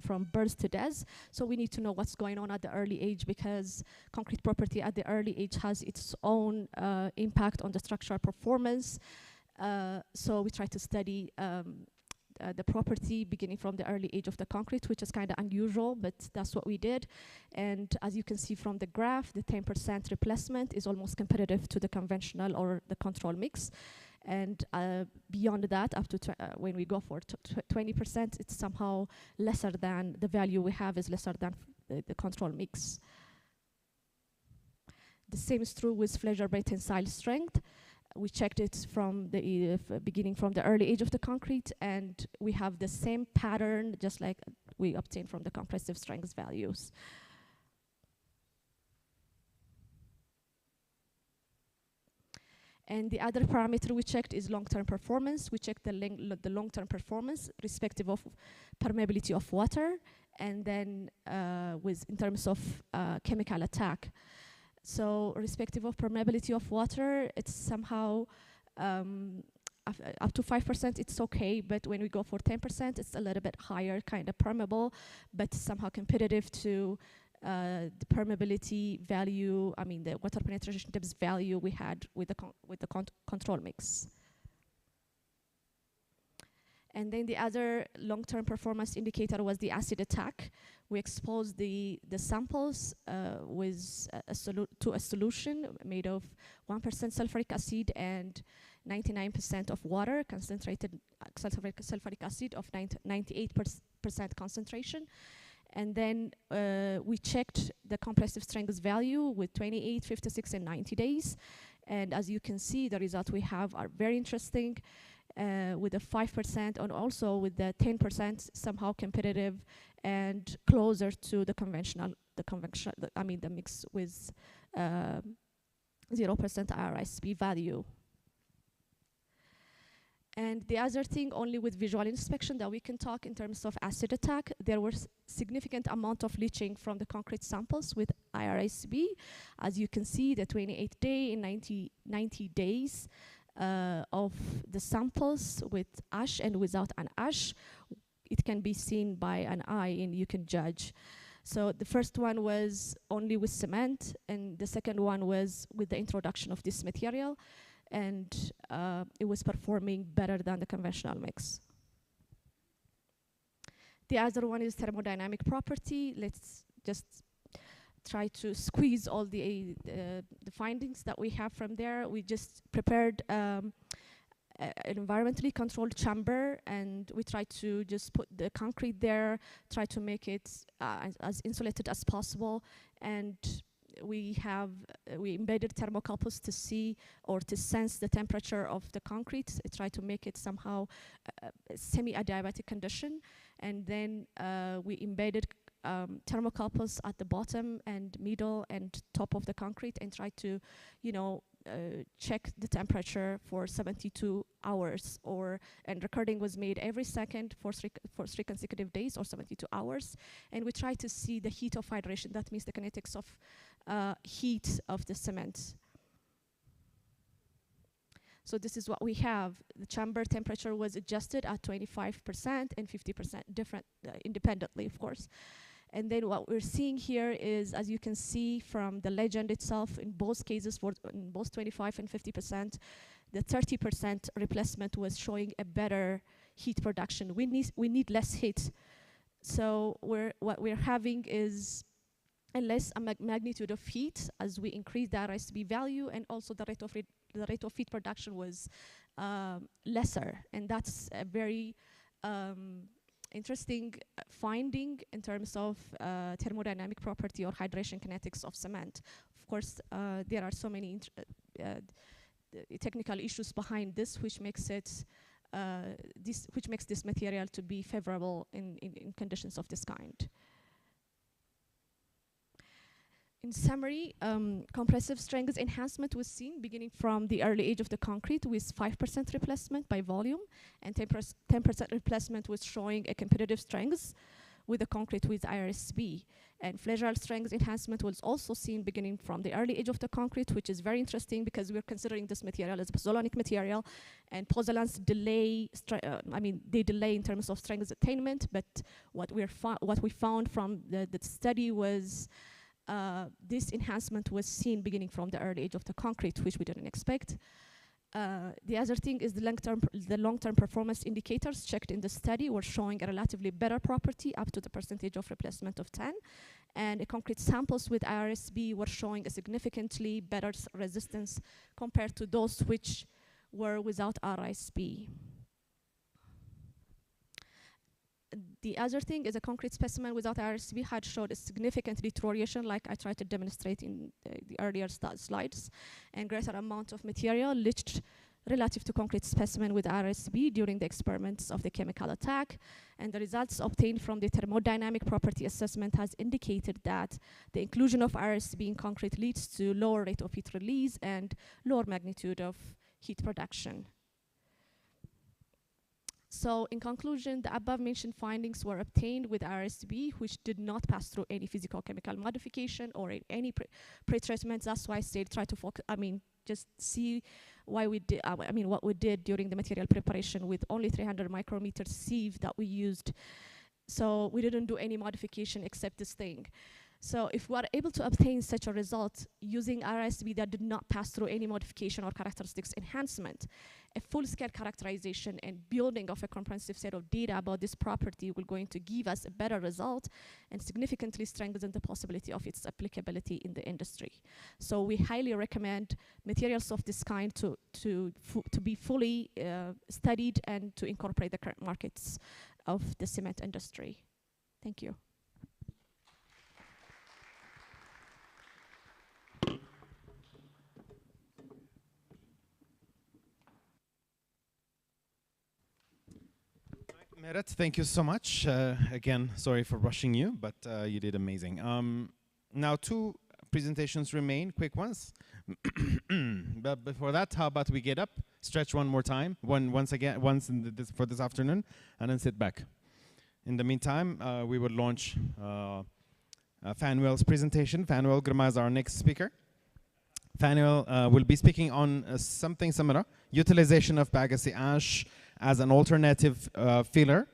from birth to death. So we need to know what's going on at the early age, because concrete property at the early age has its own impact on the structural performance. So we try to study the property beginning from the early age of the concrete, which is kind of unusual, but that's what we did. And as you can see from the graph, the 10% replacement is almost competitive to the conventional or the control mix. And beyond that, up to when we go for 20%, it's somehow lesser than the value we have is lesser than the control mix. The same is true with Fleischer-based tensile strength. We checked it from the beginning from the early age of the concrete, and we have the same pattern, just like we obtained from the compressive strength values. And the other parameter we checked is long-term performance. We checked the long-term performance respective of permeability of water, and then in terms of chemical attack. So respective of permeability of water, it's somehow up to 5%, it's okay, but when we go for 10%, it's a little bit higher, kind of permeable, but somehow competitive to the permeability value, the water penetration depth value we had with the control mix. And then the other long-term performance indicator was the acid attack. We exposed the samples to a solution made of 1% sulfuric acid and 99% of water, concentrated sulfuric acid of 98% concentration. And then we checked the compressive strength value with 28, 56, and 90 days. And as you can see, the results we have are very interesting. With the 5% and also with the 10% somehow competitive and closer to the conventional, the mix with 0% IRSB value. And the other thing, only with visual inspection that we can talk in terms of acid attack, there was significant amount of leaching from the concrete samples with IRSB. As you can see, the 28-day and 90 days of the samples with ash and without an ash, it can be seen by an eye and you can judge. So the first one was only with cement, and the second one was with the introduction of this material, and it was performing better than the conventional mix. The other one is thermodynamic property. Let's just try to squeeze all the findings that we have from there. We just prepared an environmentally controlled chamber, and we try to just put the concrete there, try to make it as insulated as possible, and we embedded thermocouples to see or to sense the temperature of the concrete, try to make it somehow a semi-adiabatic condition, and then we embedded thermocouples at the bottom and middle and top of the concrete and try to, check the temperature for 72 hours, and recording was made every second for three consecutive days or 72 hours. And we try to see the heat of hydration. That means the kinetics of heat of the cement. So this is what we have. The chamber temperature was adjusted at 25% and 50% different, independently, of course. And then what we're seeing here is, as you can see from the legend itself, in both cases, in both 25 and 50%, the 30% replacement was showing a better heat production. We need less heat. So what we're having is a less magnitude of heat as we increase the RSB value, and also the rate of heat production was lesser. And that's a very interesting finding in terms of thermodynamic property or hydration kinetics of cement. Of course, there are so many technical issues behind this, which makes it which makes this material to be favorable in conditions of this kind. In summary, compressive strength enhancement was seen beginning from the early age of the concrete with 5% replacement by volume, and 10% replacement was showing a competitive strength with the concrete with IRSB. And flexural strength enhancement was also seen beginning from the early age of the concrete, which is very interesting because we're considering this material as a pozzolanic material, and pozzolans delay, they delay in terms of strength attainment, but what we found from the study was this enhancement was seen beginning from the early age of the concrete, which we didn't expect. The other thing is the long-term performance indicators checked in the study were showing a relatively better property up to the percentage of replacement of 10. And the concrete samples with IRSB were showing a significantly better resistance compared to those which were without RSB. The other thing is a concrete specimen without RSB had showed a significant deterioration, like I tried to demonstrate in the earlier slides, and greater amount of material leached relative to concrete specimen with RSB during the experiments of the chemical attack. And the results obtained from the thermodynamic property assessment has indicated that the inclusion of RSB in concrete leads to lower rate of heat release and lower magnitude of heat production. So in conclusion, the above mentioned findings were obtained with RSB, which did not pass through any physical-chemical modification or any pre-treatment. That's why I said try to focus, just see why we did, what we did during the material preparation with only 300 micrometer sieve that we used. So we didn't do any modification except this thing. So if we are able to obtain such a result using RSB that did not pass through any modification or characteristics enhancement, a full-scale characterization and building of a comprehensive set of data about this property will going to give us a better result and significantly strengthen the possibility of its applicability in the industry. So we highly recommend materials of this kind to be fully studied and to incorporate the current markets of the cement industry. Thank you. Merit, thank you so much. Again, sorry for rushing you, but you did amazing. Now 2 presentations remain, quick ones. But before that, how about we get up, stretch one more time, once for this afternoon, and then sit back. In the meantime, we will launch Fanuel's presentation. Fanuel Grima is our next speaker. Fanuel will be speaking on something similar, utilization of bagasse ash as an alternative filler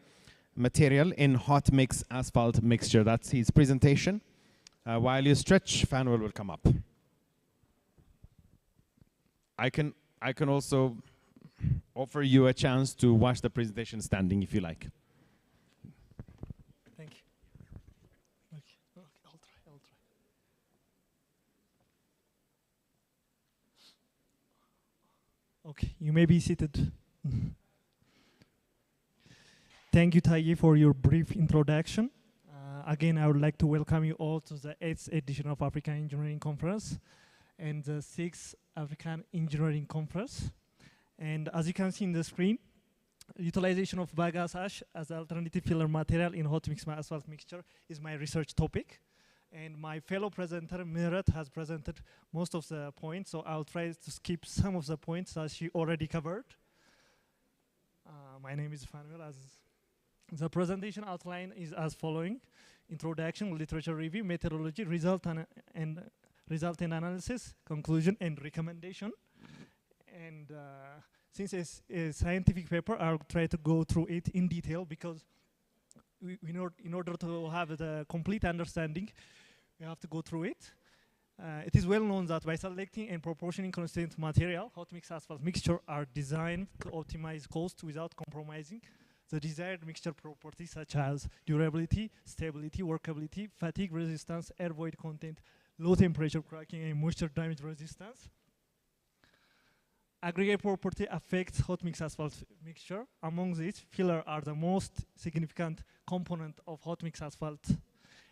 material in hot mix asphalt mixture. That's his presentation. While you stretch, Fanuel will come up. I can also offer you a chance to watch the presentation standing if you like. Thank you. Okay, I'll try. Okay, you may be seated. Thank you, Taye, for your brief introduction. Again, I would like to welcome you all to the 8th edition of African Engineering Conference and the 6th African Engineering Conference. And as you can see in the screen, utilization of bagasse ash as alternative filler material in hot mix asphalt mixture is my research topic. And my fellow presenter, Mirat, has presented most of the points, so I'll try to skip some of the points that she already covered. My name is Fanuel. The presentation outline is as following: introduction, literature review, methodology, result and analysis, conclusion, and recommendation. And since it's a scientific paper, I'll try to go through it in detail because in order to have the complete understanding, we have to go through it. It is well known that by selecting and proportioning constituent material, hot mix asphalt mixture are designed to optimize cost without compromising the desired mixture properties such as durability, stability, workability, fatigue resistance, air void content, low temperature cracking, and moisture damage resistance. Aggregate property affects hot mix asphalt mixture. Among these, filler are the most significant component of hot mix asphalt.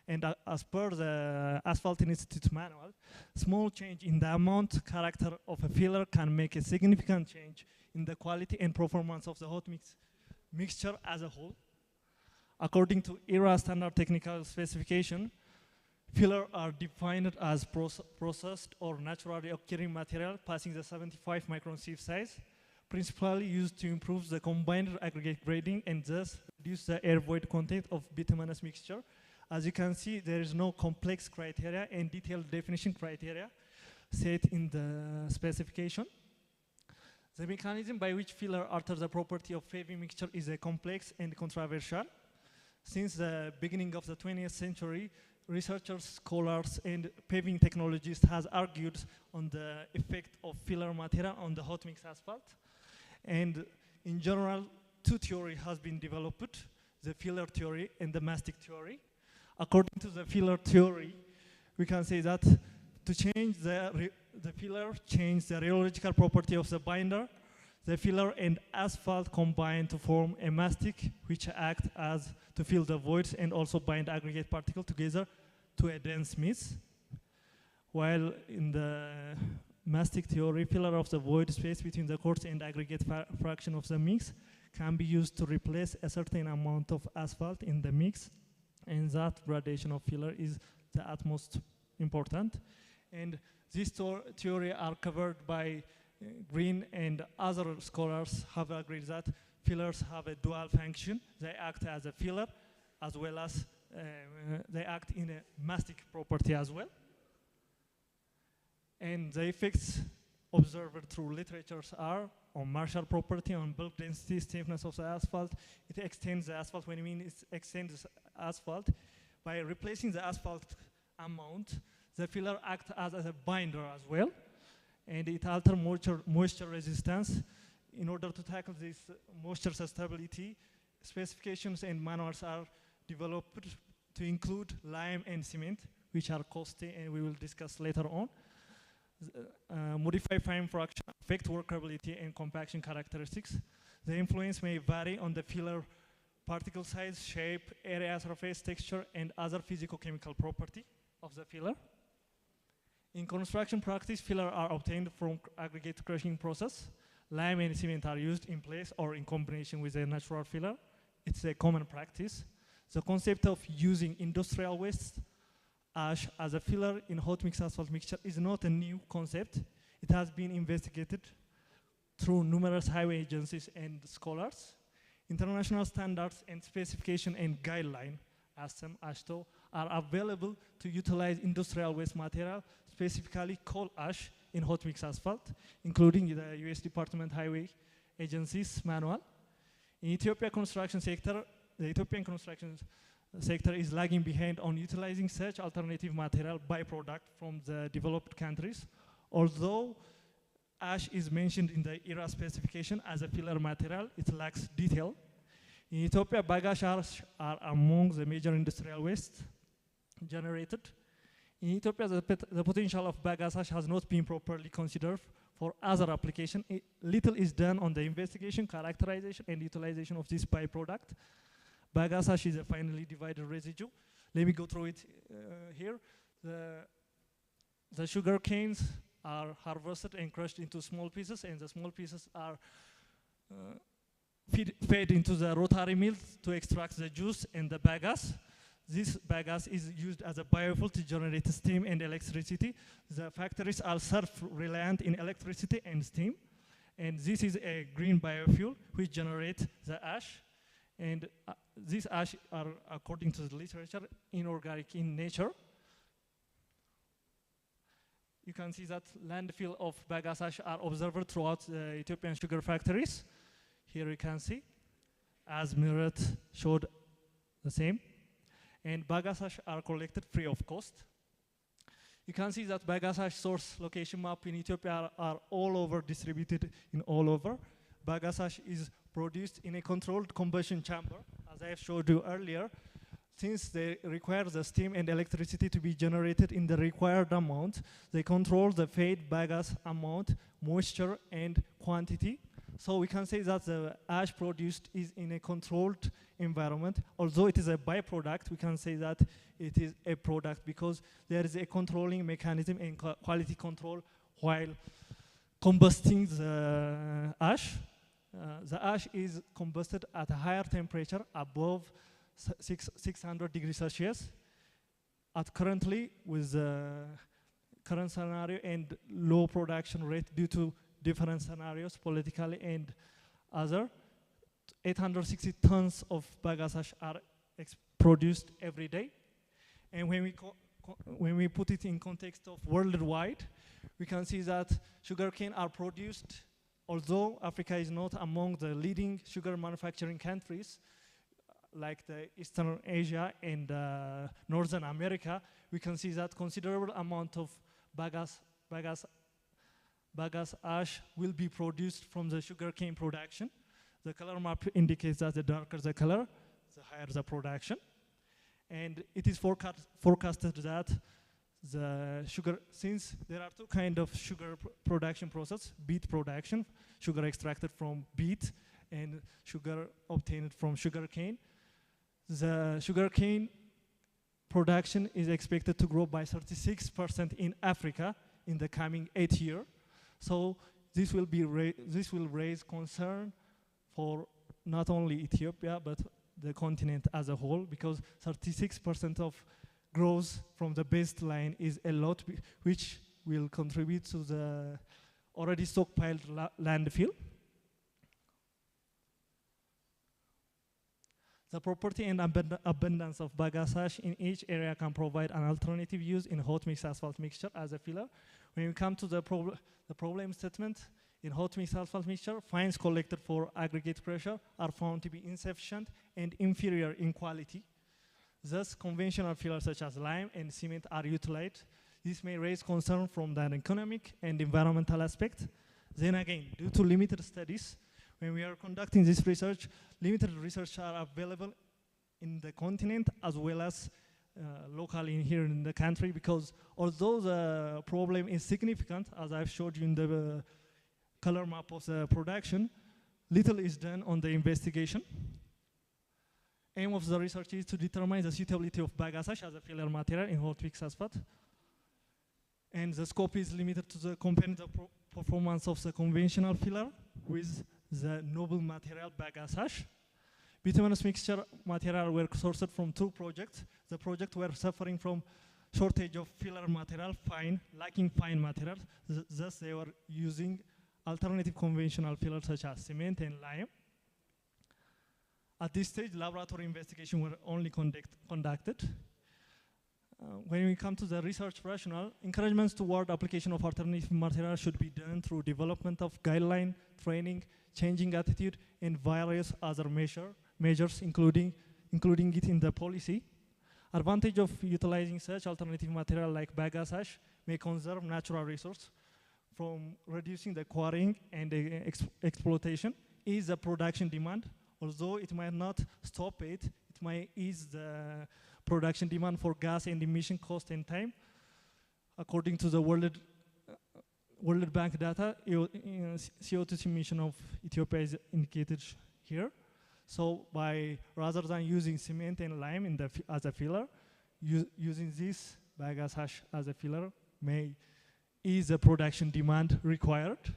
And as per the Asphalt Institute manual, small change in the amount character of a filler can make a significant change in the quality and performance of the hot mixture as a whole. According to ERA standard technical specification, filler are defined as processed or naturally occurring material passing the 75 micron sieve size, principally used to improve the combined aggregate grading and thus reduce the air void content of bituminous mixture. As you can see, there is no complex criteria and detailed definition criteria set in the specification. The mechanism by which filler alters the property of paving mixture is a complex and controversial. Since the beginning of the 20th century, researchers, scholars, and paving technologists has argued on the effect of filler material on the hot mix asphalt. And in general, two theories has been developed, the filler theory and the mastic theory. According to the filler theory, we can say that to change the filler, change the rheological property of the binder, the filler and asphalt combine to form a mastic which act as to fill the voids and also bind aggregate particle together to a dense mix. While in the mastic theory, filler of the void space between the coarse and aggregate fraction of the mix can be used to replace a certain amount of asphalt in the mix, and that gradation of filler is the utmost important. And this theory are covered by Green and other scholars have agreed that fillers have a dual function. They act as a filler as well as they act in a mastic property as well. And the effects observed through literatures are on Marshall property, on bulk density, stiffness of the asphalt. It extends the asphalt. When I mean it extends asphalt, by replacing the asphalt amount, the filler acts as a binder as well. And it alters moisture resistance. In order to tackle this moisture stability, specifications and manuals are developed to include lime and cement, which are costly and we will discuss later on. Modify fine fraction, affect workability and compaction characteristics. The influence may vary on the filler particle size, shape, area surface, texture, and other physicochemical property of the filler. In construction practice, filler are obtained from aggregate crushing process. Lime and cement are used in place or in combination with a natural filler. It's a common practice. The concept of using industrial waste ash as a filler in hot mix asphalt mixture is not a new concept. It has been investigated through numerous highway agencies and scholars. International standards and specification and guideline, ASTM, ASHTO, are available to utilize industrial waste material, specifically coal ash in hot mix asphalt, including the US Department Highway Agency's manual. In Ethiopia construction sector, the Ethiopian construction sector is lagging behind on utilizing such alternative material byproduct from the developed countries. Although ash is mentioned in the ERA specification as a filler material, it lacks detail. In Ethiopia, bagash ash are among the major industrial waste generated. In Ethiopia, the potential of bagash ash has not been properly considered for other application. Little is done on the investigation, characterization, and utilization of this byproduct. Bagash ash is a finely divided residue. Let me go through it here. The sugar canes are harvested and crushed into small pieces, and the small pieces are fed into the rotary mills to extract the juice and the bagasse. This bagasse is used as a biofuel to generate steam and electricity. The factories are self-reliant in electricity and steam, and this is a green biofuel which generates the ash. And these ash are, according to the literature, inorganic in nature. You can see that landfill of bagasse ash are observed throughout the Ethiopian sugar factories. Here you can see, as Mirat showed the same. And bagasse ash are collected free of cost. You can see that bagasse ash source location map in Ethiopia are all over, distributed in all over. Bagasse ash is produced in a controlled combustion chamber, as I have showed you earlier. Since they require the steam and electricity to be generated in the required amount, they control the fed bagasse amount, moisture, and quantity. So we can say that the ash produced is in a controlled environment. Although it is a byproduct, we can say that it is a product because there is a controlling mechanism and quality control while combusting the ash. The ash is combusted at a higher temperature above 600 degrees Celsius. Currently, with the current scenario and low production rate due to different scenarios, politically and other, 860 tons of bagasse ash are produced every day. And when we put it in context of worldwide, we can see that sugarcane are produced, although Africa is not among the leading sugar manufacturing countries, like the Eastern Asia and Northern America, we can see that considerable amount of bagasse ash will be produced from the sugarcane production. The color map indicates that the darker the color, the higher the production. And it is forecasted that the sugar, since there are two kinds of sugar production process, beet production, sugar extracted from beet, and sugar obtained from sugarcane. The sugarcane production is expected to grow by 36% in Africa in the coming 8 years. So this will raise concern for not only Ethiopia, but the continent as a whole, because 36% of growth from the baseline is a lot, which will contribute to the already stockpiled landfill. The property and abundance of bagasse ash in each area can provide an alternative use in hot mix asphalt mixture as a filler. When we come to the problem statement, in hot mix asphalt mixture, fines collected for aggregate pressure are found to be insufficient and inferior in quality. Thus, conventional fillers such as lime and cement are utilized. This may raise concern from an economic and environmental aspect. Then again, due to limited studies, when we are conducting this research, limited research are available in the continent as well as locally here in the country, because although the problem is significant, as I've showed you in the color map of the production, little is done on the investigation. Aim of the research is to determine the suitability of bagasse ash as a filler material in hot mix asphalt. And the scope is limited to the comparing the performance of the conventional filler with the noble material bagasse ash. Bituminous mixture material were sourced from two projects. The projects were suffering from shortage of filler material, lacking fine material. Thus they were using alternative conventional fillers such as cement and lime. At this stage, laboratory investigation were only conducted. When we come to the research rationale, encouragements toward application of alternative material should be done through development of guideline, training, changing attitude, and various other measures, including it in the policy. Advantage of utilizing such alternative material like bagasse ash may conserve natural resource from reducing the quarrying and exploitation, is the production demand. Although it might not stop it, it might ease the production demand for gas and emission cost and time. According to the World Bank data, CO2 emission of Ethiopia is indicated here. So rather than using cement and lime as a filler, using this bagasse ash as a filler may ease the production demand required.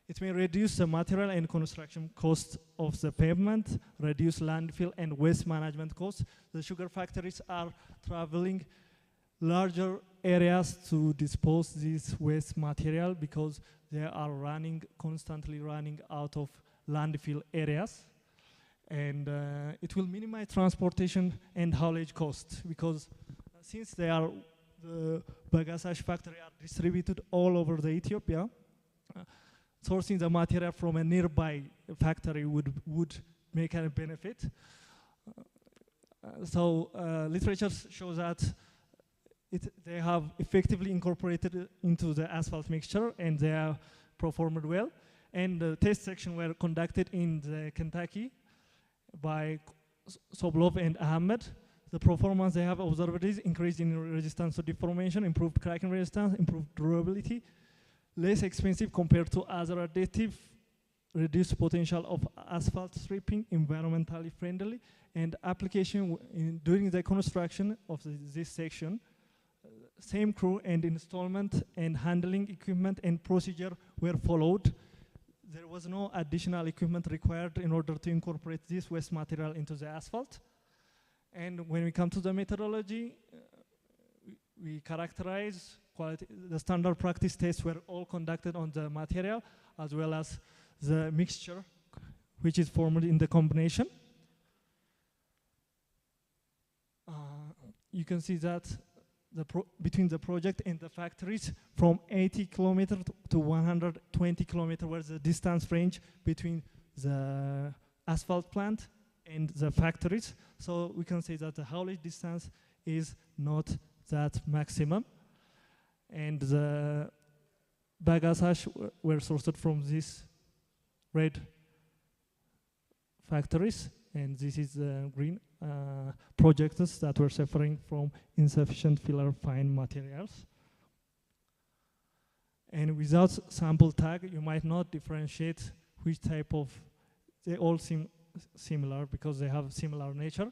It may reduce the material and construction cost of the pavement, reduce landfill and waste management costs. The sugar factories are traveling larger areas to dispose this waste material because they are constantly running out of landfill areas. And it will minimize transportation and haulage costs, because since the bagasse ash factory are distributed all over the Ethiopia, sourcing the material from a nearby factory would make a benefit. Literature shows that they have effectively incorporated into the asphalt mixture and they have performed well. And the test section were conducted in Kentucky by Soblov and Ahmed. The performance they have observed is increase in resistance to deformation, improved cracking resistance, improved durability, less expensive compared to other additive, reduced potential of asphalt stripping, environmentally friendly, and application during the construction of this section same crew and installment and handling equipment and procedure were followed. There was no additional equipment required in order to incorporate this waste material into the asphalt. And when we come to the methodology, we characterize quality. The standard practice tests were all conducted on the material as well as the mixture, which is formed in the combination. You can see that between the project and the factories, from 80 kilometers to 120 kilometers was the distance range between the asphalt plant and the factories. So we can say that the haulage distance is not that maximum. And the bagasse ash were sourced from these red factories, and this is the green projects that were suffering from insufficient filler fine materials. And without sample tag, you might not differentiate which type of, they all seem similar because they have similar nature.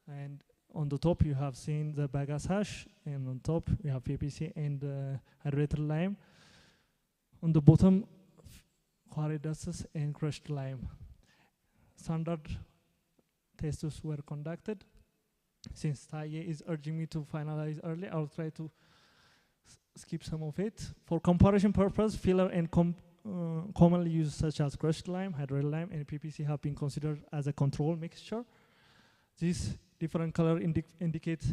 And on the top you have seen the bagasse ash, and on top you have PPC and hydrated lime. On the bottom, quarry dust and crushed lime. Standard tests were conducted. Since Taye is urging me to finalize early, I'll try to skip some of it. For comparison purpose, filler and commonly used such as crushed lime, hydrated lime, and PPC have been considered as a control mixture. This different color indicates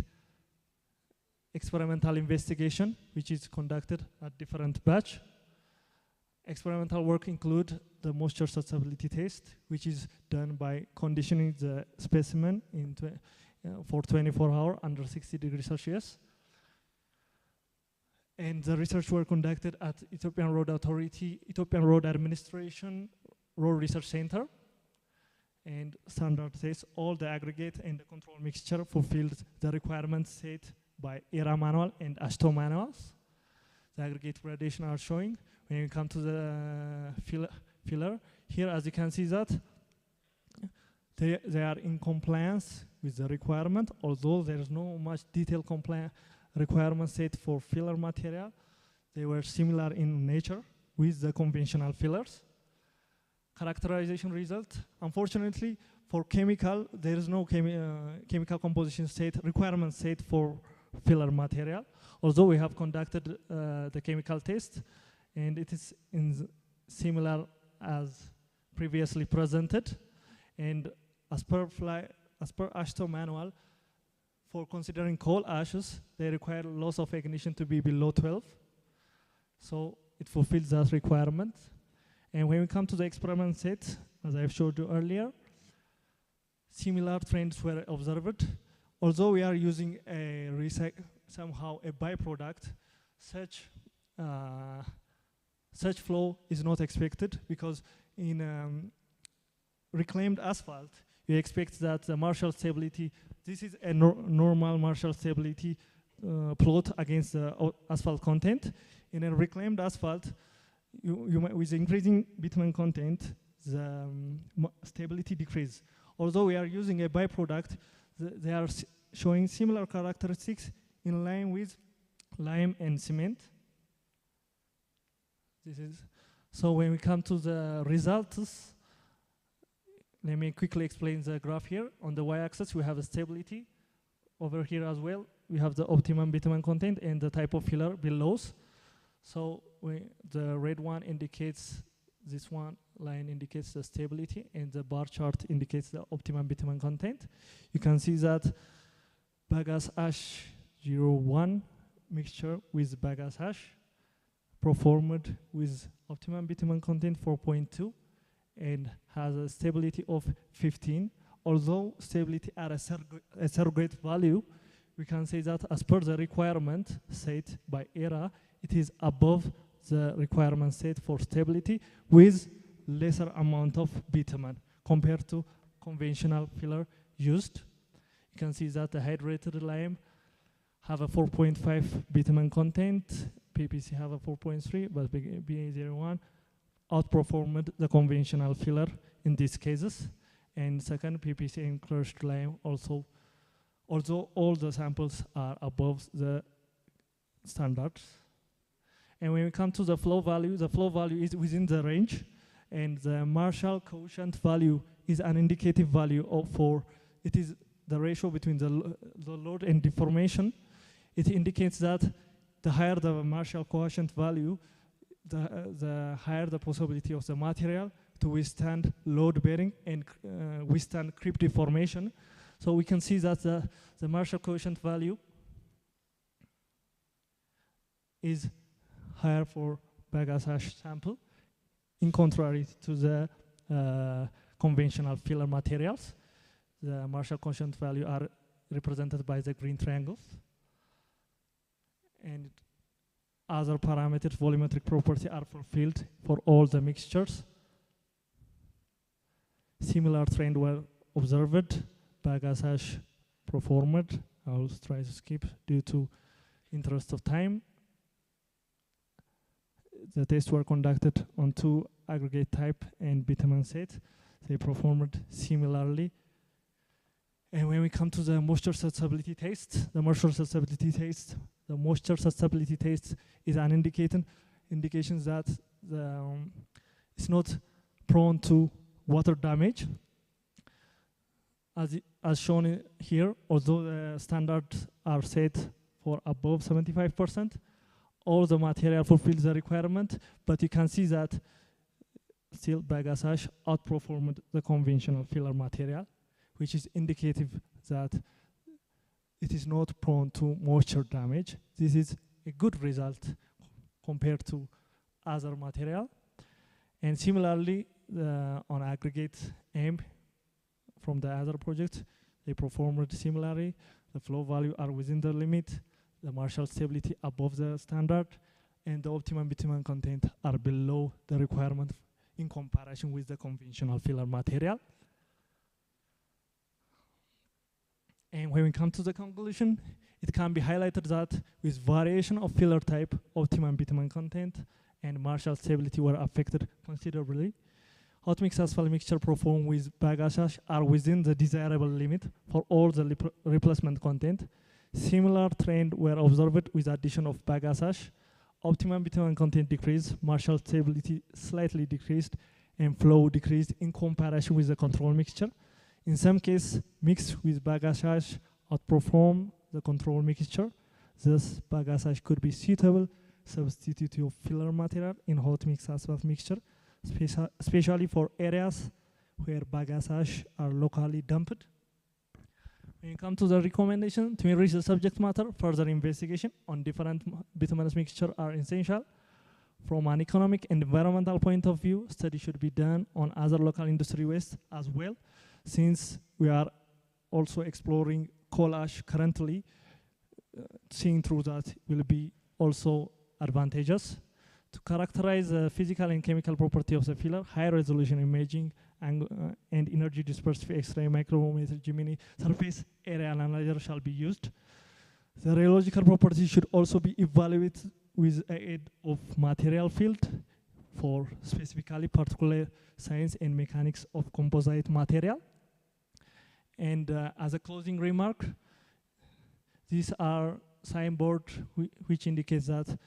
experimental investigation, which is conducted at different batch. Experimental work include the moisture susceptibility test, which is done by conditioning the specimen for 24 hours under 60 degrees Celsius. And the research were conducted at Ethiopian Road Authority, Ethiopian Road Administration, Road Research Center. And standard tests, all the aggregate and the control mixture fulfilled the requirements set by ERA manual and ASHTO manuals. The aggregate gradation are showing. When you come to the filler, here as you can see that they are in compliance with the requirement, although there is no much detailed requirement set for filler material. They were similar in nature with the conventional fillers. Characterization result, unfortunately for chemical, there is no chemical composition set, requirement set for filler material, although we have conducted the chemical test, and it is similar as previously presented. And as per ASHTO manual, for considering coal ashes, they require loss of ignition to be below 12. So it fulfills that requirement. And when we come to the experiment set, as I've showed you earlier, similar trends were observed. Although we are using somehow a byproduct, such flow is not expected, because in reclaimed asphalt, you expect that the Marshall stability, this is a normal Marshall stability plot against the asphalt content. In a reclaimed asphalt, with increasing bitumen content, the stability decrease. Although we are using a byproduct, they are showing similar characteristics in line with lime and cement. So when we come to the results, let me quickly explain the graph here. On the y-axis, we have the stability. Over here as well, we have the optimum bitumen content and the type of filler below. So the red one indicates, this one line indicates the stability, and the bar chart indicates the optimum bitumen content. You can see that bagasse ash 01 mixture with bagasse ash performed with optimum bitumen content 4.2 and has a stability of 15. Although stability at a surrogate value, we can say that as per the requirement set by ERA, it is above the requirement set for stability with lesser amount of bitumen compared to conventional filler used. You can see that the hydrated lime have a 4.5 bitumen content, PPC have a 4.3, but BA01 outperformed the conventional filler in these cases. And second, PPC and crushed lime also, although all the samples are above the standards. And when we come to the flow value is within the range, and the Marshall quotient value is an indicative value it is the ratio between the load and deformation. It indicates that the higher the Marshall quotient value, the higher the possibility of the material to withstand load bearing and withstand creep deformation. So we can see that the Marshall quotient value is higher for bagasse hash sample, in contrary to the conventional filler materials. The Marshall quotient value are represented by the green triangles. And other parameters, volumetric property, are fulfilled for all the mixtures. Similar trend were observed. Bagasse hash performed. I will try to skip due to interest of time. The tests were conducted on 2 aggregate type and bitumen set. They performed similarly. And when we come to the moisture susceptibility test, the moisture susceptibility test is an indication that it's not prone to water damage. As shown here, although the standards are set for above 75%, all the material fulfills the requirement, but you can see that still bagasse hash outperformed the conventional filler material, which is indicative that it is not prone to moisture damage. This is a good result compared to other material. And similarly, on aggregate M from the other project, they performed similarly. The flow value are within the limit, the Marshall stability above the standard, and the optimum bitumen content are below the requirement in comparison with the conventional filler material. And when we come to the conclusion, it can be highlighted that with variation of filler type, optimum bitumen content and Marshall stability were affected considerably. Hot mix asphalt mixture performed with bagasse hash are within the desirable limit for all the replacement content. Similar trend were observed with addition of bagasse hash. Optimum bitumen content decreased, Marshall stability slightly decreased, and flow decreased in comparison with the control mixture. In some cases, mixed with bagasse hash outperform the control mixture. Thus, bagasse hash could be suitable substitute of filler material in hot mix asphalt mixture, especially for areas where bagasse hash are locally dumped. When you come to the recommendation to enrich the subject matter, further investigation on different bituminous mixture are essential. From an economic and environmental point of view, study should be done on other local industry waste as well, since we are also exploring coal ash currently. Seeing through that will be also advantageous. To characterize the physical and chemical property of the filler, high resolution imaging and energy dispersive X-ray micrometer Gemini surface area analyzer shall be used. The rheological property should also be evaluated with aid of material field for specifically particular science and mechanics of composite material. And as a closing remark, these are signboard which indicates that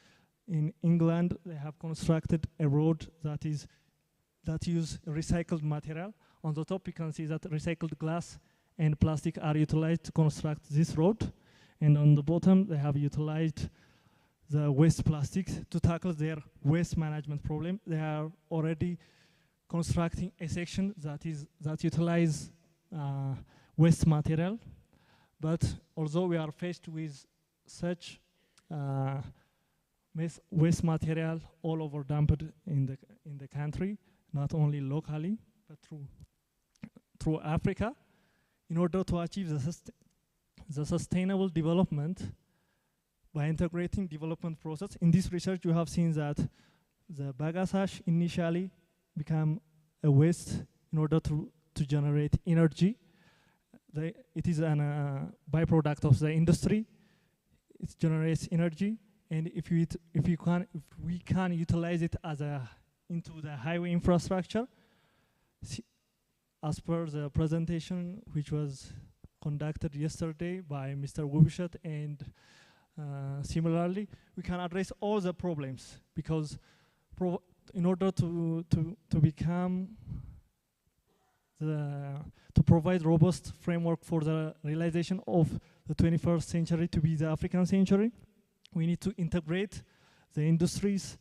in England they have constructed a road that use recycled material. On the top you can see that recycled glass and plastic are utilized to construct this road, and on the bottom they have utilized the waste plastics to tackle their waste management problem. They are already constructing a section that utilize waste material, but although we are faced with such waste material all over dumped in the country, not only locally but through Africa, in order to achieve the sustainable development by integrating development process. In this research, you have seen that the bagasse hash initially become a waste in order to generate energy. It is a byproduct of the industry. It generates energy, and if we can utilize it into the highway infrastructure, as per the presentation which was conducted yesterday by Mr. Wubishat and Similarly, we can address all the problems because in order to become to provide robust framework for the realization of the 21st century to be the African century, we need to integrate the industries,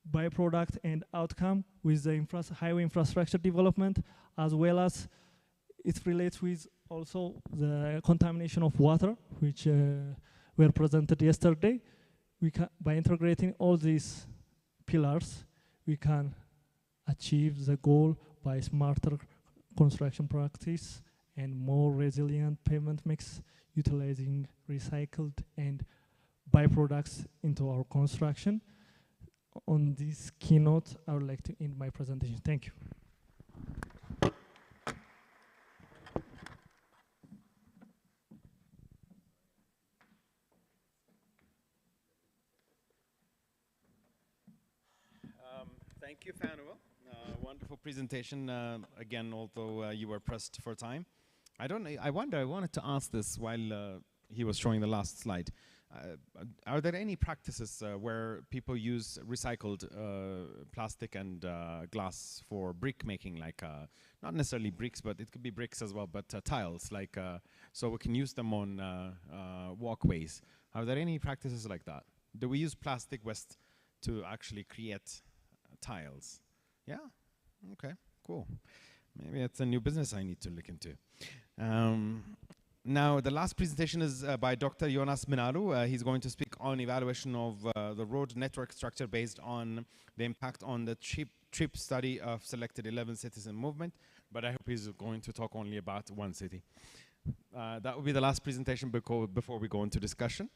byproduct and outcome with the highway infrastructure development, as well as it relates with also the contamination of water, which were presented yesterday. By integrating all these pillars, we can achieve the goal by smarter construction practice and more resilient pavement mix, utilizing recycled and byproducts into our construction. On this keynote, I would like to end my presentation. Thank you. Thank you, Fanuel. Wonderful presentation. Again, although you were pressed for time. I wanted to ask this while he was showing the last slide. Are there any practices where people use recycled plastic and glass for brick making, like not necessarily bricks, but it could be bricks as well, but tiles, like so we can use them on walkways? Are there any practices like that? Do we use plastic waste to actually create tiles? Yeah? Okay, cool. Maybe it's a new business I need to look into. Now, the last presentation is by Dr. Jonas Minaru. He's going to speak on evaluation of the road network structure based on the impact on the trip study of selected 11 cities in movement, but I hope he's going to talk only about one city. That will be the last presentation before we go into discussion.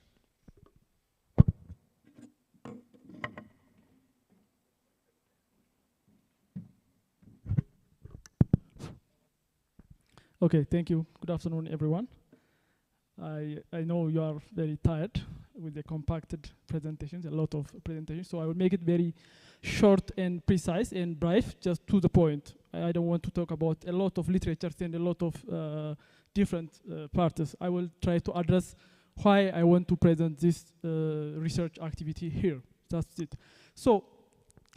Okay, thank you. Good afternoon, everyone. I know you are very tired with the compacted presentations, a lot of presentations, so I will make it very short and precise and brief, just to the point. I don't want to talk about a lot of literature and a lot of different parts. I will try to address why I want to present this research activity here. That's it. So,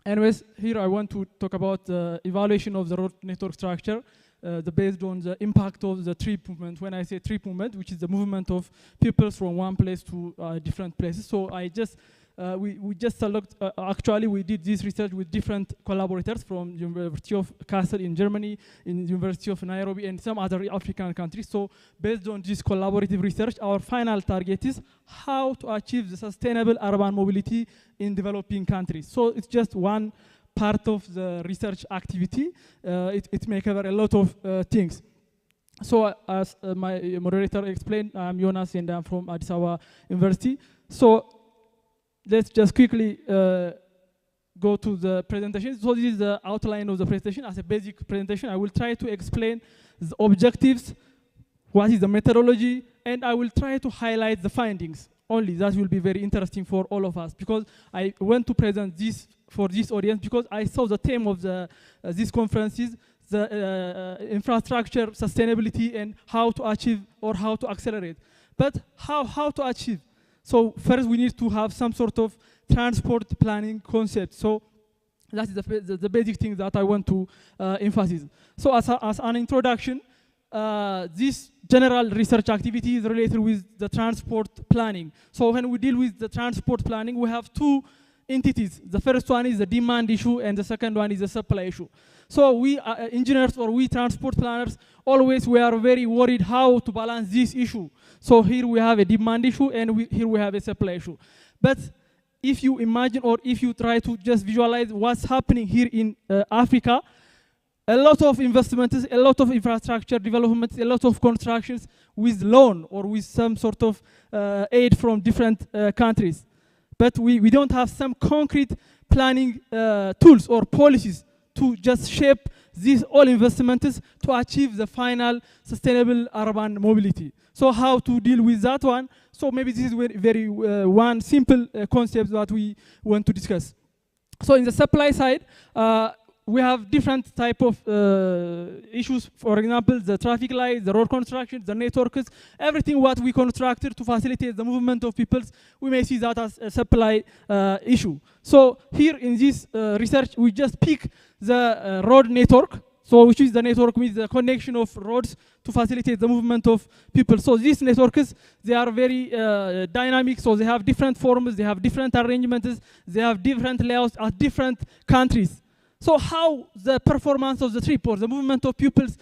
anyways, here I want to talk about the evaluation of the road network structure based on the impact of the trip movement. When I say trip movement, which is the movement of people from one place to different places. So I just, we just select, actually we did this research with different collaborators from University of Kassel in Germany, in University of Nairobi, and some other African countries. So based on this collaborative research, our final target is how to achieve the sustainable urban mobility in developing countries. So it's just one part of the research activity. It may cover a lot of things. So as my moderator explained, I'm Jonas and I'm from Addis Ababa University. So let's just quickly go to the presentation. So this is the outline of the presentation. As a basic presentation, I will try to explain the objectives, what is the methodology, and I will try to highlight the findings. Only that will be very interesting for all of us, because I want to present this for this audience because I saw the theme of this conference is the infrastructure sustainability and how to achieve or how to accelerate. But how to achieve? So first we need to have some sort of transport planning concept. So that is the basic thing that I want to emphasize. So as an introduction, this general research activity is related with the transport planning. So when we deal with the transport planning, we have two entities. The first one is the demand issue and the second one is the supply issue. So we engineers or we transport planners, always we are very worried how to balance this issue. So here we have a demand issue and here we have a supply issue. But if you imagine or if you try to just visualize what's happening here in Africa, a lot of investments, a lot of infrastructure developments, a lot of constructions with loan or with some sort of aid from different countries. But we don't have some concrete planning tools or policies to just shape these all investments to achieve the final sustainable urban mobility. So how to deal with that one? So maybe this is very one simple concept that we want to discuss. So in the supply side, we have different type of issues. For example, the traffic lights, the road construction, the networks, everything what we constructed to facilitate the movement of people, we may see that as a supply issue. So here in this research, we just pick the road network, so which is the network with the connection of roads to facilitate the movement of people. So these networks, they are very dynamic, so they have different forms, they have different arrangements, they have different layouts at different countries. So how the performance of the trip or the movement of pupils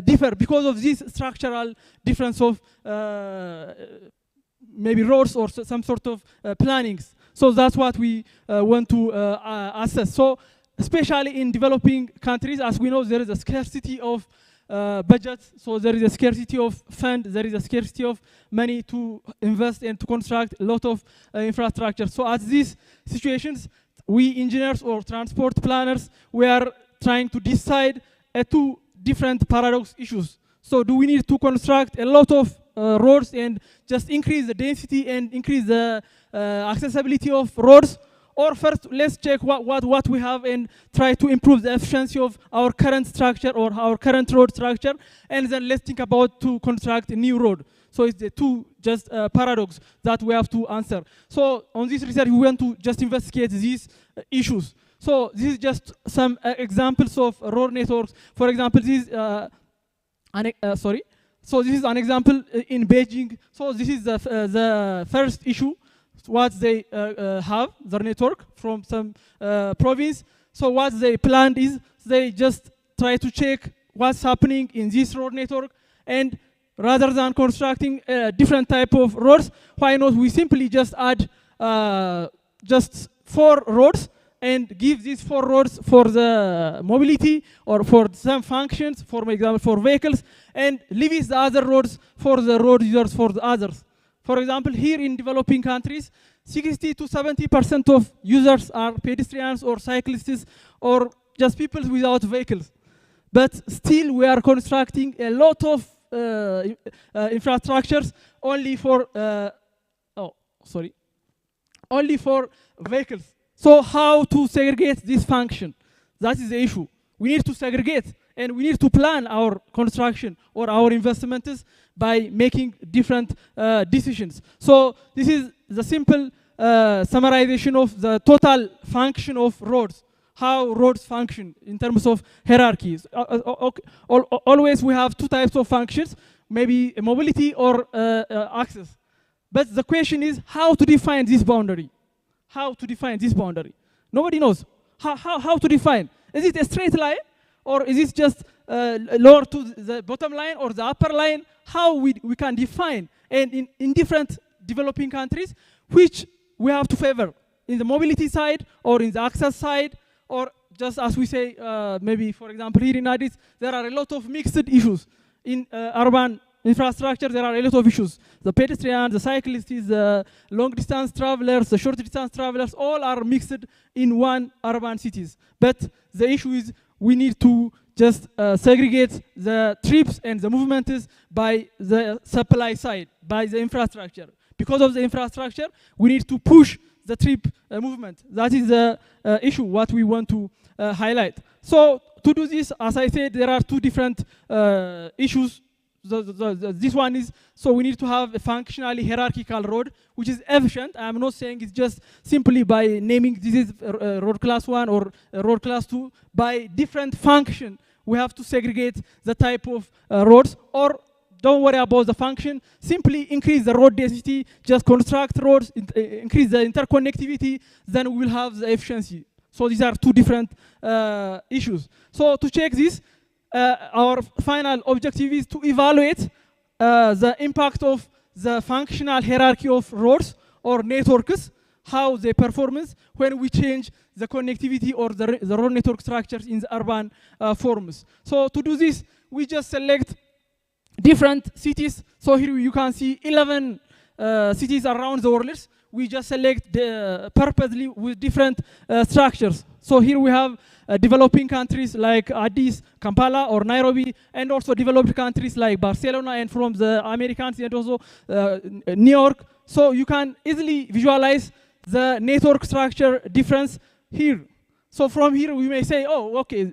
differ because of this structural difference of maybe roads or some sort of plannings. So that's what we want to assess. So especially in developing countries, as we know, there is a scarcity of budgets, so there is a scarcity of funds, there is a scarcity of money to invest and to construct a lot of infrastructure. So at these situations, we engineers or transport planners, we are trying to decide two different paradox issues. So do we need to construct a lot of roads and just increase the density and increase the accessibility of roads? Or first, let's check what we have and try to improve the efficiency of our current structure or our current road structure, and then let's think about to construct a new road. So it's the two just paradox that we have to answer. So on this research, we want to just investigate these issues. So this is just some examples of road networks. For example, this So this is an example in Beijing. So this is the first issue, what they have, their network from some province. So what they planned is they just try to check what's happening in this road network, and rather than constructing a different type of roads, why not we simply just add just 4 roads and give these 4 roads for the mobility or for some functions, for example, for vehicles, and leave the other roads for the road users for the others. For example, here in developing countries, 60 to 70% of users are pedestrians or cyclists or just people without vehicles. But still we are constructing a lot of infrastructures only for only for vehicles. So how to segregate this function? That is the issue. We need to segregate, and we need to plan our construction or our investments by making different decisions. So this is the simple summarization of the total function of roads, how roads function in terms of hierarchies. Always we have 2 types of functions, maybe mobility or access. But the question is how to define this boundary. How to define this boundary? Nobody knows. How to define? Is it a straight line, or is it just lower to the bottom line or the upper line? How we can define, and in different developing countries, which we have to favor, in the mobility side or in the access side, or just as we say, maybe for example here in Addis, there are a lot of mixed issues. In urban infrastructure, there are a lot of issues. The pedestrians, the cyclists, the long distance travelers, the short distance travelers, all are mixed in one urban cities. But the issue is we need to just segregate the trips and the movements by the supply side, by the infrastructure. Because of the infrastructure, we need to push the trip movement. That is the issue, what we want to highlight. So to do this, as I said, there are 2 different issues. This one is, so we need to have a functionally hierarchical road, which is efficient. I'm not saying it's just simply by naming this is road class 1 or road class 2. By different function, we have to segregate the type of roads, or don't worry about the function, simply increase the road density, just construct roads, increase the interconnectivity, then we will have the efficiency. So these are 2 different issues. So to check this, our final objective is to evaluate the impact of the functional hierarchy of roads or networks, how they perform when we change the connectivity or the road network structures in the urban forms. So to do this, we just select different cities. So here you can see 11 cities around the world. We just select purposely with different structures. So here we have developing countries like Addis, Kampala, or Nairobi, and also developed countries like Barcelona, and from the Americans, and also New York. So you can easily visualize the network structure difference here. So from here we may say, oh, okay,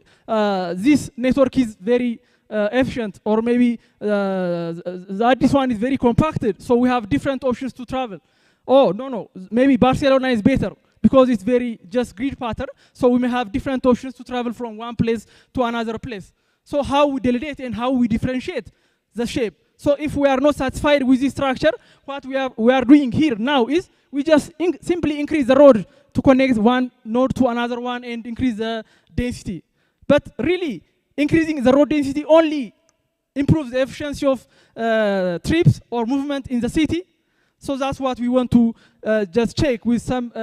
this network is very efficient, or maybe this one is very compacted, so we have different options to travel. Oh, no, maybe Barcelona is better because it's very just grid pattern, so we may have different options to travel from one place to another place. So how we delegate and how we differentiate the shape. So if we are not satisfied with this structure, what we are doing here now is we just simply increase the road to connect one node to another one and increase the density. But really, increasing the road density only improves the efficiency of trips or movement in the city. So that's what we want to just check with some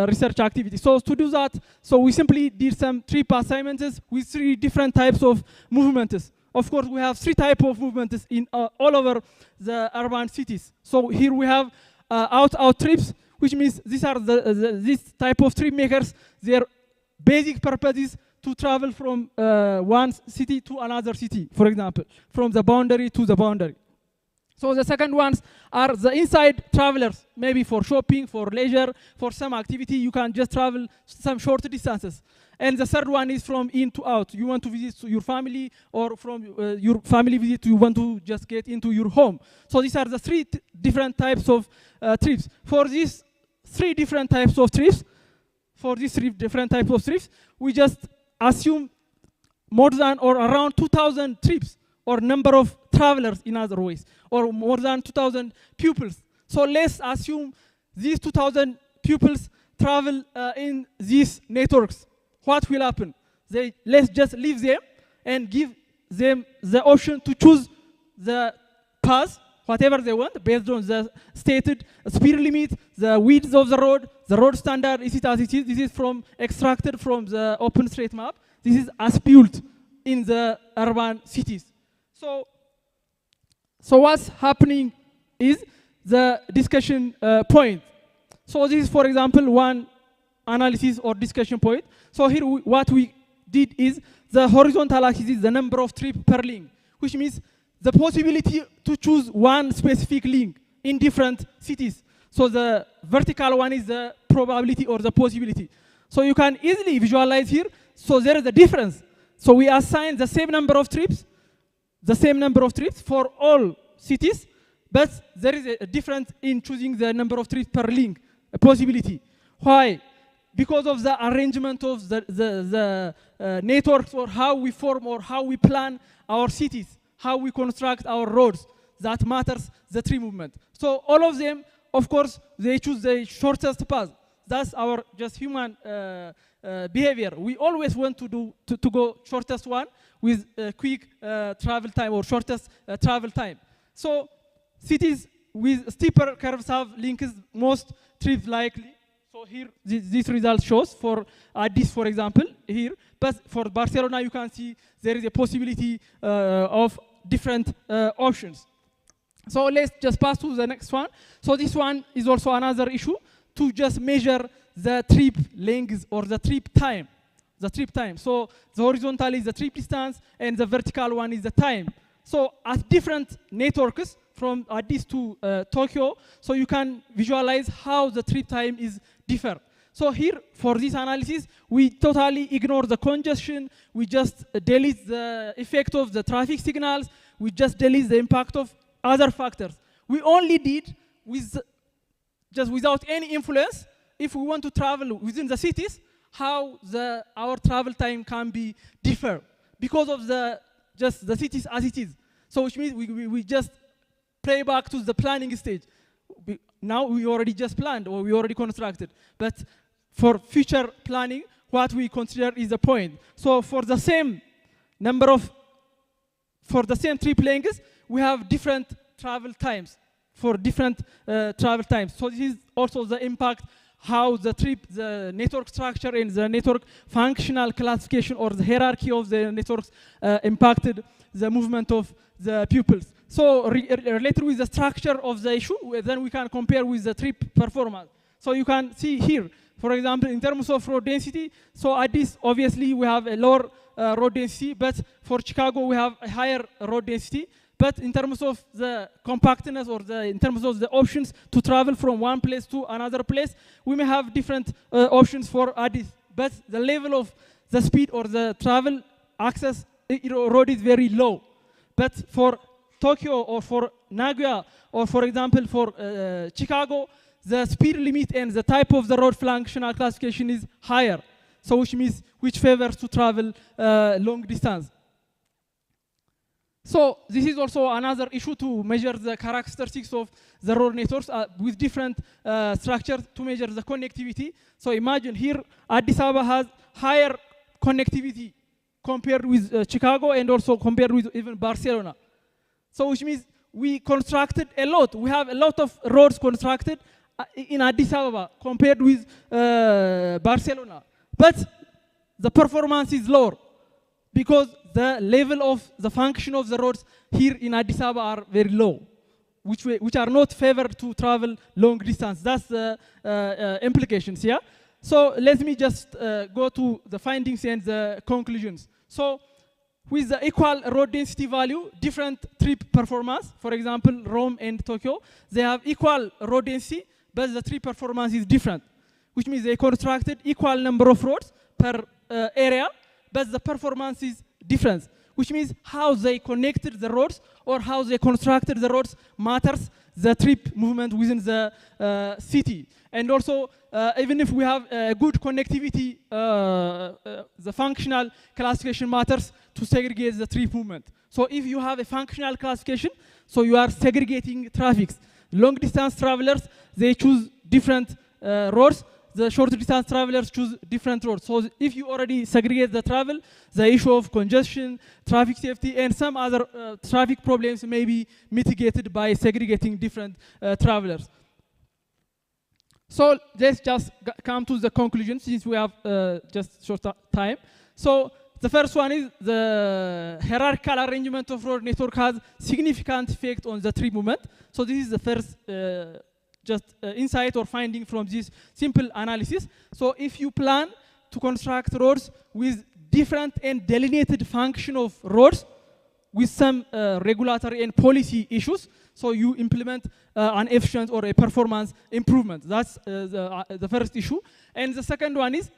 research activity. So to do that, so we simply did some trip assignments with 3 different types of movements. Of course, we have 3 types of movements in all over the urban cities. So here we have out trips, which means these are this type of trip makers. Their basic purpose is to travel from one city to another city, for example, from the boundary to the boundary. So the second ones are the inside travelers, maybe for shopping, for leisure, for some activity. You can just travel some short distances. And the third one is from in to out. You want to visit your family, or from your family visit, you want to just get into your home. So these are the 3 different types of trips. For these 3 different types of trips, we just assume more than or around 2,000 trips, or number of travelers in other ways, or more than 2,000 pupils. So let's assume these 2,000 pupils travel in these networks. What will happen? Let's just leave them and give them the option to choose the path, whatever they want, based on the stated speed limit, the width of the road standard, is it as it is. This is extracted from the OpenStreetMap. This is as built in the urban cities. So what's happening is the discussion point. So this is, for example, one analysis or discussion point. So here what we did is the horizontal axis is the number of trips per link, which means the possibility to choose one specific link in different cities. So the vertical one is the probability or the possibility. So you can easily visualize here. So there is a difference. So we assign the same number of trips for all cities, but there is a difference in choosing the number of trips per link, a possibility. Why? Because of the arrangement of the networks, or how we form or how we plan our cities, how we construct our roads, that matters the tree movement. So all of them, of course, they choose the shortest path. That's our just human behavior. We always want to go shortest one with quick travel time, or shortest travel time. So cities with steeper curves have links most trips likely. So here, this result shows for Addis, for example, here. But for Barcelona, you can see there is a possibility of different options. So let's just pass to the next one. So this one is also another issue, to just measure the trip length or the trip time. So the horizontal is the trip distance, and the vertical one is the time. So at different networks, from Addis to Tokyo, so you can visualize how the trip time is different. So here, for this analysis, we totally ignore the congestion. We just delete the effect of the traffic signals. We just delete the impact of other factors. We only did just without any influence, if we want to travel within the cities, how our travel time can be different because of the cities as it is. So which means we just play back to the planning stage. Now we already just planned, or we already constructed. But for future planning, what we consider is the point. So for the same trip lengths, we have different travel times for different travel times. So this is also the impact, how the network structure and the network functional classification, or the hierarchy of the networks impacted the movement of the pupils. So related with the structure of the issue, then we can compare with the trip performance. So you can see here, for example, in terms of road density, so at this, obviously, we have a lower road density, but for Chicago, we have a higher road density. But in terms of the compactness, or in terms of the options to travel from one place to another place, we may have different options for Addis. but the level of the speed or the travel access road is very low. But for Tokyo or for Nagoya or for example for Chicago, the speed limit and the type of the road functional classification is higher. So which favors to travel long distance. So this is also another issue to measure the characteristics of the road networks with different structures to measure the connectivity. So imagine here Addis Ababa has higher connectivity compared with Chicago and also compared with even Barcelona. So which means we constructed a lot. We have a lot of roads constructed in Addis Ababa compared with Barcelona. But the performance is lower because the level of the function of the roads here in Addis Ababa are very low, which are not favored to travel long distance. That's the implications, yeah? So let me just go to the findings and the conclusions. So with the equal road density value, different trip performance, for example, Rome and Tokyo, they have equal road density, but the trip performance is different, which means they constructed equal number of roads per area, but the performance is different, which means how they connected the roads or how they constructed the roads matters the trip movement within the city. And also, even if we have good connectivity, the functional classification matters to segregate the trip movement. So if you have a functional classification, so you are segregating traffics. Long distance travelers, they choose different roads. The short distance travelers choose different roads. So if you already segregate the travel, the issue of congestion, traffic safety, and some other traffic problems may be mitigated by segregating different travelers. So let's just come to the conclusion since we have just short time. So the first one is the hierarchical arrangement of road network has significant effect on the trip movement. So this is the first insight or finding from this simple analysis. So if you plan to construct roads with different and delineated function of roads with some regulatory and policy issues, so you implement an efficient or a performance improvement. That's the first issue. And the second one is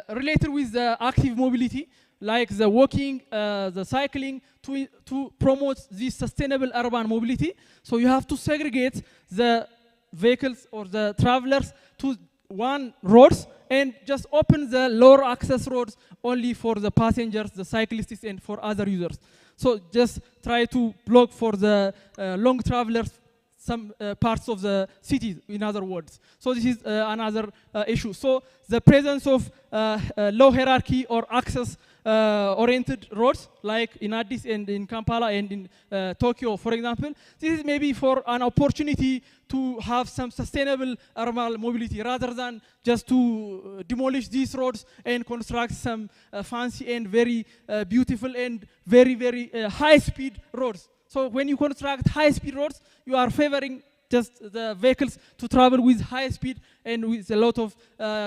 related with the active mobility, like the walking, the cycling, to promote this sustainable urban mobility. So you have to segregate the vehicles or the travelers to one roads and just open the lower access roads only for the passengers, the cyclists, and for other users. So just try to block for the long travelers some parts of the cities, in other words. So this is another issue. So the presence of low hierarchy or access oriented roads, like in Addis and in Kampala and in Tokyo, for example, this is maybe for an opportunity to have some sustainable urban mobility rather than just to demolish these roads and construct some fancy and very beautiful and very, very high-speed roads. So when you construct high-speed roads, you are favoring just the vehicles to travel with high speed, and with a lot of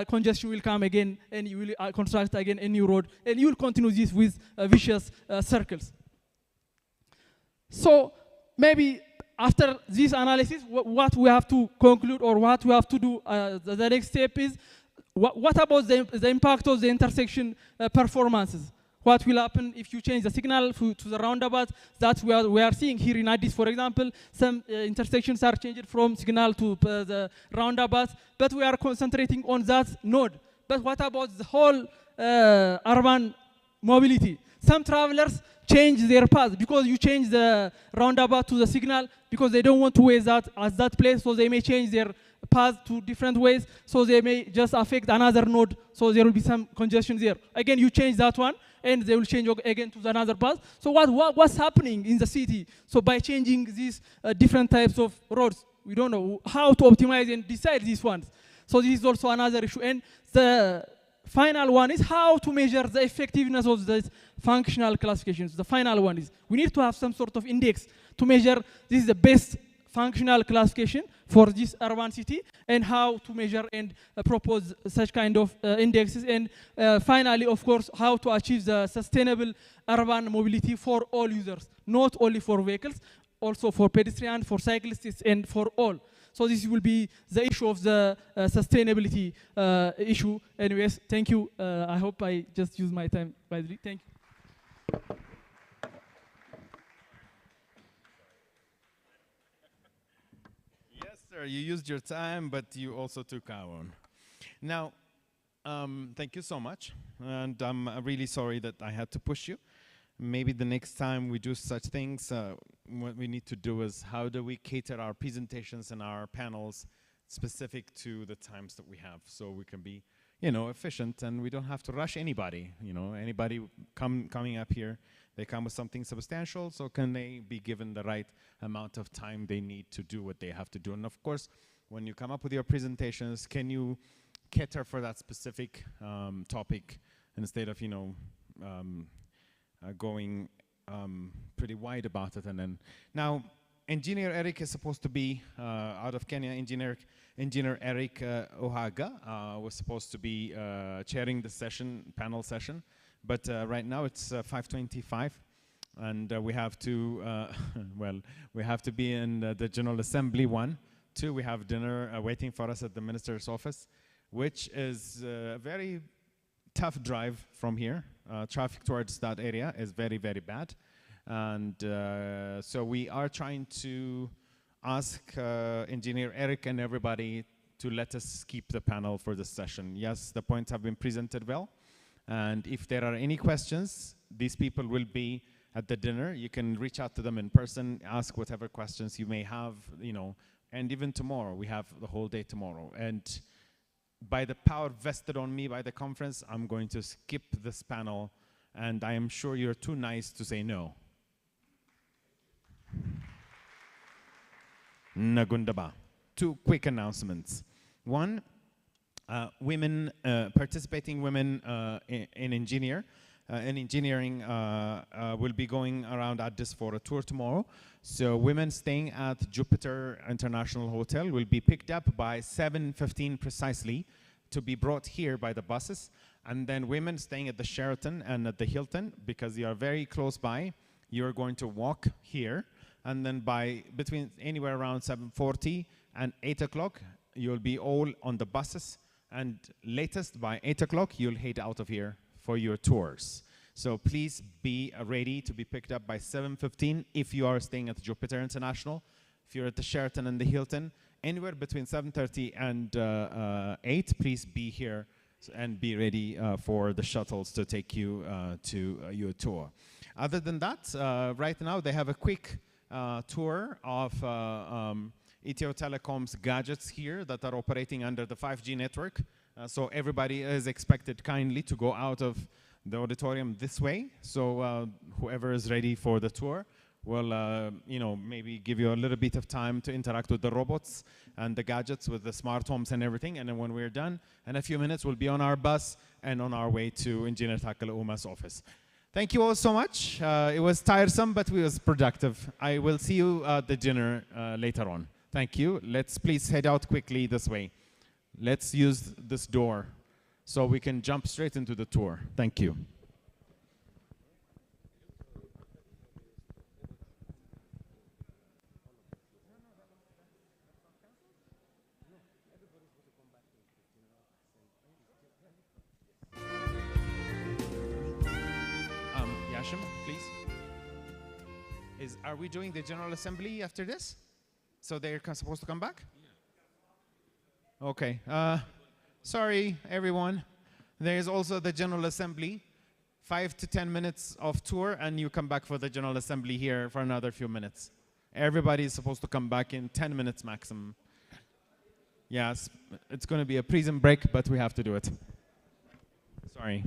congestion will come again, and you will construct again a new road, and you will continue this with vicious circles. So maybe after this analysis, what we have to conclude or what we have to do, the next step is, what about the impact of the intersection performances? What will happen if you change the signal to the roundabout? That's what we are seeing here in Addis, for example. Some intersections are changed from signal to the roundabout, but we are concentrating on that node. But what about the whole urban mobility? Some travelers change their path because you change the roundabout to the signal because they don't want to waste that at that place, so they may change their path to different ways, so they may just affect another node, so there will be some congestion there. Again, you change that one, and they will change again to another path. So what's happening in the city? So by changing these different types of roads, we don't know how to optimize and decide these ones. So this is also another issue. And the final one is how to measure the effectiveness of the functional classifications. The final one is we need to have some sort of index to measure this is the best functional classification for this urban city, and how to measure and propose such kind of indexes. And finally, of course, how to achieve the sustainable urban mobility for all users, not only for vehicles, also for pedestrians, for cyclists, and for all. So this will be the issue of the sustainability issue. Anyways, thank you. I hope I just used my time wisely. Thank you. Yes, sir. You used your time, but you also took our own. Now, thank you so much. And I'm really sorry that I had to push you. Maybe the next time we do such things, what we need to do is how do we cater our presentations and our panels specific to the times that we have, so we can be, you know, efficient and we don't have to rush anybody. You know, anybody coming up here, they come with something substantial, so can they be given the right amount of time they need to do what they have to do? And of course, when you come up with your presentations, can you cater for that specific topic instead of, you know, going pretty wide about it. And then now, Engineer Eric is supposed to be out of Kenya. Engineer Eric Ohaga was supposed to be chairing the panel session, but right now it's 5:25, and we have to well, we have to be in the General Assembly 1. 2, we have dinner waiting for us at the minister's office, which is a very tough drive from here. Traffic towards that area is very, very bad. And so we are trying to ask Engineer Eric and everybody to let us keep the panel for this session. Yes, the points have been presented well. And if there are any questions, these people will be at the dinner. You can reach out to them in person, ask whatever questions you may have, you know, and even tomorrow, we have the whole day tomorrow. And by the power vested on me by the conference, I'm going to skip this panel, and I am sure you're too nice to say no. Nagundaba. 2 quick announcements. 1, participating women in engineering will be going around Addis for a tour tomorrow. So women staying at Jupiter International Hotel will be picked up by 7:15 precisely to be brought here by the buses. And then women staying at the Sheraton and at the Hilton, because you are very close by, you're going to walk here. And then by between anywhere around 7:40 and 8 o'clock, you'll be all on the buses. And latest by 8 o'clock, you'll head out of here for your tours. So please be ready to be picked up by 7:15 if you are staying at Jupiter International. If you're at the Sheraton and the Hilton, anywhere between 7:30 and 8, please be here and be ready for the shuttles to take you to your tour. Other than that, right now they have a quick tour of Ethio Telecom's gadgets here that are operating under the 5G network. So everybody is expected kindly to go out of the auditorium this way. So whoever is ready for the tour will, you know, maybe give you a little bit of time to interact with the robots and the gadgets with the smart homes and everything. And then when we're done, in a few minutes, we'll be on our bus and on our way to Engineer Takala Uma's office. Thank you all so much. It was tiresome, but it was productive. I will see you at the dinner later on. Thank you. Let's please head out quickly this way. Let's use this door so we can jump straight into the tour. Thank you. Yashim, please. Are we doing the General Assembly after this? So they're supposed to come back? Yeah. Okay. Sorry, everyone. There is also the General Assembly. 5 to 10 minutes of tour, and you come back for the General Assembly here for another few minutes. Everybody is supposed to come back in 10 minutes maximum. Yes, it's going to be a prison break, but we have to do it. Sorry.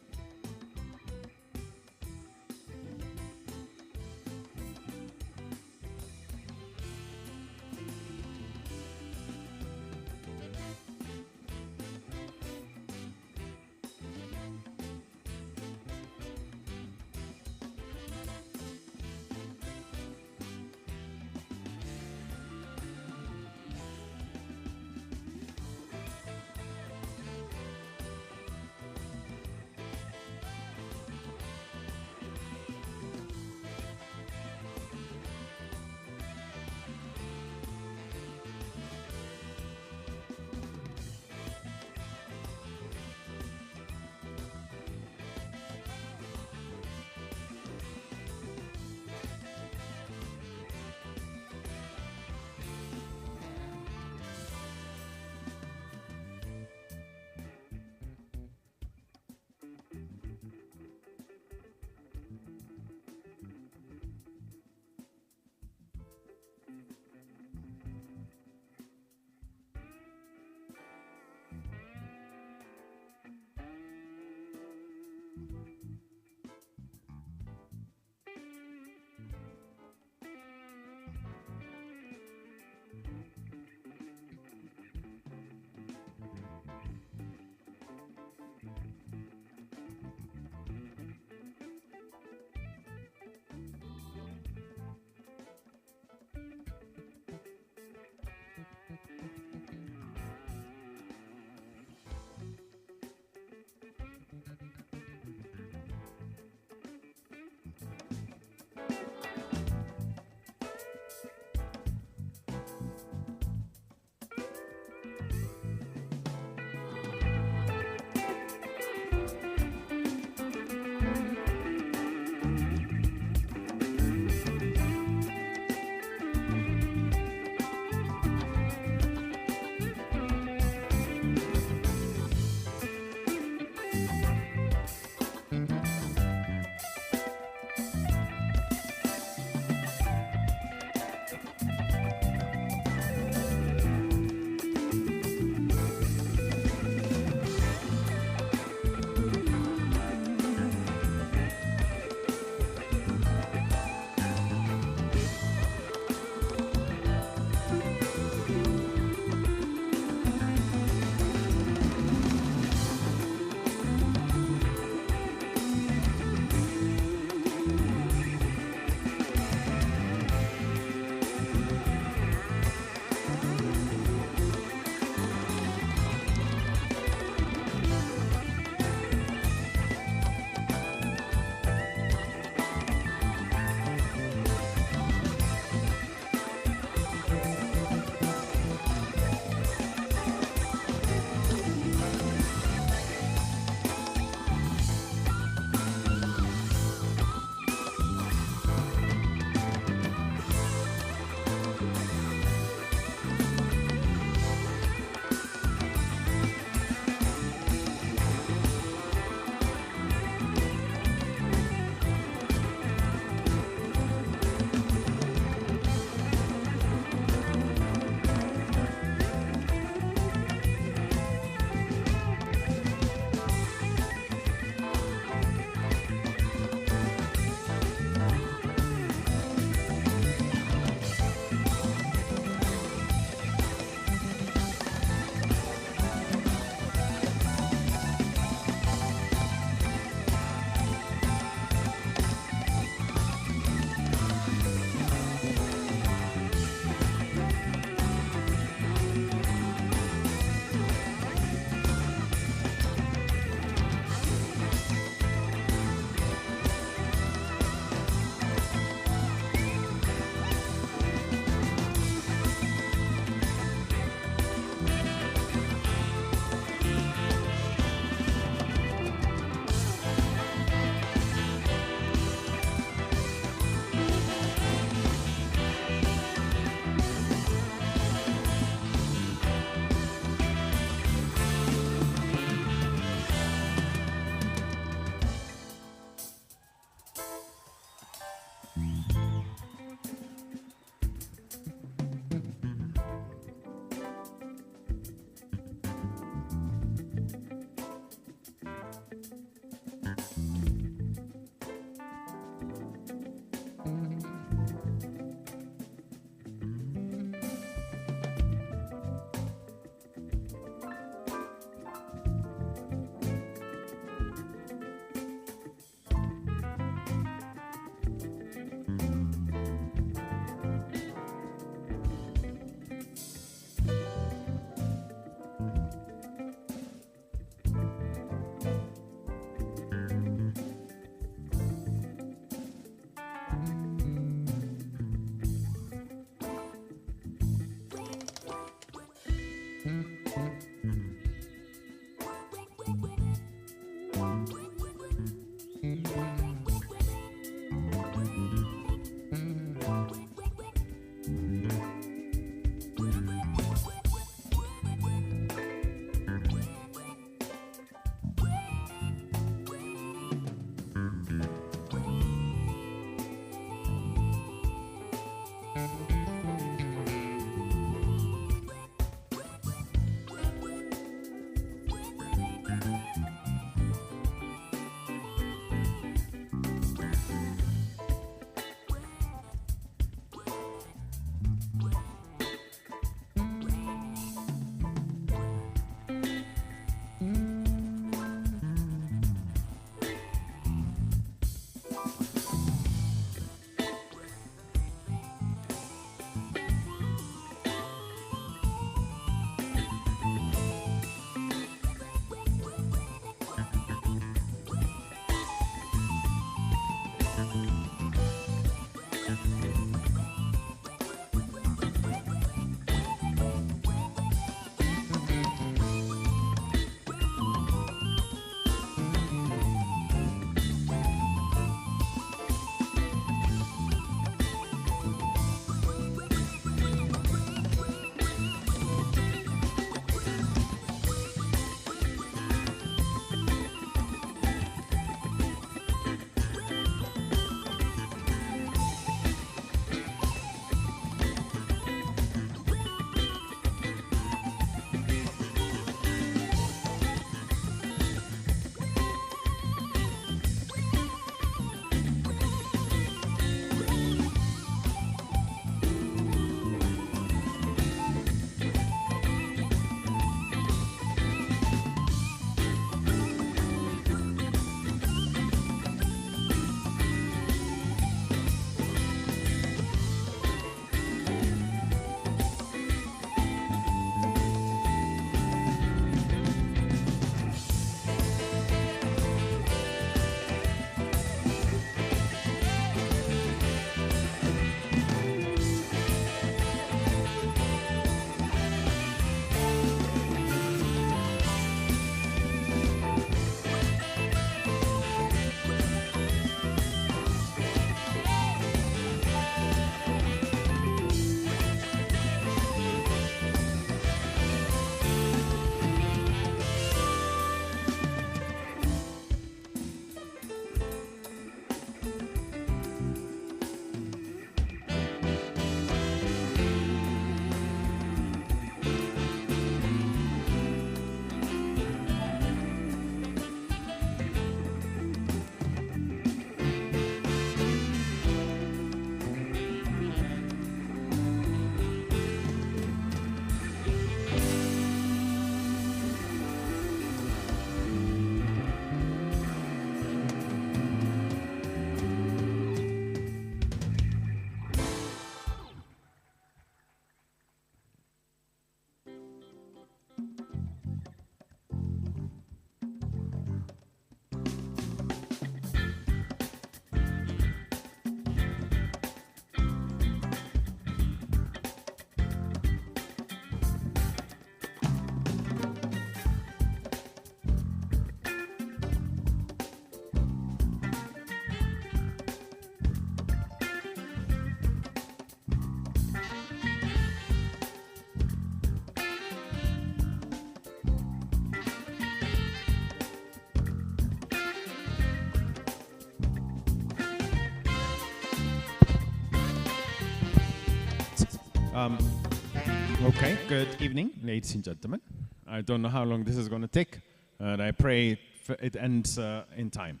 Okay, good evening, ladies and gentlemen. I don't know how long this is going to take, and I pray it ends in time.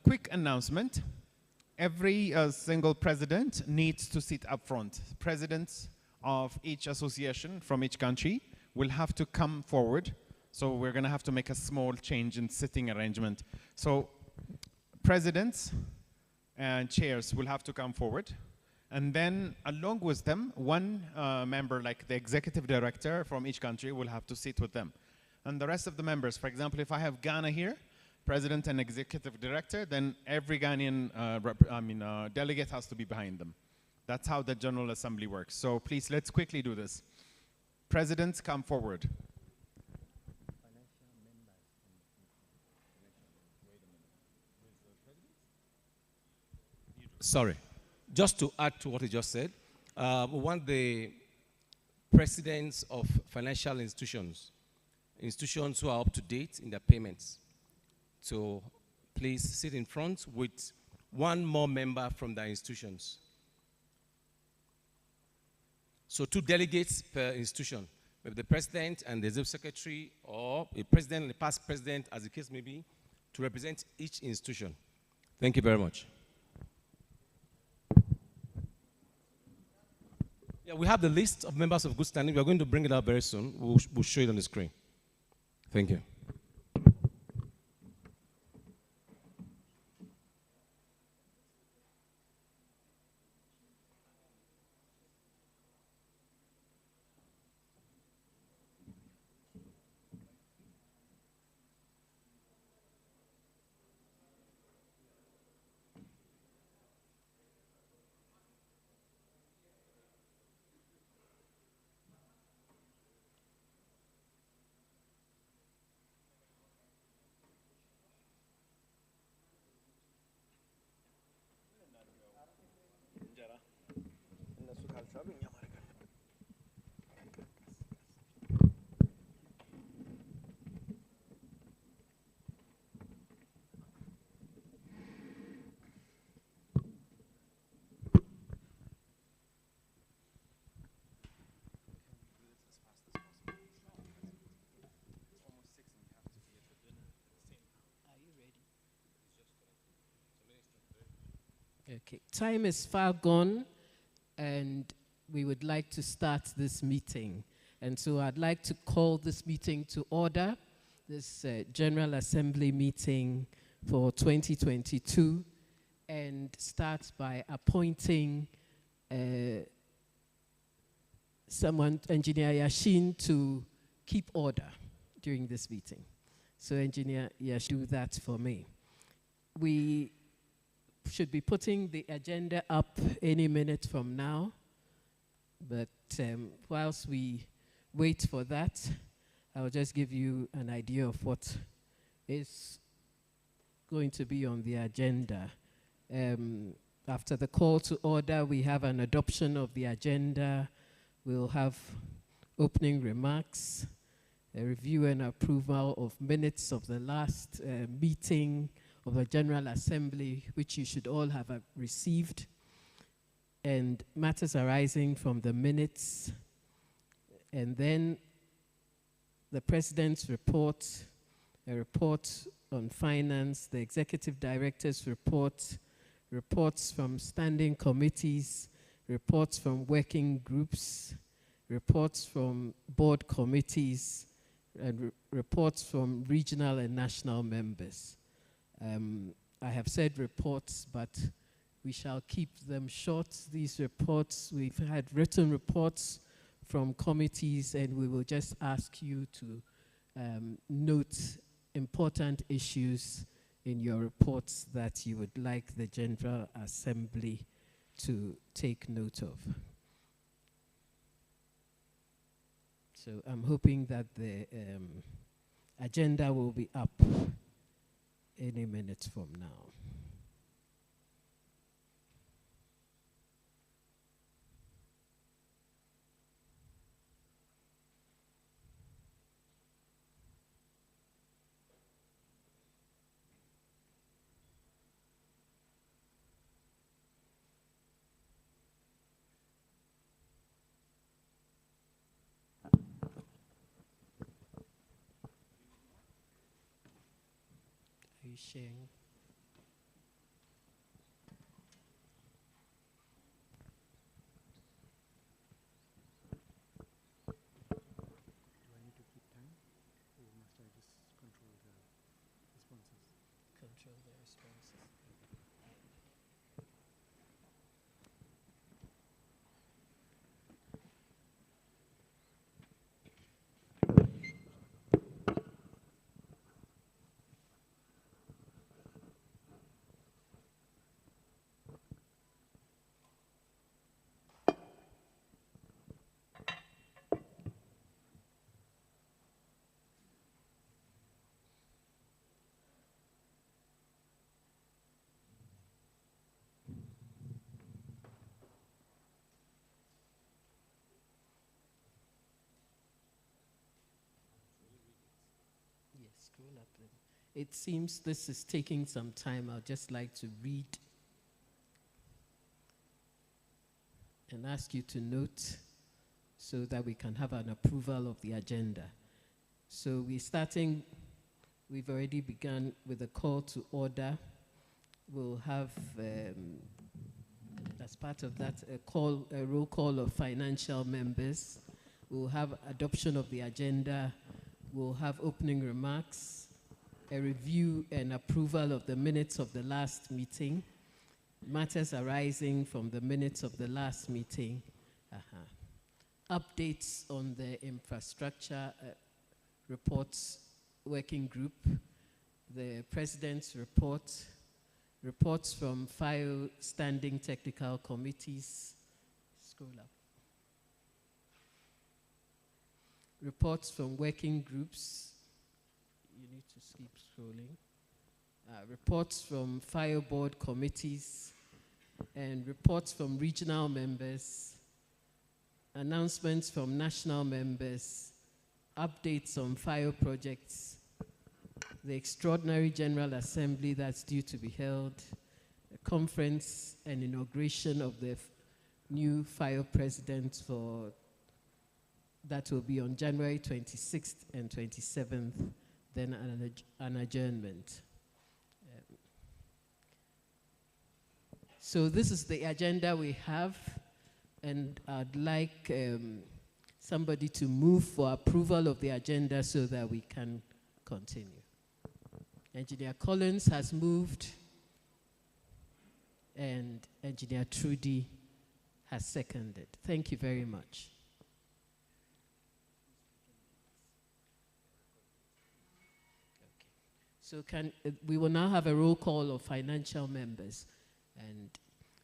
Quick announcement. Every single president needs to sit up front. Presidents of each association from each country will have to come forward. So we're going to have to make a small change in sitting arrangement. So presidents and chairs will have to come forward. And then along with them, one member, like the executive director from each country, will have to sit with them. And the rest of the members, for example, if I have Ghana here, president and executive director, then every Ghanaian delegate has to be behind them. That's how the General Assembly works. So please, let's quickly do this. Presidents, come forward. Sorry. Just to add to what he just said, we want the presidents of financial institutions who are up to date in their payments, to please sit in front with one more member from their institutions. So 2 delegates per institution, maybe the president and the executive secretary, or a president and a past president, as the case may be, to represent each institution. Thank you very much. Yeah, we have the list of members of good standing. We are going to bring it up very soon. We'll show it on the screen. Thank you. Okay, time is far gone, and we would like to start this meeting. And so I'd like to call this meeting to order, this General Assembly meeting for 2022, and start by appointing someone, Engineer Yashin, to keep order during this meeting. So Engineer Yashin, do that for me. We should be putting the agenda up any minute from now, but whilst we wait for that, I'll just give you an idea of what is going to be on the agenda. After the call to order, we have an adoption of the agenda. We'll have opening remarks, a review and approval of minutes of the last meeting of the General Assembly, which you should all have received, and matters arising from the minutes, and then the President's report, a report on finance, the Executive Director's report, reports from standing committees, reports from working groups, reports from board committees, and reports from regional and national members. I have said reports, but we shall keep them short. These reports, we've had written reports from committees, and we will just ask you to note important issues in your reports that you would like the General Assembly to take note of. So I'm hoping that the agenda will be up any minute from now. Are you sharing? Control the responses. It seems this is taking some time. I'd just like to read and ask you to note so that we can have an approval of the agenda. So we've already begun with a call to order. We'll have, as part of that, a roll call of financial members. We'll have adoption of the agenda. We'll have opening remarks, a review and approval of the minutes of the last meeting, matters arising from the minutes of the last meeting, updates on the infrastructure reports working group, the president's report, reports from 5 standing technical committees, scroll up, reports from working groups, you need to keep scrolling, reports from 5 board committees, and reports from regional members, announcements from national members, updates on 5 projects, the Extraordinary General Assembly that's due to be held, a conference and inauguration of the new 5 president that will be on January 26th and 27th, then an adjournment. So this is the agenda we have, and I'd like somebody to move for approval of the agenda so that we can continue. Engineer Collins has moved, and Engineer Trudy has seconded. Thank you very much. So we will now have a roll call of financial members. And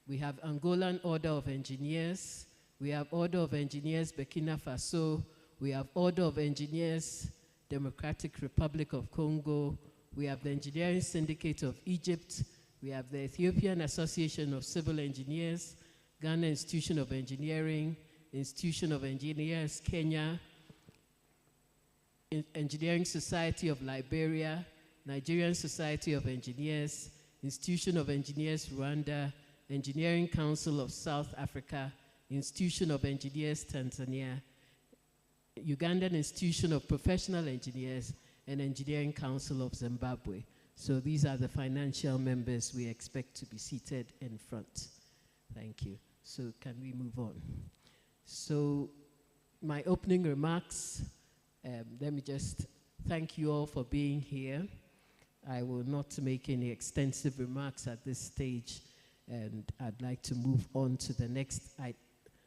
we have Angolan Order of Engineers, we have Order of Engineers Burkina Faso, we have Order of Engineers Democratic Republic of Congo, we have the Engineering Syndicate of Egypt, we have the Ethiopian Association of Civil Engineers, Ghana Institution of Engineering, Institution of Engineers Kenya, Engineering Society of Liberia, Nigerian Society of Engineers, Institution of Engineers Rwanda, Engineering Council of South Africa, Institution of Engineers Tanzania, Ugandan Institution of Professional Engineers, and Engineering Council of Zimbabwe. So these are the financial members we expect to be seated in front. Thank you. So can we move on? So my opening remarks, let me just thank you all for being here. I will not make any extensive remarks at this stage, and I'd like to move on to the next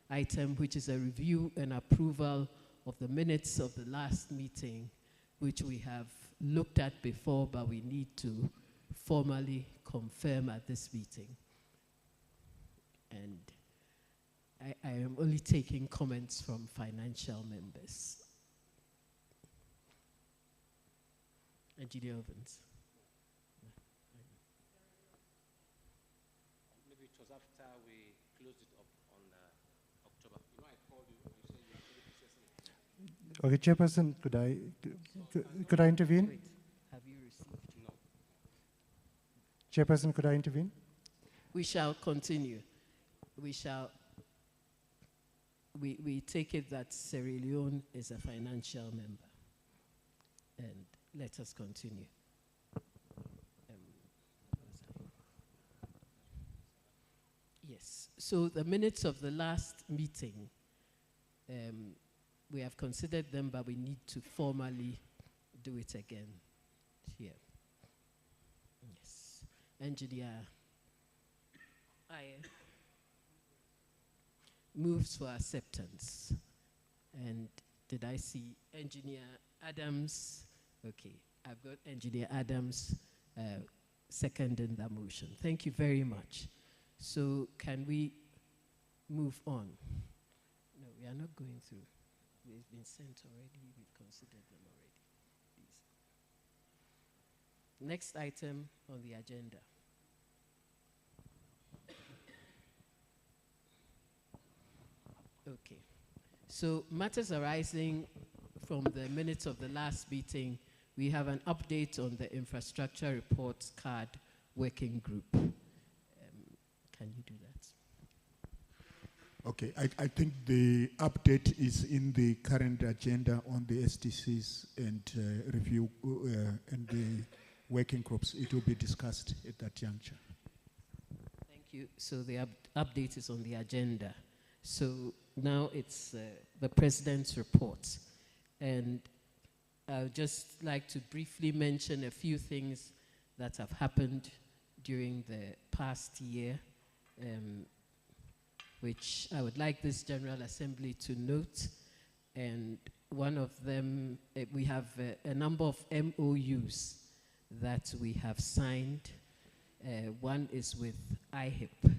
item, which is a review and approval of the minutes of the last meeting, which we have looked at before, but we need to formally confirm at this meeting. And I am only taking comments from financial members. Engineer Ovens. Maybe it was after we closed it up on October. You know, I called you, you said you are Okay, Chairperson, could I intervene? Wait, have you received? No. Chairperson, could I intervene? We shall continue. We take it that Sierra Leone is a financial member. And let us continue. Yes, so the minutes of the last meeting, we have considered them, but we need to formally do it again here. Yes, Engineer Aye moves for acceptance. And did I see Engineer Adams? Okay, I've got Engineer Adams seconding that motion. Thank you very much. So can we move on? No, we are not going through. They've been sent already. We've considered them already. Please. Next item on the agenda. Okay. So matters arising from the minutes of the last meeting, we have an update on the infrastructure reports card working group. Can you do that? Okay, I think the update is in the current agenda on the SDCs and review and the working groups. It will be discussed at that juncture. Thank you. So the update is on the agenda. So now it's the President's report. And I would just like to briefly mention a few things that have happened during the past year, which I would like this General Assembly to note. And one of them, we have a number of MOUs that we have signed. One is with IHIP,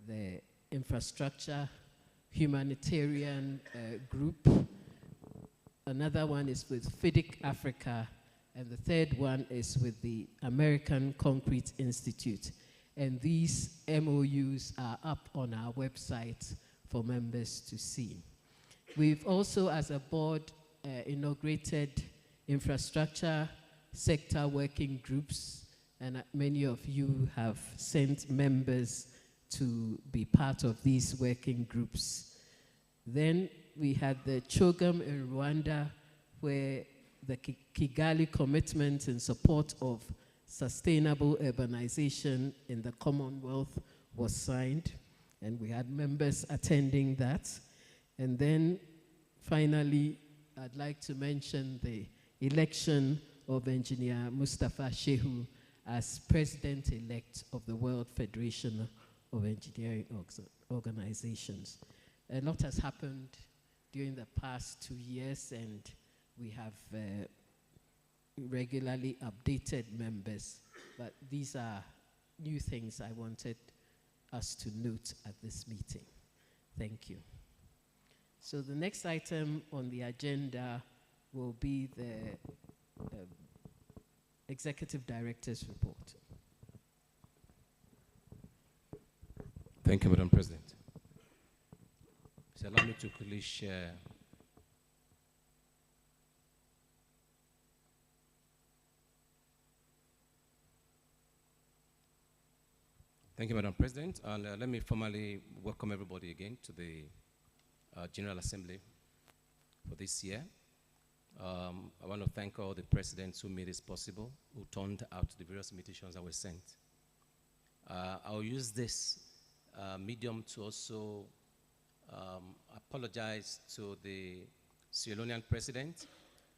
the Infrastructure Humanitarian Group. Another one is with FIDIC Africa, and the third one is with the American Concrete Institute. And these MOUs are up on our website for members to see. We've also, as a board, inaugurated infrastructure sector working groups, and many of you have sent members to be part of these working groups. Then we had the CHOGM in Rwanda, where the Kigali commitment in support of sustainable urbanization in the Commonwealth was signed, and we had members attending that. And then finally, I'd like to mention the election of Engineer Mustafa Shehu as President-elect of the World Federation of Engineering Organizations. A lot has happened during the past 2 years, and we have regularly updated members, but these are new things I wanted us to note at this meeting. Thank you. So the next item on the agenda will be the Executive Director's report. Thank you, Madam President. So allow me to quickly share Thank you, Madam President, and let me formally welcome everybody again to the General Assembly for this year. I want to thank all the presidents who made this possible, who turned out the various invitations that were sent. I'll use this medium to also apologize to the Sierra Leonean president.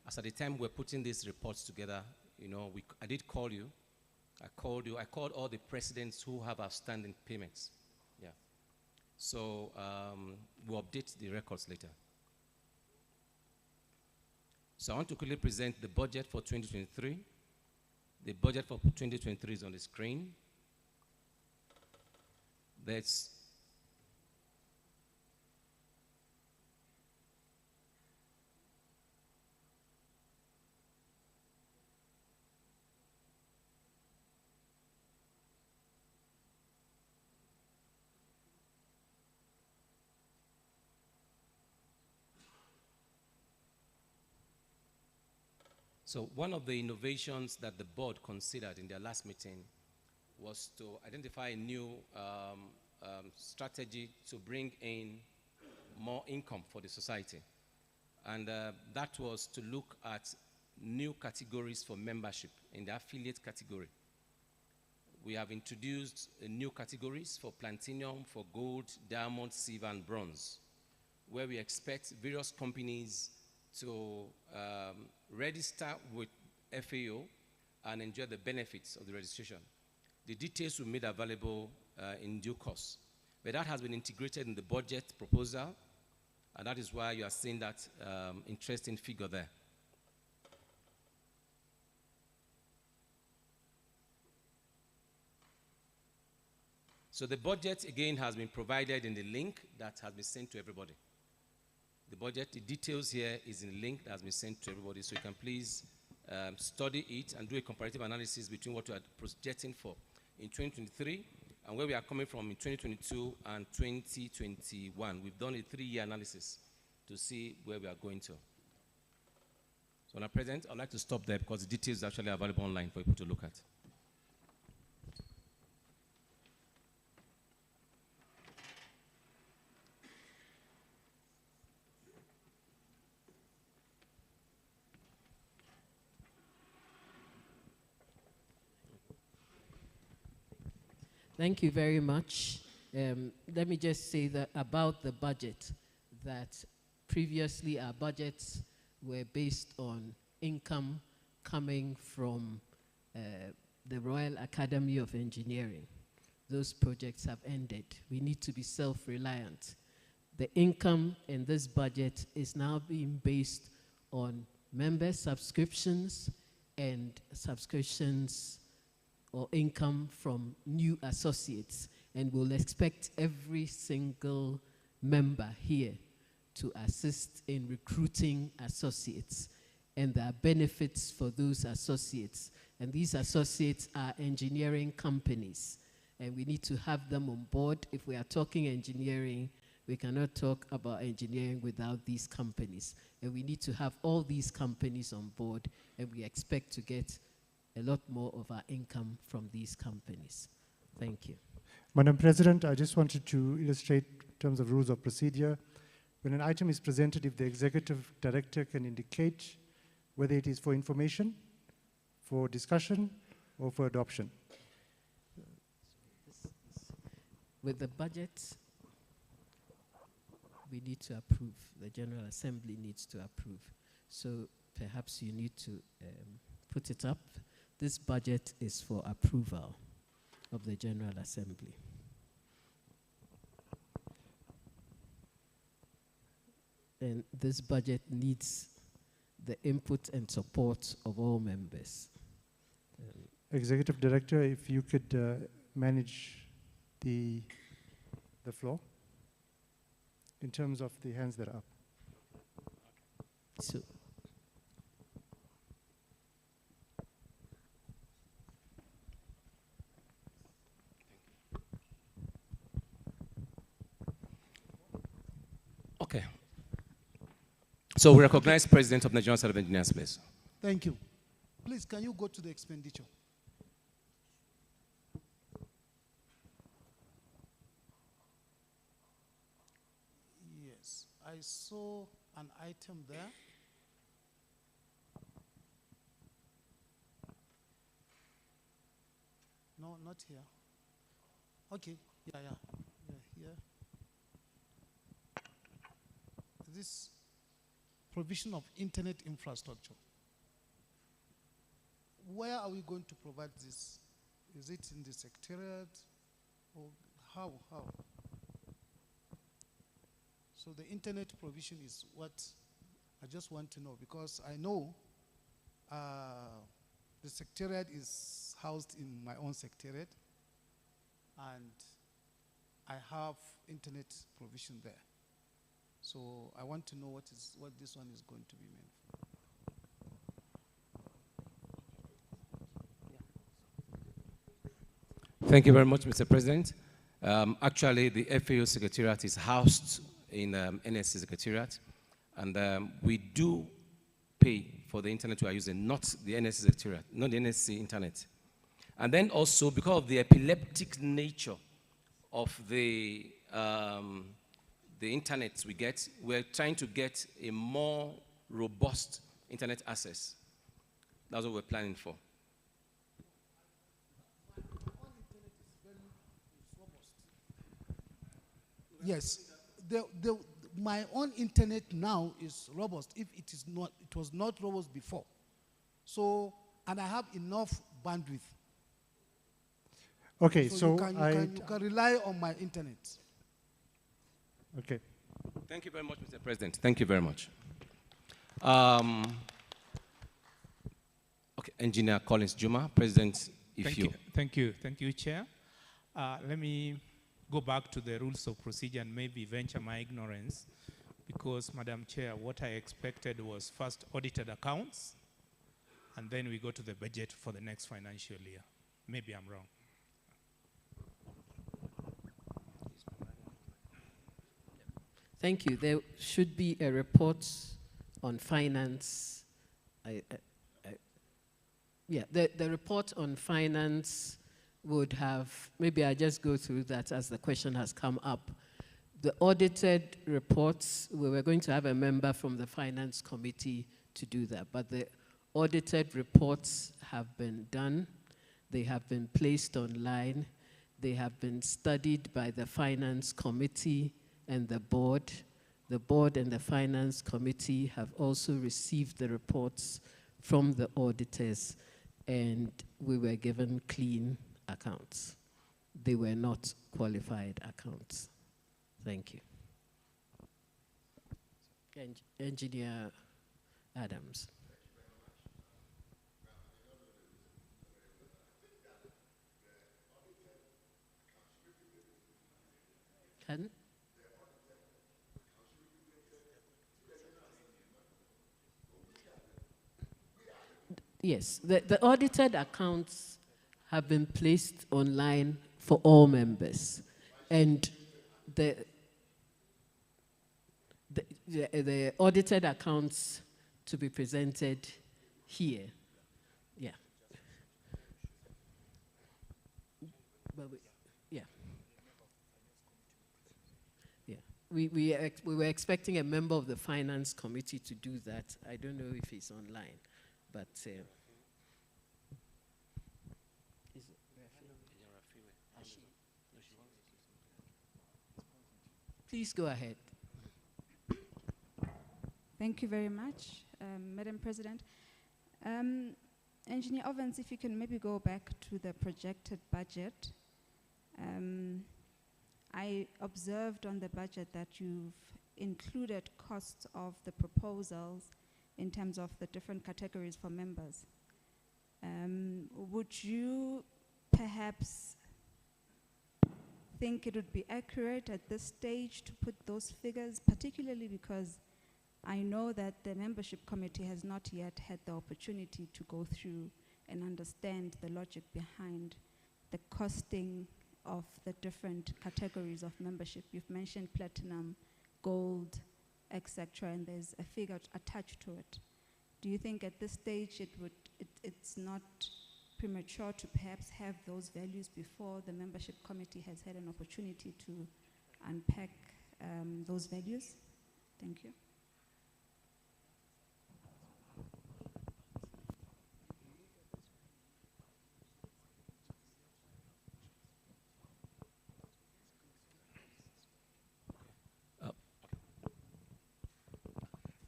As at the time we're putting these reports together, you know, I did call you. I called you. I called all the presidents who have outstanding payments. Yeah. So we'll update the records later. So I want to quickly present the budget for 2023. The budget for 2023 is on the screen. That's So one of the innovations that the board considered in their last meeting was to identify a new strategy to bring in more income for the society. And that was to look at new categories for membership in the affiliate category. We have introduced new categories for platinum, for gold, diamond, silver, and bronze, where we expect various companies to register with FAO and enjoy the benefits of the registration. The details will be made available in due course. But that has been integrated in the budget proposal, and that is why you are seeing that interesting figure there. So the budget, again, has been provided in the link that has been sent to everybody. The budget, the details here is in the link that has been sent to everybody, so you can please study it and do a comparative analysis between what we are projecting for in 2023 and where we are coming from in 2022 and 2021. We've done a 3-year analysis to see where we are going to. So, Madam President, I'd like to stop there because the details are actually available online for people to look at. Thank you very much. Let me just say that about the budget, that previously our budgets were based on income coming from the Royal Academy of Engineering. Those projects have ended. We need to be self-reliant. The income in this budget is now being based on member subscriptions and subscriptions or income from new associates, and we'll expect every single member here to assist in recruiting associates, and there are benefits for those associates, and these associates are engineering companies, and we need to have them on board. If we are talking engineering, we cannot talk about engineering without these companies, and we need to have all these companies on board, and we expect to get a lot more of our income from these companies. Thank you. Madam President, I just wanted to illustrate in terms of rules of procedure. When an item is presented, if the executive director can indicate whether it is for information, for discussion, or for adoption. With the budget, we need to approve. The General Assembly needs to approve. So perhaps you need to put it up. This budget is for approval of the General Assembly. And this budget needs the input and support of all members. Executive Director, if you could manage the floor in terms of the hands that are up. So, okay. So we recognize President of Nigerian Society of Engineers, please. Thank you. Please, can you go to the expenditure? Yes, I saw an item there. No, not here. Okay, yeah, here. This provision of internet infrastructure. Where are we going to provide this? Is it in the secretariat? Or how? So the internet provision is what I just want to know, because I know the secretariat is housed in my own secretariat, and I have internet provision there. So I want to know what this one is going to be meant for. Thank you very much, Mr. President. Actually, the FAO Secretariat is housed in NSC Secretariat, and we do pay for the internet we are using, not the NSC Secretariat, not the NSC internet. And then also, because of the epileptic nature of the internet we get, we're trying to get a more robust internet access. That's what we're planning for. Yes, my own internet now is robust. If it is not, it was not robust before. So, and I have enough bandwidth. Okay, so you can rely on my internet. Okay. Thank you very much, Mr. President. Thank you very much. Okay, Engineer Collins Juma, President, Thank you, Chair. Let me go back to the rules of procedure and maybe venture my ignorance, because, Madam Chair, what I expected was first audited accounts, and then we go to the budget for the next financial year. Maybe I'm wrong. Thank you. There should be a report on finance Yeah, the report on finance would have, maybe I just go through that as the question has come up. The audited reports, we were going to have a member from the finance committee to do that, but the audited reports have been done. They have been placed online. They have been studied by the finance committee and the board. The board and the finance committee have also received the reports from the auditors, and we were given clean accounts. They were not qualified accounts. Thank you. Engineer Adams. Pardon? Yes, the audited accounts have been placed online for all members, and the audited accounts to be presented here. Yeah. But yeah. Yeah. We were expecting a member of the finance committee to do that. I don't know if he's online, but please go ahead. Thank you very much, Madam President. Engineer Ovens, if you can maybe go back to the projected budget. I observed on the budget that you've included costs of the proposals in terms of the different categories for members. Would you perhaps think it would be accurate at this stage to put those figures, particularly because I know that the membership committee has not yet had the opportunity to go through and understand the logic behind the costing of the different categories of membership. You've mentioned platinum, gold, etc., and there's a figure attached to it. Do you think at this stage it's not premature to perhaps have those values before the membership committee has had an opportunity to unpack those values? Thank you.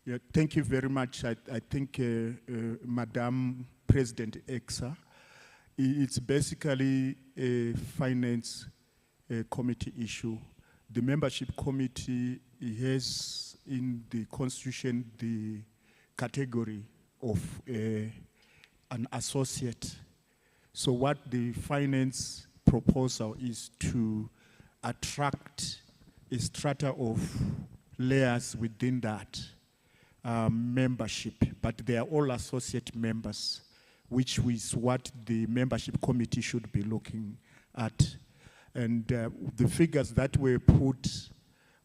Yeah, thank you very much. I think Madam President Exa, it's basically a finance committee issue. The membership committee has in the constitution the category of an associate. So what the finance proposal is to attract a strata of layers within that membership, but they are all associate members, which is what the membership committee should be looking at. And the figures that were put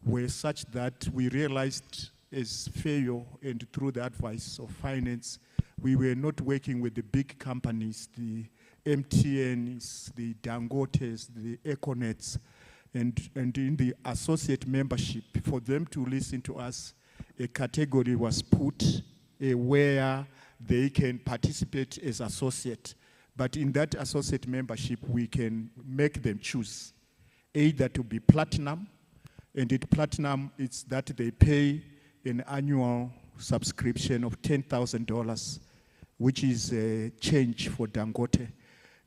were such that we realized as FAO and through the advice of finance, we were not working with the big companies, the MTNs, the Dangotes, the Econets, and in the associate membership, for them to listen to us, a category was put where they can participate as associate. But in that associate membership, we can make them choose either to be platinum, and at platinum, it's that they pay an annual subscription of $10,000, which is a change for Dangote.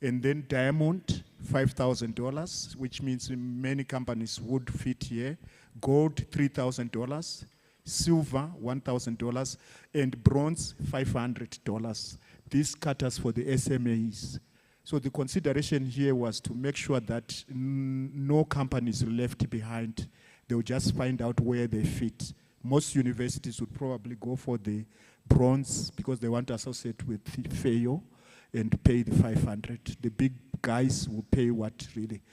And then diamond, $5,000, which means many companies would fit here. Gold, $3,000. Silver, $1,000, and bronze, $500. This caters for the SMEs. So the consideration here was to make sure that no company is left behind. They'll just find out where they fit. Most universities would probably go for the bronze because they want to associate with FAO and pay the 500. The big guys will pay what really?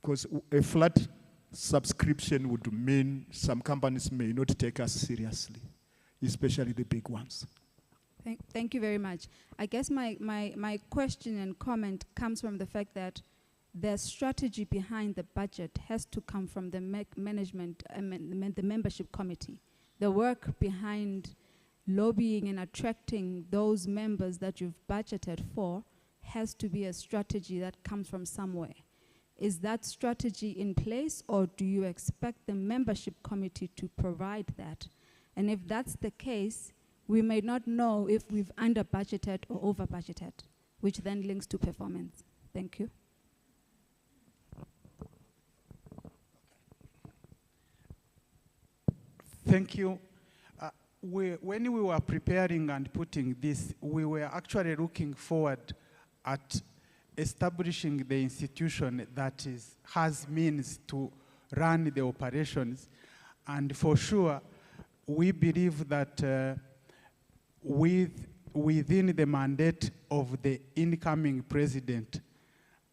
Because a flat subscription would mean some companies may not take us seriously, especially the big ones. Thank you very much. I guess my question and comment comes from the fact that the strategy behind the budget has to come from the management, the membership committee. The work behind lobbying and attracting those members that you've budgeted for has to be a strategy that comes from somewhere. Is that strategy in place, or do you expect the membership committee to provide that? And if that's the case, we may not know if we've under budgeted or over budgeted, which then links to performance. Thank you. Thank you. When we were preparing and putting this, we were actually looking forward at establishing the institution that has means to run the operations. And for sure, we believe that within the mandate of the incoming president,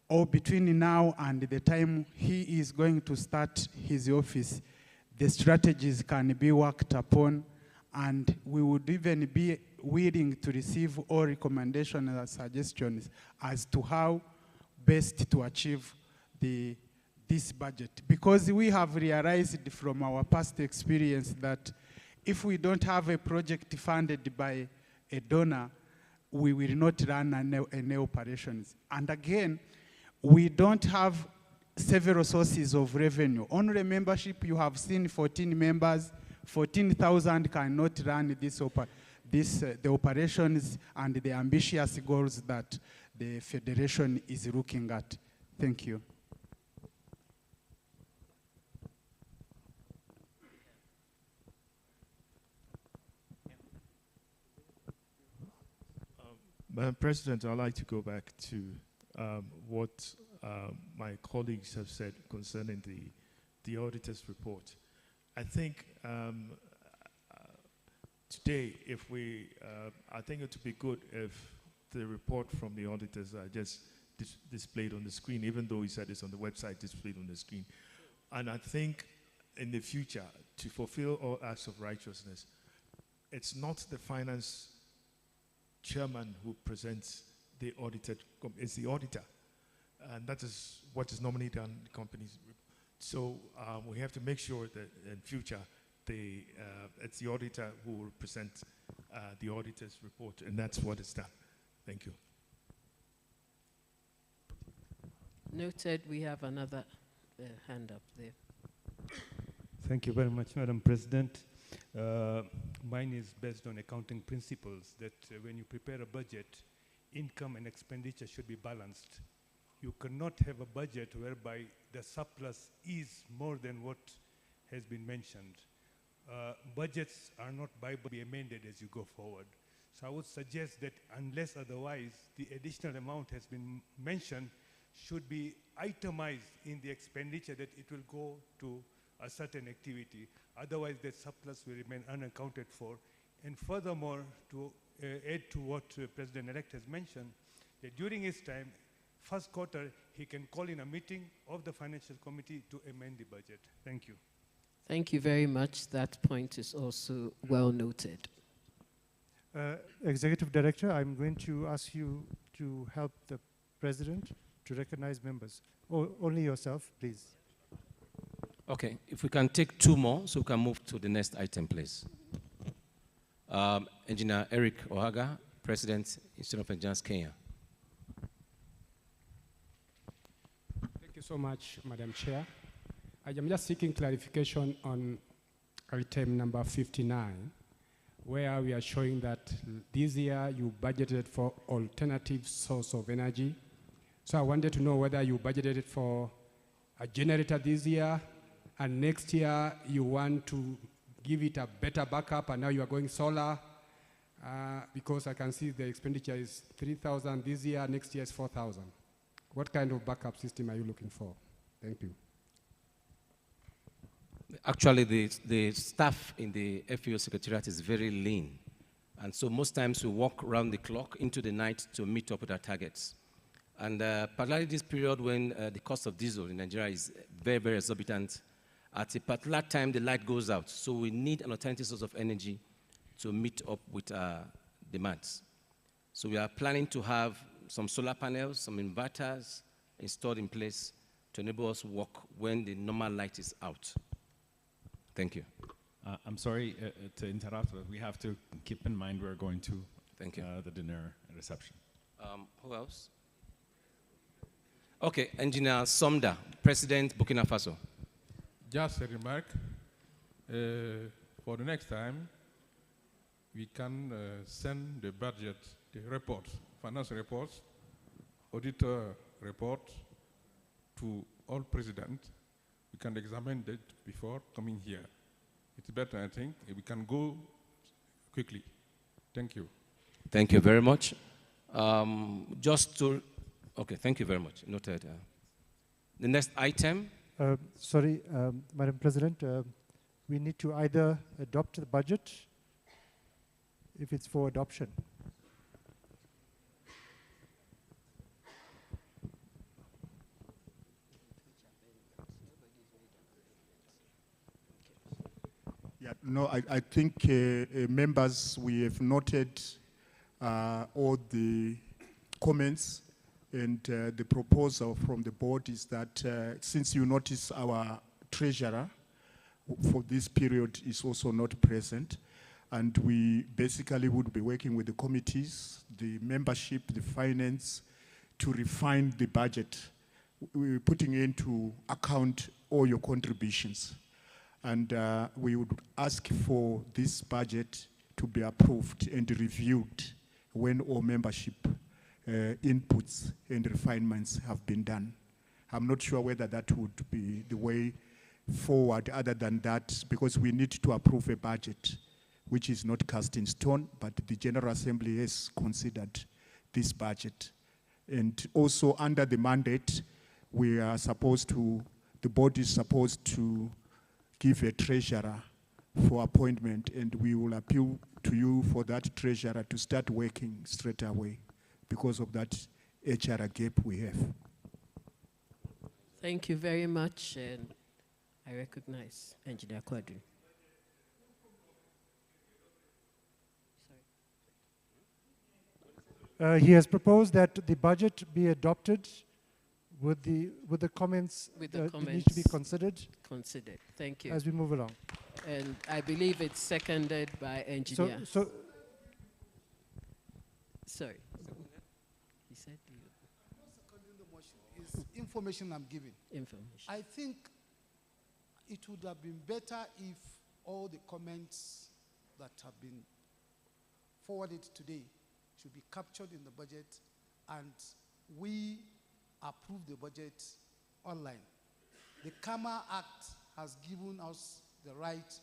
or between now and the time he is going to start his office, the strategies can be worked upon, and we would even be willing to receive all recommendations and suggestions as to how best to achieve this budget. Because we have realized from our past experience that if we don't have a project funded by a donor, we will not run any operations. And again, we don't have several sources of revenue. On the membership, you have seen 14 members, 14,000 cannot run the operations and the ambitious goals that the Federation is looking at. Thank you. Madam President, I'd like to go back to what my colleagues have said concerning the auditor's report. I think today, I think it would be good if the report from the auditors are just displayed on the screen, even though he said it's on the website, displayed on the screen. And I think in the future, to fulfill all acts of righteousness, it's not the finance chairman who presents the audited, it's the auditor. And that is what is normally done in companies. So we have to make sure that in future, it's the auditor who will present the auditor's report, and that's what is done. Thank you. Noted. We have another hand up there. Thank you very much, Madam President. Mine is based on accounting principles that when you prepare a budget, income and expenditure should be balanced. You cannot have a budget whereby the surplus is more than what has been mentioned. Budgets are not Bible be amended as you go forward. So I would suggest that unless otherwise, the additional amount has been mentioned should be itemized in the expenditure that it will go to a certain activity. Otherwise, the surplus will remain unaccounted for. And furthermore, to add to what President-elect has mentioned, that during his time, first quarter, he can call in a meeting of the Financial Committee to amend the budget. Thank you. Thank you very much. That point is also well noted. Executive Director, I'm going to ask you to help the President to recognize members. Only yourself, please. Okay, if we can take two more, so we can move to the next item, please. Engineer Eric Ohaga, President, Institute of Engineers, Kenya. Thank you so much, Madam Chair. I am just seeking clarification on item number 59, where we are showing that this year you budgeted for alternative source of energy. So I wanted to know whether you budgeted for a generator this year, and next year you want to give it a better backup, and now you are going solar, because I can see the expenditure is 3,000 this year, next year is 4,000. What kind of backup system are you looking for? Thank you. Actually, the staff in the FAO Secretariat is very lean. And so most times we walk around the clock into the night to meet up with our targets. And particularly this period when the cost of diesel in Nigeria is very, very exorbitant, at a particular time the light goes out. So we need an alternative source of energy to meet up with demands. So we are planning to have some solar panels, some inverters installed in place to enable us to work when the normal light is out. Thank you. I'm sorry to interrupt, but we have to keep in mind we're going to Thank you. The dinner reception. Who else? Okay, Engineer Somda, President, Burkina Faso. Just a remark. For the next time, we can send the budget, the reports, financial reports, auditor reports to all presidents. We can examine that before coming here. It's better, I think, if we can go quickly. Thank you. Thank you very much. Okay, thank you very much. Noted. The next item. Sorry, Madam President, we need to either adopt the budget if it's for adoption. Yeah, no, I think members, we have noted all the comments, and the proposal from the board is that since you notice our treasurer for this period is also not present, and we basically would be working with the committees, the membership, the finance, to refine the budget. We're putting into account all your contributions. And we would ask for this budget to be approved and reviewed when all membership inputs and refinements have been done. I'm not sure whether that would be the way forward other than that, because we need to approve a budget which is not cast in stone, but the General Assembly has considered this budget. And also under the mandate, we are supposed to, the board is supposed to give a treasurer for appointment, and we will appeal to you for that treasurer to start working straight away because of that HR gap we have. Thank you very much, and I recognize Engineer Quadri. He has proposed that the budget be adopted with the comments that need to be considered. Considered. Thank you. As we move along. And I believe it's seconded by Engineer. Sorry. He said you. I'm not seconding the motion. It's information I'm giving. Information. I think it would have been better if all the comments that have been forwarded today should be captured in the budget, and we approve the budget online. The KAMA Act has given us the right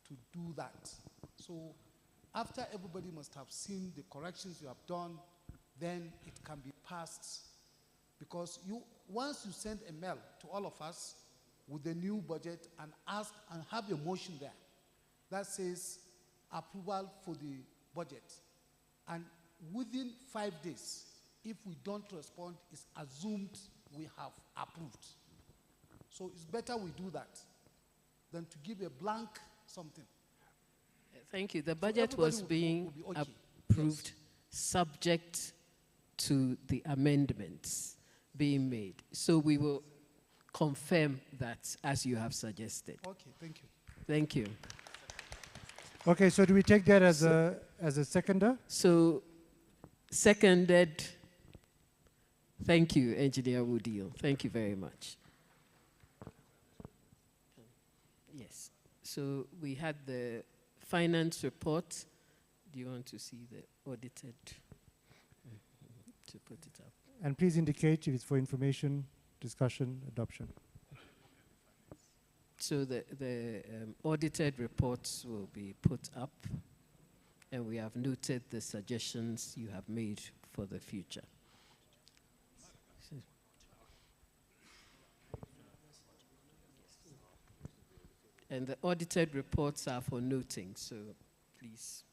to do that. So after everybody must have seen the corrections you have done, then it can be passed. Because once you send a mail to all of us with the new budget and ask and have a motion there that says approval for the budget, and within 5 days, if we don't respond, it's assumed we have approved. So it's better we do that than to give a blank something. Thank you. The budget was being okay. approved subject to the amendments being made. So we will confirm that as you have suggested. Okay, thank you. Thank you. Okay, so do we take that as a seconder? So seconded. Thank you, Engineer Woodil. Thank you very much. Yes. So we had the finance report. Do you want to see the audited? To put it up. And please indicate if it's for information, discussion, adoption. So the audited reports will be put up, and we have noted the suggestions you have made for the future. And the audited reports are for noting, so please.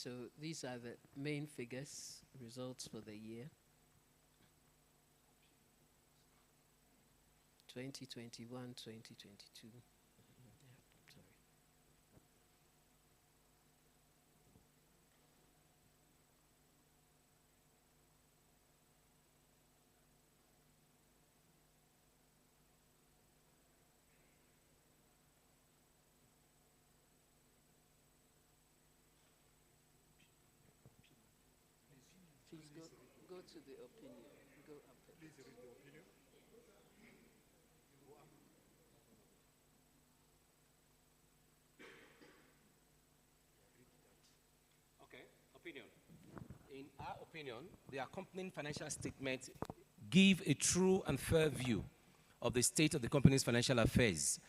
So these are the main figures, results for the year. 2021, 2022. Sorry. Please go to the opinion. Go up. Please read the opinion. Okay, opinion. In our opinion, the accompanying financial statement give a true and fair view of the state of the company's financial affairs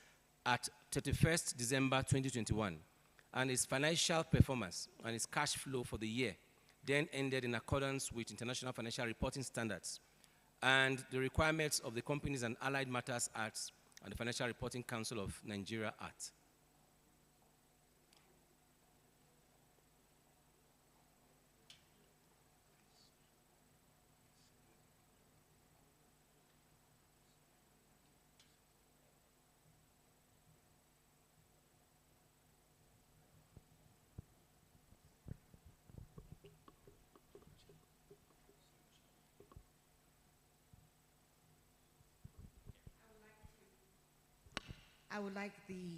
at 31st December 2021 and its financial performance and its cash flow for the year then ended in accordance with International Financial Reporting Standards and the requirements of the Companies and Allied Matters Act and the Financial Reporting Council of Nigeria Act. I would like the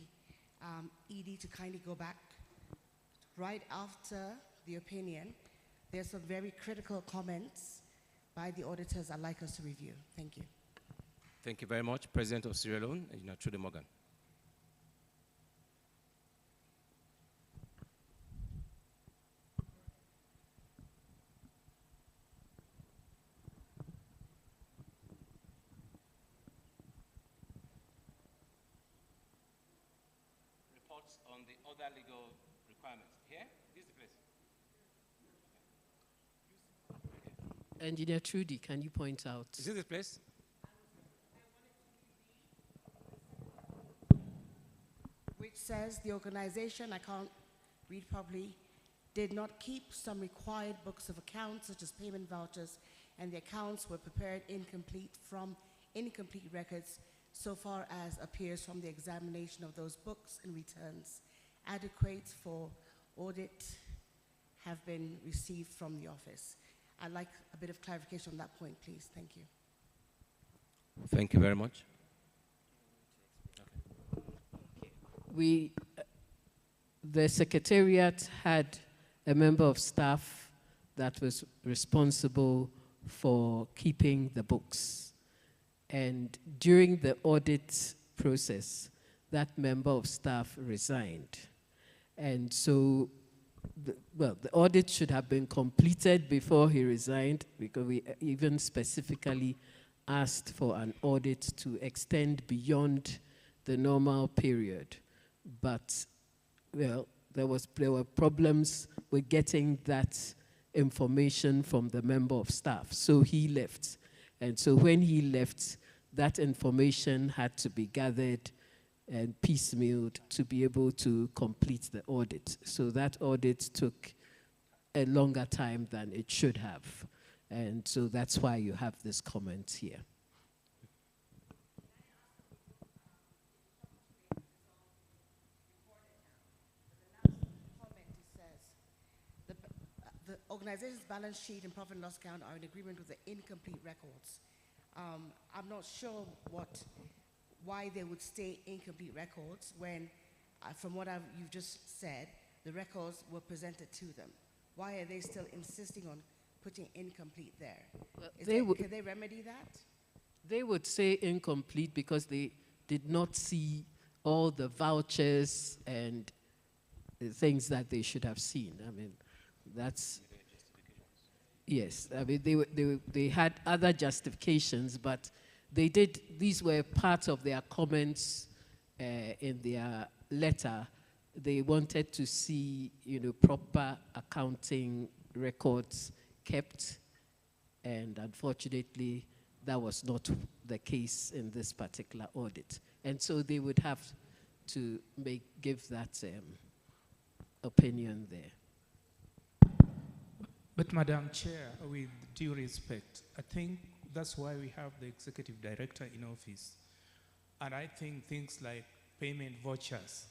ED to kindly go back. Right after the opinion, there's some very critical comments by the auditors I'd like us to review. Thank you. Thank you very much, President of Sierra Leone, Engineer Trude Morgan. Reports on the other legal requirements. Here, this is the place. Engineer Trudy, can you point out? Is this the place? Which says the organization, I can't read properly, did not keep some required books of accounts such as payment vouchers, and the accounts were prepared incomplete from incomplete records so far as appears from the examination of those books and returns adequate for audit have been received from the office. I'd like a bit of clarification on that point, please. Thank you. Thank you very much. The Secretariat had a member of staff that was responsible for keeping the books. And during the audit process, that member of staff resigned. And so, the audit should have been completed before he resigned, because we even specifically asked for an audit to extend beyond the normal period. But, well, there were problems with getting that information from the member of staff. So he left. And so when he left, that information had to be gathered and piecemealed to be able to complete the audit. So that audit took a longer time than it should have. And so that's why you have this comment here. The organization's balance sheet and profit and loss account are in agreement with the incomplete records. I'm not sure why they would stay incomplete records when, from what you've just said, the records were presented to them. Why are they still insisting on putting incomplete there? Well, can they remedy that? They would say incomplete because they did not see all the vouchers and the things that they should have seen. I mean, that's, yes, I mean, they had other justifications, but these were part of their comments in their letter. They wanted to see, proper accounting records kept, and unfortunately, that was not the case in this particular audit. And so they would have to give that opinion there. But Madam Chair, with due respect, I think that's why we have the executive director in office. And I think things like payment vouchers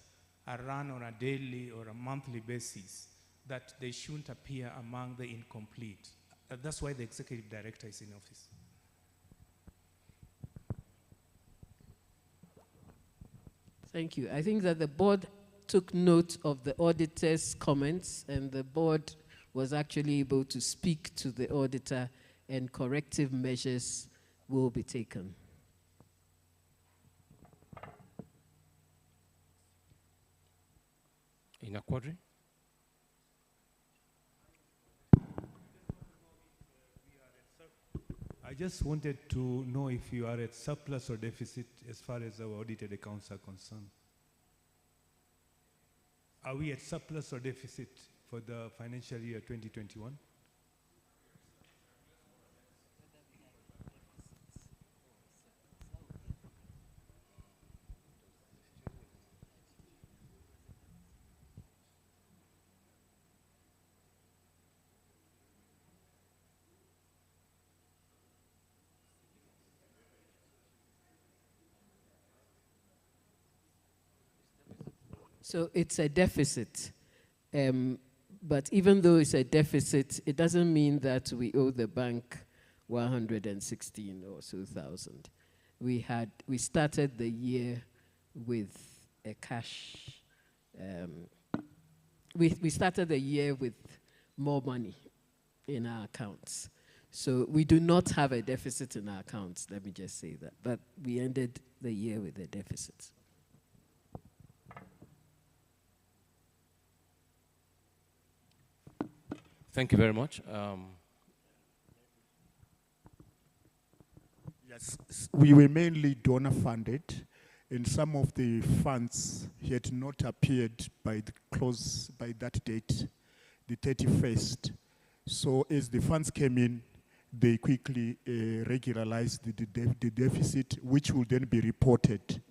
are run on a daily or a monthly basis, that they shouldn't appear among the incomplete. That's why the executive director is in office. Thank you. I think that the board took note of the auditor's comments, and the board was actually able to speak to the auditor, and corrective measures will be taken. In a quadri? I just wanted to know if you are at surplus or deficit as far as our audited accounts are concerned. Are we at surplus or deficit for the financial year 2021? So it's a deficit. But even though it's a deficit, it doesn't mean that we owe the bank 116 or so thousand. We started the year with a cash, we started the year with more money in our accounts. So we do not have a deficit in our accounts, let me just say that. But we ended the year with a deficit. Thank you very much. Yes, we were mainly donor funded, and some of the funds had not appeared by that date, the 31st. So as the funds came in, they quickly regularized the deficit, which will then be reported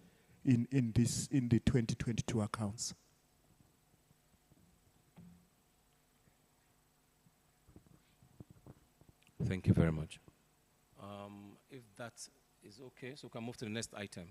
in the 2022 accounts. Thank you very much. If that is okay, so we can move to the next item.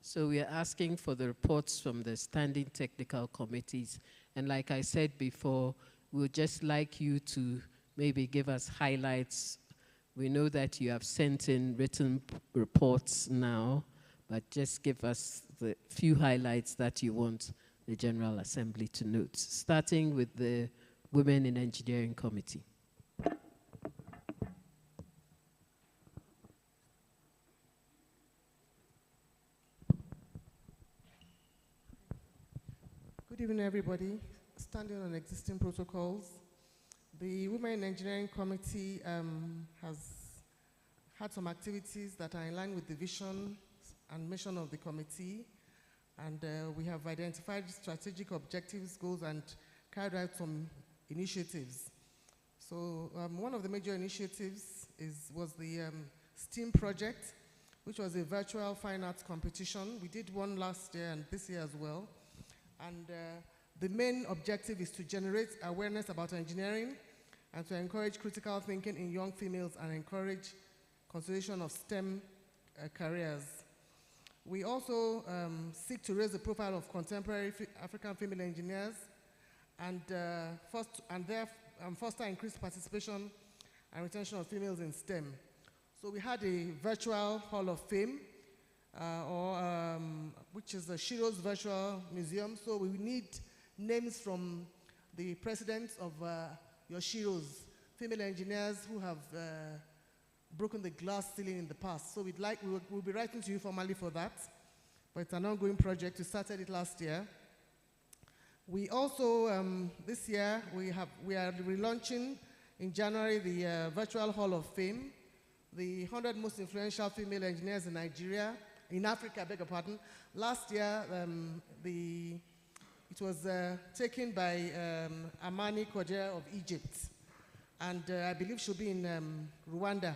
So we are asking for the reports from the standing technical committees. And like I said before, we'd just like you to maybe give us highlights. We know that you have sent in written reports now, but just give us the few highlights that you want the General Assembly to note, starting with the Women in Engineering Committee. Good evening, everybody. Standing on existing protocols, the Women in Engineering Committee has had some activities that are in line with the vision and mission of the committee, and we have identified strategic objectives, goals, and carried out some initiatives. So one of the major initiatives was the STEAM project, which was a virtual fine arts competition. We did one last year and this year as well. And the main objective is to generate awareness about engineering and to encourage critical thinking in young females and encourage consideration of STEM careers. We also seek to raise the profile of contemporary African female engineers and foster increased participation and retention of females in STEM. So we had a virtual Hall of Fame, which is the Shiro's Virtual Museum. So we need names from the presidents of your Shiros, female engineers who have broken the glass ceiling in the past. So we'll be writing to you formally for that, but it's an ongoing project. We started it last year. We also, this year, we are relaunching in January the Virtual Hall of Fame, the 100 most influential female engineers in Nigeria, in Africa, I beg your pardon. Last year, it It was taken by Amani Kodja of Egypt. And I believe she'll be in Rwanda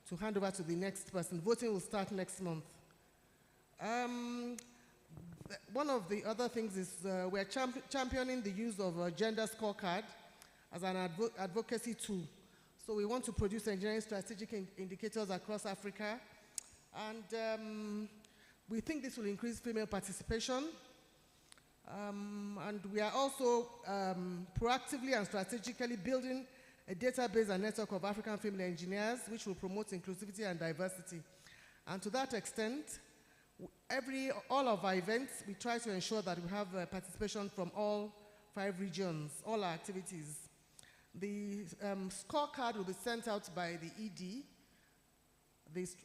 to hand over to the next person. Voting will start next month. One of the other things is we're championing the use of a gender scorecard as an advocacy tool. So we want to produce engineering strategic indicators across Africa. And we think this will increase female participation. And we are also proactively and strategically building a database and network of African female engineers, which will promote inclusivity and diversity. And to that extent, all of our events, we try to ensure that we have participation from all 5 regions, all our activities. The scorecard will be sent out by the ED, this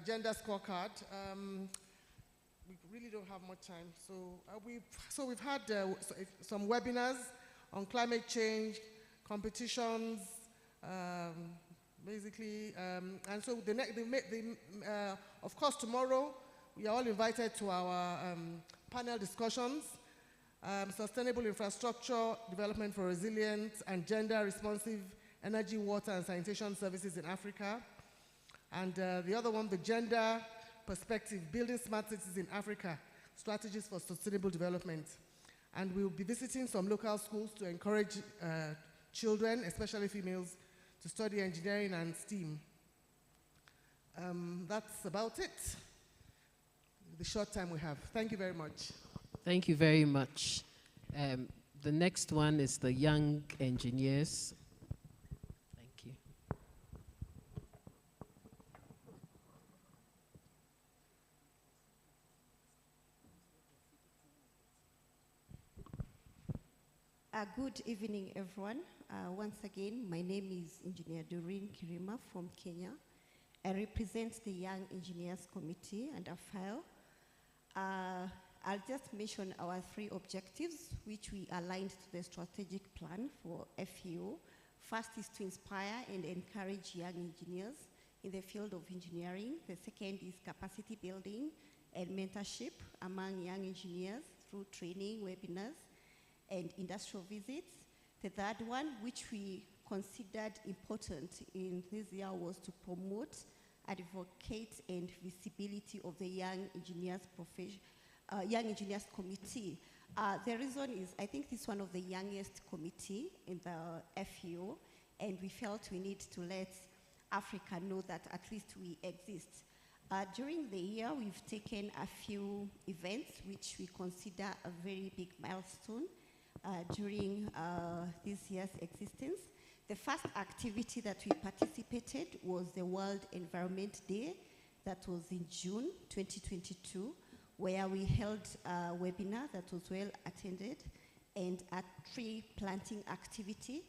gender scorecard. We really don't have much time. So we've had some webinars on climate change, competitions, basically. And so of course, tomorrow, we are all invited to our panel discussions, sustainable infrastructure, development for resilience, and gender-responsive energy, water, and sanitation services in Africa. And the other one, the gender perspective, building smart cities in Africa, strategies for sustainable development. And we'll be visiting some local schools to encourage children, especially females, to study engineering and STEAM. That's about it, the short time we have. Thank you very much. Thank you very much. The next one is the young engineers. Thank you. Good evening, everyone. Once again, my name is Engineer Doreen Kirima from Kenya. I represent the Young Engineers Committee and AFILE. I'll just mention our 3 objectives, which we aligned to the strategic plan for FEO. First is to inspire and encourage young engineers in the field of engineering. The second is capacity building and mentorship among young engineers through training, webinars, and industrial visits. The third one, which we considered important in this year, was to promote, advocate, and visibility of the Young Engineers Committee. The reason is, I think this is one of the youngest committee in the FEO, and we felt we need to let Africa know that at least we exist. During the year, we've taken a few events which we consider a very big milestone during this year's existence. The first activity that we participated was the World Environment Day. That was in June 2022, where we held a webinar that was well attended and a tree planting activity.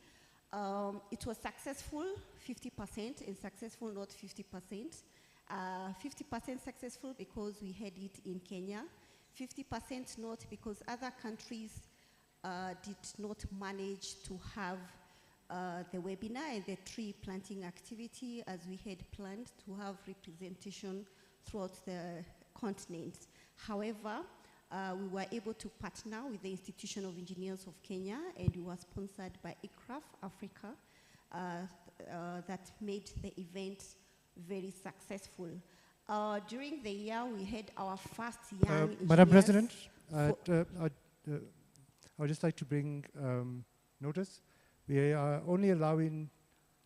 It was successful, 50%, and successful not 50%. 50% successful because we had it in Kenya, 50% not because other countries did not manage to have the webinar and the tree planting activity as we had planned to have representation throughout the continent. However, we were able to partner with the Institution of Engineers of Kenya, and we were sponsored by ICRAF Africa that made the event very successful. During the year, we had our first young Madam engineers President, I would just like to bring notice. We are only allowing,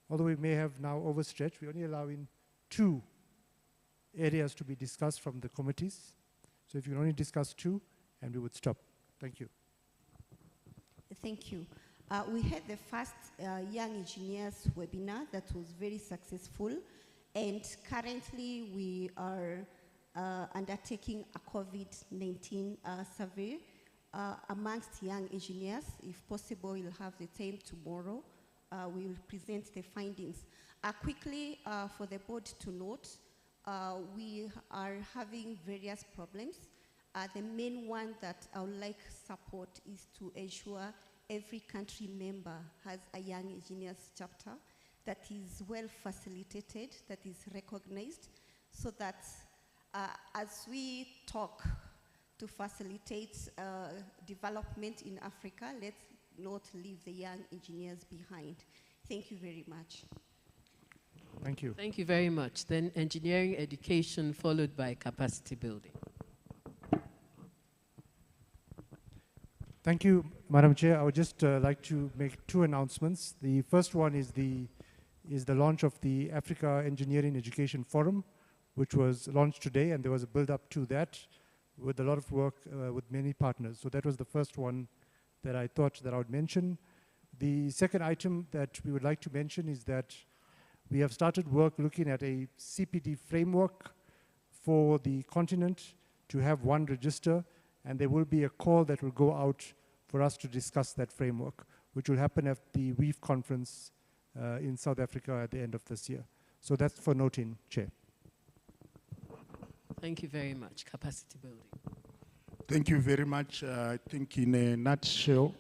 although we may have now overstretched, we're only allowing 2 areas to be discussed from the committees. So if you can only discuss 2, and we would stop. Thank you. Thank you. We had the first Young Engineers webinar that was very successful, and currently we are undertaking a COVID-19 survey amongst young engineers. If possible, we'll have the time tomorrow. We will present the findings. Quickly, for the board to note, we are having various problems. The main one that I would like support is to ensure every country member has a young engineers chapter that is well facilitated, that is recognized, so that as we talk to facilitate development in Africa. Let's not leave the young engineers behind. Thank you very much. Thank you. Thank you very much. Then engineering education followed by capacity building. Thank you, Madam Chair. I would just like to make two announcements. The first one is the launch of the Africa Engineering Education Forum, which was launched today, and there was a build-up to that with a lot of work with many partners. So that was the first one that I thought that I would mention. The second item that we would like to mention is that we have started work looking at a CPD framework for the continent to have one register, and there will be a call that will go out for us to discuss that framework, which will happen at the WEAF conference in South Africa at the end of this year. So that's for noting, Chair. Thank you very much. Capacity building. Thank you very much. I think in a nutshell,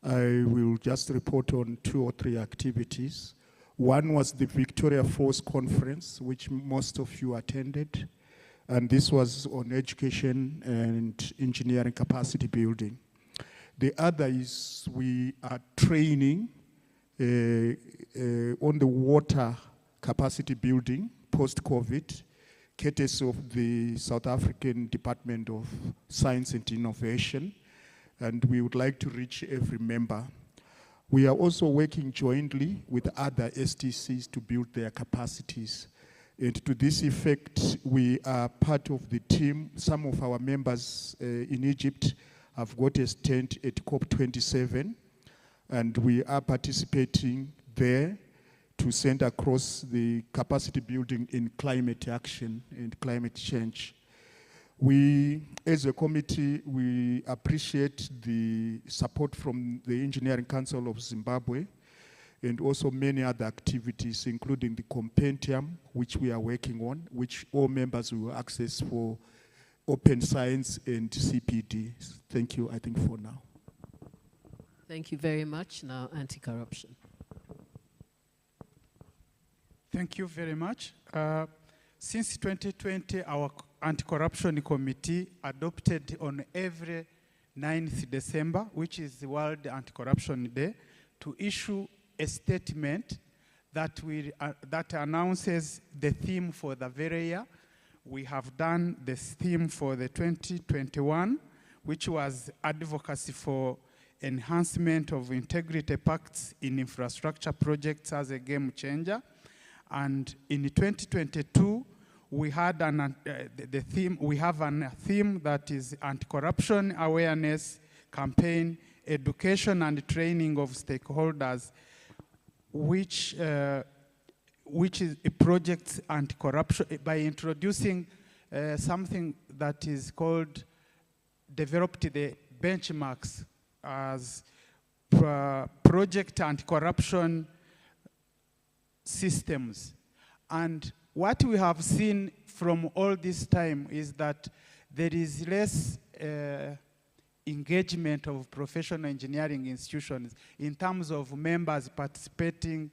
I will just report on 2 or 3 activities. One was the Victoria Falls Conference, which most of you attended. And this was on education and engineering capacity building. The other is we are training on the water capacity building post-COVID, courtesy of the South African Department of Science and Innovation. And we would like to reach every member. We are also working jointly with other STCs to build their capacities. And to this effect, we are part of the team. Some of our members in Egypt have got a stand at COP27, and we are participating there to send across the capacity building in climate action and climate change. We, as a committee, we appreciate the support from the Engineering Council of Zimbabwe and also many other activities, including the compendium, which we are working on, which all members will access for open science and CPD. Thank you, I think, for now. Thank you very much. Now, anti-corruption. Thank you very much. Since 2020, our anti-corruption committee adopted on every 9th December, which is the World Anti-Corruption Day, to issue a statement that that announces the theme for the very year. We have done the theme for the 2021, which was advocacy for enhancement of integrity pacts in infrastructure projects as a game changer. And in 2022, we had we have a theme that is anti-corruption awareness campaign, education and training of stakeholders, which is a project anti-corruption by introducing something that is called developed the benchmarks as project anti-corruption systems. And what we have seen from all this time is that there is less engagement of professional engineering institutions in terms of members participating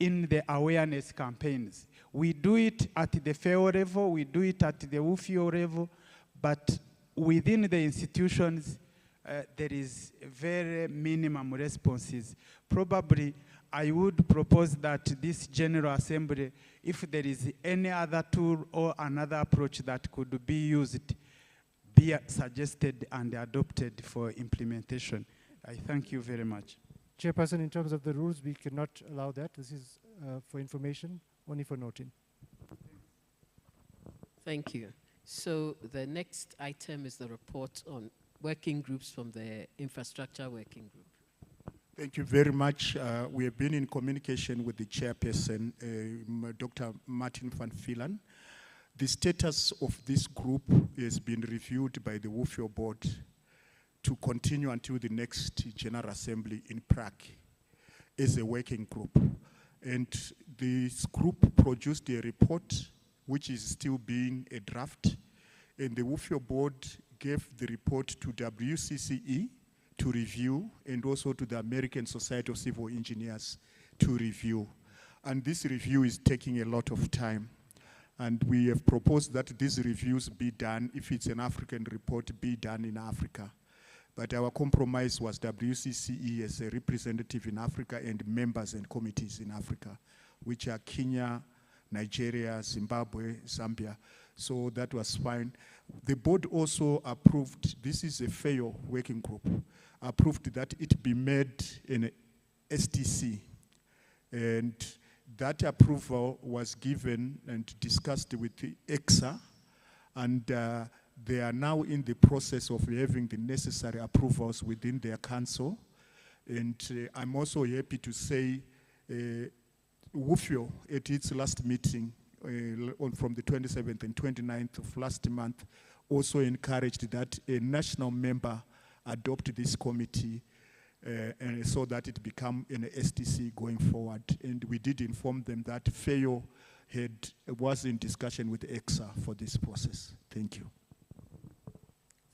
in the awareness campaigns. We do it at the FAO level, we do it at the WFIO level, but within the institutions, there is very minimum responses. Probably, I would propose that this General Assembly, if there is any other tool or another approach that could be used, be suggested and adopted for implementation. I thank you very much. Chairperson, in terms of the rules, we cannot allow that. This is for information, only for noting. Thank you. So the next item is the report on working groups from the Infrastructure Working Group. Thank you very much. We have been in communication with the chairperson, Dr. Martin van Phelan. The status of this group has been reviewed by the WFIO board to continue until the next General Assembly in Prague as a working group. And this group produced a report which is still being a draft, and the WFIO board gave the report to WCCE to review, and also to the American Society of Civil Engineers to review. And this review is taking a lot of time. And we have proposed that these reviews be done, if it's an African report, be done in Africa. But our compromise was WCCE as a representative in Africa and members and committees in Africa, which are Kenya, Nigeria, Zimbabwe, Zambia. So that was fine. The board also approved, this is a FAO working group, approved that it be made in STC. And that approval was given and discussed with the EXA, and they are now in the process of having the necessary approvals within their council. And I'm also happy to say WUFIO, at its last meeting from the 27th and 29th of last month, also encouraged that a national member adopt this committee and so that it become an STC going forward. And we did inform them that FAO was in discussion with EXA for this process. Thank you.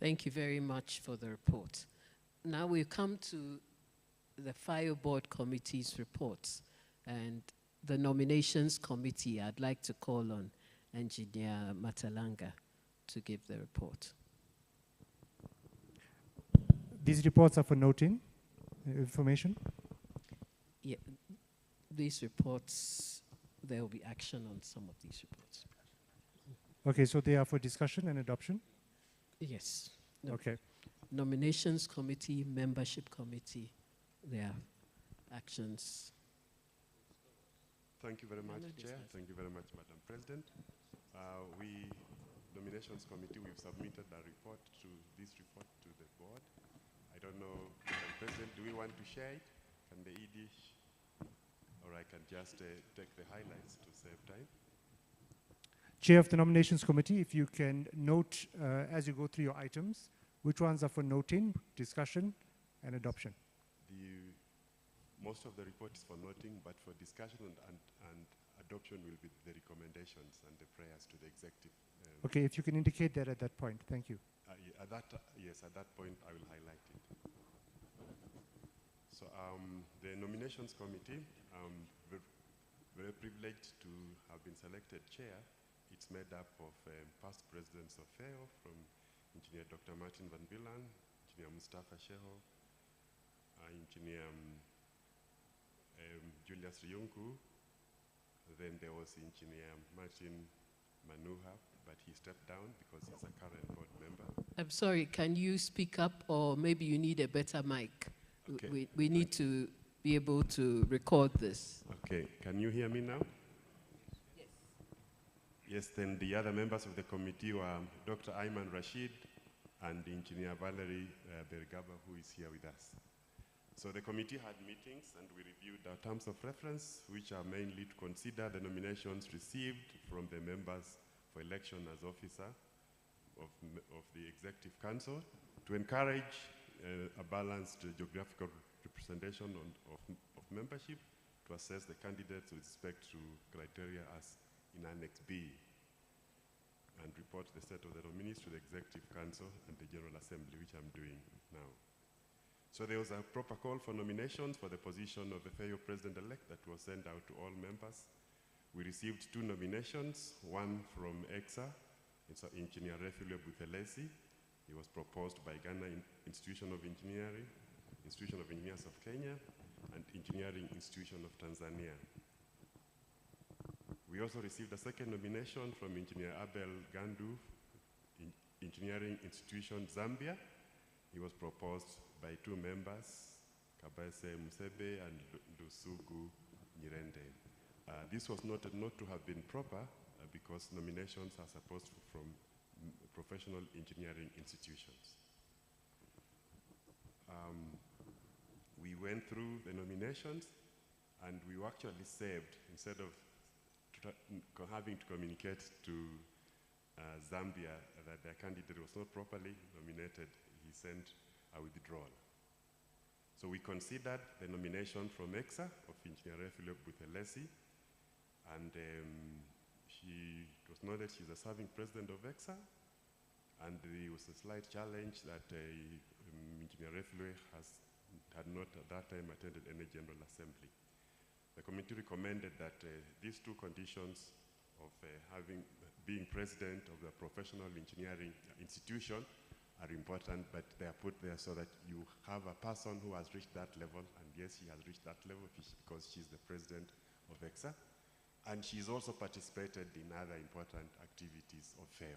Thank you very much for the report. Now we come to the FAO Board Committee's reports. And the Nominations Committee, I'd like to call on Engineer Matalanga to give the report. These reports are for noting information? Yeah, these reports, there will be action on some of these reports. Okay, so they are for discussion and adoption? Yes. Okay. Nominations Committee, Membership Committee, there are actions. Thank you very much, Chair. Thank you very much, Madam President. We, Nominations Committee, we've submitted a report to this report to the board. I don't know, Madam President, do we want to share it? Can the ED, or I can just take the highlights to save time? Chair of the Nominations Committee, if you can note as you go through your items, which ones are for noting, discussion, and adoption? Most of the report is for noting, but for discussion and adoption will be the recommendations and the prayers to the executive. Okay, if you can indicate that at that point, thank you. Yes, at that point I will highlight it. So the Nominations Committee, very privileged to have been selected chair. It's made up of past presidents of FAO, from Engineer Dr. Martin Van Bilan, Engineer Mustafa Sheho, Engineer Julius Ryungu. Then there was Engineer Martin Manuha, but he stepped down because he's a current board member. I'm sorry, can you speak up, or maybe you need a better mic? Okay. We need to be able to record this. Okay, can you hear me now? Yes. Yes, then the other members of the committee were Dr. Ayman Rashid and Engineer Valerie Bergaba, who is here with us. So the committee had meetings and we reviewed our terms of reference, which are mainly to consider the nominations received from the members for election as officer of the Executive Council, to encourage a balanced geographical representation of membership, to assess the candidates with respect to criteria as in Annex B, and report the state of the nominees to the Executive Council and the General Assembly, which I'm doing now. So there was a proper call for nominations for the position of the FAO President-elect that was sent out to all members. We received 2 nominations, one from EXA, it's Engineer Refilwe Buthelezi. He was proposed by Ghana Institution of Engineering, Institution of Engineers of Kenya, and Engineering Institution of Tanzania. We also received a second nomination from Engineer Abel Gandu, Engineering Institution Zambia. He was proposed by 2 members, Kabaise Musebe and Lusugu Nyirende. This was noted not to have been proper because nominations are supposed from professional engineering institutions. We went through the nominations and we actually saved, instead of having to communicate to Zambia that their candidate was not properly nominated, he sent a withdrawal. So we considered the nomination from EXA of Engineer Refilwe Buthelezi, and it was noted she's a serving president of EXA, and there was a slight challenge that Engineer Refilwe had not at that time attended any General Assembly. The committee recommended that these 2 conditions of being president of the professional engineering institution are important, but they are put there so that you have a person who has reached that level, and yes, she has reached that level because she's the president of EXA, and she's also participated in other important activities of FAO.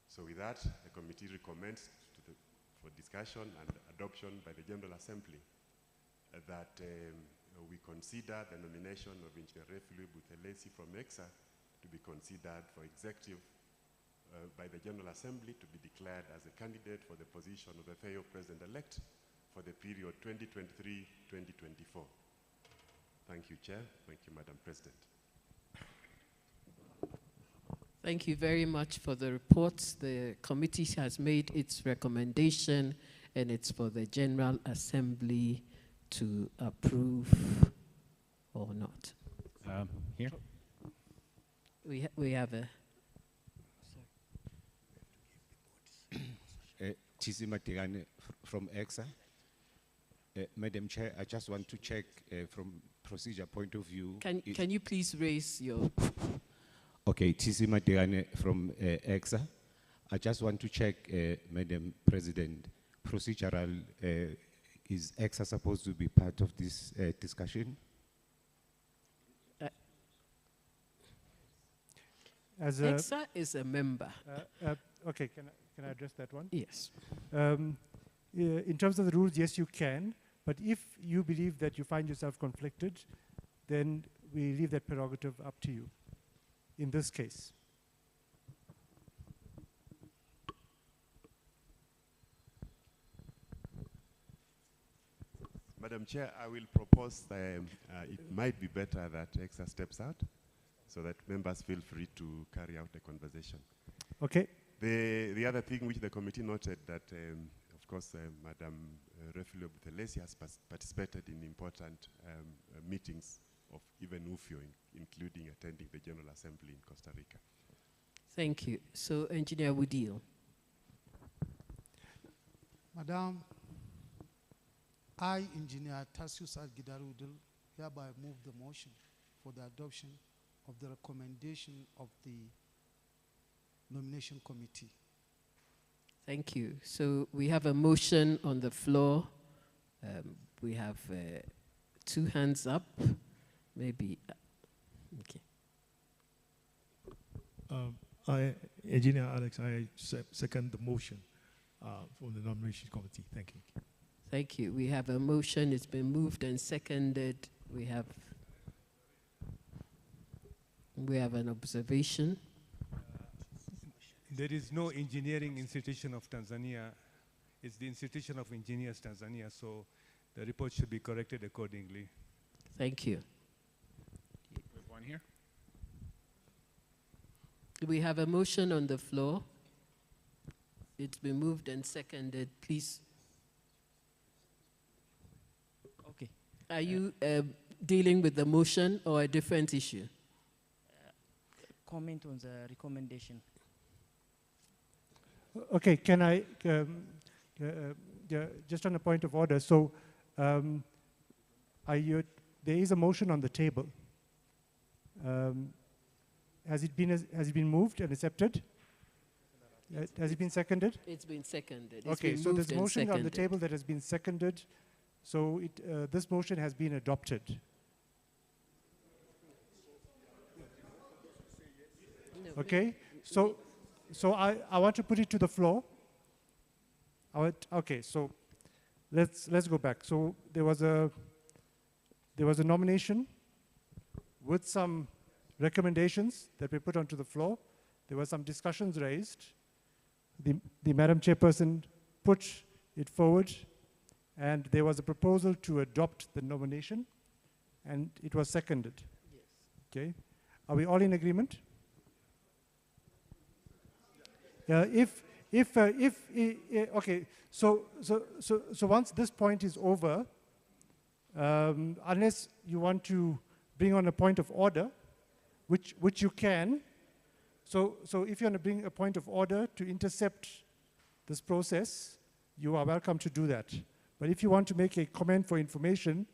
So with that, the committee recommends for discussion and adoption by the General Assembly that we consider the nomination of Engineer Refilwe Buthelezi from EXA to be considered for executive by the General Assembly to be declared as a candidate for the position of the FAO President-elect for the period 2023-2024. Thank you, Chair. Thank you, Madam President. Thank you very much for the reports. The committee has made its recommendation, and it's for the General Assembly to approve or not. Here. We have a... Tisi Matigane from EXA. Madam Chair, I just want to check from procedure point of view. Can you please raise your... Okay, Tisi Matigane from EXA. I just want to check, Madam President, procedural, is EXA supposed to be part of this discussion? EXA is a member. Okay, can I address that one? Yes. In terms of the rules, yes, you can. But if you believe that you find yourself conflicted, then we leave that prerogative up to you in this case. Madam Chair, I will propose it might be better that EXA steps out so that members feel free to carry out the conversation. Okay. The other thing which the committee noted that, of course, Madam Refilwe Buthelezi has participated in important meetings of even UFIO, including attending the General Assembly in Costa Rica. Thank you. So, Engineer Woodil. Madam, I, Engineer Tassius Algidarudil, hereby move the motion for the adoption of the recommendation of the nomination committee. Thank you. So we have a motion on the floor. We have 2 hands up. Maybe, okay. Engineer Alex, I second the motion from the nomination committee. Thank you. Thank you. We have a motion. It's been moved and seconded. We have an observation. There is no engineering institution of Tanzania. It's the Institution of Engineers Tanzania, so the report should be corrected accordingly. Thank you. We have one here. We have a motion on the floor. It's been moved and seconded. Please. Okay. Are you dealing with the motion or a different issue? Comment on the recommendation. Okay, can I, just on a point of order, so there is a motion on the table. Has it been moved and accepted? Has it been seconded? It's been seconded. Okay, so there's a motion on the table that has been seconded, so this motion has been adopted. Okay, so I want to put it to the floor. Okay, so let's go back. So there was a nomination with some recommendations that we put onto the floor. There were some discussions raised. The Madam Chairperson put it forward, and there was a proposal to adopt the nomination, and it was seconded. Yes. Okay, are we all in agreement? Okay, so once this point is over, unless you want to bring on a point of order, which you can, so if you want to bring a point of order to intercept this process, you are welcome to do that. But if you want to make a comment for information,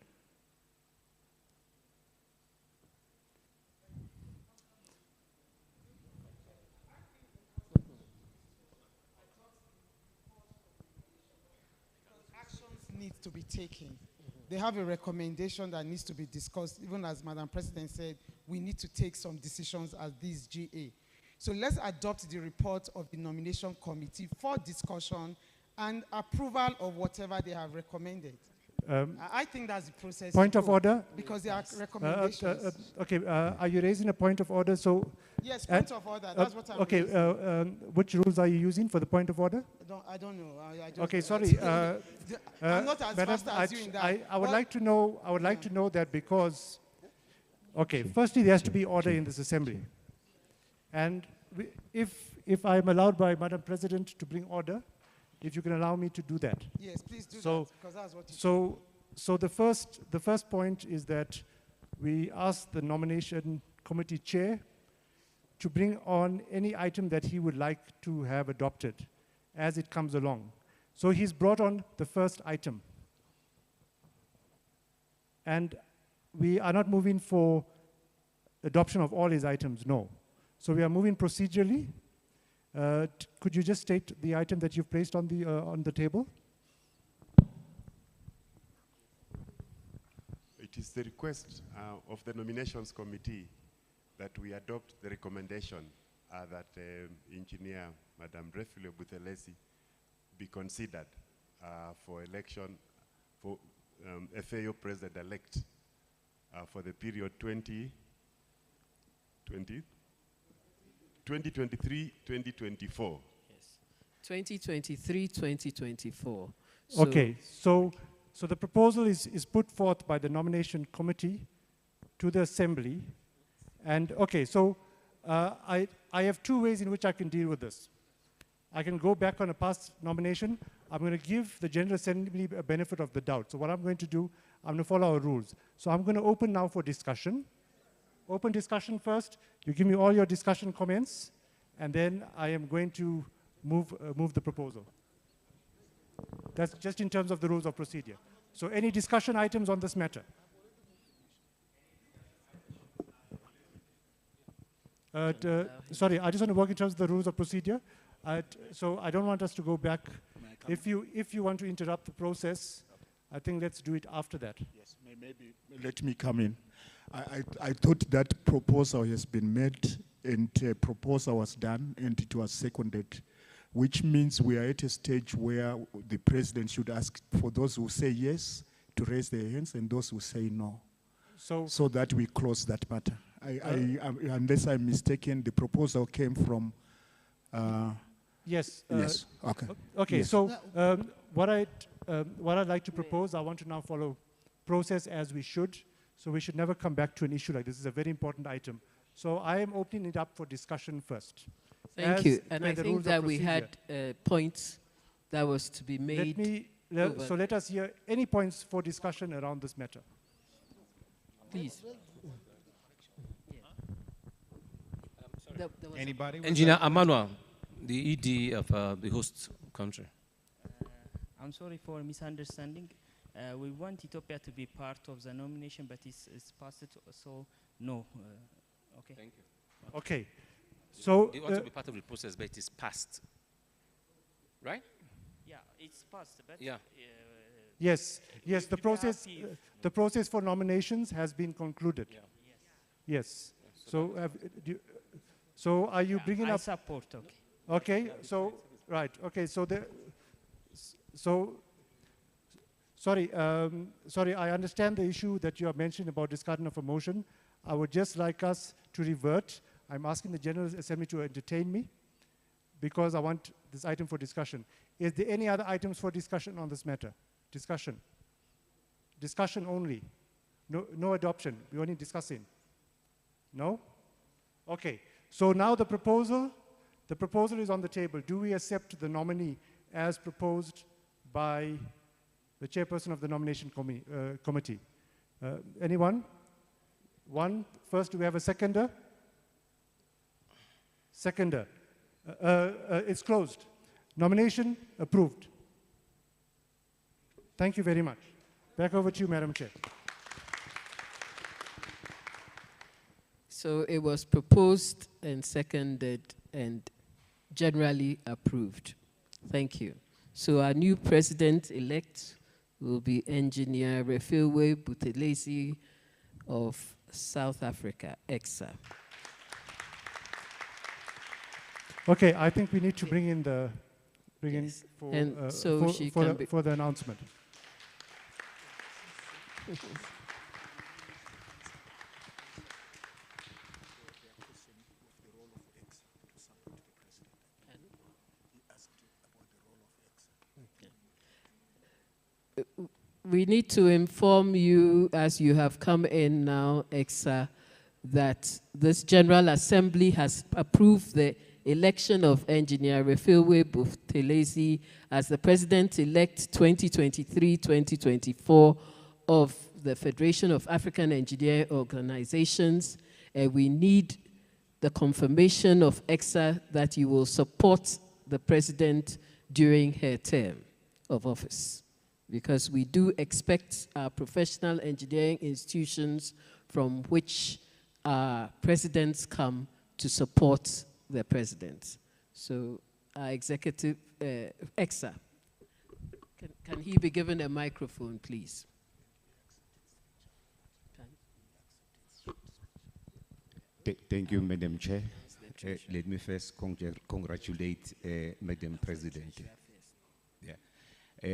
taken. They have a recommendation that needs to be discussed. Even as Madam President said, we need to take some decisions as this GA. So let's adopt the report of the nomination committee for discussion and approval of whatever they have recommended. I think that's the process. Point of order? Because there are recommendations. Okay, are you raising a point of order? So yes, point of order. That's what I'm okay, which rules are you using for the point of order? I don't know. I just okay, sorry. I'm not as Madam, fast as you in that. I would like to know. I would like to know that because. Okay, firstly, there has to be order in this assembly, and if I'm allowed by Madam President to bring order, if you can allow me to do that. Yes, please do that, because that's what so the first point is that we ask the nomination committee chair to bring on any item that he would like to have adopted as it comes along. So he's brought on the first item. And we are not moving for adoption of all his items, no. So we are moving procedurally. Could you just state the item that you've placed on the table? It is the request of the nominations committee that we adopt the recommendation that Engineer Madam Refilio Buthelezi be considered for election for FAO President-elect for the period 2023-2024. Yes. 2023-2024. Okay, so the proposal is put forth by the nomination committee to the assembly. And okay, so I have two ways in which I can deal with this. I can go back on a past nomination. I'm going to give the General Assembly a benefit of the doubt. So what I'm going to do, I'm going to follow our rules. So I'm going to open now for discussion. Open discussion first. You give me all your discussion comments, and then I am going to move the proposal. That's just in terms of the rules of procedure. So any discussion items on this matter? Sorry, I just want to work in terms of the rules of procedure. So I don't want us to go back. If you want to interrupt the process, I think let's do it after that. Yes, maybe let me come in. I thought that proposal has been made and a proposal was done and it was seconded, which means we are at a stage where the president should ask for those who say yes to raise their hands and those who say no, so that we close that matter. Unless I'm mistaken, the proposal came from... yes. Yes, okay. Okay, yes. So what I'd like to propose, I want to now follow process as we should. So we should never come back to an issue like this. This is a very important item. So I am opening it up for discussion first. Thank you. And I think that we had points that was to be made. So let us hear any points for discussion around this matter. Please. Anybody? Engineer Amanwa, the ED of the host country. I'm sorry for misunderstanding. We want Ethiopia to be part of the nomination, but it's past it, so no. Okay. Thank you. Okay. So you want to be part of the process, but it is passed, right? Yeah, it's passed. But yeah. Yes. Yes. The process for nominations has been concluded. Yeah. Yes. So are you bringing up? I support. Okay. Okay. So right. Okay. Sorry, I understand the issue that you are mentioning about discarding of a motion. I would just like us to revert. I'm asking the General Assembly to entertain me because I want this item for discussion. Is there any other items for discussion on this matter? Discussion. Discussion only. No adoption. We're only discussing. No? Okay. So now the proposal is on the table. Do we accept the nominee as proposed by the chairperson of the nomination committee? Anyone? One. First, do we have a seconder? Seconder. It's closed. Nomination approved. Thank you very much. Back over to you, Madam Chair. So it was proposed and seconded and generally approved. Thank you. So our new president-elect will be Engineer Refilwe Buthelezi of South Africa, EXA. Okay, I think we need to bring in for, And so she can be for the announcement. We need to inform you, as you have come in now, EXA, that this General Assembly has approved the election of Engineer Refilwe Buthelezi as the President-elect 2023-2024 of the Federation of African Engineering Organizations. We need the confirmation of EXA that you will support the President during her term of office, because we do expect our professional engineering institutions from which our presidents come to support the president. So our executive, EXA, can he be given a microphone, please? Thank you, Madam Chair. Let me first congratulate Madam President.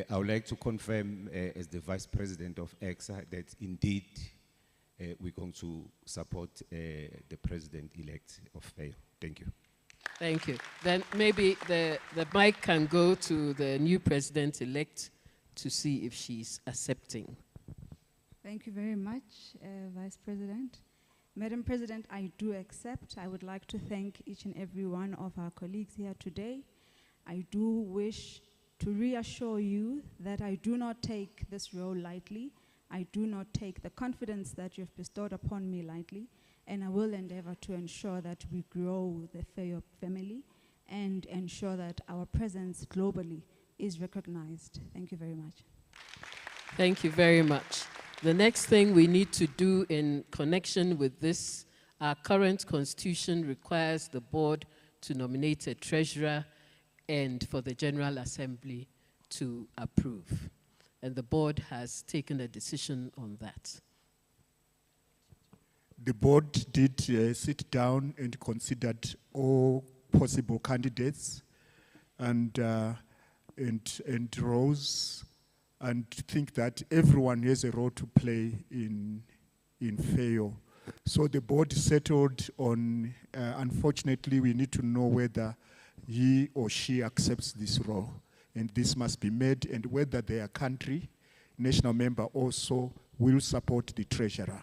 I would like to confirm, as the Vice President of EXA, that indeed we're going to support the President-elect of FAO. Thank you. Thank you. Then maybe the mic can go to the new President-elect to see if she's accepting. Thank you very much, Vice President. Madam President, I do accept. I would like to thank each and every one of our colleagues here today. I do wish to reassure you that I do not take this role lightly. I do not take the confidence that you've bestowed upon me lightly, and I will endeavor to ensure that we grow the FAO family and ensure that our presence globally is recognized. Thank you very much. Thank you very much. The next thing we need to do in connection with this, our current constitution requires the board to nominate a treasurer and for the General Assembly to approve. And the board has taken a decision on that. The board did sit down and considered all possible candidates and roles, and think that everyone has a role to play in FAO. So the board settled on, unfortunately, we need to know whether he or she accepts this role, and this must be made, and whether their country, national member, also will support the treasurer.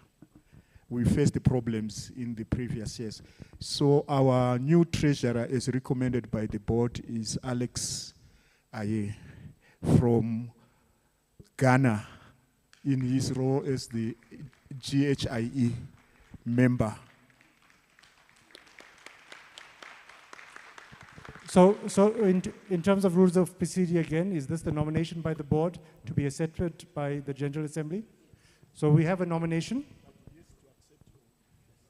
We faced the problems in the previous years. So our new treasurer, as recommended by the board, is Alex Aye from Ghana, in his role as the GHIE member. So in terms of rules of procedure again, is this the nomination by the board to be accepted by the General Assembly? So we have a nomination.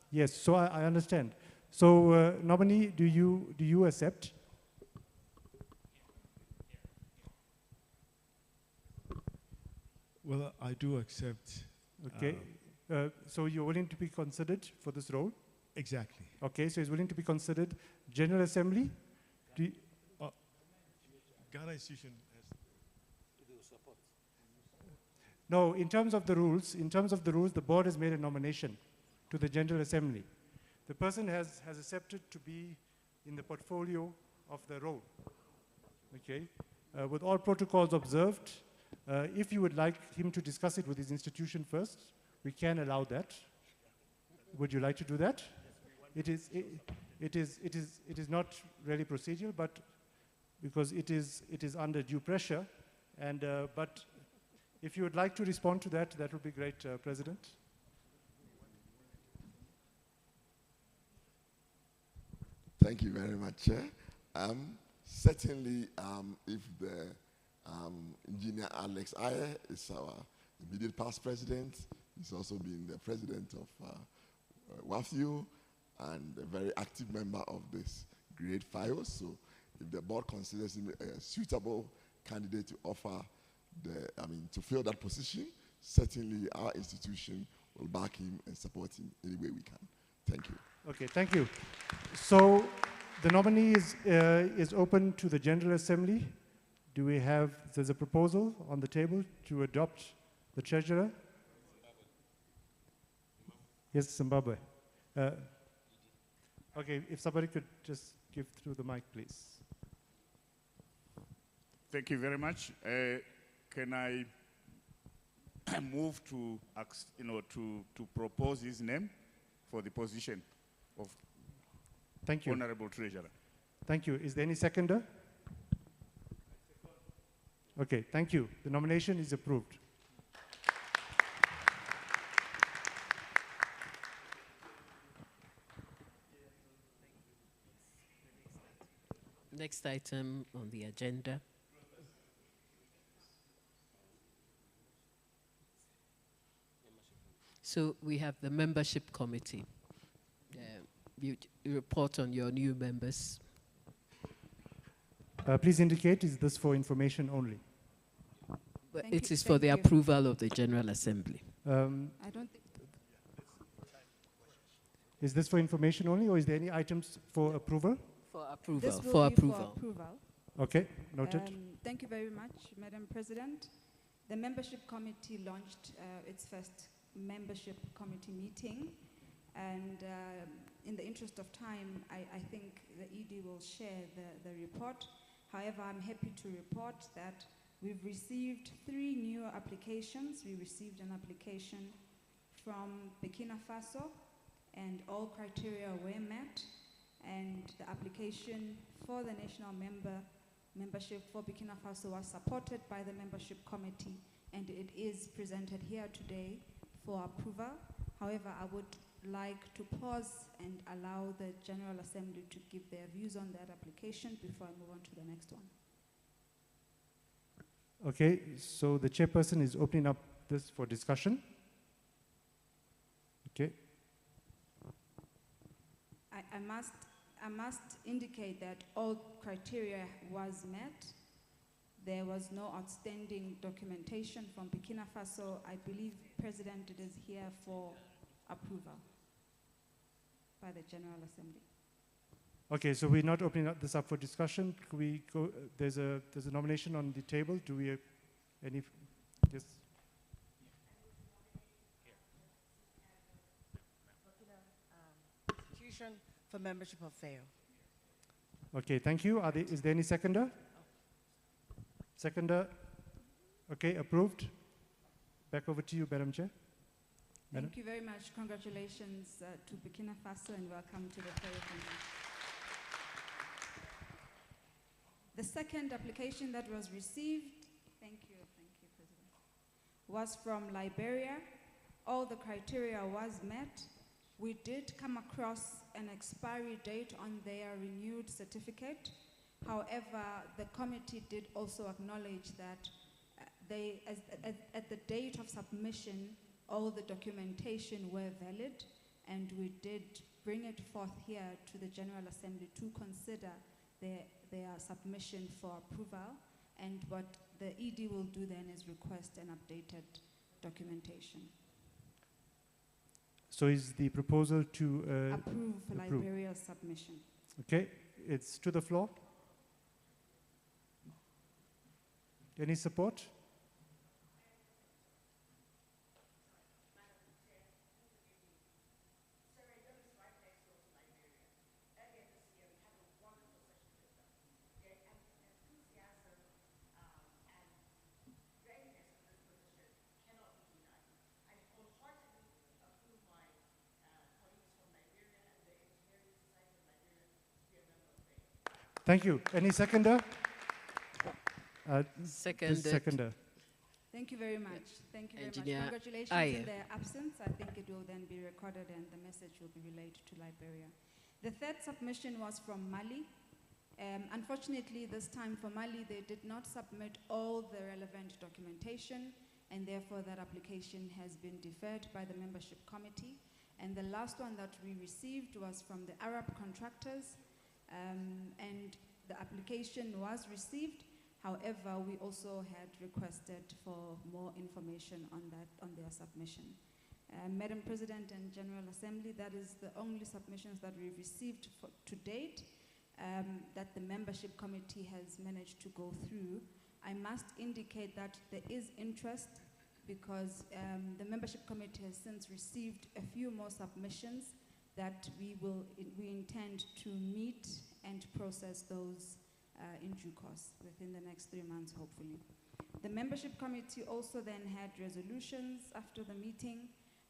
Yes, so I understand. So nominee, do you accept? Well, I do accept. Okay. So you're willing to be considered for this role? Exactly. Okay, so he's willing to be considered. General Assembly? Ghana institution has No, in terms of the rules, the board has made a nomination to the General Assembly. The person has accepted to be in the portfolio of the role. Okay. With all protocols observed, if you would like him to discuss it with his institution first, we can allow that. Would you like to do that? It is not really procedural, but because it is under due pressure, and but if you would like to respond to that, that would be great, President. Thank you very much, Chair. Certainly, if the engineer Alex Aye is our immediate past president, he's also been the president of WAFU and a very active member of this great FAO. So if the board considers him a suitable candidate to offer to fill that position, certainly our institution will back him and support him any way we can. Thank you. Okay, thank you. So the nominee is open to the General Assembly. There's a proposal on the table to adopt the treasurer? Yes, Zimbabwe. Okay, if somebody could just give through the mic, please. Thank you very much. Can I move to, to propose his name for the position of Thank you. Honorable Treasurer? Thank you. Is there any seconder? Okay, thank you. The nomination is approved. Next item on the agenda. So we have the membership committee. You report on your new members. Please indicate, is this for information only? Well, it is for the approval of the General Assembly. I don't think. Is this for information only, or is there any items for approval? For approval. This will For be approval. for approval. Okay, noted. Thank you very much, Madam President. The membership committee launched its first membership committee meeting, and in the interest of time, I think the ED will share the report. However, I'm happy to report that we've received 3 new applications. We received an application from Burkina Faso, and all criteria were met, and the application for the national membership for Burkina Faso was supported by the membership committee, and it is presented here today for approval. However, I would like to pause and allow the General Assembly to give their views on that application before I move on to the next one. Okay, so the chairperson is opening up this for discussion. Okay. I must indicate that all criteria was met. There was no outstanding documentation from Burkina Faso. I believe, President, it is here for approval by the General Assembly. Okay, so we're not opening this up for discussion. Could we go? There's a nomination on the table. Do we any? Yes. Institution for membership of FAO. Okay, thank you. Is there any seconder? Seconder. Okay, approved. Back over to you, Madam Chair. Thank you very much. Congratulations to Burkina Faso, and welcome to the FAO Convention. The second application that was received, thank you, President, was from Liberia. All the criteria was met. We did come across an expiry date on their renewed certificate. However, the committee did also acknowledge that at the date of submission, all the documentation were valid, and we did bring it forth here to the General Assembly to consider their submission for approval, and what the ED will do then is request an updated documentation. So is the proposal to approve Liberia's submission? Okay, it's to the floor. Any support? Thank you. Any seconder? Seconder. Thank you very much. Thank you very Engineer much. Congratulations Aye. in their absence. I think it will then be recorded and the message will be relayed to Liberia. The third submission was from Mali. Unfortunately, this time for Mali, they did not submit all the relevant documentation, and therefore that application has been deferred by the membership committee. And the last one that we received was from the Arab contractors, and the application was received. However, we also had requested for more information on their submission. Madam President and General Assembly, that is the only submissions that we've received to date that the membership committee has managed to go through. I must indicate that there is interest because the membership committee has since received a few more submissions that we intend to meet and process those in due course within the next 3 months, hopefully. The membership committee also then had resolutions after the meeting,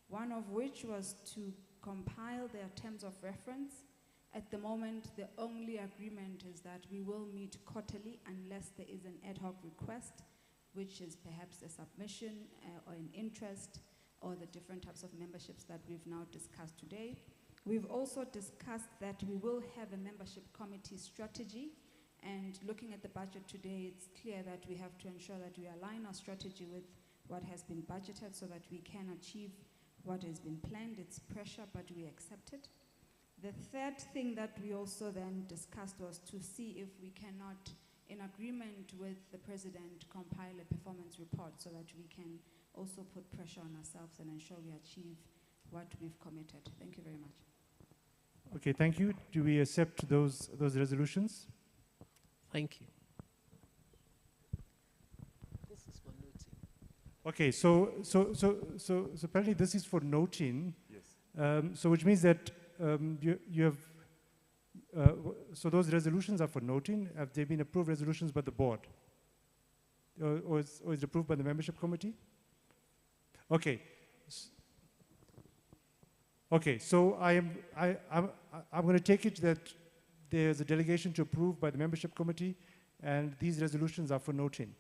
one of which was to compile their terms of reference. At the moment, the only agreement is that we will meet quarterly unless there is an ad hoc request, which is perhaps a submission or an interest or the different types of memberships that we've now discussed today. We've also discussed that we will have a membership committee strategy, and looking at the budget today, it's clear that we have to ensure that we align our strategy with what has been budgeted so that we can achieve what has been planned. It's pressure, but we accept it. The third thing that we also then discussed was to see if we cannot, in agreement with the President, compile a performance report so that we can also put pressure on ourselves and ensure we achieve what we've committed. Thank you very much. Okay, thank you. Do we accept those resolutions? Thank you. This is for noting. Okay, so apparently this is for noting. Yes. So which means that you have, so those resolutions are for noting. Have they been approved resolutions by the board? Or is it approved by the membership committee? Okay. Okay, so I'm going to take it that there's a delegation to approve by the membership committee, and these resolutions are for noting.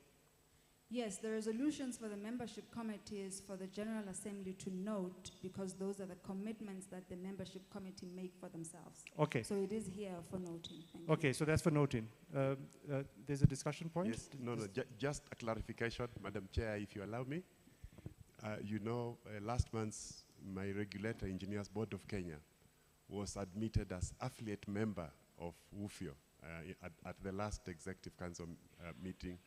Yes, the resolutions for the membership committee is for the General Assembly to note, because those are the commitments that the membership committee make for themselves. Okay. So it is here for noting. Thank Okay, you. so that's for noting. There's a discussion point? Yes, just a clarification, Madam Chair, if you allow me. You know, last month, my regulator, Engineers Board of Kenya, was admitted as affiliate member of WUFIO at the last Executive Council meeting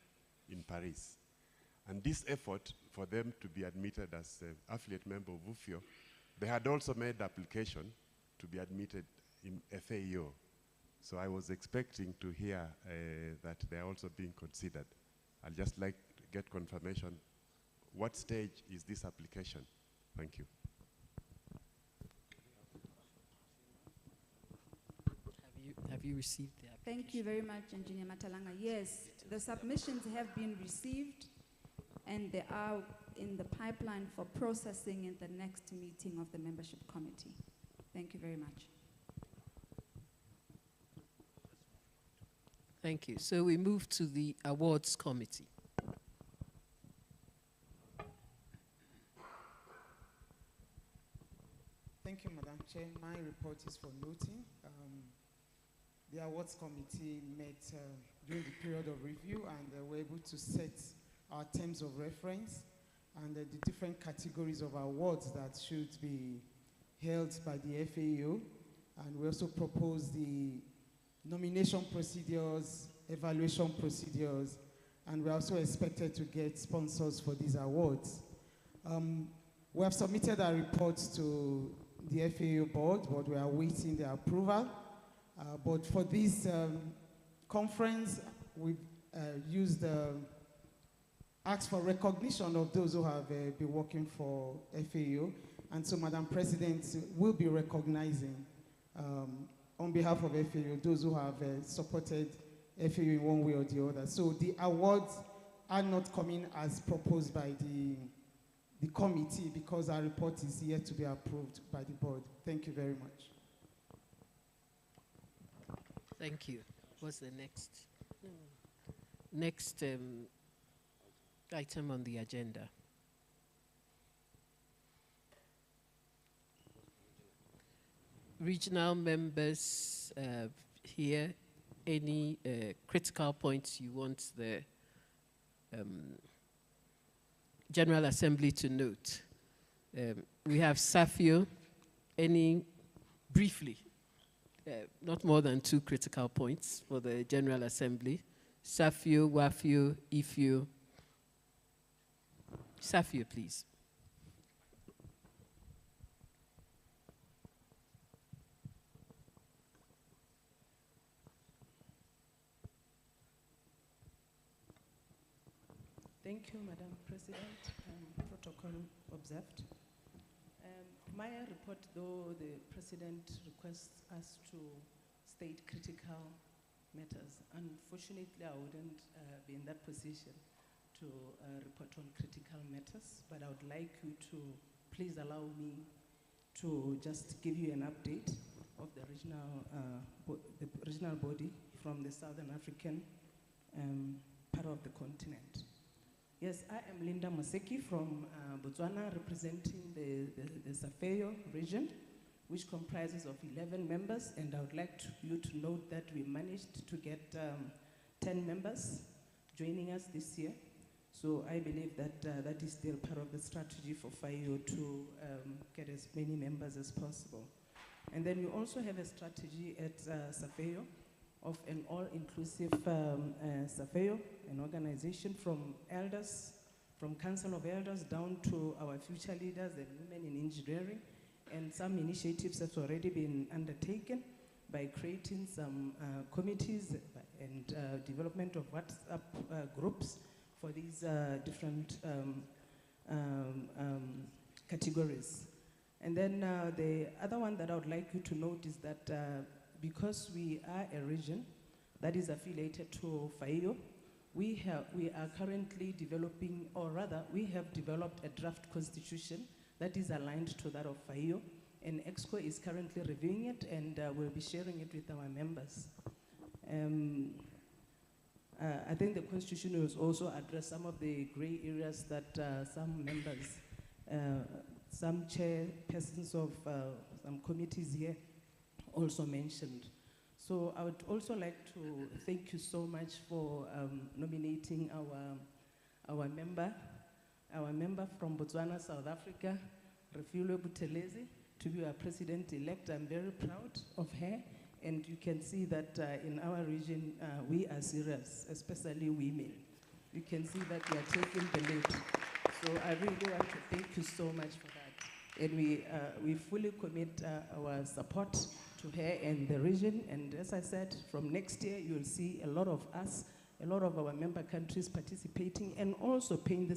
in Paris. And this effort for them to be admitted as an affiliate member of WUFIO, they had also made application to be admitted in FAO. So I was expecting to hear that they are also being considered. I'd just like to get confirmation. What stage is this application? Thank you. Have you received the application? Thank you very much, Engineer Matalanga. Yes, the submissions have been received, and they are in the pipeline for processing in the next meeting of the membership committee. Thank you very much. Thank you. So we move to the awards committee. Thank you, Madam Chair. My report is for noting. The awards committee met during the period of review, and were able to set our terms of reference and the different categories of awards that should be held by the FAO. And we also proposed the nomination procedures, evaluation procedures, and we're also expected to get sponsors for these awards. We have submitted our reports to the FAO board, but we are awaiting their approval. But for this conference, we've asked for recognition of those who have been working for FAO. And so, Madam President, will be recognizing on behalf of FAO those who have supported FAO in one way or the other. So the awards are not coming as proposed by the committee, because our report is yet to be approved by the board. Thank you very much. Thank you. What's the next item on the agenda? Regional members here, any critical points you want the General Assembly to note? We have Safio. Any, briefly, not more than 2 critical points for the General Assembly Safio, Wafio, Ifio. Safio, please. Thank you, Madam President. Protocol observed. My report, though the President requests us to state critical matters, unfortunately I wouldn't be in that position to report on critical matters, but I would like you to please allow me to just give you an update of the regional body from the Southern African part of the continent. Yes, I am Linda Moseki from Botswana, representing the Safeyo region, which comprises of 11 members, and I would like you to note that we managed to get 10 members joining us this year. So I believe that that is still part of the strategy for FAIO to get as many members as possible. And then we also have a strategy at Safeyo of an all-inclusive Safeyo, an organization from elders, from Council of Elders down to our future leaders and women in engineering. And some initiatives have already been undertaken by creating some committees and development of WhatsApp groups for these different categories. And then the other one that I would like you to note is that because we are a region that is affiliated to FAIO, we are currently developing, or rather, we have developed a draft constitution that is aligned to that of FAIO, and EXCO is currently reviewing it, and we'll be sharing it with our members. I think the constitution will also address some of the gray areas that some members, some chairpersons of some committees here also mentioned. So I would also like to thank you so much for nominating our member from Botswana, South Africa, Refilwe Buthelezi, to be our president-elect. I'm very proud of her, and you can see that in our region, we are serious, especially women. You can see that we are taking the lead. So I really want to thank you so much for that. And we fully commit our support to her and the region. And as I said, from next year, you'll see a lot of us, a lot of our member countries participating and also paying the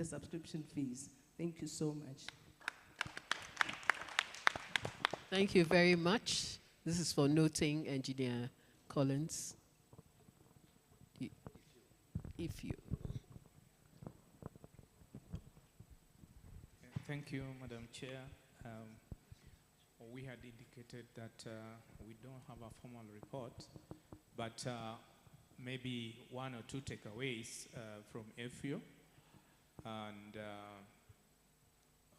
subscription fees. Thank you so much. Thank you very much. This is for noting Engineer Collins. If you. Thank you, Madam Chair. We had indicated that we don't have a formal report, but maybe one or two takeaways from FAIO. And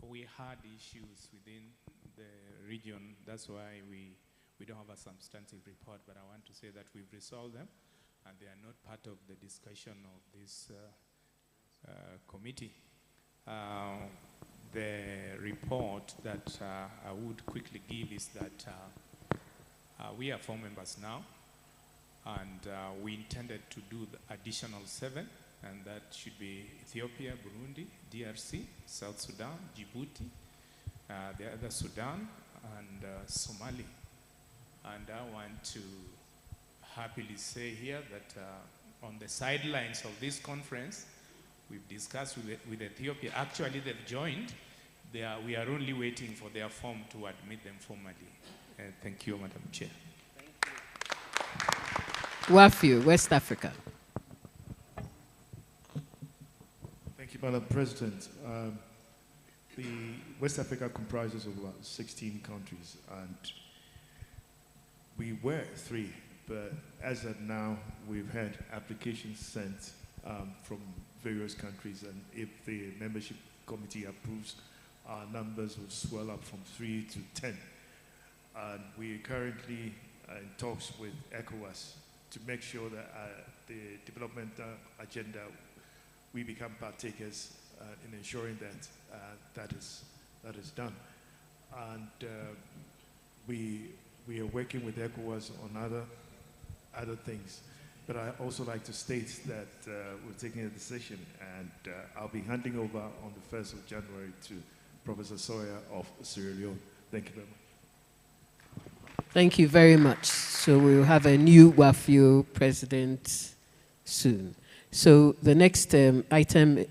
we had issues within the region. That's why we don't have a substantive report, but I want to say that we've resolved them, and they are not part of the discussion of this committee. The report that I would quickly give is that we are 4 members now, and we intended to do the additional 7, and that should be Ethiopia, Burundi, DRC, South Sudan, Djibouti, the other Sudan, and Somali. And I want to happily say here that on the sidelines of this conference, we've discussed with Ethiopia. Actually, they've joined. We are only waiting for their form to admit them formally. Thank you, Madam Chair. Wafio, West Africa. Thank you, Madam President. The West Africa comprises of about 16 countries, and we were 3, but as of now, we've had applications sent from various countries, and if the membership committee approves, our numbers will swell up from 3 to 10. And we are currently in talks with ECOWAS to make sure that the development agenda, we become partakers in ensuring that that is done. And we are working with ECOWAS on other things. But I also like to state that we're taking a decision, and I'll be handing over on the 1st of January to Professor Sawyer of Sierra Leone. Thank you very much. Thank you very much. So we'll have a new WAFIO president soon. So the next item,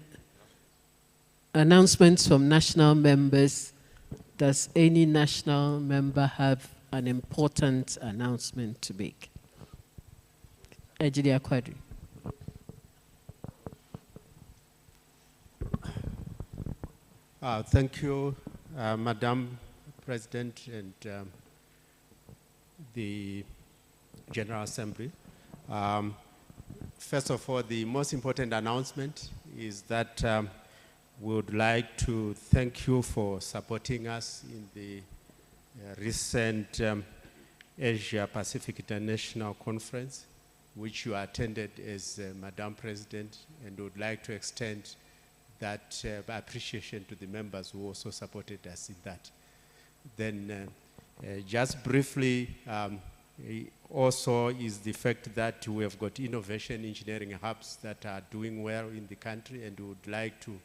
announcements from national members. Does any national member have an important announcement to make? Engineer Quadri. Thank you, Madam President and the General Assembly. First of all, the most important announcement is that we would like to thank you for supporting us in the recent Asia Pacific International Conference, which you attended as Madam President, and would like to extend that appreciation to the members who also supported us in that. Then just briefly, also is the fact that we have got innovation engineering hubs that are doing well in the country, and we would like to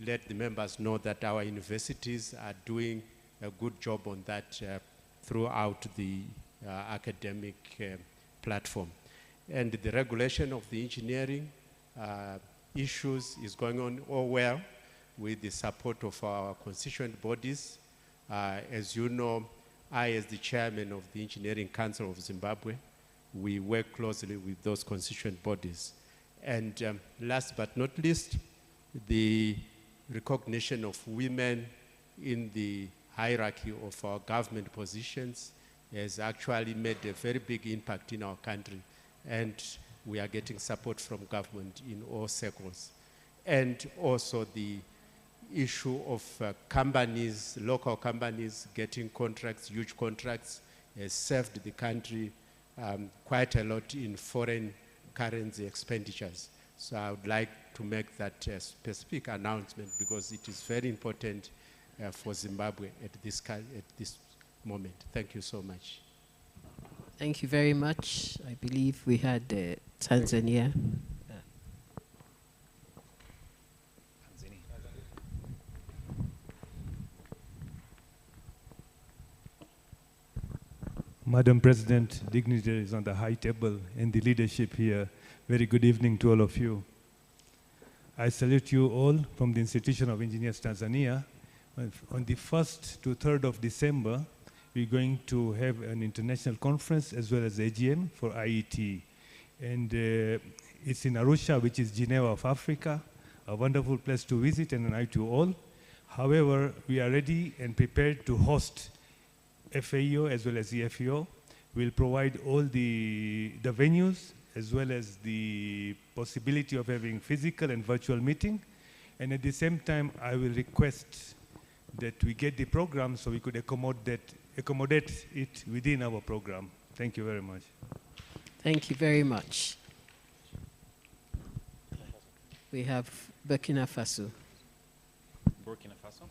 let the members know that our universities are doing a good job on that throughout the academic platform. And the regulation of the engineering issues is going on all well with the support of our constituent bodies. As you know, I, as the chairman of the Engineering Council of Zimbabwe, we work closely with those constituent bodies. And last but not least, the recognition of women in the hierarchy of our government positions has actually made a very big impact in our country, and we are getting support from government in all circles. And also the issue of companies, local companies getting contracts, huge contracts, has served the country quite a lot in foreign currency expenditures. So I would like to make that specific announcement because it is very important for Zimbabwe at this moment. Thank you so much. Thank you very much. I believe we had Tanzania. Madam President, dignitaries on the high table and the leadership here, very good evening to all of you. I salute you all from the Institution of Engineers Tanzania. On the 1st to 3rd of December, we're going to have an international conference as well as AGM for IET. And it's in Arusha, which is Geneva of Africa, a wonderful place to visit, and an eye to all. However, we are ready and prepared to host FAO as well as EFAO. We'll provide all the venues as well as the possibility of having physical and virtual meeting. And at the same time, I will request that we get the program so we could accommodate it within our program. Thank you very much. Thank you very much. We have Burkina Faso. Burkina Faso.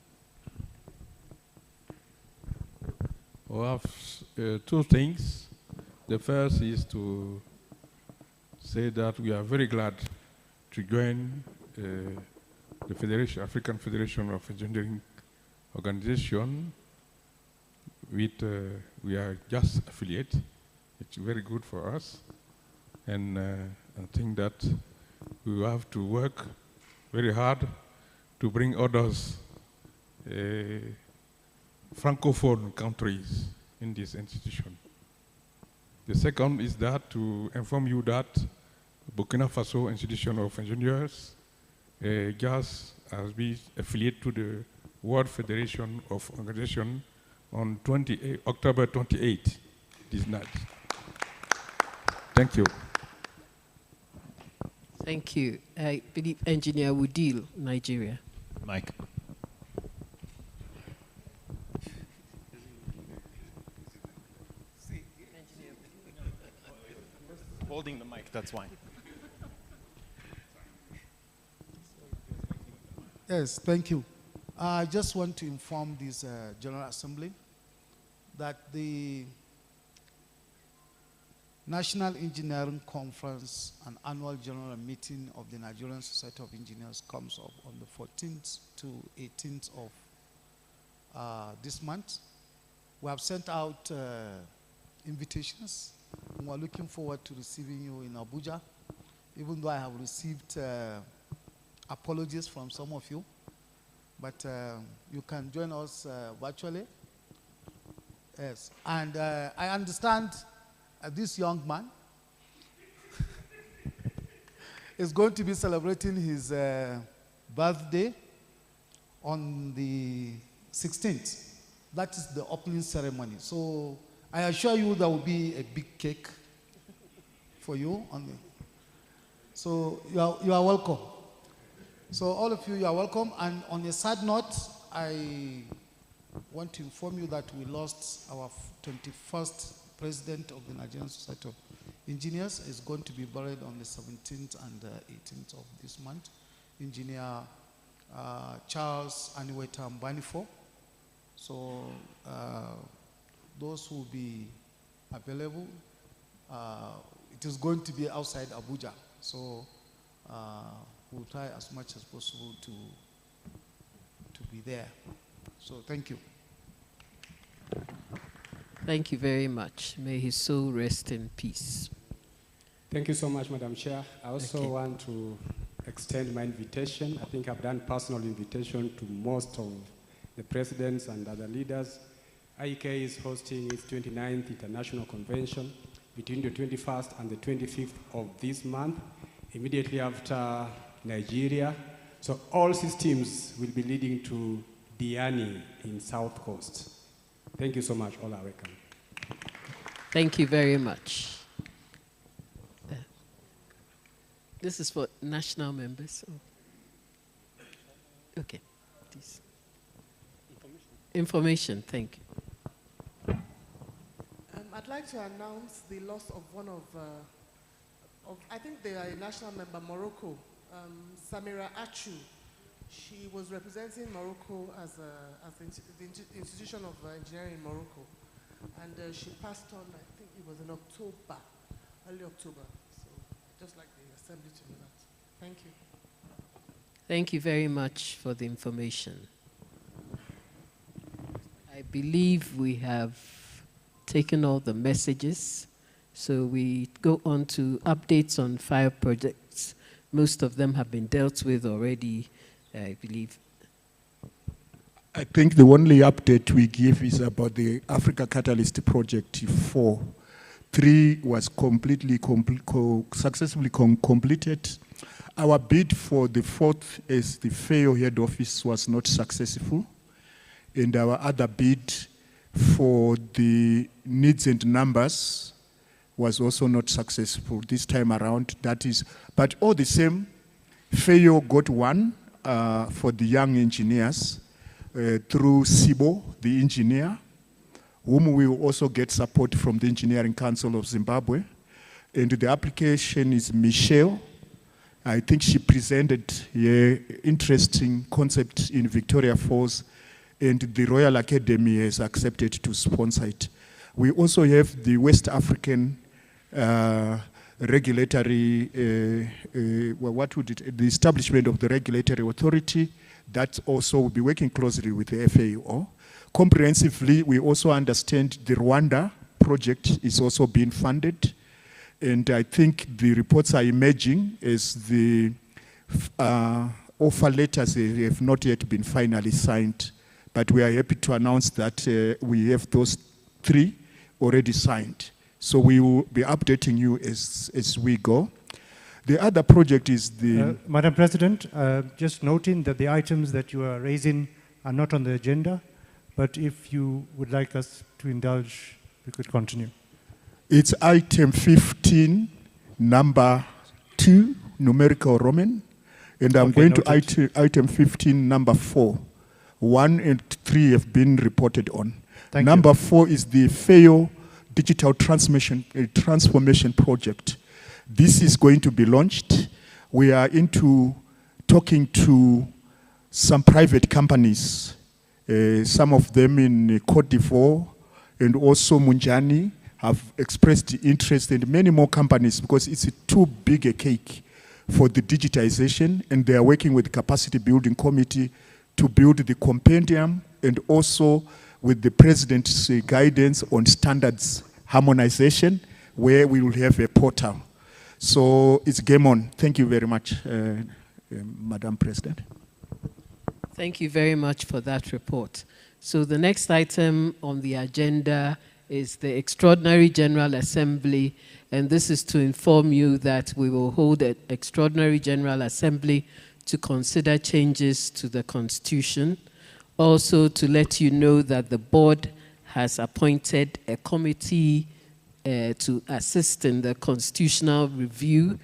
We have two things. The first is to say that we are very glad to join the Federation, African Federation of Engineering Organization. We are just affiliate. It's very good for us, and I think that we have to work very hard to bring others Francophone countries in this institution. The second is that to inform you that Burkina Faso Institution of Engineers just has been affiliated to the World Federation of Organization on October 28 this night. Thank you. Thank you. I believe Engineer Wudil, Nigeria. Mike. Holding the mic, that's why. Yes, thank you. I just want to inform this General Assembly that the National Engineering Conference and Annual General Meeting of the Nigerian Society of Engineers comes up on the 14th to 18th of this month. We have sent out invitations. We are looking forward to receiving you in Abuja, even though I have received apologies from some of you. But you can join us virtually. Yes, and I understand this young man is going to be celebrating his birthday on the 16th. That is the opening ceremony. So I assure you there will be a big cake for you. So you are welcome. So all of you are welcome. And on a sad note, I want to inform you that we lost our 21st president of the Nigerian Society of Engineers. Is going to be buried on the 17th and 18th of this month. Engineer Charles Aniweta Mbanifo. So those who will be available, it is going to be outside Abuja. So we'll try as much as possible to be there. So thank you. Thank you very much. May his soul rest in peace. Thank you so much, Madam Chair. I also want to extend my invitation. I think I've done personal invitation to most of the presidents and other leaders. IEK is hosting its 29th International Convention between the 21st and the 25th of this month, immediately after Nigeria. So all systems will be leading to Diani in South Coast. Thank you so much. All are welcome. Thank you very much. This is for national members. Okay, please. Information, thank you. I'd like to announce the loss of one of I think they are a national member, Morocco, Samira Achu. She was representing Morocco as the institution of engineering in Morocco. And she passed on, I think it was in October, early October. So just like the assembly to know that. Thank you. Thank you very much for the information. I believe we have taken all the messages. So we go on to updates on 5 projects. Most of them have been dealt with already, I believe. I think the only update we give is about the Africa Catalyst Project 4. 3 was completely successfully completed. Our bid for the 4th as the FAO head office was not successful. And our other bid for the needs and numbers was also not successful this time around. That is, but all the same, FAO got one for the young engineers through SIBO, the engineer, whom we will also get support from the Engineering Council of Zimbabwe. And the application is Michelle. I think she presented an interesting concept in Victoria Falls, and the Royal Academy has accepted to sponsor it. We also have the West African regulatory, the establishment of the regulatory authority that also will be working closely with the FAO. Comprehensively, we also understand the Rwanda project is also being funded. And I think the reports are emerging as the offer letters have not yet been finally signed. But we are happy to announce that we have those 3 already signed. So we will be updating you as we go. The other project is the... Madam President, just noting that the items that you are raising are not on the agenda, but if you would like us to indulge, we could continue. It's item 15, number 2, numerical Roman, and I'm going to item 15, number 4. 1 and 3 have been reported on. Number 4 is the FAO Digital Transformation Project. This is going to be launched. We are into talking to some private companies, some of them in Cote d'Ivoire, and also Munjani have expressed interest, and many more companies, because it's too big a cake for the digitization, and they are working with the capacity building committee to build the compendium, and also with the president's guidance on standards harmonization, where we will have a portal. So it's game on. Thank you very much, Madam President. Thank you very much for that report. So the next item on the agenda is the Extraordinary General Assembly, and this is to inform you that we will hold an Extraordinary General Assembly to consider changes to the Constitution. Also to let you know that the board has appointed a committee to assist in the constitutional review,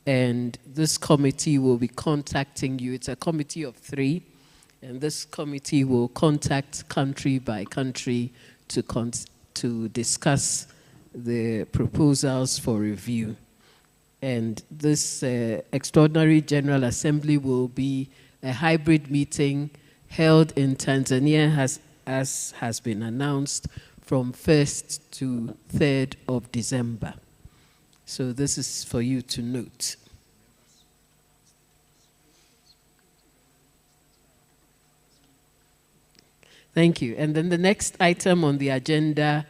and this committee will be contacting you. It's a committee of 3, and this committee will contact country by country to discuss the proposals for review. And this Extraordinary General Assembly will be a hybrid meeting held in Tanzania, as has been announced, from 1st to 3rd of December. So this is for you to note. Thank you. And then the next item on the agenda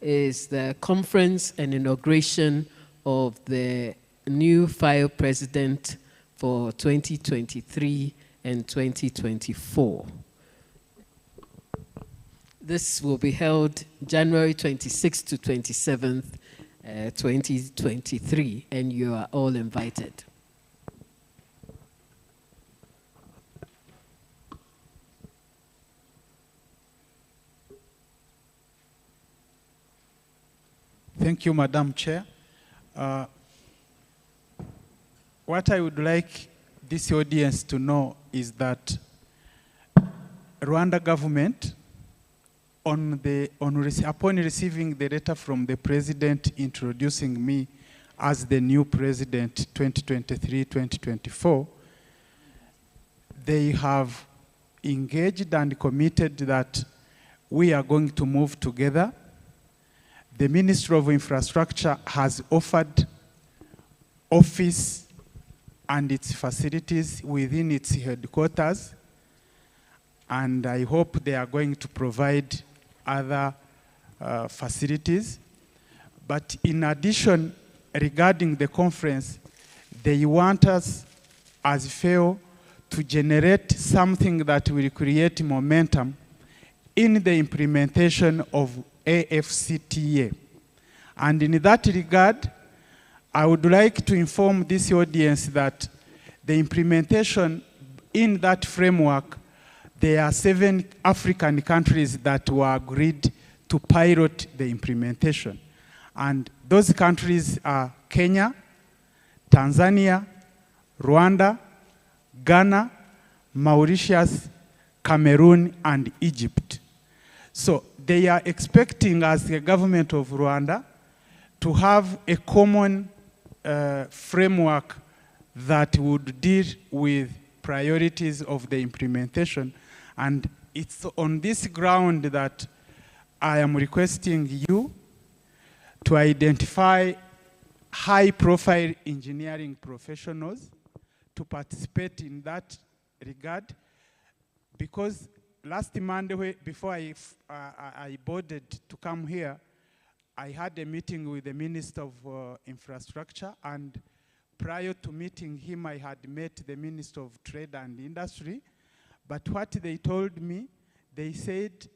is the conference and inauguration of the new FIO president for 2023 and 2024. This will be held January 26th to 27th, 2023, and you are all invited. Thank you, Madam Chair. What I would like this audience to know is that Rwanda government, upon receiving the letter from the president introducing me as the new president 2023-2024, they have engaged and committed that we are going to move together. The Ministry of Infrastructure has offered office and its facilities within its headquarters, and I hope they are going to provide other facilities. But in addition, regarding the conference, they want us as FAO to generate something that will create momentum in the implementation of AFCTA. And in that regard, I would like to inform this audience that the implementation in that framework, there are 7 African countries that were agreed to pilot the implementation. And those countries are Kenya, Tanzania, Rwanda, Ghana, Mauritius, Cameroon, and Egypt. So they are expecting, as the government of Rwanda, to have a common framework that would deal with priorities of the implementation. And it's on this ground that I am requesting you to identify high-profile engineering professionals to participate in that regard, because last Monday, before I boarded to come here, I had a meeting with the Minister of Infrastructure, and prior to meeting him, I had met the Minister of Trade and Industry. But what they told me, they said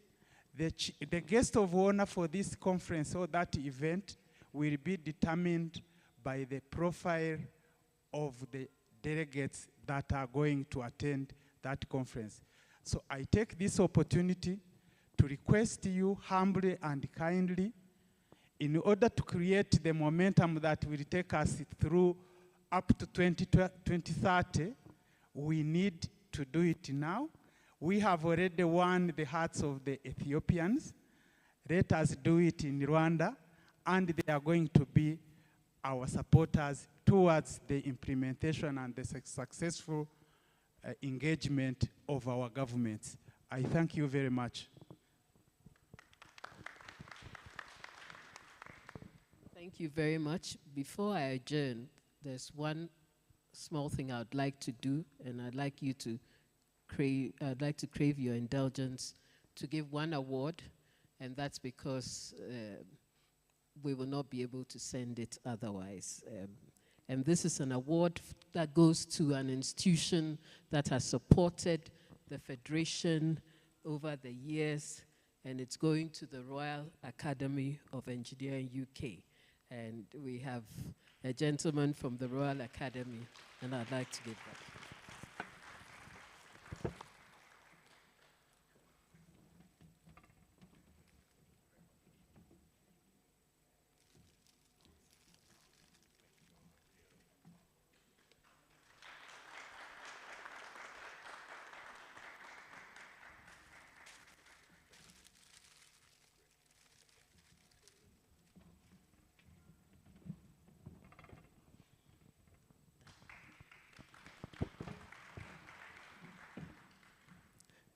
the guest of honor for this conference or that event will be determined by the profile of the delegates that are going to attend that conference. So I take this opportunity to request you humbly and kindly, in order to create the momentum that will take us through up to 2030, we need to do it now. We have already won the hearts of the Ethiopians. Let us do it in Rwanda, and they are going to be our supporters towards the implementation and the successful engagement of our governments. I thank you very much. Thank you very much. Before I adjourn, there's one small thing I'd like to do, and I'd like to crave your indulgence to give one award, and that's because we will not be able to send it otherwise. And this is an award that goes to an institution that has supported the Federation over the years, and it's going to the Royal Academy of Engineering UK. And we have a gentleman from the Royal Academy, and I'd like to give that.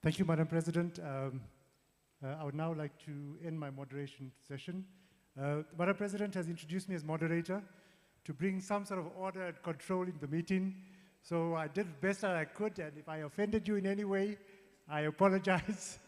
Thank you, Madam President. I would now like to end my moderation session. Madam President has introduced me as moderator to bring some sort of order and control in the meeting. So I did the best that I could, and if I offended you in any way, I apologize.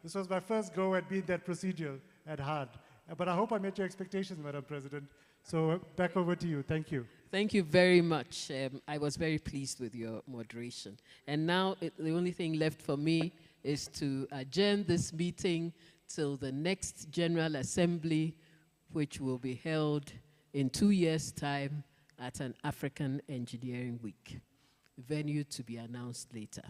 This was my first go at being that procedure at hard. But I hope I met your expectations, Madam President. So back over to you. Thank you. Thank you very much. I was very pleased with your moderation. And now the only thing left for me is to adjourn this meeting till the next General Assembly, which will be held in 2 years' time at an African Engineering Week. Venue to be announced later.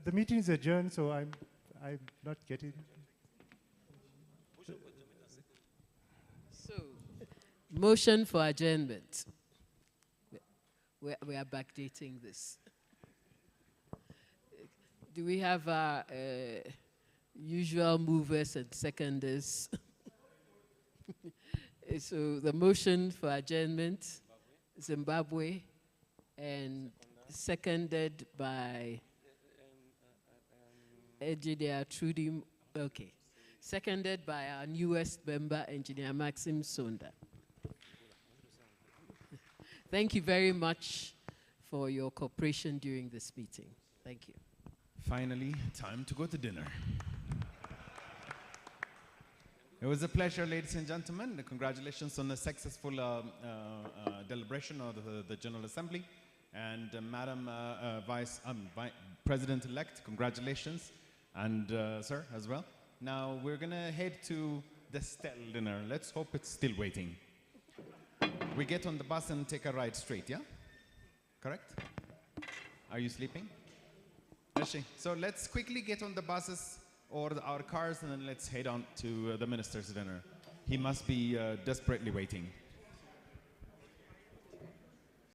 The meeting is adjourned, so I'm not getting. So, motion for adjournment. We are backdating this. Do we have our usual movers and seconders? So the motion for adjournment, Zimbabwe, and seconded by Engineer Trudy, okay. Seconded by our newest member, Engineer Maxim Sonda. Thank you very much for your cooperation during this meeting. Thank you. Finally, time to go to dinner. It was a pleasure, ladies and gentlemen. Congratulations on the successful deliberation of the General Assembly. And Madam Vice President-elect, congratulations. And sir, as well. Now we're gonna head to the Stell dinner. Let's hope it's still waiting. We get on the bus and take a ride straight, yeah? Correct? Are you sleeping? So let's quickly get on the buses or our cars and then let's head on to the minister's dinner. He must be desperately waiting.